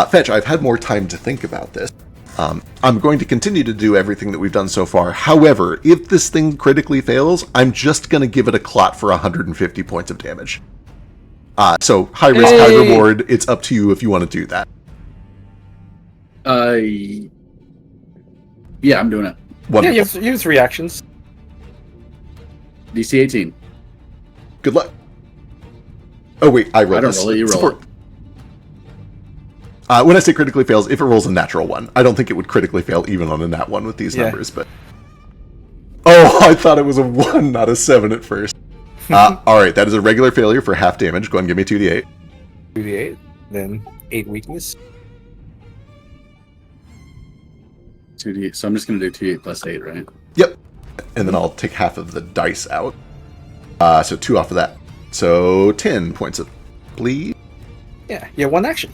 Speaker 3: Fetch, I've had more time to think about this. I'm going to continue to do everything that we've done so far. However, if this thing critically fails, I'm just going to give it a clot for 150 points of damage. So, high risk, high reward. It's up to you if you want to do that.
Speaker 4: Yeah, I'm doing it.
Speaker 3: Wonderful.
Speaker 6: Yeah, you have 3 actions.
Speaker 4: DC 18.
Speaker 3: Good luck. Oh, wait, I rolled
Speaker 4: I don't
Speaker 3: this.
Speaker 4: roll it, you roll
Speaker 3: Support. When I say critically fails, if it rolls a natural 1. I don't think it would critically fail even on a nat 1 with these numbers, but... Oh, I thought it was a 1, not a 7 at first. Alright, that is a regular failure for half damage. Go ahead and give me 2d8.
Speaker 6: 2d8. Then 8 weakness.
Speaker 4: 2d8. So I'm just going to do 2d8 plus 8, right?
Speaker 3: Yep. And then I'll take half of the dice out. So 2 off of that. So 10 points of bleed.
Speaker 6: Yeah, you have 1 action.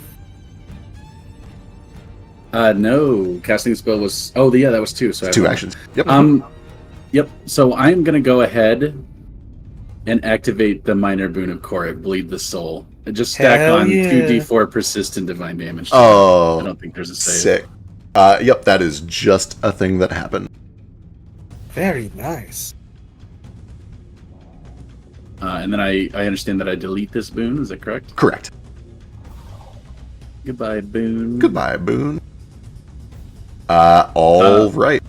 Speaker 4: No. Casting spell was... Oh, yeah, that was 2. So I have
Speaker 3: 2
Speaker 4: one.
Speaker 3: actions. Yep.
Speaker 4: Yep. So I'm going to go ahead and activate the minor boon of Korok, Bleed the Soul. And just stack
Speaker 6: Hell
Speaker 4: on
Speaker 6: yeah.
Speaker 4: 2d4 persistent divine damage.
Speaker 3: Oh,
Speaker 4: I don't think there's a save.
Speaker 3: sick. Yep, that is just a thing that happened.
Speaker 6: Very nice.
Speaker 4: And then I understand that I delete this boon. Is that correct?
Speaker 3: Correct.
Speaker 4: Goodbye, boon.
Speaker 3: Goodbye, Boone. All right.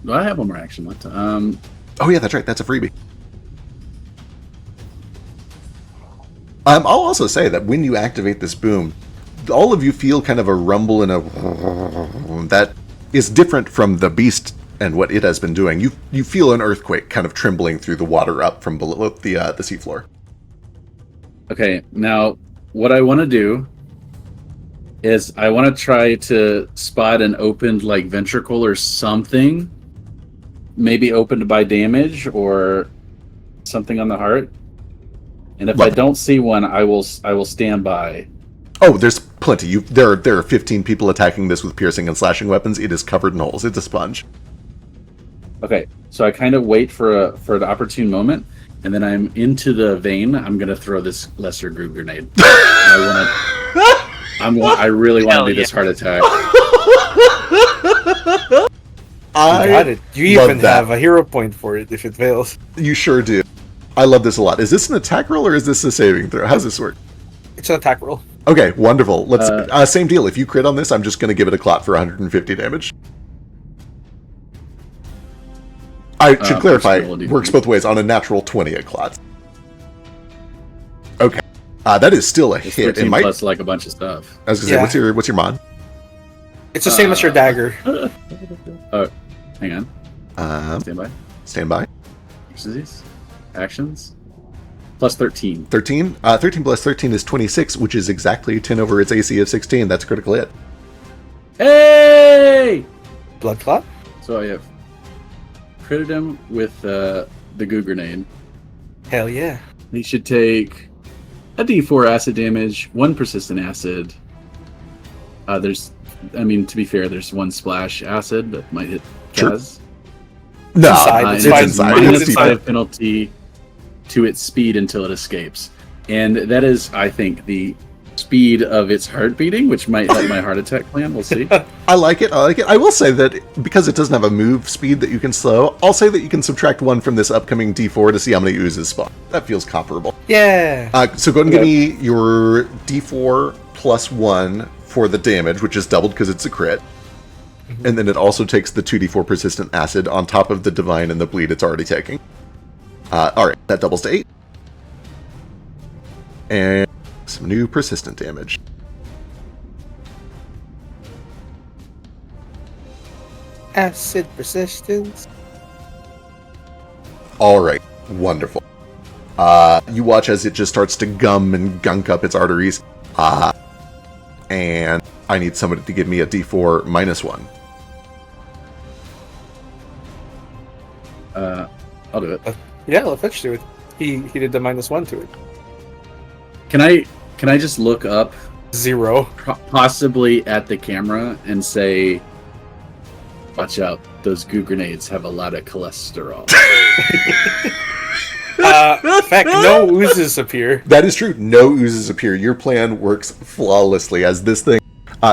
Speaker 4: Well, I have one more action left.
Speaker 3: Oh, yeah, that's right. That's a freebie. I'll also say that when you activate this boom, all of you feel kind of a rumble and a that is different from the beast and what it has been doing. You feel an earthquake kind of trembling through the water up from below the seafloor.
Speaker 4: Okay, now what I want to do is I want to try to spot an opened like ventricle or something, maybe opened by damage or something on the heart. And if I don't see one, I will stand by.
Speaker 3: Oh, there's plenty. There are 15 people attacking this with piercing and slashing weapons. It is covered in holes. It's a sponge.
Speaker 4: Okay, so I kind of wait for an opportune moment, and then I'm into the vein. I'm gonna throw this lesser group grenade. I really want to do this heart attack.
Speaker 6: You got it. You
Speaker 3: love
Speaker 6: even
Speaker 3: that.
Speaker 6: have a hero point for it if it fails.
Speaker 3: You sure do. I love this a lot. Is this an attack roll or is this a saving throw? How's this work?
Speaker 6: It's an attack roll.
Speaker 3: Okay, wonderful. Let's same deal. If you crit on this, I'm just going to give it a clot for 150 damage. I should clarify, works both ways. On a natural 20, it clots. Okay, that is still a
Speaker 4: It's
Speaker 3: hit.
Speaker 4: 13 plus like a bunch of stuff.
Speaker 3: I was going to say, what's your mod?
Speaker 6: It's the same as your dagger.
Speaker 4: Hang on. Stand by.
Speaker 3: Stand by.
Speaker 4: These actions. Plus 13.
Speaker 3: 13? 13 plus 13 is 26, which is exactly 10 over its AC of 16. That's a critical hit.
Speaker 4: Hey!
Speaker 6: Blood clot?
Speaker 4: So I have critted him with the goo grenade.
Speaker 6: Hell yeah.
Speaker 4: He should take a D4 acid damage, 1 persistent acid. To be fair, there's 1 splash acid that might hit
Speaker 3: Sure.
Speaker 4: Kaz.
Speaker 3: No,
Speaker 6: It's
Speaker 3: it's
Speaker 6: fine.
Speaker 3: inside.
Speaker 4: Minus
Speaker 3: It's
Speaker 4: 5 penalty to its speed until it escapes. And that is, I think, the speed of its heart beating, which might help my heart attack plan. We'll see.
Speaker 3: I like it. I will say that because it doesn't have a move speed that you can slow, I'll say that you can subtract 1 from this upcoming D4 to see how many oozes spawn. That feels comparable.
Speaker 6: Yeah.
Speaker 3: So go ahead and give me your D4 plus 1 for the damage, which is doubled because it's a crit. And then it also takes the 2d4 persistent acid on top of the divine and the bleed it's already taking. Alright, that doubles to 8. And some new persistent damage.
Speaker 6: Acid persistence.
Speaker 3: Alright, wonderful. You watch as it just starts to gum and gunk up its arteries. And I need somebody to give me a d4 minus 1.
Speaker 4: I'll do it.
Speaker 6: Yeah, I'll fetch to it. He did the -1 to it.
Speaker 4: Can I just look up
Speaker 6: 0.
Speaker 4: possibly at the camera and say, watch out, those goo grenades have a lot of cholesterol.
Speaker 6: In fact, no oozes appear.
Speaker 3: That is true. No oozes appear. Your plan works flawlessly as this thing.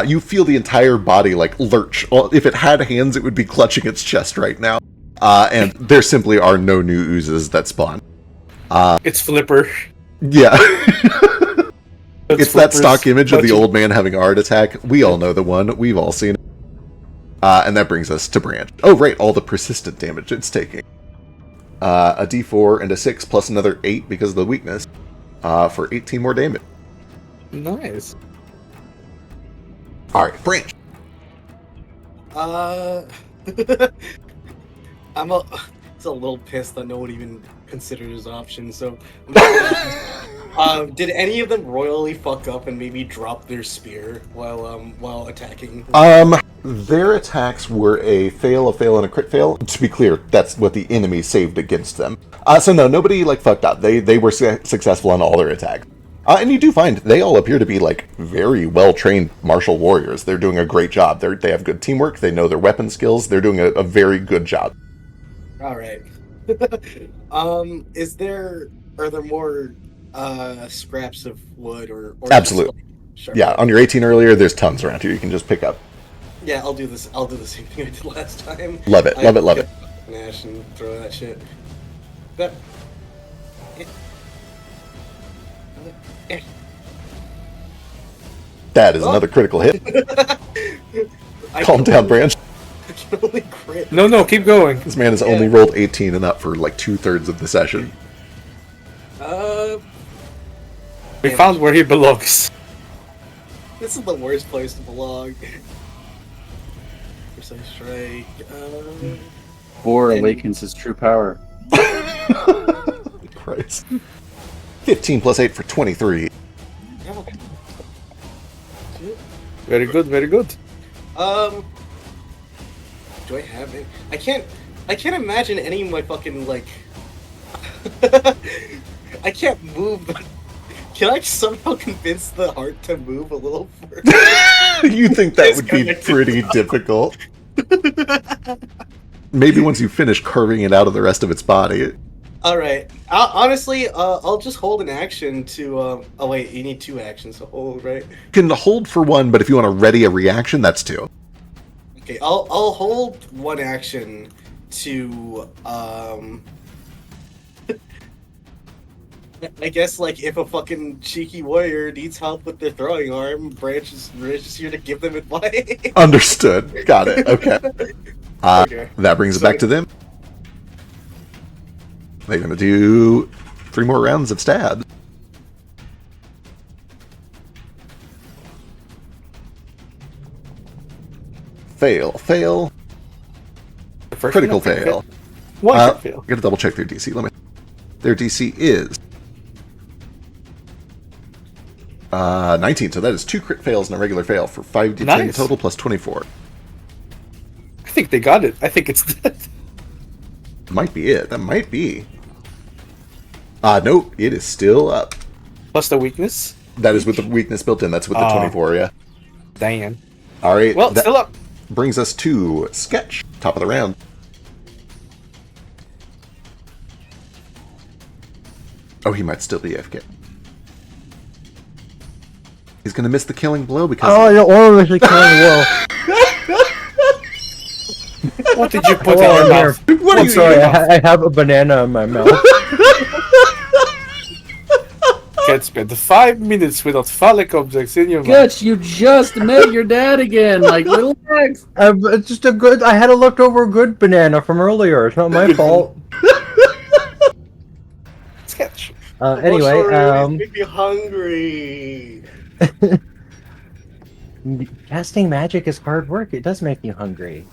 Speaker 3: You feel the entire body like lurch. Well, if it had hands, it would be clutching its chest right now. And there simply are no new oozes that spawn.
Speaker 6: It's Flipper.
Speaker 3: Yeah. It's that
Speaker 6: Flipper's
Speaker 3: stock image of the
Speaker 6: clutching-
Speaker 3: old man having a heart attack. We all know the one. We've all seen it. And that brings us to Branch. Oh, right. All the persistent damage it's taking. A d4 and a 6 plus another 8 because of the weakness. For 18 more damage.
Speaker 6: Nice.
Speaker 3: Alright, Branch.
Speaker 2: I'm a little pissed that no one even considered his option. So, did any of them royally fuck up and maybe drop their spear while attacking?
Speaker 3: Their attacks were a fail, and a crit fail. To be clear, that's what the enemy saved against them. So no, nobody fucked up. They were successful on all their attacks. And you do find they all appear to be very well trained martial warriors. They're doing a great job. They have good teamwork. They know their weapon skills. They're doing a very good job.
Speaker 2: All right. Are there more scraps of wood or
Speaker 3: Absolutely.
Speaker 2: sharp
Speaker 3: Yeah,
Speaker 2: wood?
Speaker 3: on your 18 earlier, there's tons around here. You can just pick up.
Speaker 2: Yeah, I'll do this. I'll do the same thing I did last time.
Speaker 3: Love it, love it, love it.
Speaker 2: An ash and throw that shit. That.
Speaker 3: That is another critical hit. Calm down, Branch.
Speaker 2: I can only crit.
Speaker 6: No, keep going.
Speaker 3: This man has only rolled 18 and up for 2/3 of the session.
Speaker 6: We found where he belongs.
Speaker 2: This is the worst place to belong. Precise strike.
Speaker 4: 4
Speaker 2: And-
Speaker 4: awakens his true power.
Speaker 3: Christ. 15 plus 8 for 23.
Speaker 6: Very good, very good.
Speaker 2: Do I have it? I can't imagine any of my fucking I can't move. Can I somehow convince the heart to move a little further?
Speaker 3: You think that
Speaker 2: It's
Speaker 3: would be
Speaker 2: connected.
Speaker 3: pretty difficult? Maybe once you finish carving it out of the rest of its body.
Speaker 2: All right. Honestly, I'll just hold an action to. Oh wait, you need 2 actions to hold, right?
Speaker 3: You can hold for 1, but if you want to ready a reaction, that's 2.
Speaker 2: Okay, I'll hold 1 action to. I guess if a fucking cheeky warrior needs help with their throwing arm, Branch is here to give them advice.
Speaker 3: Understood. Got it. Okay.
Speaker 2: Okay.
Speaker 3: That brings it back to them. They're going to do 3 more rounds of stab. Fail.
Speaker 6: The first
Speaker 3: Critical
Speaker 6: one, I think,
Speaker 3: fail.
Speaker 6: One
Speaker 3: I
Speaker 6: crit fail.
Speaker 3: gotta double check their DC. Their DC is 19, so that is 2 crit fails and a regular fail for 5d10
Speaker 6: Nice.
Speaker 3: total plus 24.
Speaker 6: I think they got it. I think it's dead.
Speaker 3: Might be it. That might be. Nope, it is still up.
Speaker 6: Plus the weakness.
Speaker 3: That is with the weakness built in. That's with the 24, yeah.
Speaker 6: Dang.
Speaker 3: All right.
Speaker 6: Well,
Speaker 3: that
Speaker 6: still up.
Speaker 3: brings us to Sketch, top of the round. Oh, he might still be AFK. He's going to miss the killing blow because...
Speaker 1: Oh, I don't want to miss the killing blow.
Speaker 6: What did you put in
Speaker 1: Oh,
Speaker 6: your
Speaker 1: here.
Speaker 6: mouth?
Speaker 3: What are
Speaker 1: I'm
Speaker 3: you
Speaker 1: sorry,
Speaker 3: eating?
Speaker 1: I have a banana in my mouth.
Speaker 6: Can't spend 5 minutes without phallic objects in your mouth.
Speaker 7: Guts, you just met your dad again, like little Max.
Speaker 1: It's just a good. I had a leftover good banana from earlier. It's not my fault.
Speaker 6: Sketch.
Speaker 1: Anyway,
Speaker 2: make me hungry.
Speaker 1: casting magic is hard work. It does make you hungry.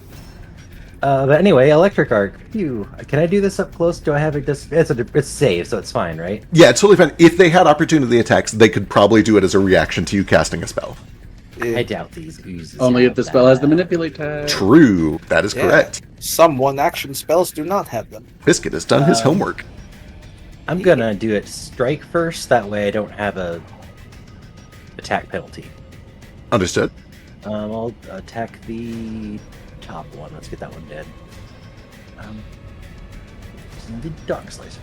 Speaker 1: But anyway, electric arc. Phew. Can I do this up close? Do I have it? It's safe, so it's fine, right?
Speaker 3: Yeah, it's totally fine. If they had opportunity attacks, they could probably do it as a reaction to you casting a spell.
Speaker 1: I doubt these oozes.
Speaker 7: Only if
Speaker 1: have
Speaker 7: the spell has the
Speaker 1: that.
Speaker 7: manipulate tag.
Speaker 3: True. That is
Speaker 6: Yeah.
Speaker 3: correct.
Speaker 6: Some one-action spells do not have them.
Speaker 3: Biscuit has done his homework.
Speaker 1: I'm gonna do it strike first. That way, I don't have a attack penalty.
Speaker 3: Understood.
Speaker 1: I'll attack the top one. Let's get that one dead. The Dark Slicer.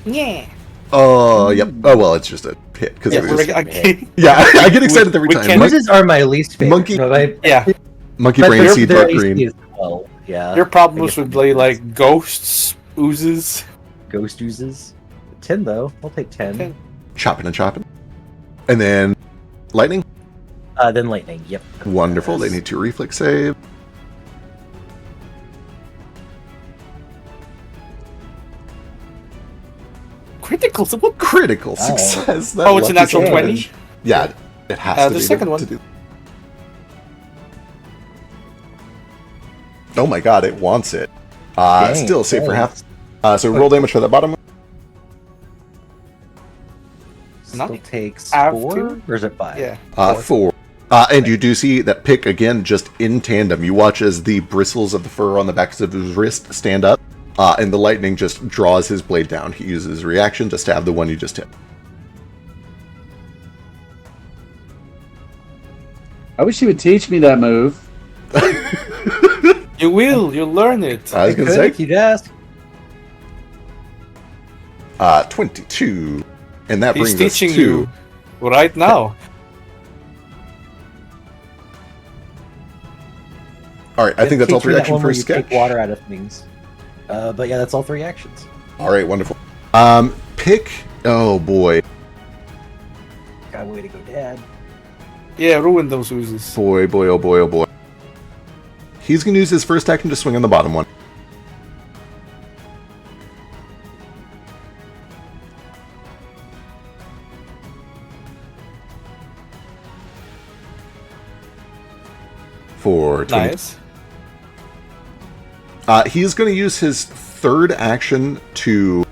Speaker 6: Yeah.
Speaker 3: Oh, yep. Oh, well, it's just a hit. Because
Speaker 1: Yeah,
Speaker 3: it
Speaker 1: we're
Speaker 3: was...
Speaker 1: gonna-
Speaker 3: Yeah, I get excited every
Speaker 6: we
Speaker 3: time.
Speaker 6: can't-
Speaker 1: Oozes are my least favorite.
Speaker 3: Monkey-
Speaker 1: No,
Speaker 6: Yeah.
Speaker 3: Monkey
Speaker 1: but
Speaker 3: Brain
Speaker 1: they're-
Speaker 3: Seed,
Speaker 1: they're
Speaker 3: Dark
Speaker 1: AC
Speaker 3: Green.
Speaker 1: as well. Yeah.
Speaker 6: Your
Speaker 1: I
Speaker 6: problems
Speaker 1: guess
Speaker 6: would
Speaker 1: that
Speaker 6: be
Speaker 1: makes
Speaker 6: like ghosts, oozes.
Speaker 1: Ghost oozes. 10 though. I'll take 10.
Speaker 6: 10.
Speaker 3: Chopping and chopping. And then lightning.
Speaker 1: Then lightning. Yep.
Speaker 3: Wonderful. They need to reflex save.
Speaker 6: Critical. So what?
Speaker 3: Critical
Speaker 1: Oh.
Speaker 3: success. That
Speaker 6: Oh, it's a
Speaker 3: lucky
Speaker 6: natural
Speaker 3: son.
Speaker 6: 20.
Speaker 3: Yeah, it has to
Speaker 6: The
Speaker 3: be
Speaker 6: second
Speaker 3: to
Speaker 6: one.
Speaker 3: do. Oh my god, it wants it.
Speaker 1: Dang,
Speaker 3: Still safe for
Speaker 1: thanks.
Speaker 3: half. So roll damage for that bottom one.
Speaker 1: Still
Speaker 6: Not
Speaker 1: takes
Speaker 6: have
Speaker 1: 4?
Speaker 6: to?
Speaker 1: Or is it 5?
Speaker 6: Yeah.
Speaker 3: 4. And you do see that pick again, just in tandem. You watch as the bristles of the fur on the backs of his wrist stand up, and the lightning just draws his blade down. He uses his reaction to stab the one you just hit.
Speaker 7: I wish you would teach me that move.
Speaker 6: You will. You'll learn it.
Speaker 3: I was
Speaker 1: I
Speaker 3: going
Speaker 1: could
Speaker 3: to
Speaker 1: if
Speaker 3: say
Speaker 1: you'd ask.
Speaker 3: 22, and that
Speaker 6: He's
Speaker 3: brings us
Speaker 6: teaching
Speaker 3: to
Speaker 6: you right now.
Speaker 3: All right. I think that's all
Speaker 1: Teach me
Speaker 3: 3
Speaker 1: that
Speaker 3: action
Speaker 1: one
Speaker 3: for
Speaker 1: where
Speaker 3: a
Speaker 1: you
Speaker 3: sketch.
Speaker 1: take water out of things. But yeah, that's all 3 actions.
Speaker 3: All right, wonderful. Pick. Oh boy,
Speaker 1: God, way to go, Dad.
Speaker 6: Yeah, ruin those oozes.
Speaker 3: boy, boy, oh boy, oh boy. He's gonna use his first action to swing on the bottom one. For 20.
Speaker 6: Nice.
Speaker 3: He's going to use his third action to...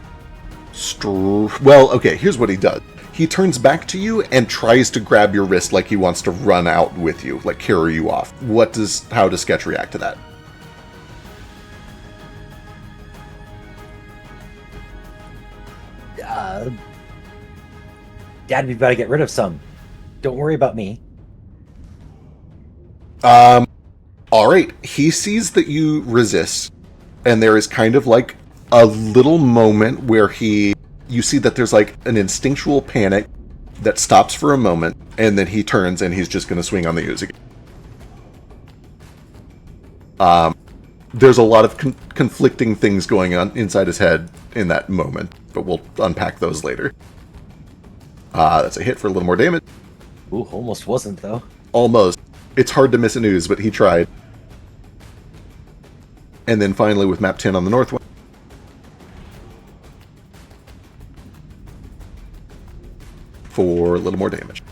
Speaker 3: Well, okay, here's what he does. He turns back to you and tries to grab your wrist like he wants to run out with you, like carry you off. How does Sketch react to that?
Speaker 1: Dad, we've got to get rid of some. Don't worry about me.
Speaker 3: All right, he sees that you resist, and there is kind of like a little moment where you see that there's like an instinctual panic that stops for a moment, and then he turns and he's just going to swing on the ooze again. There's a lot of conflicting things going on inside his head in that moment, but we'll unpack those later. That's a hit for a little more damage.
Speaker 1: Ooh, almost wasn't, though.
Speaker 3: Almost. It's hard to miss an ooze, but he tried. And then finally with map 10 on the north one. For a little more damage.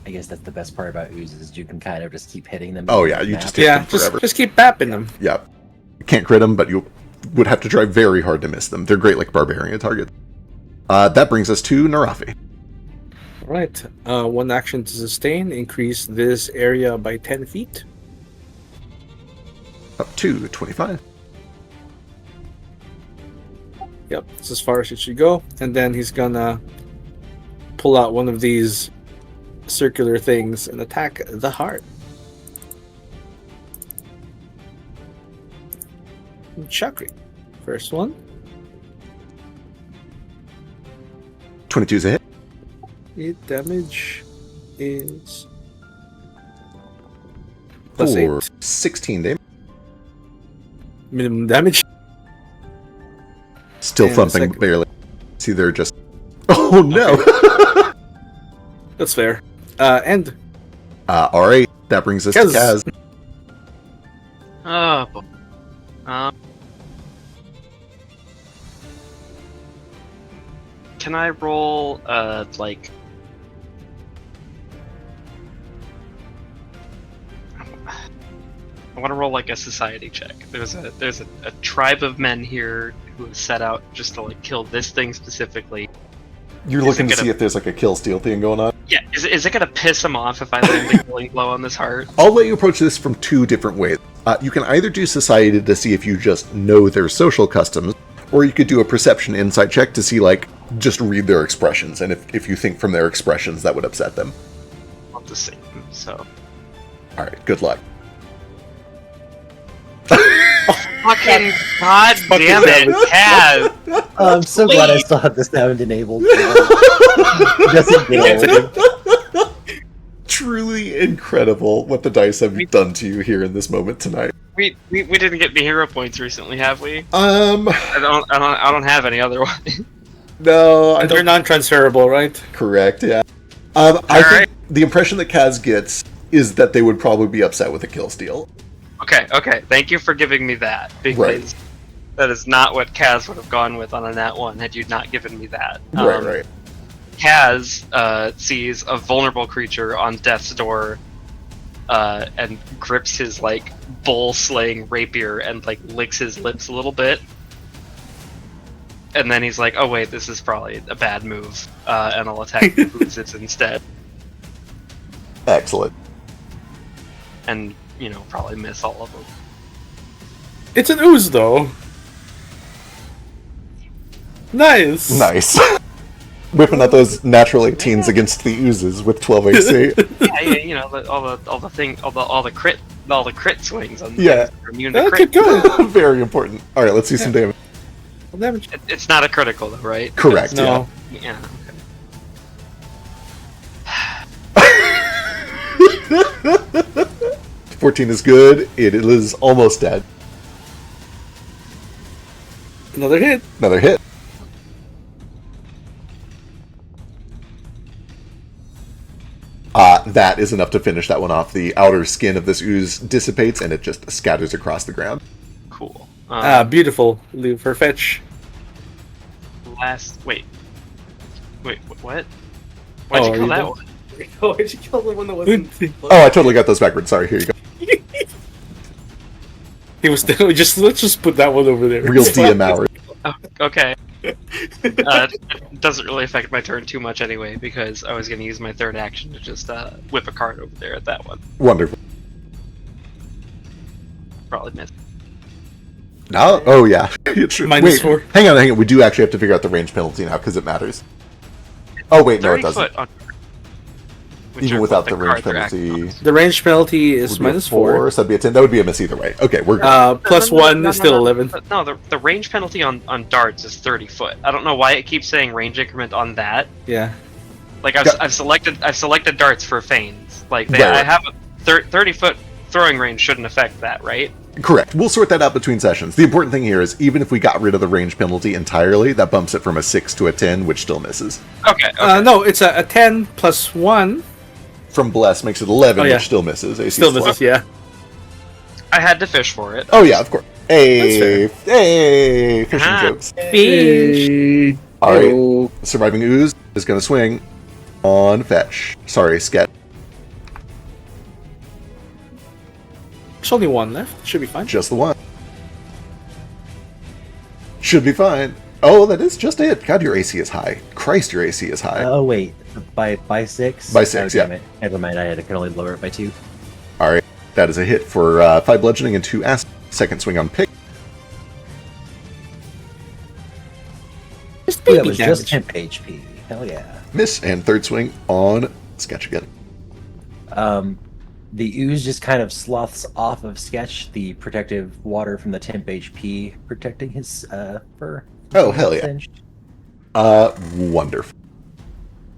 Speaker 1: I guess that's the best part about oozes. You can kind of just keep hitting them.
Speaker 3: Oh yeah, you just hit
Speaker 6: Yeah,
Speaker 3: them forever.
Speaker 6: just keep bapping them.
Speaker 3: Yeah. You can't crit them, but you would have to try very hard to miss them. They're great like barbarian targets. That brings us to Narafi.
Speaker 6: Right. One action to sustain. Increase this area by 10 feet.
Speaker 3: Up to 25.
Speaker 6: Yep, that's as far as it should go. And then he's gonna pull out one of these circular things and attack the heart. Chakri. First one.
Speaker 3: 22 is a hit.
Speaker 6: Hit damage is
Speaker 3: For
Speaker 6: +8.
Speaker 3: 16 damage.
Speaker 6: Minimum damage.
Speaker 3: Still
Speaker 6: And
Speaker 3: thumping
Speaker 6: second-
Speaker 3: barely. See, they're just. Oh no!
Speaker 6: That's fair. And
Speaker 3: Alright, that brings us to
Speaker 6: Kaz.
Speaker 3: Kaz.
Speaker 5: Oh, boy. Can I roll, like... I want to roll like a society check. There's a tribe of men here who have set out just to like kill this thing specifically.
Speaker 3: You're
Speaker 5: Is
Speaker 3: looking
Speaker 5: it
Speaker 3: to
Speaker 5: gonna-
Speaker 3: see if there's like a kill steal thing going on.
Speaker 5: Yeah, is it gonna piss him off if I land a killing blow on this heart?
Speaker 3: I'll let you approach this from two different ways. You can either do society to see if you just know their social customs, or you could do a perception insight check to see, like, just read their expressions, and if you think from their expressions that would upset them.
Speaker 5: Not the same. So
Speaker 3: Alright, good luck.
Speaker 5: fucking god damn it, Kaz!
Speaker 1: I'm so glad I still have the sound enabled. Just in case.
Speaker 3: Truly incredible what the dice have done to you here in this moment tonight.
Speaker 5: We didn't get any hero points recently, have we?
Speaker 3: I
Speaker 5: I don't have any other one.
Speaker 3: No, I
Speaker 6: they're
Speaker 3: don't.
Speaker 6: non-transferable, right?
Speaker 3: Correct, yeah. I think
Speaker 5: Alright.
Speaker 3: the impression that Kaz gets is that they would probably be upset with a kill steal.
Speaker 5: Okay. Thank you for giving me that, because that is not what Kaz would have gone with on a nat 1 had you not given me that.
Speaker 3: Right.
Speaker 5: Kaz sees a vulnerable creature on death's door and grips his like bull-slaying rapier and like licks his lips a little bit. And then he's like, oh wait, this is probably a bad move, and I'll attack the oozes instead.
Speaker 3: Excellent.
Speaker 5: And, probably miss all of them.
Speaker 6: It's an ooze, though. Nice.
Speaker 3: Nice. Whipping out those natural 18s against the oozes with 12 AC.
Speaker 5: Yeah, all the crit swings on
Speaker 3: Yeah.
Speaker 5: are immune to
Speaker 6: That
Speaker 5: crit.
Speaker 6: could go.
Speaker 3: Very important. Alright, let's see some damage.
Speaker 6: Damage.
Speaker 5: It's not a critical though, right?
Speaker 3: Correct,
Speaker 6: No.
Speaker 5: Yeah. Okay.
Speaker 3: 14 is good. It is almost dead.
Speaker 6: Another hit.
Speaker 3: Another hit. That is enough to finish that one off. The outer skin of this ooze dissipates and it just scatters across the ground.
Speaker 5: Cool.
Speaker 6: Beautiful. Leave for fetch.
Speaker 5: Wait, what? Why'd you
Speaker 6: are
Speaker 5: kill
Speaker 6: you
Speaker 5: that
Speaker 6: done?
Speaker 5: one?
Speaker 2: Oh, why'd you kill the one that wasn't?
Speaker 3: Oh, I totally got those backwards. Sorry, here you go.
Speaker 6: He was let's just put that one over there.
Speaker 3: Real DM hours.
Speaker 5: Oh, okay. It doesn't really affect my turn too much anyway, because I was going to use my third action to just whip a card over there at that one.
Speaker 3: Wonderful.
Speaker 5: Probably missed.
Speaker 3: No? Oh, yeah. It's-
Speaker 6: Minus
Speaker 3: wait,
Speaker 6: 4.
Speaker 3: hang on. We do actually have to figure out the range penalty now, because it matters. Oh, wait, no, it
Speaker 5: 30
Speaker 3: doesn't.
Speaker 5: foot on- which
Speaker 3: Even
Speaker 5: are
Speaker 3: without
Speaker 5: what
Speaker 3: the range
Speaker 5: cards are acting
Speaker 3: penalty.
Speaker 5: on.
Speaker 6: The range penalty is
Speaker 3: Would be a
Speaker 6: -4.
Speaker 3: so that'd be a 10. That would be a miss either way. Okay, we're good.
Speaker 6: Plus 1 is still 11.
Speaker 5: No, the range penalty on darts is 30 foot. I don't know why it keeps saying range increment on that.
Speaker 6: Yeah.
Speaker 5: Like
Speaker 3: Got-
Speaker 5: I've selected darts for feigns. Like
Speaker 3: Right.
Speaker 5: I have a 30 foot throwing range shouldn't affect that, right?
Speaker 3: Correct. We'll sort that out between sessions. The important thing here is even if we got rid of the range penalty entirely, that bumps it from a 6 to a 10, which still misses.
Speaker 5: Okay.
Speaker 6: No, it's a 10 plus 1.
Speaker 3: From Bless makes it 11,
Speaker 6: Oh, yeah.
Speaker 3: which still misses. AC
Speaker 6: Still
Speaker 3: 12.
Speaker 6: misses, yeah.
Speaker 5: I had to fish for it.
Speaker 3: Oh, yeah, of course. Hey, fishing
Speaker 5: Ah.
Speaker 3: jokes.
Speaker 4: Hey.
Speaker 3: All right,
Speaker 4: Hello.
Speaker 3: surviving ooze is going to swing on fetch. Sorry, Sket.
Speaker 6: There's only one left. Should be fine.
Speaker 3: Just the one. Should be fine. Oh, that is just it. God, your AC is high. Christ, your AC is high.
Speaker 1: Oh wait, by 6.
Speaker 3: By 6,
Speaker 1: damn
Speaker 3: yeah.
Speaker 1: it. Never mind. I can only lower it by 2.
Speaker 3: All right, that is a hit for 5 bludgeoning and 2 acid. Second swing on pick.
Speaker 6: Just
Speaker 1: Ooh,
Speaker 6: baby
Speaker 1: that was just
Speaker 6: damage.
Speaker 1: 10 HP. Hell yeah.
Speaker 3: Miss, and third swing on Sketch again.
Speaker 1: The ooze just kind of sloths off of Sketch, the protective water from the temp HP protecting his fur.
Speaker 3: Oh, hell yeah.
Speaker 1: Singed.
Speaker 3: Wonderful.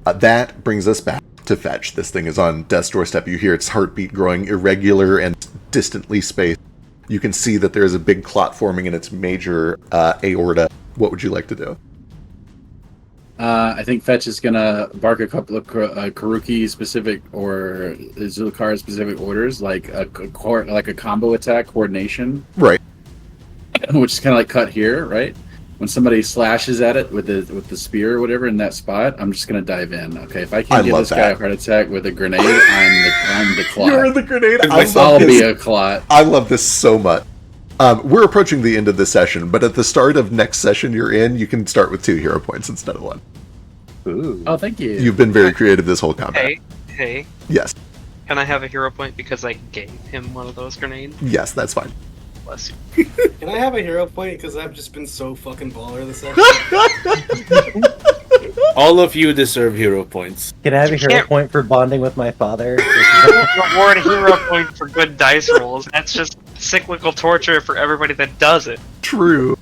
Speaker 3: That brings us back to Fetch. This thing is on death's doorstep. You hear its heartbeat growing irregular and distantly spaced. You can see that there is a big clot forming in its major aorta. What would you like to do?
Speaker 4: I think Fetch is gonna bark a couple of Karuki specific or Zulukara specific orders, like a combo attack coordination,
Speaker 3: Right.
Speaker 4: which is kind of like cut here, right? When somebody slashes at it with the spear or whatever in that spot, I'm just gonna dive in. Okay, if I
Speaker 3: I
Speaker 4: can give
Speaker 3: love
Speaker 4: this guy
Speaker 3: that.
Speaker 4: a heart attack with a grenade, I'm the clot.
Speaker 3: You're the grenade.
Speaker 4: I'll be a clot.
Speaker 3: I love this so much. We're approaching the end of the session, but at the start of next session you're in, you can start with 2 hero points instead of 1.
Speaker 1: Ooh.
Speaker 4: Oh, thank you.
Speaker 3: You've been very creative this whole combat.
Speaker 5: Hey,
Speaker 3: Yes.
Speaker 5: can I have a hero point because I gave him one of those grenades?
Speaker 3: Yes, that's fine.
Speaker 5: Bless you.
Speaker 2: Can I have a hero point? Because I've just been so fucking baller this session.
Speaker 6: All of you deserve hero points.
Speaker 1: Can I have a
Speaker 5: You
Speaker 1: hero
Speaker 5: can't-
Speaker 1: point for bonding with my father?
Speaker 5: Reward a hero point for good dice rolls. That's just cyclical torture for everybody that does it.
Speaker 3: True.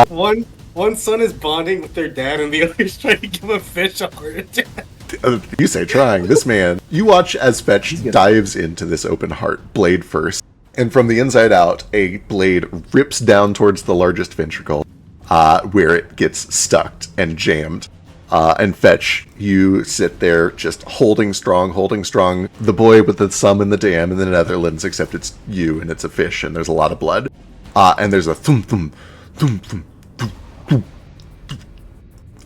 Speaker 2: One son is bonding with their dad, and the other's trying to give a fish a heart attack.
Speaker 3: You say trying. This man. You watch as Fetch dives into this open heart, blade first. And from the inside out, a blade rips down towards the largest ventricle, where it gets stuck and jammed. And Fetch, you sit there just holding strong. The boy with the thumb in the dam in the Netherlands, except it's you and it's a fish and there's a lot of blood. And there's a thum thum, thum thum, thum, thum, thum,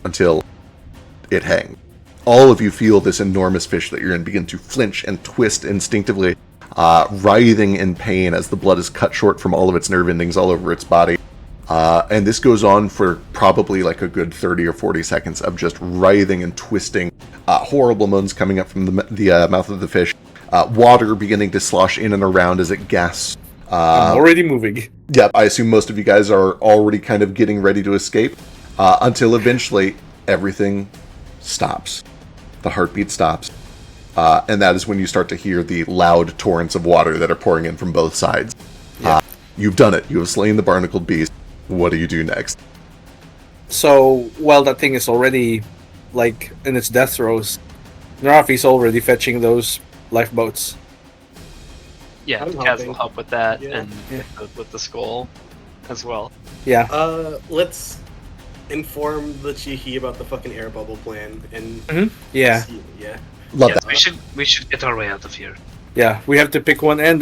Speaker 3: until it hangs. All of you feel this enormous fish that you're in begin to flinch and twist instinctively, writhing in pain as the blood is cut short from all of its nerve endings all over its body. And this goes on for probably like a good 30 or 40 seconds of just writhing and twisting, horrible moans coming up from the mouth of the fish, water beginning to slosh in and around as it gasps.
Speaker 6: I'm already moving.
Speaker 3: Yep, I assume most of you guys are already kind of getting ready to escape, until eventually everything stops. The heartbeat stops. And that is when you start to hear the loud torrents of water that are pouring in from both sides.
Speaker 6: Yeah.
Speaker 3: You've done it. You have slain the barnacled beast. What do you do next?
Speaker 6: So while that thing is already like in its death throes, Narafi's already fetching those lifeboats.
Speaker 5: Yeah,
Speaker 2: I'm
Speaker 5: Kaz
Speaker 2: helping.
Speaker 5: will help with that
Speaker 2: Yeah.
Speaker 5: and with the skull as well.
Speaker 6: Yeah.
Speaker 2: Let's inform the Chihi about the fucking air bubble plan and
Speaker 6: Yeah.
Speaker 2: yeah.
Speaker 3: Love
Speaker 5: Yes,
Speaker 3: that.
Speaker 5: we should get our way out of here.
Speaker 6: Yeah. We have to pick one. And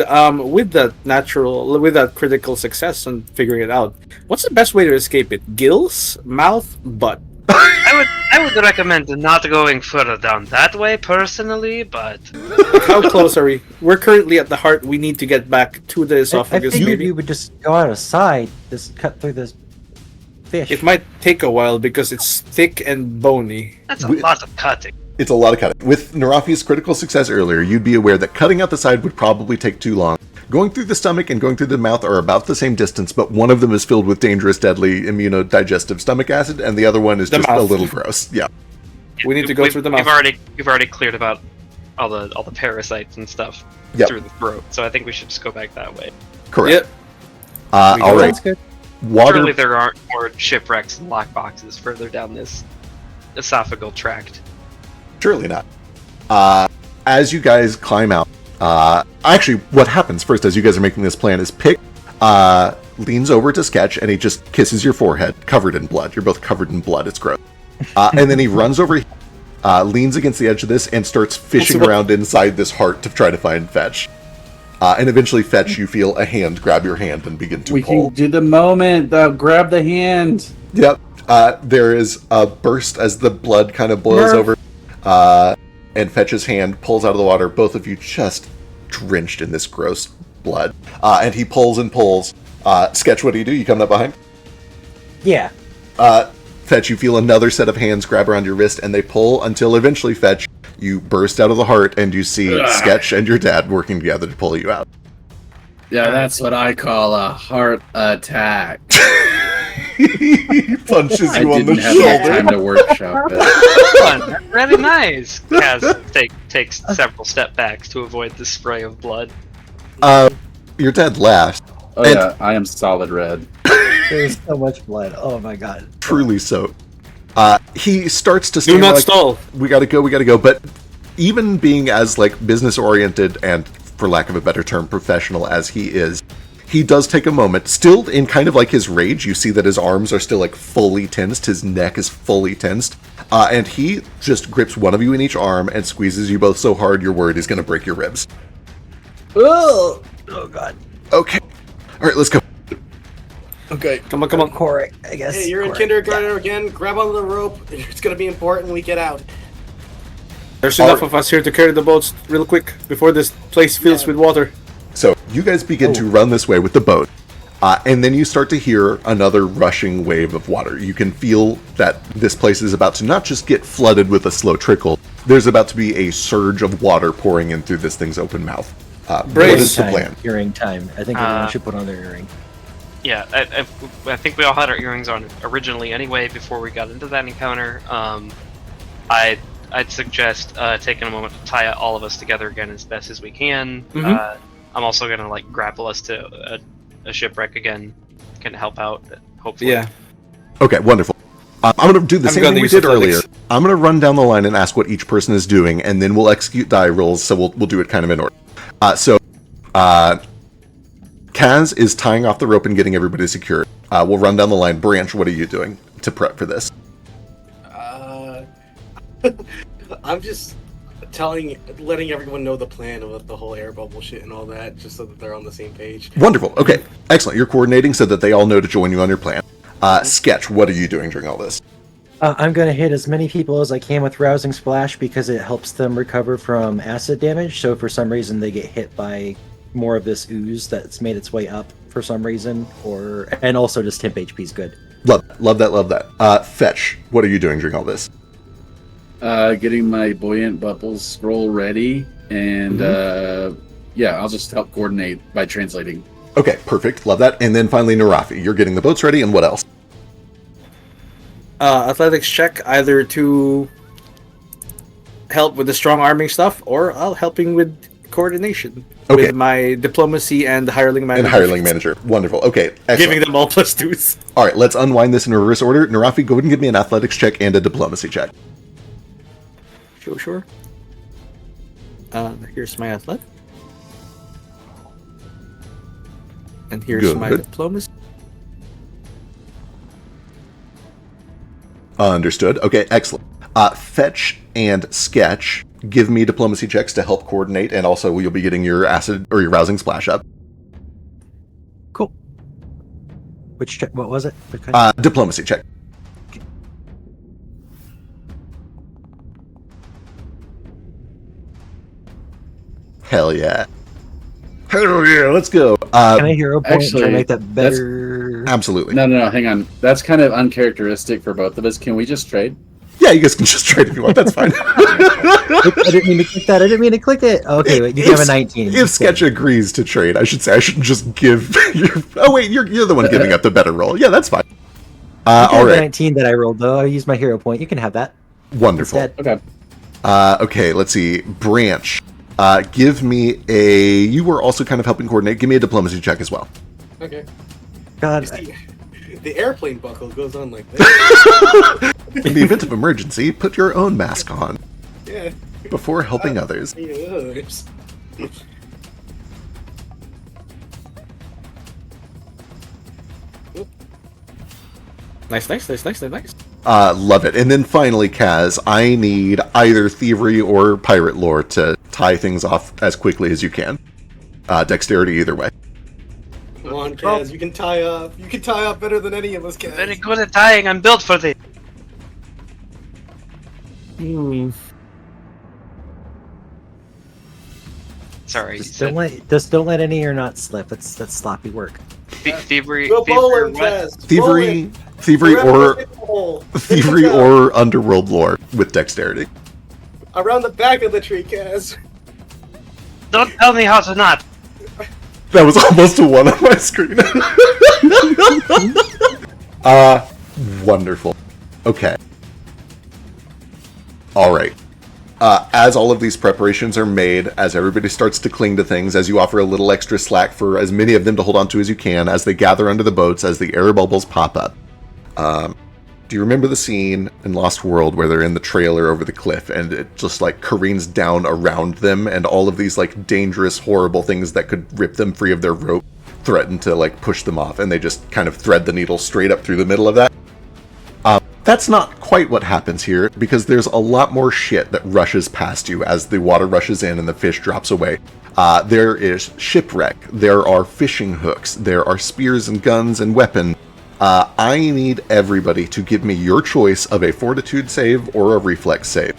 Speaker 6: with that critical success and figuring it out, what's the best way to escape it? Gills, mouth, butt.
Speaker 5: I would recommend not going further down that way personally, but
Speaker 6: How close are we? We're currently at the heart. We need to get back to the
Speaker 1: I
Speaker 6: esophagus.
Speaker 1: figured
Speaker 6: Maybe
Speaker 1: you would just go out of sight, just cut through this fish.
Speaker 6: it might take a while because it's thick and bony.
Speaker 5: that's a lot of cutting.
Speaker 3: It's a lot of cutting. With Narafi's critical success earlier, you'd be aware that cutting out the side would probably take too long. Going through the stomach and going through the mouth are about the same distance, but one of them is filled with dangerous, deadly immunodigestive stomach acid, and the other one is
Speaker 6: The
Speaker 3: just
Speaker 6: mouth.
Speaker 3: a little gross. Yeah,
Speaker 6: We need to go through the mouth.
Speaker 5: We've already cleared about all the parasites and stuff
Speaker 3: Yep.
Speaker 5: through the throat, so I think we should just go back that way.
Speaker 3: correct.
Speaker 6: Yep.
Speaker 3: All right.
Speaker 1: Sounds good.
Speaker 3: Water.
Speaker 5: Surely there aren't more shipwrecks and lockboxes further down this esophageal tract.
Speaker 3: Surely not. As you guys climb out, actually, what happens first as you guys are making this plan is Pick leans over to Sketch and he just kisses your forehead, covered in blood. You're both covered in blood. It's gross. And then he runs over, leans against the edge of this, and starts fishing around inside this heart to try to find Fetch. And eventually, Fetch, you feel a hand grab your hand and begin to
Speaker 7: We
Speaker 3: pull.
Speaker 7: can do the moment. Grab the hand.
Speaker 3: Yep. There is a burst as the blood kind of boils over. And Fetch's hand pulls out of the water, both of you just drenched in this gross blood. And he pulls and pulls. Sketch, what do? You coming up behind?
Speaker 1: Yeah.
Speaker 3: Fetch, you feel another set of hands grab around your wrist, and they pull until eventually, Fetch, you burst out of the heart, and you see Sketch and your dad working together to pull you out.
Speaker 4: Yeah, that's what I call a heart attack.
Speaker 3: He punches you
Speaker 4: I
Speaker 3: on the
Speaker 4: didn't have
Speaker 3: shoulder.
Speaker 4: enough time to workshop it.
Speaker 5: Fun. Really nice. Kaz takes several step backs to avoid the spray of blood.
Speaker 3: Your dad laughs.
Speaker 4: Oh
Speaker 3: And-
Speaker 4: yeah, I am solid red.
Speaker 1: There's so much blood. Oh my god.
Speaker 3: Truly so. He starts to
Speaker 6: Do
Speaker 3: stand
Speaker 6: not
Speaker 3: like,
Speaker 6: stall.
Speaker 3: we gotta go. But even being as like business oriented and, for lack of a better term, professional as he is, he does take a moment. Still in kind of like his rage, you see that his arms are still like fully tensed. His neck is fully tensed. And he just grips one of you in each arm and squeezes you both so hard you're worried he's gonna break your ribs.
Speaker 1: Oh god.
Speaker 3: Okay. Alright, let's go.
Speaker 4: Okay.
Speaker 6: Come on.
Speaker 1: Corey, I guess.
Speaker 2: Hey, you're in
Speaker 1: Corey.
Speaker 2: kindergarten again. Grab onto the rope. It's gonna be important we get out.
Speaker 6: There's enough of us here to carry the boats real quick before this place fills with water.
Speaker 3: So you guys begin to run this way with the boat, and then you start to hear another rushing wave of water. You can feel that this place is about to not just get flooded with a slow trickle, there's about to be a surge of water pouring in through this thing's open mouth. What
Speaker 6: Brace.
Speaker 3: is the plan?
Speaker 1: Earring time. I think everyone should put on their earring.
Speaker 5: Yeah, I think we all had our earrings on originally anyway before we got into that encounter. I'd suggest taking a moment to tie all of us together again as best as we can.
Speaker 6: Mhm.
Speaker 5: I'm also gonna like grapple us to a shipwreck again, can help out. Hopefully.
Speaker 6: Yeah.
Speaker 3: Okay, wonderful. I'm going to do the
Speaker 6: I'm
Speaker 3: same
Speaker 6: gonna
Speaker 3: thing we
Speaker 6: use
Speaker 3: did
Speaker 6: athletics.
Speaker 3: earlier. I'm going to run down the line and ask what each person is doing, and then we'll execute die rolls, so we'll do it kind of in order. Kaz is tying off the rope and getting everybody secured. We'll run down the line. Branch, what are you doing to prep for this?
Speaker 2: I'm just letting everyone know the plan of the whole air bubble shit and all that, just so that they're on the same page.
Speaker 3: Wonderful. Okay, excellent. You're coordinating so that they all know to join you on your plan. Sketch, what are you doing during all this?
Speaker 1: I'm going to hit as many people as I can with Rousing Splash because it helps them recover from acid damage. So for some reason they get hit by more of this ooze that's made its way up for some reason, and also just temp HP is good.
Speaker 3: Love that. Fetch, what are you doing during all this?
Speaker 4: Getting my buoyant bubbles scroll ready, and I'll just help coordinate by translating.
Speaker 3: Okay, perfect. Love that. And then finally, Narafi, you're getting the boats ready, and what else?
Speaker 6: Athletics check either to help with the strong arming stuff, or I'll helping with coordination
Speaker 3: Okay.
Speaker 6: with my diplomacy and hireling manager.
Speaker 3: And hireling manager. Wonderful. Okay, excellent.
Speaker 6: Giving them all +2s.
Speaker 3: All right, let's unwind this in reverse order. Narafi, go ahead and give me an athletics check and a diplomacy check.
Speaker 6: Sure. Here's my athletic. And here's my
Speaker 3: Good.
Speaker 6: diplomacy.
Speaker 3: Understood. Okay, excellent. Fetch and Sketch, give me diplomacy checks to help coordinate, and also you'll be getting your acid or your rousing splash up.
Speaker 1: Cool. Which check? What was it? What kind?
Speaker 3: Diplomacy check. Hell yeah. Hell yeah, let's go.
Speaker 1: Can I hero point
Speaker 4: actually,
Speaker 1: to make that better?
Speaker 3: Absolutely.
Speaker 4: No, hang on. That's kind of uncharacteristic for both of us. Can we just trade?
Speaker 3: Yeah, you guys can just trade if you want. That's fine.
Speaker 1: I didn't mean to click that. I didn't mean to click it. Okay, wait, you can have a 19.
Speaker 3: If Sketch agrees to trade, I should say I shouldn't just give your... Oh, wait, you're the one giving up the better roll. Yeah, that's fine.
Speaker 1: You can
Speaker 3: All
Speaker 1: have the
Speaker 3: right.
Speaker 1: 19 that I rolled, though. I used my hero point. You can have that.
Speaker 3: Wonderful.
Speaker 1: Instead.
Speaker 4: Okay.
Speaker 3: Okay, let's see. Branch, give me a... You were also kind of helping coordinate. Give me a diplomacy check as well.
Speaker 2: Okay.
Speaker 1: God,
Speaker 2: The airplane buckle goes on like this.
Speaker 3: In the event of emergency, put your own mask on
Speaker 2: Yeah.
Speaker 3: before helping others.
Speaker 2: Yes.
Speaker 6: Nice.
Speaker 3: Love it. And then finally, Kaz, I need either thievery or pirate lore to tie things off as quickly as you can. Dexterity either way.
Speaker 2: Come on, Kaz, you can tie up. You can tie up better than any of us, Kaz.
Speaker 5: Very good at tying. I'm built for this. Sorry.
Speaker 1: just don't let any or not slip. That's sloppy work.
Speaker 5: Thievery.
Speaker 2: Go bowling,
Speaker 5: what?
Speaker 2: Kaz.
Speaker 3: Thievery, Thievery
Speaker 2: Around
Speaker 3: or
Speaker 2: the hole.
Speaker 3: thievery
Speaker 2: Look out.
Speaker 3: or underworld lore with dexterity.
Speaker 2: Around the back of the tree, Kaz.
Speaker 5: Don't tell me how to not.
Speaker 3: That was almost a 1 on my screen. Wonderful. Okay. Alright. As all of these preparations are made, as everybody starts to cling to things, as you offer a little extra slack for as many of them to hold on to as you can, as they gather under the boats, as the air bubbles pop up. Do you remember the scene in Lost World where they're in the trailer over the cliff and it just like careens down around them and all of these like dangerous, horrible things that could rip them free of their rope threaten to like push them off, and they just kind of thread the needle straight up through the middle of that? That's not quite what happens here, because there's a lot more shit that rushes past you as the water rushes in and the fish drops away. There is shipwreck, there are fishing hooks, there are spears and guns and weapons. I need everybody to give me your choice of a fortitude save or a reflex save.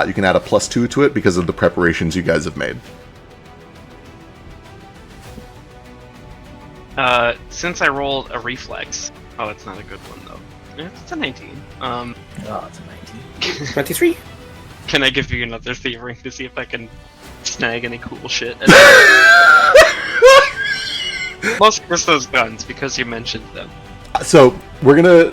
Speaker 3: You can add a +2 to it because of the preparations you guys have made.
Speaker 5: Since I rolled a reflex, oh, it's not a good one though. It's a 19.
Speaker 1: Oh, it's a 19.
Speaker 6: 23.
Speaker 5: Can I give you another thievery to see if I can snag any cool shit? Most of those guns because you mentioned them.
Speaker 3: So we're gonna.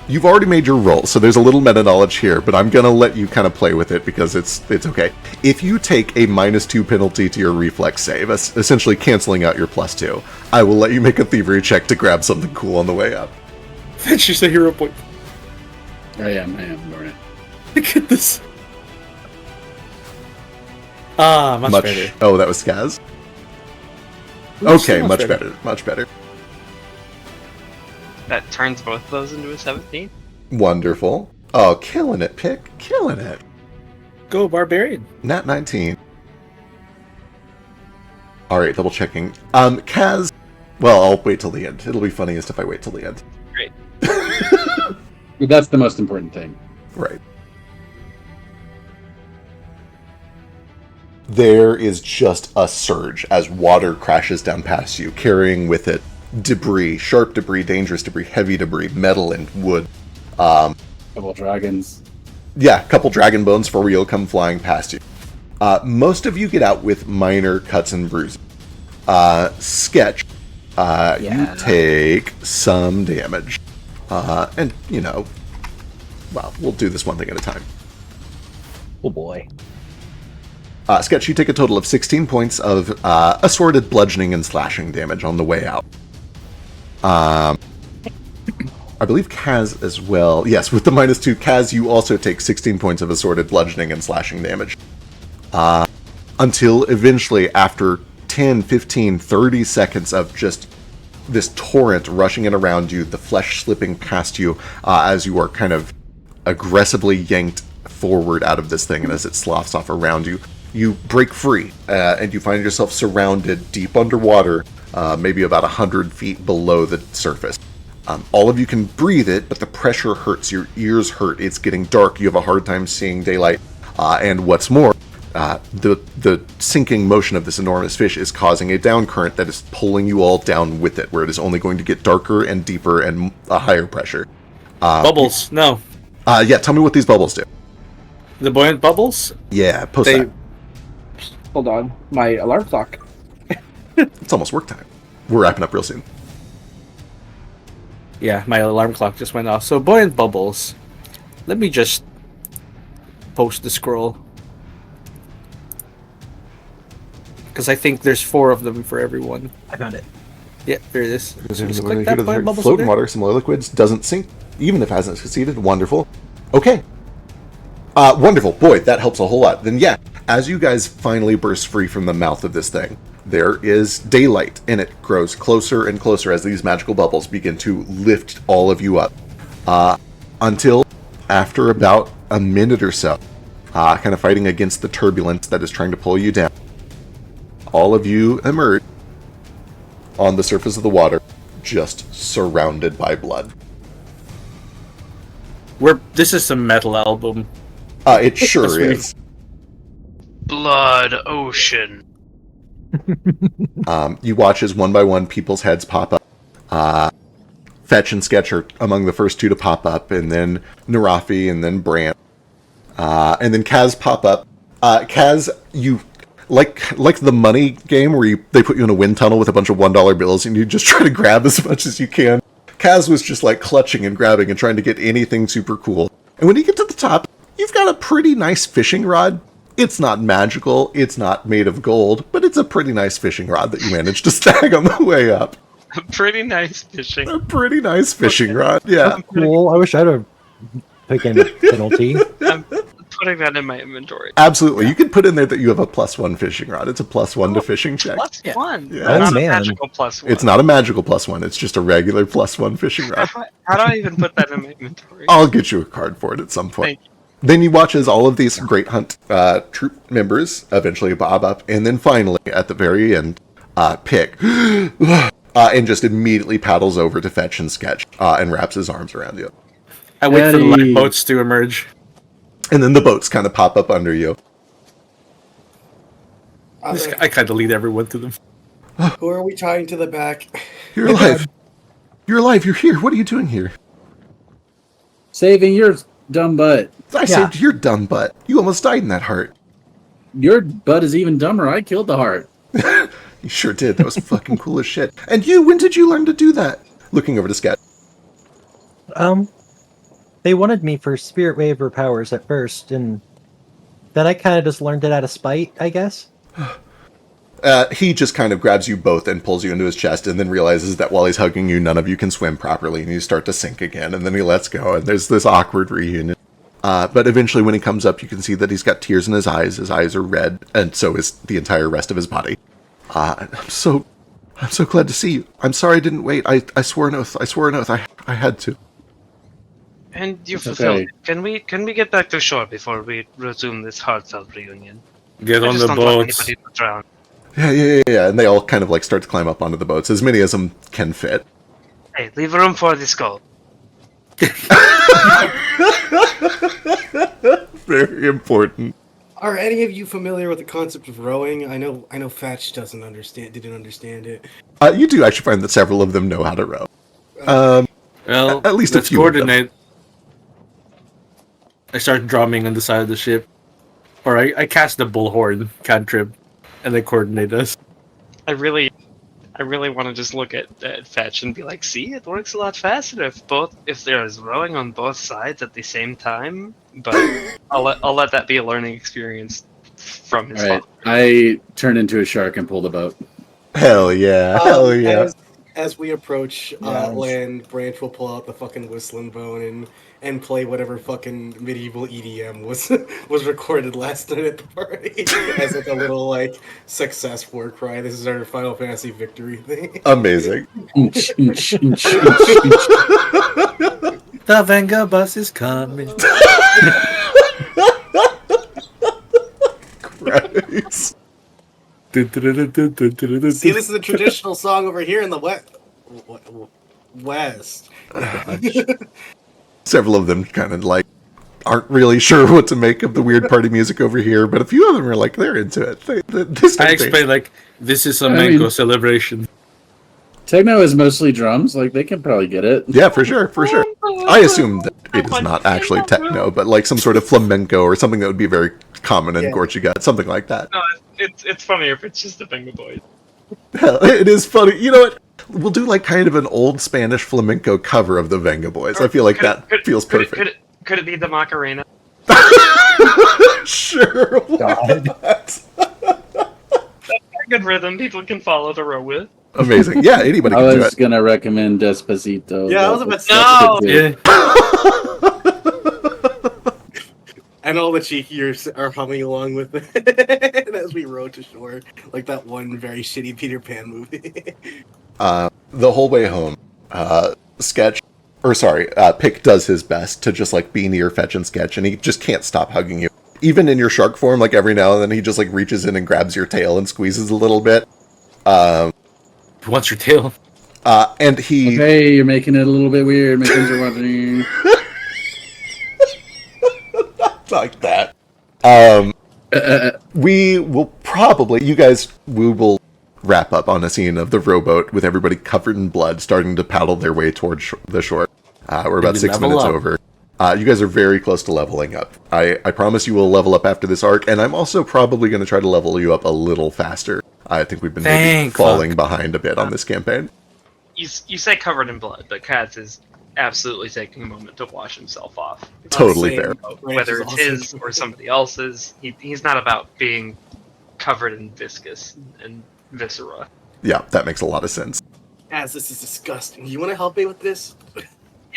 Speaker 3: You've already made your roll, so there's a little meta knowledge here, but I'm gonna let you kind of play with it because it's okay. If you take a -2 penalty to your reflex save, essentially canceling out your +2, I will let you make a thievery check to grab something cool on the way up.
Speaker 6: That's just a hero point.
Speaker 4: I am, darn it.
Speaker 6: Look at this. Ah, much better.
Speaker 3: Oh, that was Skaz?
Speaker 6: Ooh,
Speaker 3: Okay,
Speaker 6: so
Speaker 3: much better. Much better.
Speaker 5: That turns both of those into a 17.
Speaker 3: Wonderful. Oh, killing it, Pick. Killing it.
Speaker 6: Go, Barbarian.
Speaker 3: Nat 19. Alright, double checking. Kaz... Well, I'll wait till the end. It'll be funniest if I wait till the end.
Speaker 5: Great.
Speaker 4: That's the most important thing.
Speaker 3: Right. There is just a surge as water crashes down past you, carrying with it debris, sharp debris, dangerous debris, heavy debris, metal and wood.
Speaker 4: Couple dragons.
Speaker 3: Yeah, a couple dragon bones for real come flying past you. Most of you get out with minor cuts and bruises. Sketch, you take some damage. And, you know, well, we'll do this one thing at a time.
Speaker 1: Oh boy.
Speaker 3: Sketch, you take a total of 16 points of assorted bludgeoning and slashing damage on the way out. I believe Kaz as well. Yes, with the -2, Kaz, you also take 16 points of assorted bludgeoning and slashing damage. Until eventually, after 10, 15, 30 seconds of just this torrent rushing in around you, the flesh slipping past you as you are kind of aggressively yanked forward out of this thing, and as it sloughs off around you, you break free, and you find yourself surrounded deep underwater, maybe about 100 feet below the surface. All of you can breathe it, but the pressure hurts, your ears hurt, it's getting dark, you have a hard time seeing daylight, and what's more, the sinking motion of this enormous fish is causing a down current that is pulling you all down with it, where it is only going to get darker and deeper and a higher pressure.
Speaker 6: Bubbles. No.
Speaker 3: Yeah, tell me what these bubbles do.
Speaker 6: The buoyant bubbles?
Speaker 3: Yeah, post that.
Speaker 8: Hold on. My alarm clock.
Speaker 3: It's almost work time. We're wrapping up real soon.
Speaker 6: Yeah, my alarm clock just went off. So buoyant bubbles. Let me just post the scroll. Because I think there's 4 of them for everyone.
Speaker 1: I found it.
Speaker 6: Yeah, there it is. So just click
Speaker 3: Here
Speaker 6: that
Speaker 3: to
Speaker 6: buoyant bubbles.
Speaker 3: float in
Speaker 6: there.
Speaker 3: water, similar liquids, doesn't sink, even if it hasn't succeeded. Wonderful. Okay. Wonderful. Boy, that helps a whole lot. Then yeah, as you guys finally burst free from the mouth of this thing, there is daylight, and it grows closer and closer as these magical bubbles begin to lift all of you up. Until, after about a minute or so, kind of fighting against the turbulence that is trying to pull you down, all of you emerge on the surface of the water, just surrounded by blood.
Speaker 6: This is a metal album.
Speaker 3: It sure is.
Speaker 5: Blood ocean.
Speaker 3: You watch as one by one people's heads pop up. Fetch and Sketch are among the first two to pop up, and then Narafi, and then Brant, and then Kaz pop up. Kaz, you like the money game where they put you in a wind tunnel with a bunch of $1 bills, and you just try to grab as much as you can. Kaz was just like clutching and grabbing and trying to get anything super cool. And when you get to the top, you've got a pretty nice fishing rod. It's not magical, it's not made of gold, but it's a pretty nice fishing rod that you managed to snag on the way up.
Speaker 5: A pretty nice fishing.
Speaker 3: A pretty nice fishing rod, yeah.
Speaker 1: Cool. I wish I'd have taken a penalty.
Speaker 5: I'm putting that in my inventory.
Speaker 3: Absolutely. You can put in there that you have a +1 fishing rod. It's a +1 to fishing check.
Speaker 5: +1.
Speaker 3: Yeah.
Speaker 5: Not
Speaker 1: Oh,
Speaker 5: a
Speaker 1: man.
Speaker 5: magical +1.
Speaker 3: It's not a magical +1. It's just a regular +1 fishing rod.
Speaker 5: How do I even put that in my inventory?
Speaker 3: I'll get you a card for it at some point.
Speaker 5: Thank you.
Speaker 3: Then you watch as all of these Great Hunt troop members eventually bob up, and then finally, at the very end, Pick, and just immediately paddles over to Fetch and Sketch, and wraps his arms around you.
Speaker 6: I wait for the
Speaker 7: Eddie.
Speaker 6: lifeboats to emerge.
Speaker 3: And then the boats kind of pop up under you.
Speaker 6: I kind of lead everyone to them.
Speaker 2: Who are we tying to the back?
Speaker 3: You're alive. You're alive. You're here. What are you doing here?
Speaker 7: Saving your dumb butt.
Speaker 3: I saved your dumb butt. You almost died in that heart.
Speaker 7: Your butt is even dumber. I killed the heart.
Speaker 3: You sure did. That was fucking cool as shit. And you, when did you learn to do that? Looking over to Sketch.
Speaker 1: They wanted me for spirit waver powers at first, and then I kind of just learned it out of spite, I guess.
Speaker 3: He just kind of grabs you both and pulls you into his chest, and then realizes that while he's hugging you, none of you can swim properly, and you start to sink again, and then he lets go, and there's this awkward reunion. But eventually when he comes up, you can see that he's got tears in his eyes are red, and so is the entire rest of his body. I'm so glad to see you. I'm sorry I didn't wait. I swore an oath. I had to.
Speaker 5: And you
Speaker 7: It's
Speaker 5: fulfilled
Speaker 7: okay.
Speaker 5: it. Can we get back to shore before we resume this heartfelt reunion?
Speaker 6: Get
Speaker 5: I
Speaker 6: on
Speaker 5: just
Speaker 6: the
Speaker 5: don't want
Speaker 6: boats.
Speaker 5: anybody to drown.
Speaker 3: Yeah. And they all kind of like start to climb up onto the boats. As many as them can fit.
Speaker 5: Hey, leave room for the skull.
Speaker 3: Very important.
Speaker 2: Are any of you familiar with the concept of rowing? I know Fatch didn't understand it.
Speaker 3: You do actually find that several of them know how to row.
Speaker 6: Well,
Speaker 3: At least a
Speaker 6: let's
Speaker 3: few of them.
Speaker 6: coordinate. I start drumming on the side of the ship. Or I cast the bullhorn cantrip, and they coordinate us.
Speaker 5: I really want to just look at Fetch and be like, see, it works a lot faster if there is rowing on both sides at the same time. But I'll let that be a learning experience from his
Speaker 7: Alright,
Speaker 5: father.
Speaker 7: I turn into a shark and pull the boat.
Speaker 3: Hell yeah. Hell yeah.
Speaker 2: As we approach
Speaker 8: Yeah.
Speaker 2: land, Branch will pull out the fucking whistling bone and play whatever fucking medieval EDM was recorded last night at the party as like a little like success war cry. This is our Final Fantasy victory thing.
Speaker 3: Amazing.
Speaker 6: The Venga bus is coming.
Speaker 3: Christ.
Speaker 2: See, this is a traditional song over here in the West.
Speaker 3: Several of them kind of like aren't really sure what to make of the weird party music over here, but a few of them are like they're into it.
Speaker 6: I explain like this is a
Speaker 7: I
Speaker 6: mango
Speaker 7: mean-
Speaker 6: celebration.
Speaker 7: Techno is mostly drums. Like, they can probably get it.
Speaker 3: Yeah, for sure. I assume that it is not actually techno, but like some sort of flamenco or something that would be very common in
Speaker 2: Yeah.
Speaker 3: Gorchigat, something like that.
Speaker 5: No, it's funnier if it's just a Venga Boys.
Speaker 3: Hell, it is funny. You know what? We'll do like kind of an old Spanish flamenco cover of the Venga Boys. I feel like that feels perfect.
Speaker 5: Could it be the Macarena?
Speaker 3: Sure.
Speaker 8: God.
Speaker 5: Good rhythm people can follow the row with.
Speaker 3: Amazing. Yeah, anybody
Speaker 7: I
Speaker 3: can do
Speaker 7: was
Speaker 3: it.
Speaker 7: gonna recommend Despacito.
Speaker 2: Yeah, I was
Speaker 7: but
Speaker 2: about to
Speaker 7: that's
Speaker 2: say-
Speaker 7: a bit-
Speaker 6: Yeah.
Speaker 2: And all the cheekiers are humming along with it as we row to shore, like that one very shitty Peter Pan movie.
Speaker 3: The whole way home, Pick does his best to just like be near Fetch and Sketch, and he just can't stop hugging you. Even in your shark form, like every now and then he just like reaches in and grabs your tail and squeezes a little bit.
Speaker 6: What's your tail?
Speaker 3: And he
Speaker 7: Okay, you're making it a little bit weird. My friends are watching.
Speaker 3: like that. We will probably, we will wrap up on a scene of the rowboat with everybody covered in blood starting to paddle their way towards the shore. We're about
Speaker 6: Did we
Speaker 3: 6
Speaker 6: level
Speaker 3: minutes
Speaker 6: up?
Speaker 3: over. You guys are very close to leveling up. I promise you will level up after this arc, and I'm also probably going to try to level you up a little faster. I think we've been maybe
Speaker 6: Thank
Speaker 3: falling
Speaker 6: fuck.
Speaker 3: behind a bit on this campaign.
Speaker 5: You say covered in blood, but Kaz is absolutely taking a moment to wash himself off.
Speaker 3: Totally
Speaker 2: Same.
Speaker 3: fair.
Speaker 5: Whether it's
Speaker 2: Branch is
Speaker 5: his or somebody else's, he's not about being covered in viscous and viscera.
Speaker 3: Yeah, that makes a lot of sense.
Speaker 2: As this is disgusting. You want to help me with this?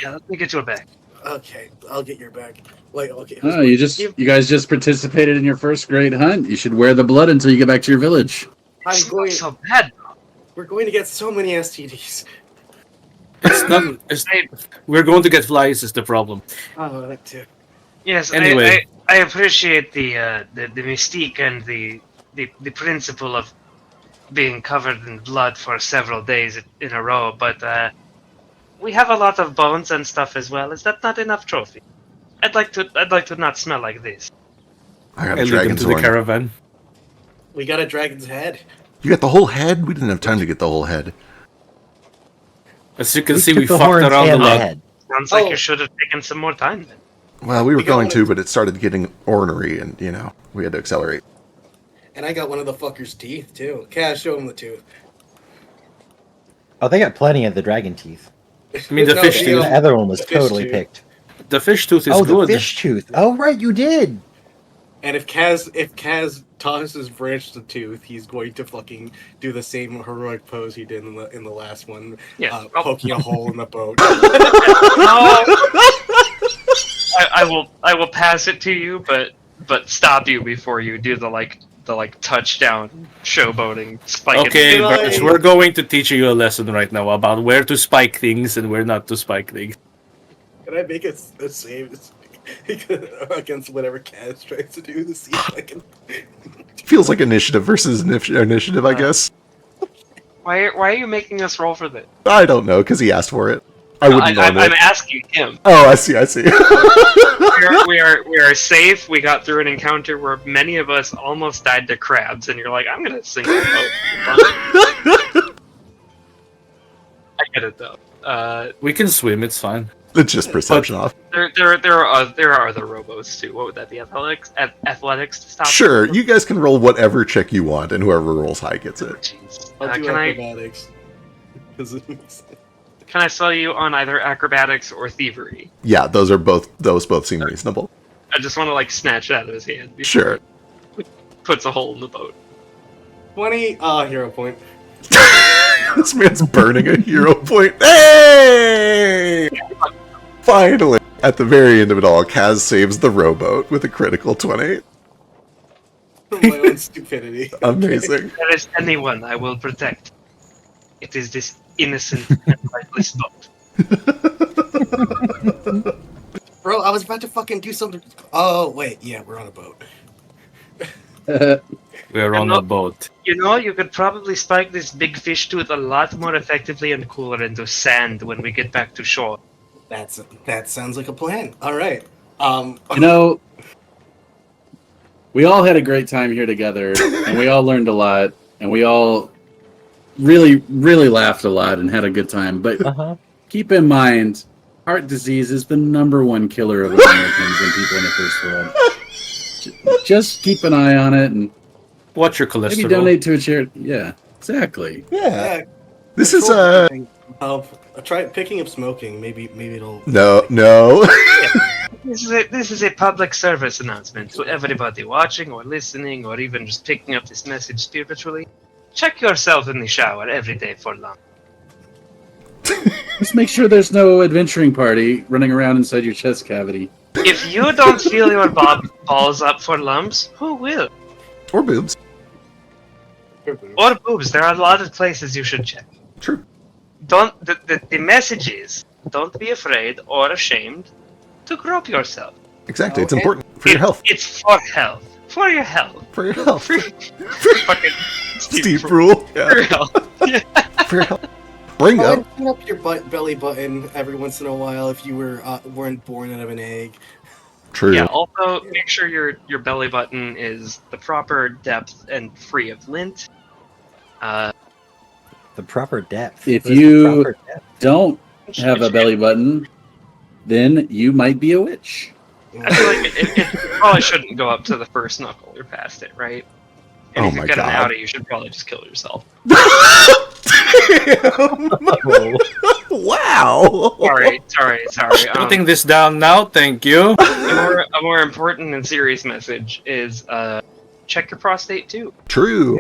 Speaker 5: Yeah, let me get you a bag.
Speaker 2: Okay, I'll get your bag. Wait, okay.
Speaker 4: Oh, you guys just participated in your first great hunt. You should wear the blood until you get back to your village.
Speaker 5: It's
Speaker 2: I'm going.
Speaker 5: not so bad.
Speaker 2: We're going to get so many STDs.
Speaker 6: It's not. We're going to get flies. Is the problem?
Speaker 2: Oh, that too.
Speaker 5: Yes,
Speaker 6: Anyway.
Speaker 5: I appreciate the mystique and the principle of being covered in blood for several days in a row, but we have a lot of bones and stuff as well. Is that not enough trophy? I'd like to not smell like this.
Speaker 3: I got
Speaker 6: I
Speaker 3: a
Speaker 6: lead them
Speaker 3: dragon's
Speaker 6: to the
Speaker 3: horn.
Speaker 6: caravan.
Speaker 2: We got a dragon's head.
Speaker 3: You got the whole head? We didn't have time to get the whole head.
Speaker 6: As you can
Speaker 1: We
Speaker 6: see,
Speaker 1: took
Speaker 6: we
Speaker 1: the
Speaker 6: fucked
Speaker 1: horns
Speaker 6: around a
Speaker 1: and the
Speaker 6: lot.
Speaker 1: head.
Speaker 5: Sounds like
Speaker 2: Oh.
Speaker 5: you should have taken some more time then.
Speaker 3: Well, we were
Speaker 2: We got
Speaker 3: going
Speaker 2: one
Speaker 3: to,
Speaker 2: of-
Speaker 3: but it started getting ornery, and, we had to accelerate.
Speaker 2: And I got one of the fucker's teeth, too. Cash, show him the tooth.
Speaker 1: Oh, they got plenty of the dragon teeth.
Speaker 6: I mean, the
Speaker 2: No,
Speaker 6: fish
Speaker 2: the,
Speaker 6: tooth.
Speaker 1: The other one was
Speaker 2: the fish
Speaker 1: totally
Speaker 2: tooth.
Speaker 1: picked.
Speaker 6: The fish tooth is
Speaker 1: Oh,
Speaker 6: good.
Speaker 1: the fish tooth. Oh, right, you did.
Speaker 2: And if Kaz tosses Branch the tooth, he's going to fucking do the same heroic pose he did in the last one,
Speaker 5: Yeah.
Speaker 2: poking a hole in the boat.
Speaker 5: I will pass it to you, but stop you before you do the touchdown showboating spike.
Speaker 6: Okay,
Speaker 2: Did I-
Speaker 6: Birch, we're going to teach you a lesson right now about where to spike things and where not to spike things.
Speaker 2: Can I make a save against whatever Kaz tries to do to see if I can?
Speaker 3: Feels like initiative versus initiative, I guess.
Speaker 5: Why are you making us roll for this?
Speaker 3: I don't know, because he asked for it. I wouldn't normally.
Speaker 5: I'm asking him.
Speaker 3: Oh, I see.
Speaker 5: We are safe. We got through an encounter where many of us almost died to crabs, and you're like, I'm gonna sink the boat. I get it though.
Speaker 6: We can swim, it's fine.
Speaker 3: It's just perception off.
Speaker 5: There are other robos too. What would that be? Athletics to stop?
Speaker 3: Sure, you guys can roll whatever check you want, and whoever rolls high gets it.
Speaker 5: Jeez.
Speaker 2: I'll do
Speaker 5: Can I
Speaker 2: acrobatics. 'Cause it makes sense.
Speaker 5: can I sell you on either acrobatics or thievery?
Speaker 3: Yeah, those both seem reasonable.
Speaker 5: I just want to snatch it out of his hand. before
Speaker 3: Sure.
Speaker 5: he puts a hole in the boat.
Speaker 2: 20 hero point.
Speaker 3: This man's burning a hero point. Hey! Finally, at the very end of it all, Kaz saves the rowboat with a critical 20.
Speaker 2: My own stupidity.
Speaker 3: Amazing.
Speaker 5: There is anyone I will protect. It is this innocent and lifeless boat.
Speaker 2: Bro, I was about to fucking do something. Oh, wait. Yeah, we're on a boat.
Speaker 6: We're on a boat.
Speaker 5: You know, you could probably spike this big fish tooth a lot more effectively and cooler into sand when we get back to shore.
Speaker 2: That sounds like a plan. All right.
Speaker 4: We all had a great time here together, and we all learned a lot, and we all really, really laughed a lot and had a good time. But keep in mind, heart disease is the #1 killer of Americans and people in the first world. Just keep an eye on it and
Speaker 6: Watch your cholesterol.
Speaker 4: maybe donate to a charity. Yeah, exactly.
Speaker 3: Yeah. This is
Speaker 2: Help. Try picking up smoking. Maybe it'll.
Speaker 3: No.
Speaker 5: This is a public service announcement to everybody watching or listening or even just picking up this message spiritually. Check yourself in the shower every day for lunch.
Speaker 4: Just make sure there's no adventuring party running around inside your chest cavity.
Speaker 5: If you don't feel your balls up for lumps, who will?
Speaker 3: Or boobs.
Speaker 5: Or boobs. There are a lot of places you should check.
Speaker 3: True.
Speaker 5: The message is, don't be afraid or ashamed to grope yourself.
Speaker 3: Exactly. It's important for your health.
Speaker 5: It's for health. For your health.
Speaker 3: For your health.
Speaker 5: Fucking
Speaker 3: Steve Rule.
Speaker 5: For your
Speaker 3: Yeah.
Speaker 5: health.
Speaker 3: For your health. Bring up.
Speaker 2: Clean up your belly button every once in a while if you weren't born out of an egg.
Speaker 3: True.
Speaker 5: Yeah, also make sure your belly button is the proper depth and free of lint.
Speaker 1: The proper depth.
Speaker 7: If
Speaker 1: What is the
Speaker 7: you
Speaker 1: proper depth?
Speaker 7: don't have a belly button, then you might be a witch.
Speaker 5: I feel like it probably shouldn't go up to the first knuckle or past it, right? And
Speaker 3: Oh
Speaker 5: if
Speaker 3: my
Speaker 5: you've got an
Speaker 3: God.
Speaker 5: outie, you should probably just kill yourself.
Speaker 3: Wow.
Speaker 5: Sorry.
Speaker 6: Putting this down now, thank you.
Speaker 5: A more important and serious message is check your prostate too.
Speaker 3: True.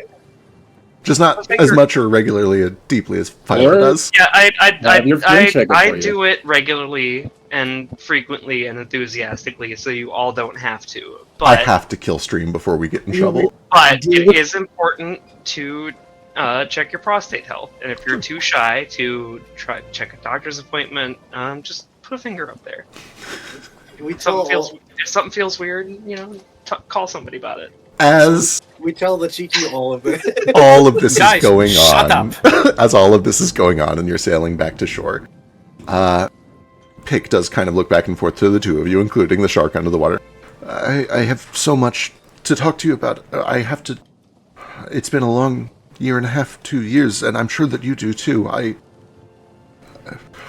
Speaker 3: Just not as much or regularly or deeply as Violet
Speaker 7: Or-
Speaker 3: does.
Speaker 5: Yeah,
Speaker 7: Have your friend check it
Speaker 5: I
Speaker 7: for you.
Speaker 5: do it regularly and frequently and enthusiastically, so you all don't have to. But
Speaker 3: I have to kill stream before we get in trouble.
Speaker 5: But it is important to check your prostate health, and if you're too shy to try check a doctor's appointment, just put a finger up there.
Speaker 2: Can we
Speaker 5: If
Speaker 2: tell
Speaker 5: if something feels weird, call somebody about it.
Speaker 3: As
Speaker 2: we tell the cheeky all of it?
Speaker 3: all of this
Speaker 6: Guys,
Speaker 3: is going
Speaker 6: shut
Speaker 3: on, as all of this is going on, and you're sailing back to shore, Pick does kind of look back and forth to the two of you, including the shark under the water. I have so much to talk to you about. I have to. It's been a long year and a half, 2 years, and I'm sure that you do too.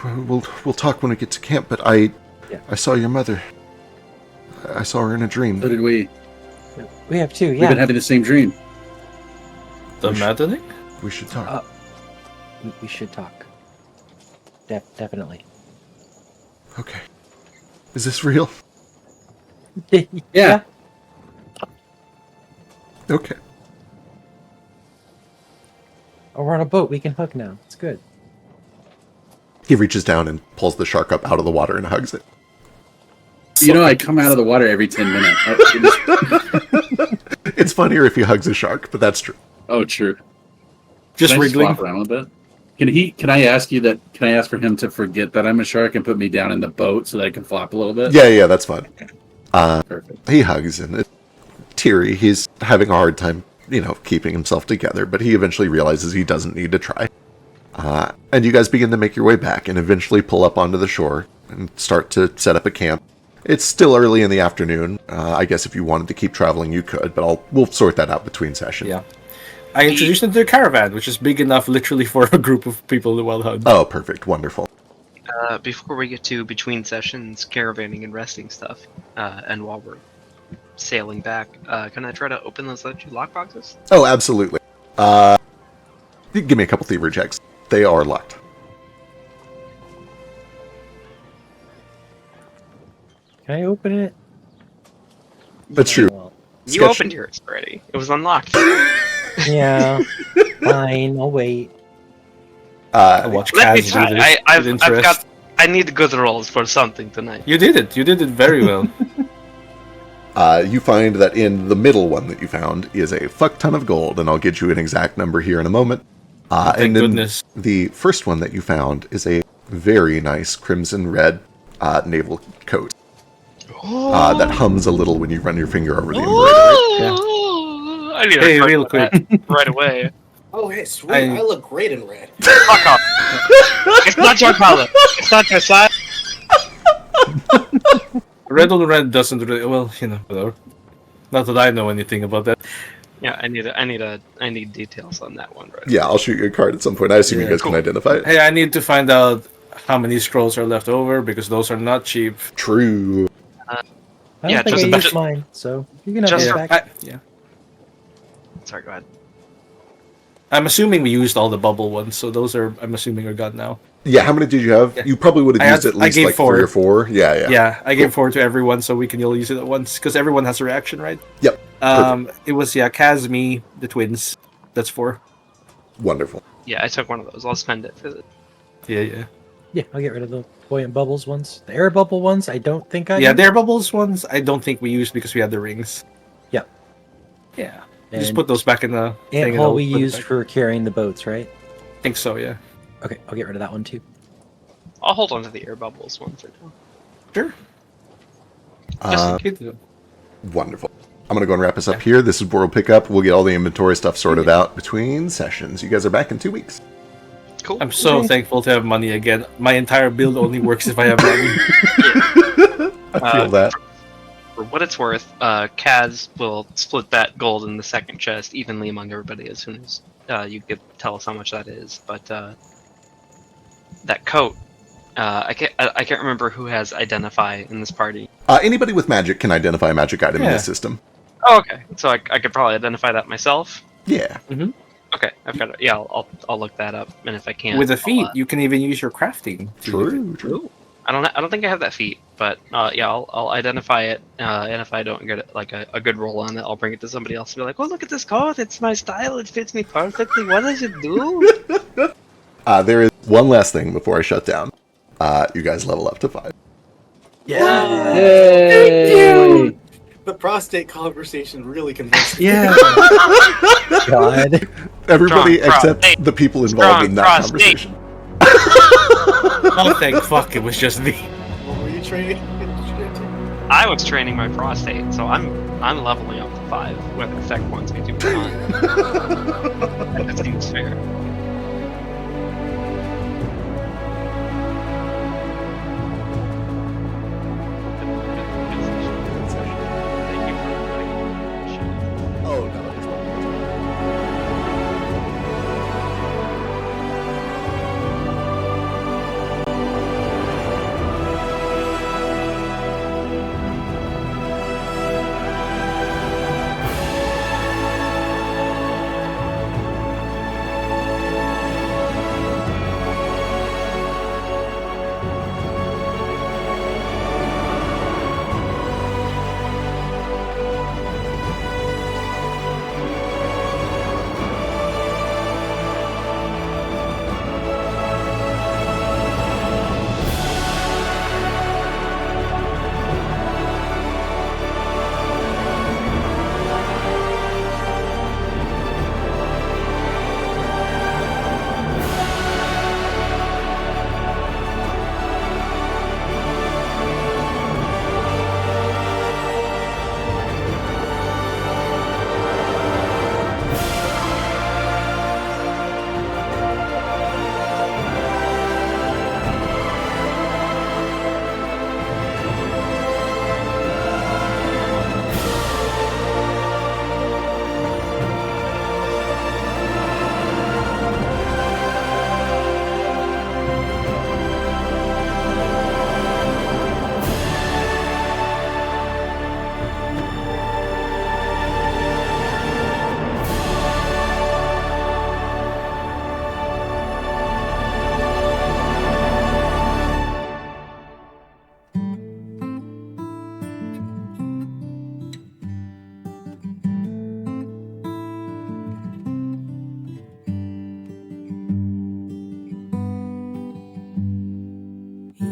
Speaker 3: We'll talk when we get to camp. But I saw your mother. I saw her in a dream.
Speaker 4: So did we.
Speaker 1: We have two,
Speaker 4: We've been having the same dream.
Speaker 6: The maddening?
Speaker 3: We should talk.
Speaker 1: We should talk. Definitely.
Speaker 3: Okay. Is this real?
Speaker 7: Yeah.
Speaker 3: Okay.
Speaker 1: Oh, we're on a boat. We can hook now. It's good.
Speaker 3: He reaches down and pulls the shark up out of the water and hugs it.
Speaker 4: You know, I come out of the water every 10 minutes.
Speaker 3: It's funnier if he hugs a shark, but that's true.
Speaker 4: Oh, true.
Speaker 6: Just
Speaker 4: Can I
Speaker 6: wriggling.
Speaker 4: flop around a bit? Can I ask for him to forget that I'm a shark and put me down in the boat so that I can flop a little bit?
Speaker 3: Yeah, that's fun.
Speaker 4: Perfect.
Speaker 3: He hugs and it's teary. He's having a hard time, keeping himself together, but he eventually realizes he doesn't need to try. And you guys begin to make your way back and eventually pull up onto the shore and start to set up a camp. It's still early in the afternoon. I guess if you wanted to keep traveling, you could, but we'll sort that out between sessions.
Speaker 6: Yeah. I introduced them to the caravan, which is big enough literally for a group of people to well hunt.
Speaker 3: Oh, perfect. Wonderful.
Speaker 5: Before we get to between sessions, caravanning and resting stuff, and while we're sailing back, can I try to open those lockboxes?
Speaker 3: Oh, absolutely. Give me a couple thievery checks. They are locked.
Speaker 1: Can I open it?
Speaker 3: That's true.
Speaker 1: Well,
Speaker 5: You
Speaker 3: Sketch-
Speaker 5: opened yours already. It was unlocked.
Speaker 1: yeah. Fine. I'll wait.
Speaker 6: I watch
Speaker 5: Let me
Speaker 6: Kaz do
Speaker 5: try.
Speaker 6: this
Speaker 5: I've
Speaker 6: with interest.
Speaker 5: got. I need good rolls for something tonight.
Speaker 6: You did it. You did it very well.
Speaker 3: You find that in the middle one that you found is a fuck ton of gold, and I'll get you an exact number here in a moment.
Speaker 6: Thank
Speaker 3: and then
Speaker 6: goodness.
Speaker 3: the first one that you found is a very nice crimson red naval coat that hums a little when you run your finger over the embroidery.
Speaker 5: I need
Speaker 6: Hey,
Speaker 5: to
Speaker 6: real quick.
Speaker 5: right away.
Speaker 2: Oh, hey, sweet!
Speaker 6: I-
Speaker 2: I look great in red.
Speaker 5: Fuck off. It's not your color. It's not your size.
Speaker 6: Red on red doesn't really whatever. Not that I know anything about that.
Speaker 5: Yeah, I need details on that one. Right.
Speaker 3: Yeah, I'll shoot you a card at some point. I assume you
Speaker 6: Yeah,
Speaker 3: guys
Speaker 5: cool.
Speaker 3: can identify it.
Speaker 6: Hey, I need to find out how many scrolls are left over because those are not cheap.
Speaker 3: True.
Speaker 1: I
Speaker 5: Yeah,
Speaker 1: don't think
Speaker 5: just-
Speaker 1: I used mine, so you can have
Speaker 5: just
Speaker 1: it
Speaker 5: for-
Speaker 1: back.
Speaker 5: Sorry, go ahead.
Speaker 6: I'm assuming we used all the bubble ones, so those I'm assuming are gone now.
Speaker 3: Yeah, how many did you have?
Speaker 6: Yeah.
Speaker 3: You probably would
Speaker 6: I
Speaker 3: have used
Speaker 6: had-
Speaker 3: at
Speaker 6: I
Speaker 3: least
Speaker 6: gave
Speaker 3: like
Speaker 6: 4.
Speaker 3: 3 or 4. Yeah.
Speaker 6: Yeah, I gave 4 to everyone, so we can all use it at once because everyone has a reaction, right?
Speaker 3: Yep.
Speaker 6: It was Kaz, me, the twins. That's 4.
Speaker 3: Wonderful.
Speaker 5: Yeah, I took one of those. I'll spend it for the.
Speaker 6: Yeah.
Speaker 1: Yeah, I'll get rid of the buoyant bubbles ones. The air bubble ones, I don't think I
Speaker 6: Yeah,
Speaker 1: used.
Speaker 6: the air bubbles ones, I don't think we used because we had the rings.
Speaker 1: Yep.
Speaker 6: Yeah.
Speaker 1: And
Speaker 6: Just put those back in the thing.
Speaker 1: ant
Speaker 6: and
Speaker 1: hole
Speaker 6: I'll
Speaker 1: we
Speaker 6: put it
Speaker 1: used
Speaker 6: back.
Speaker 1: for carrying the boats, right?
Speaker 6: I think so, yeah.
Speaker 1: Okay, I'll get rid of that one too.
Speaker 5: I'll hold on to the air bubbles one for now.
Speaker 6: Sure.
Speaker 3: Uh,
Speaker 6: Just in case.
Speaker 3: Wonderful. I'm going to go and wrap us up here. This is where we'll pick up. We'll get all the inventory stuff sorted out between sessions. You guys are back in 2 weeks.
Speaker 5: Cool.
Speaker 6: I'm so thankful to have money again. My entire build only works if I have money.
Speaker 3: I feel that.
Speaker 5: For what it's worth, Kaz will split that gold in the second chest evenly among everybody as soon as you tell us how much that is. But that coat, I can't remember who has identify in this party.
Speaker 3: Anybody with magic can identify a magic item in
Speaker 6: Yeah.
Speaker 3: this system.
Speaker 5: Oh, okay. So I could probably identify that myself.
Speaker 3: Yeah.
Speaker 5: Okay, I've got it. Yeah, I'll look that up, and if I can't,
Speaker 8: With a
Speaker 5: I'll,
Speaker 8: feat, you can even use your crafting. To use it.
Speaker 3: True.
Speaker 5: I don't think I have that feat, but yeah, I'll identify it, and if I don't get it, like a good roll on it, I'll bring it to somebody else and be like, "Oh, look at this coat! It's my style. It fits me perfectly. What does it do?"
Speaker 3: There is one last thing before I shut down. You guys level up to 5.
Speaker 2: Yeah.
Speaker 7: Yay!
Speaker 2: The prostate conversation really convinced me.
Speaker 1: Yeah. God.
Speaker 3: Everybody
Speaker 5: Strong
Speaker 3: except
Speaker 5: prostate.
Speaker 3: the people involved in
Speaker 5: Strong
Speaker 3: that
Speaker 5: prostate.
Speaker 3: conversation.
Speaker 6: Oh, thank fuck, it was just me.
Speaker 2: What were you training?
Speaker 5: I was training my prostate, so I'm leveling up to 5, whether Sec wants me to or not. That seems fair. Thank you for letting me share.
Speaker 3: Oh, no. it's fine.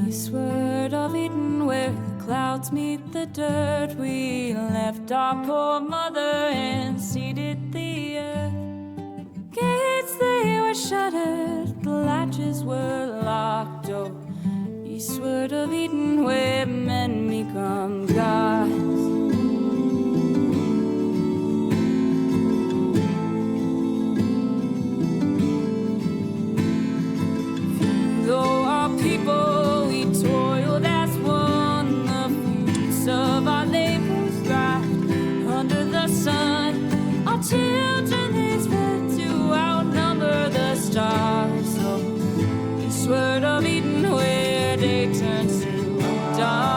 Speaker 9: Eastward of Eden, where the clouds meet the dirt, we left our poor mother and seeded the earth. Gates they were shuttered, the latches were locked. Oh, eastward of Eden, where men become gods. Though our people, we toiled as one, the fruits of our labors thrived under the sun. Our children they spread to outnumber the stars. So eastward of Eden, where day turns to dawn.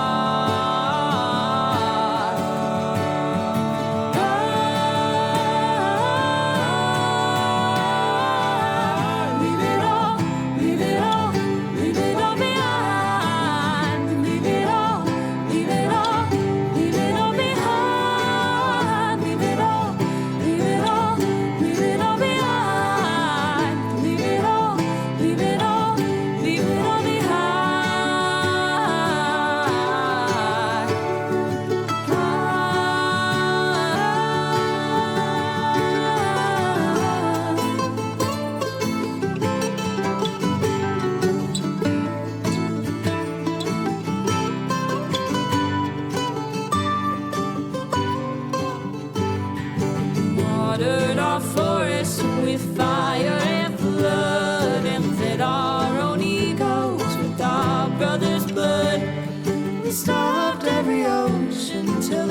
Speaker 9: Watered our forests with fire and flood, and fed our own egos with our brother's blood. We starved every ocean till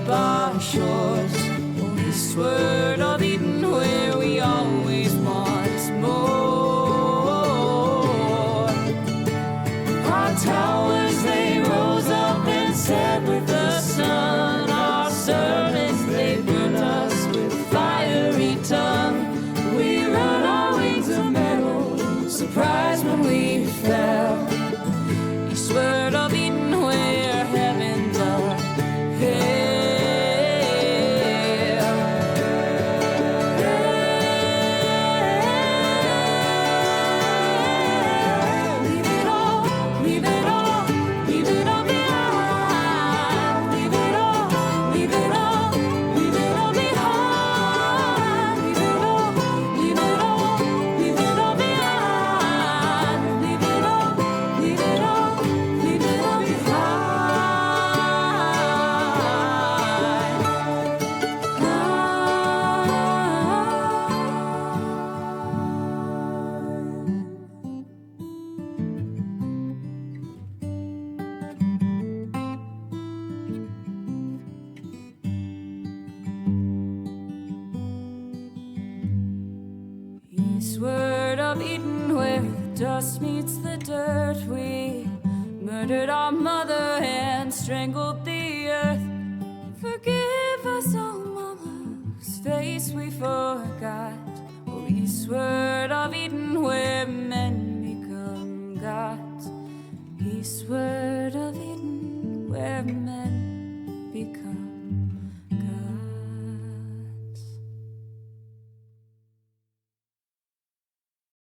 Speaker 9: our shores. Oh, eastward of Eden, where we always want more. Our towers, they rose up and set with the sun. Our servants, they burnt us with fiery tongue. We rode our wings of metal, surprised when we fell. Eastward of Eden, where heavens are hell. Leave it all, leave it all, leave it all behind. Leave it all, leave it all, leave it all behind. Leave it all, leave it all, leave it all behind. Leave it all, leave it all, leave it all Eastward of Eden, where the dust meets the dirt, we murdered our mother and strangled the earth. Forgive us, oh mama, whose face we forgot. Oh, eastward of Eden, where men become gods. Eastward